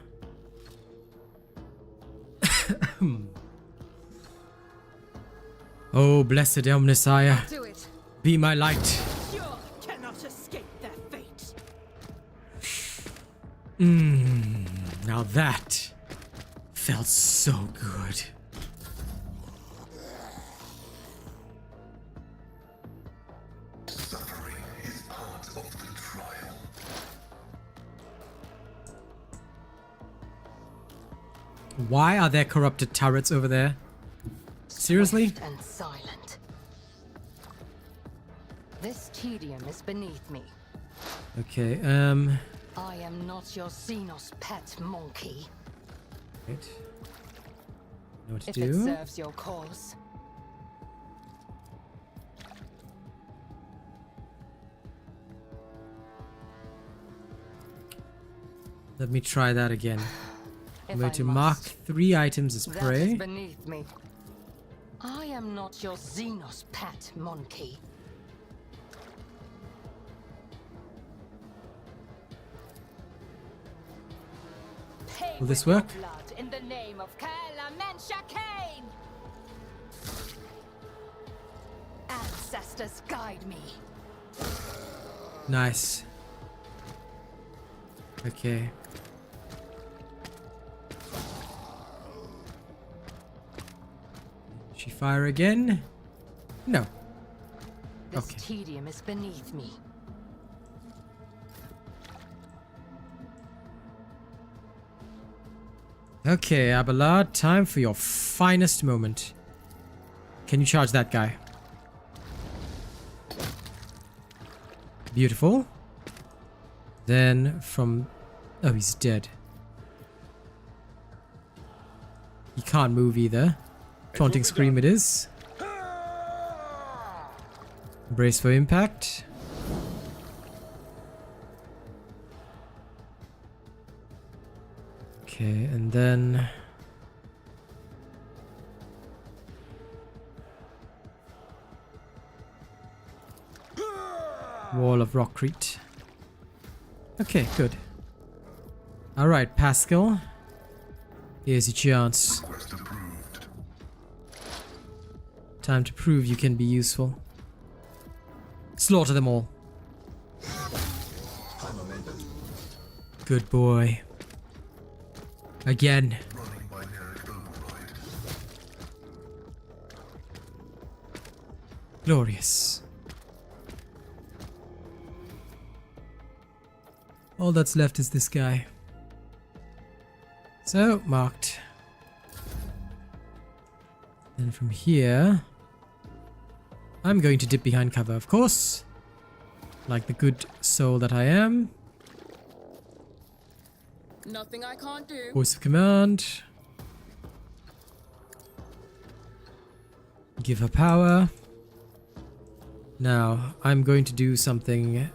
Oh, blessed Omnissiah, Do it. be my light. You cannot escape their fate. Now that felt so good. Suffering is part of the trial. Why are there corrupted turrets over there? Seriously? Swift and silent. This tedium is beneath me. Okay, I am not your Xenos pet monkey. Right. Know what to If it do? serves your cause. Let me try that again. I'm If going I to must. mark 3 items as That is prey. beneath me. I am not your Xenos pet monkey. Will this work? In the name of Kane. Ancestors guide me. Nice. Okay. She fire again? No. This Okay. tedium is beneath me. Okay, Abelard, time for your finest moment. Can you charge that guy? Beautiful. Then from... Oh, he's dead. He can't move either. Taunting Scream it is. Brace for impact. Okay, and then... Wall of Rockcrete. Okay, good. Alright, Pascal. Here's your chance. Request approved. Time to prove you can be useful. Slaughter them all. Good boy. Again. Running binary override. Glorious. All that's left is this guy. So, marked. Then from here... I'm going to dip behind cover, of course. Like the good soul that I am. Nothing I can't do. Voice of command. Give her power. Now, I'm going to do something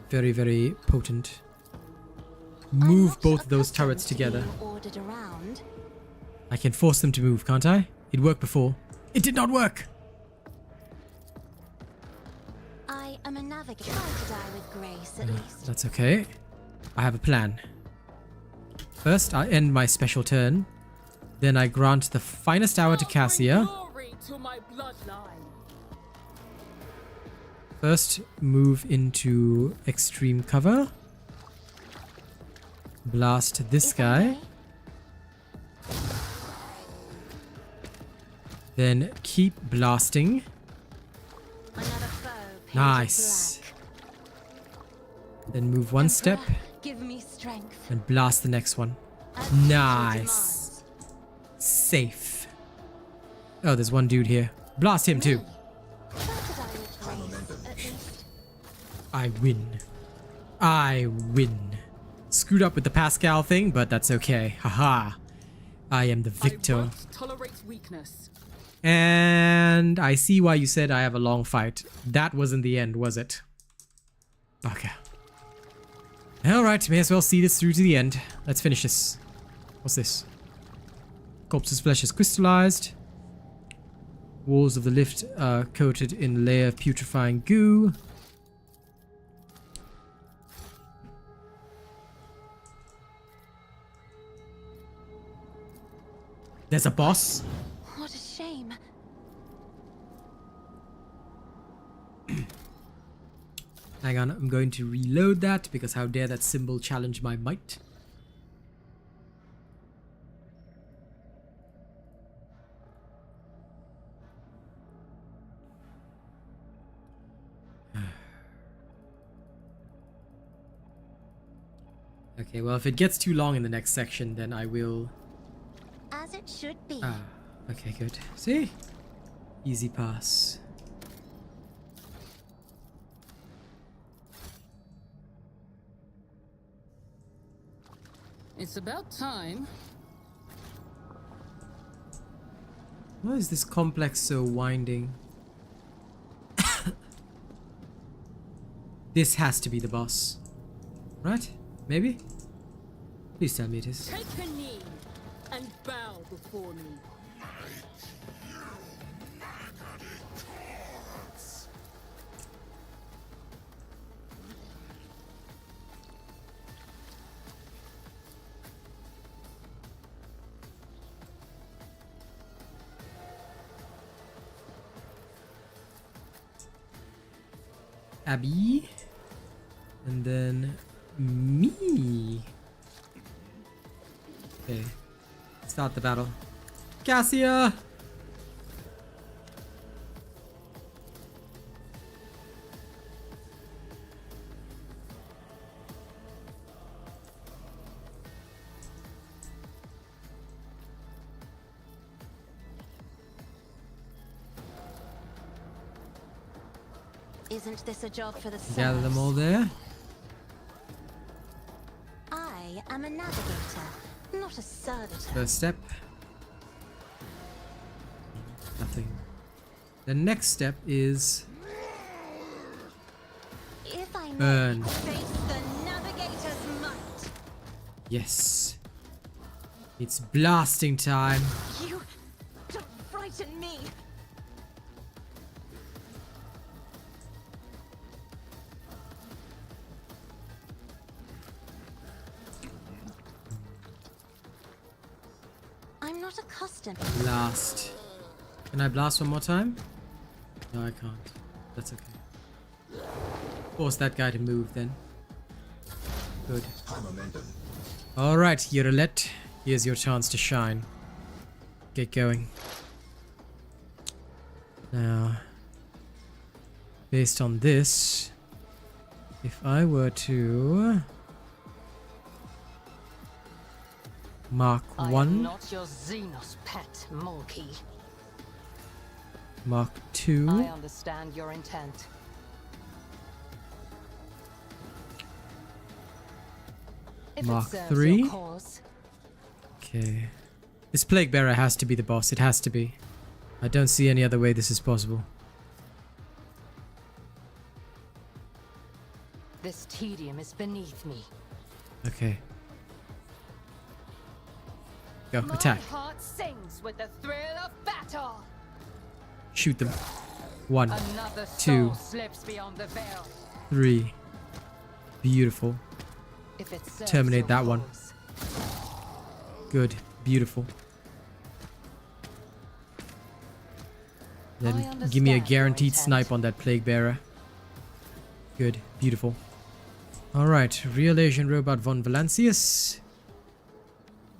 very, very potent. Move both of those turrets together. I can force them to move, can't I? It worked before. It did not work! I am a navigator. Try to die with grace, at least. That's okay. I have a plan. First, I end my special turn. Then I grant the finest hour to Cassia. Glory to my bloodline. First, move into extreme cover. Blast this guy. Then keep blasting. Another foe painted Nice. black. Then move one step Give me strength. and blast the next one. As duty Nice. Safe. Oh, there's one dude here. Blast him too. Try to die with grace, at least. I win. I win. Screwed up with the Pascal thing, but that's okay. Haha. I am the I victor. won't tolerate weakness. And I see why you said I have a long fight. That wasn't the end, was it? Okay. Alright, may as well see this through to the end. Let's finish this. What's this? Corpse's flesh is crystallized. Walls of the lift are coated in a layer of putrefying goo. There's a boss. What a shame. Hang on, I'm going to reload that because how dare that symbol challenge my might. Okay, well if it gets too long in the next section, then I will... As it should be. Ah, okay, good. See? Easy pass. It's about time. Why is this complex so winding? This has to be the boss. Right? Maybe? Please tell me it is. Take a knee and bow before me. Abby. And then me. Okay. Start the battle. Cassia! Isn't this a job for the Gather them all serfs? there. I am a navigator, not a servitor. First step. Nothing. The next step is If I may burn. face the navigator's might. Yes. It's blasting time. You don't frighten me. I'm not accustomed. Blast. Can I blast one more time? No, I can't. That's okay. Force that guy to move then. Good. Alright, Yerlet. Here's your chance to shine. Get going. Now, based on this, if I were to mark I am 1, not your Xenos pet, monkey. mark 2, I understand your intent. If it Mark serves 3. your cause. Okay. This Plague Bearer has to be the boss. It has to be. I don't see any other way this is possible. This tedium is beneath me. Okay. Go, attack. My heart sings with the thrill of battle. Shoot them. 1, Another 2, soul slips beyond the veil. 3. Beautiful. If it serves Terminate your that one. cause. Good. Beautiful. I Then give me a understand your guaranteed intent. snipe on that Plague Bearer. Good. Beautiful. Alright. RealAsianRobot von Valancius.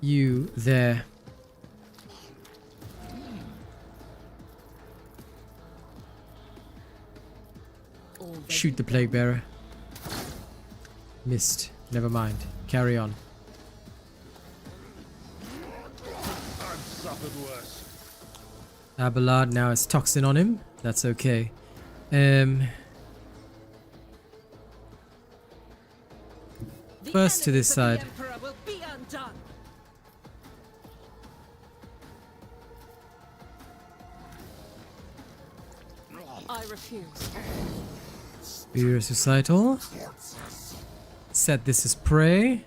You there. Shoot the Plague Bearer. Missed. Never mind. Carry on. I've suffered worse. Abelard now has toxin on him. That's okay. First to this side. Emperor will be undone. I refuse. Spear Societal. Set this as prey.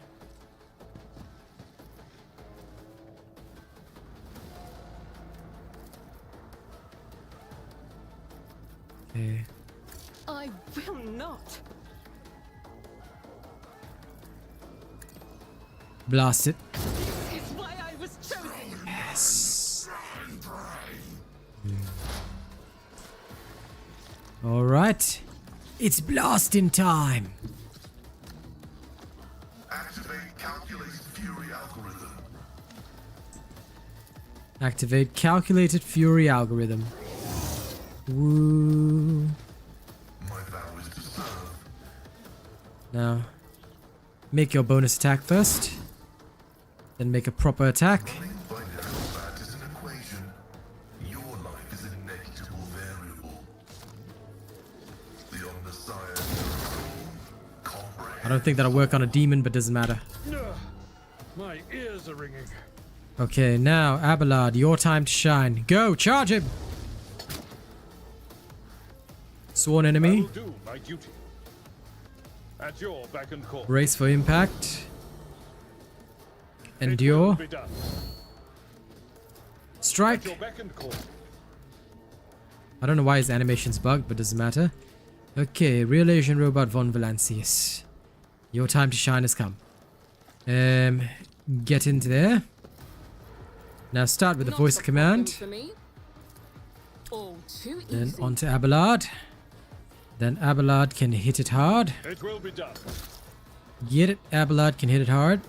Okay. I will not. Blast it. This is why I was chosen. Yes. Alright. It's blasting time. Activate calculated fury algorithm. Activate calculated fury algorithm. Woo. My vow is to serve. Now, make your bonus attack first. Then make a proper attack. Running by combat is an equation. Your life is a negligible variable. The Omnissiah I don't think that'll work on a demon, but doesn't matter. Ugh, my ears are ringing. Okay, now, Abelard, your time to shine. Go, charge him! Sworn I enemy. will do my duty. At your beck and call. Brace for impact. It will Endure. be done. At Strike. your beck and call. I don't know why his animation's bugged, but doesn't matter. Okay, RealAsianRobot von Valancius. Your time to shine has come. Get into there. Now start with the voice command. For me. All too Then easy. onto Abelard. Then Abelard can hit it hard. It will be done. Get it? Abelard can hit it hard.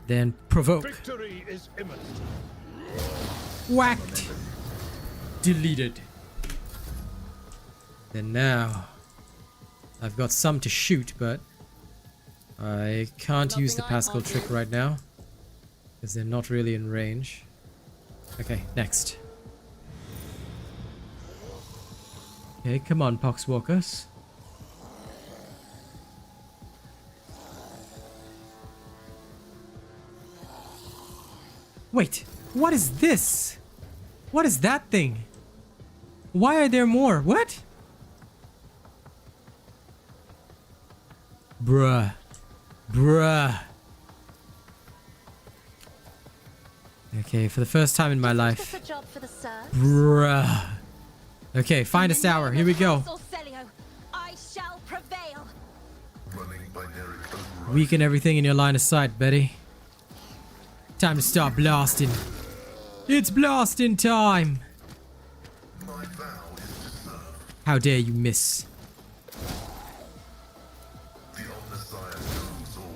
Then provoke. Victory is imminent. Whacked. Deleted. Then now, I've got some to shoot, but I can't use the Pascal trick right now because they're not really in range. Okay, next. Okay, come on, Poxwalkers. Wait, what is this? What is that thing? Why are there more? What? Bruh. Bruh. Okay, for the first time in my life. Bruh. Okay, finest hour. Here we go. I shall prevail. Weaken everything in your line of sight, Betty. Time to start blasting. It's blasting time. How dare you miss? The Omnissiah knows all,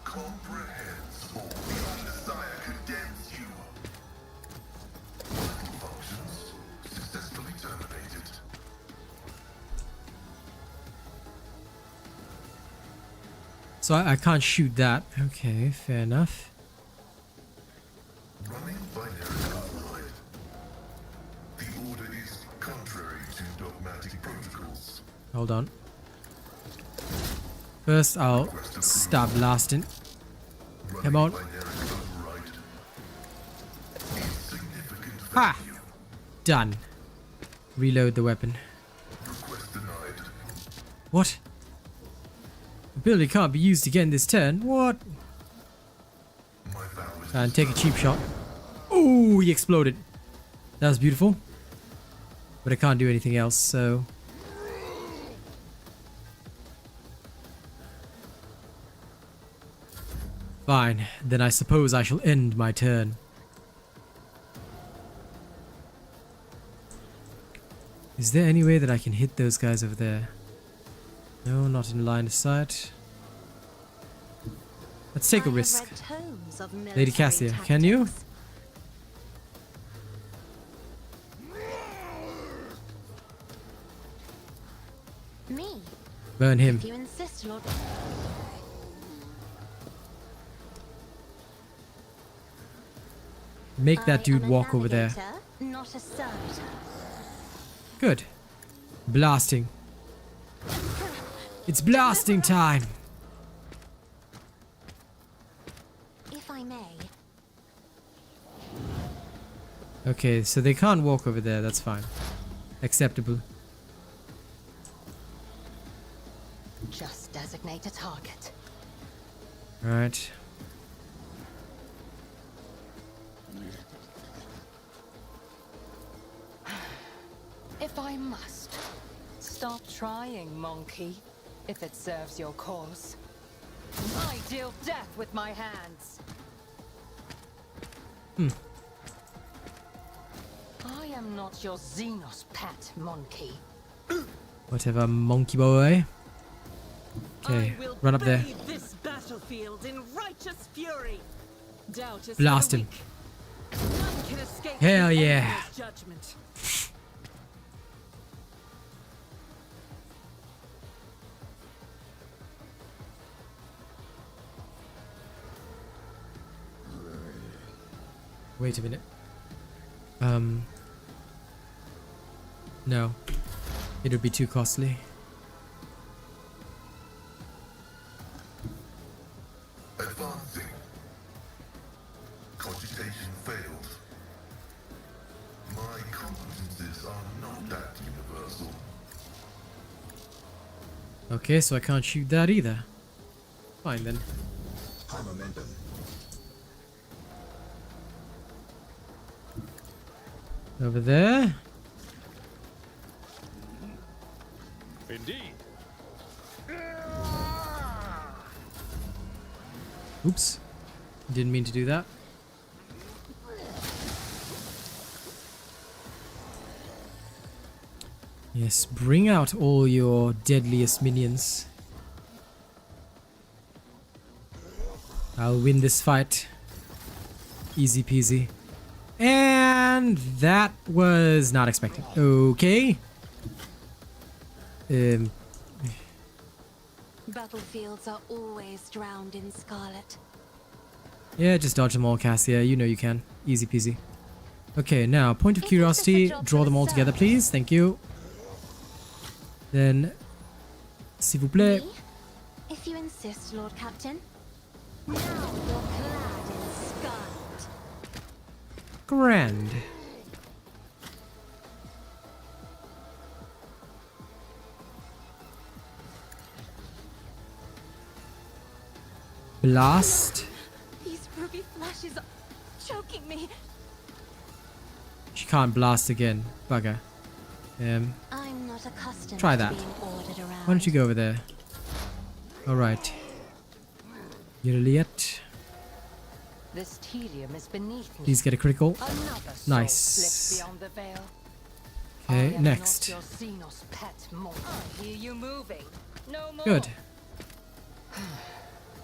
comprehends all. The Omnissiah condemns you. Vital functions successfully terminated. So I can't shoot that. Okay, fair enough. Running binary override. The order is contrary to dogmatic protocols. Hold on. First, I'll stop blasting. Come on. Ha! Done. Reload the weapon. What? Ability can't be used again this turn. What? And take a cheap shot. Oh, he exploded. That was beautiful. But I can't do anything else, so... Fine, then I suppose I shall end my turn. Is there any way that I can hit those guys over there? No, not in line of sight. Let's take a risk. Lady Cassia, can you? Me? Burn him. If you insist, Lord. Make that dude walk over there. Not a servitor. Good. Blasting. It's blasting time. If I may. Okay, so they can't walk over there. That's fine. Acceptable. Just designate a target. Right. If I must, stop trying, monkey, if it serves your cause. I deal death with my hands. I am not your Xenos pet, monkey. Whatever, monkey boy. Okay, run up there. This battlefield in righteous fury. Doubt is Blast him. None can escape Hell the yeah. Emperor's judgment. Wait a minute. No. It would be too costly. Advancing. Cogitation failed. My competences are not that universal. Okay, so I can't shoot that either. Fine then. High momentum. Over there. Indeed. Oops. Didn't mean to do that. Yes, bring out all your deadliest minions. I'll win this fight. Easy peasy. And that was not expected. Okay. Battlefields are always drowned in scarlet. Yeah, just dodge them all, Cassia. You know you can. Easy peasy. Okay, now, point of curiosity. Draw them all together, please. Thank you. Then, s'il vous plaît. Me? If you insist, Lord Captain. Now you're clad in scarlet. Grand. Blast. These ruby flashes are choking me. She can't blast again. Bugger. I'm not accustomed Try to that. being ordered around. Why don't you go over there? Alright. Juliet. This tedium is beneath me. Please get a critical. Another soul Nice. slips beyond the veil. Okay, I am next. not your Xenos pet more. I hear you moving. No more. Good.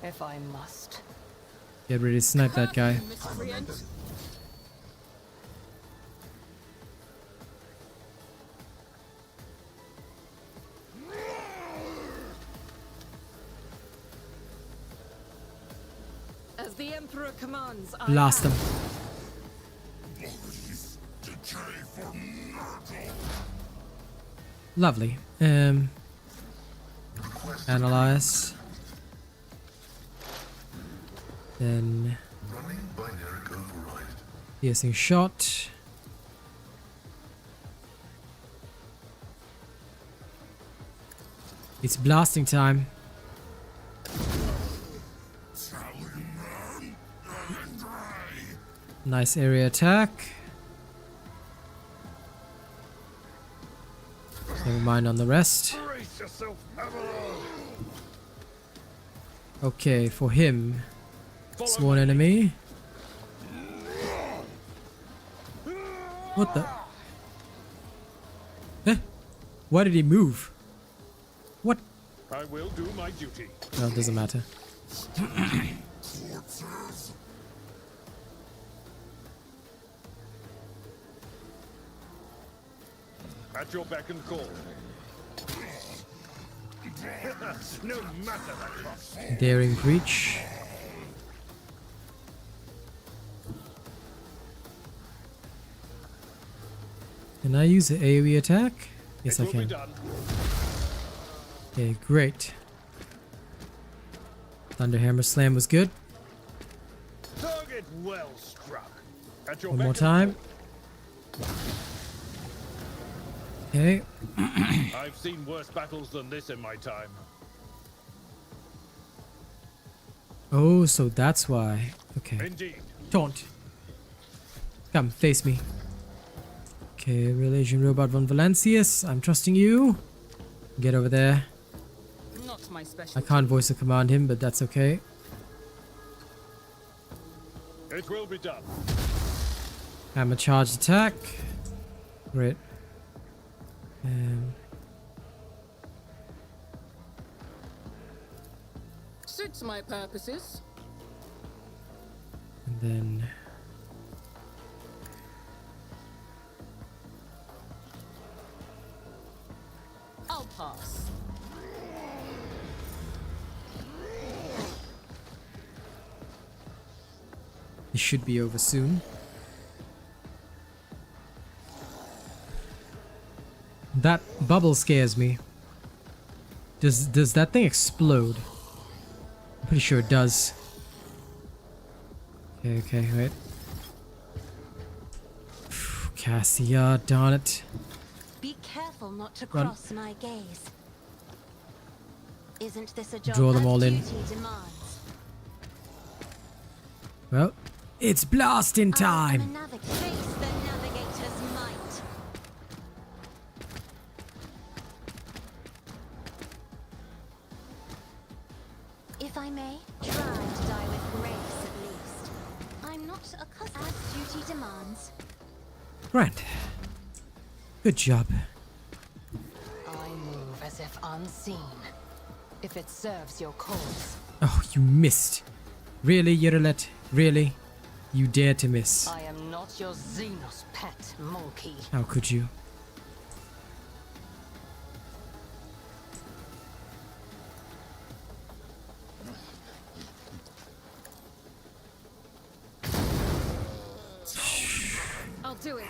If I must. Get ready to snipe that guy. Miscreant. As the Emperor commands, I Blast them. Lovely. Analyze. Then Running binary override. piercing shot. It's blasting time. Nice area attack. Never mind on the rest. Brace yourself, Avalon. Okay, for him. Follow Sworn me. enemy. What the? Eh? Why did he move? What? I will do my duty. No, it doesn't matter. At your beck and call. No matter the cost. Daring breach. Can I use the AoE attack? Yes, It I will be can. done. Okay, great. Thunderhammer Slam was good. Target well struck. At your One beck more and time. Okay. call. I've seen worse battles than this in my time. Oh, so that's why. Okay. Indeed. Taunt. Come, face me. Okay, RealAsianRobot von Valancius, I'm trusting you. Get over there. Not my I specialty. can't voice or command him, but that's okay. It will be done. Hammer charged attack. Great. Suits my purposes. And then I'll pass. it should be over soon. That bubble scares me. Does that thing explode? I'm pretty sure it does. Okay, wait. Cassia, darn it. Be careful not to Run. cross my gaze. Isn't this a job Draw them that all in. duty demands? Well, it's blasting I am a time. Face the navigator's might. If I may, try to die with grace at least. I'm not accustomed as duty demands. Grand. Good job. I move as if unseen. If it serves your cause. Oh, you missed. Really, Yeralet? Really? You dare to miss. I am not your Xenos pet, monkey. How could you? I'll do it.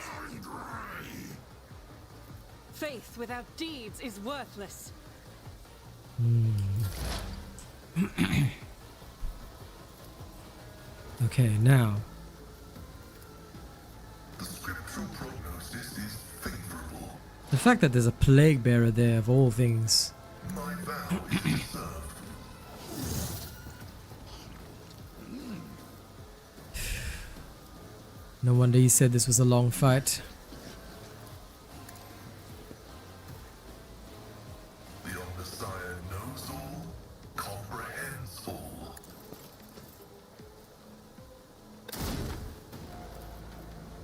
Faith without deeds is worthless. Okay, now. The scriptural prognosis is favorable. The fact that there's a plague bearer there of all things. My vow is served. No wonder you said this was a long fight. The Omnissiah knows all, comprehends all.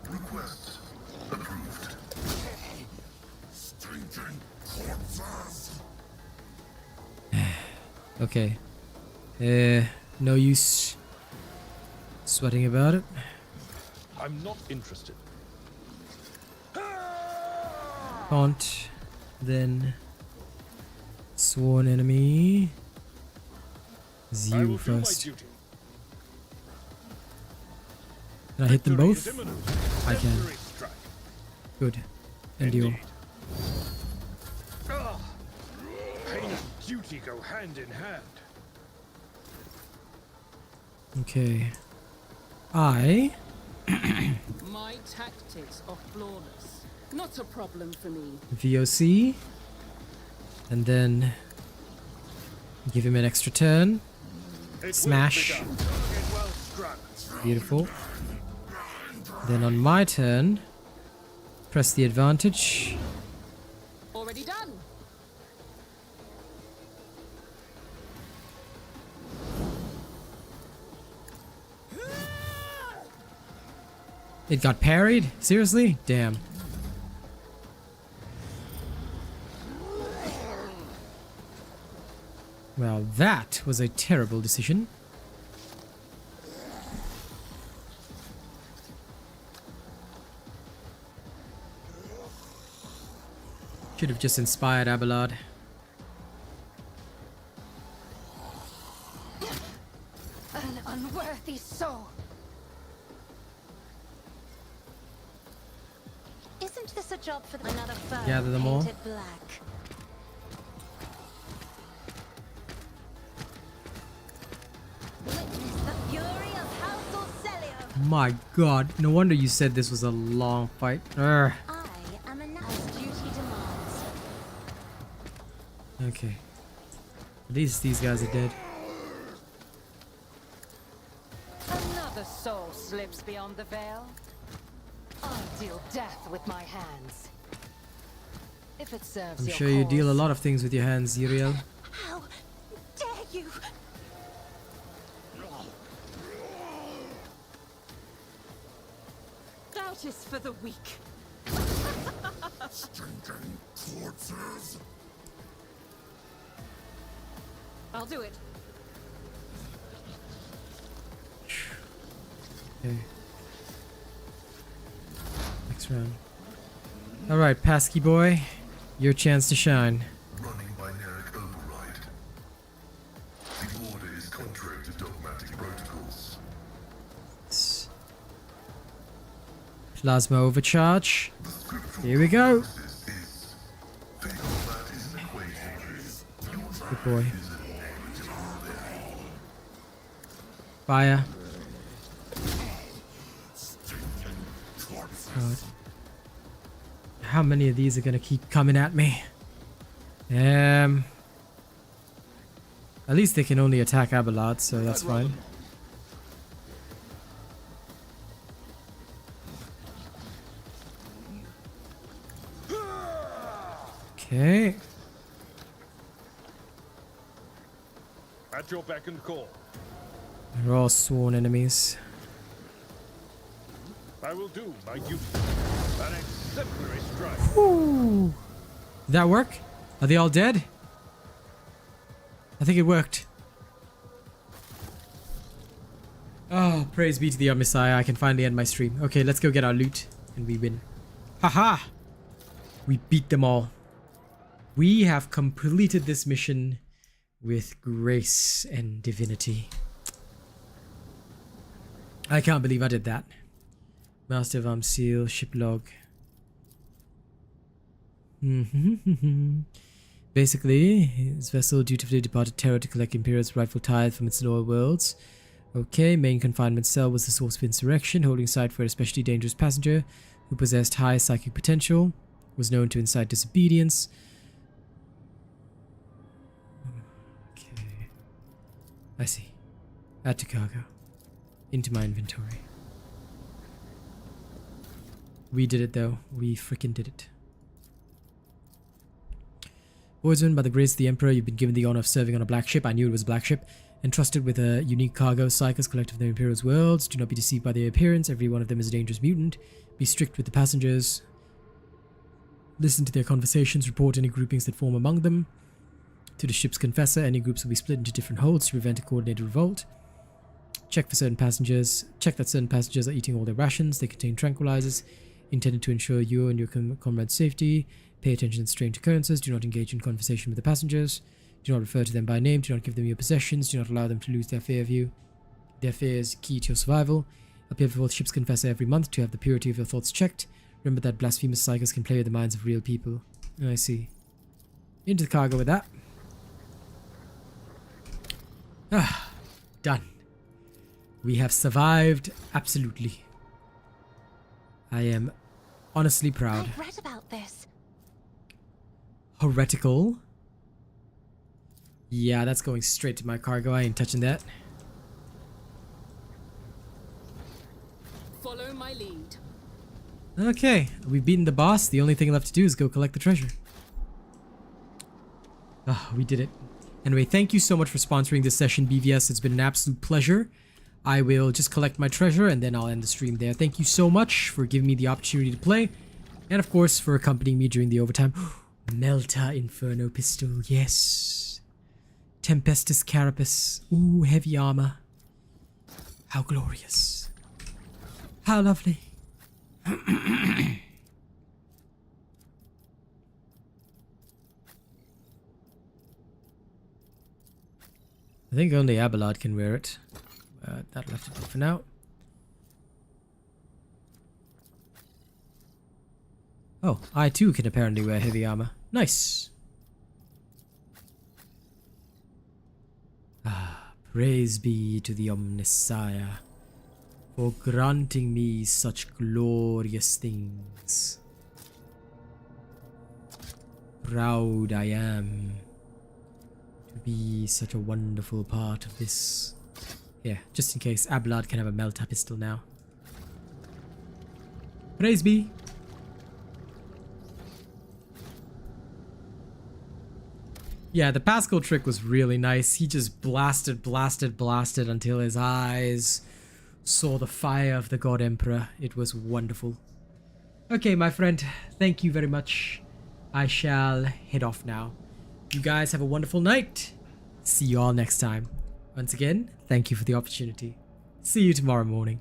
Request approved. Stinking corpses. Okay. No use sweating about it. I'm not interested. Taunt. Then sworn enemy. Is I you will do my first. duty. Can I hit them Victory both? is imminent. I can. Every strike. Good. Endure. Indeed. Ugh. Pain and duty go hand in hand. Okay. I My tactics are flawless. Not a problem for me. VOC. And then give him an extra turn. It will Smash. be done. Target well struck. Beautiful. Then on my turn, press the advantage. Already done. It got parried? Seriously? Damn. Well, that was a terrible decision. Should have just inspired Abelard. An unworthy soul. Isn't this a job for another firm Gather them all. painted black? Witness the fury of House Orelio. My god, no wonder you said this was a long fight. Urgh. I am a as duty demands. Okay. At least these guys are dead. Another soul slips beyond the veil. I'll deal death with my hands. If it serves I'm your sure you deal a cause. lot of things with your hands, Uriel. How dare you? Doubt is for the weak. Stinking corpses. I'll do it. Okay. Next round. Alright, Pasky boy. Your chance to shine. Running binaric override. The order is contrary to dogmatic protocols. Plasma overcharge. The scriptural Here we go. prognosis is fatal that is an equation. Good boy. Fire. God. How many of these are gonna keep coming at me? At least they can only attack Abelard, so that's fine. Okay. At your beck and call. They're all sworn enemies. I will do my duty. An exemplary strike. Ooh. Did that work? Are they all dead? I think it worked. Oh, praise be to the Messiah. I can finally end my stream. Okay, let's go get our loot. And we win. Haha! We beat them all. We have completed this mission with grace and divinity. I can't believe I did that. Master of Arms Seal, ship log. Basically, his vessel dutifully departed Terra to collect Imperium's rightful tithe from its lower worlds. Okay, main confinement cell was the source of insurrection, holding site for an especially dangerous passenger who possessed high psychic potential, was known to incite disobedience. Okay, I see. Add to cargo. Into my inventory. We did it though. We freaking did it. Boysman, by the grace of the Emperor, you've been given the honor of serving on a black ship. I knew it was a black ship. Entrusted with a unique cargo, Psychers collective of the Imperial's worlds. Do not be deceived by their appearance. Every one of them is a dangerous mutant. Be strict with the passengers. Listen to their conversations. Report any groupings that form among them. To the ship's confessor, any groups will be split into different holds to prevent a coordinated revolt. Check for certain passengers. Check that certain passengers are eating all their rations. They contain tranquilizers intended to ensure you and your comrades' safety. Pay attention to strange occurrences. Do not engage in conversation with the passengers. Do not refer to them by name. Do not give them your possessions. Do not allow them to lose their fear of you. Their fear is key to your survival. Appear before the ship's confessor every month to have the purity of your thoughts checked. Remember that blasphemous psychers can play with the minds of real people. I see. Into the cargo with that. Ah, done. We have survived, absolutely. I am honestly proud. I read about this. Heretical. Yeah, that's going straight to my cargo. I ain't touching that. Follow my lead. Okay, we've beaten the boss. The only thing left to do is go collect the treasure. Ah, we did it. Anyway, thank you so much for sponsoring this session, BVS. It's been an absolute pleasure. I will just collect my treasure and then I'll end the stream there. Thank you so much for giving me the opportunity to play. And of course, for accompanying me during the overtime. Melta Inferno Pistol, yes. Tempestus Carapace. Ooh, heavy armor. How glorious. How lovely. I think only Abelard can wear it. That'll have to do for now. Oh, I too can apparently wear heavy armor. Nice. Ah, praise be to the Omnissiah for granting me such glorious things. Proud I am to be such a wonderful part of this. Yeah, just in case, Abelard can have a Melta pistol now. Praise be. Yeah, the Pascal trick was really nice. He just blasted until his eyes saw the fire of the God Emperor. It was wonderful. Okay, my friend, thank you very much. I shall head off now. You guys have a wonderful night. See you all next time. Once again, thank you for the opportunity. See you tomorrow morning.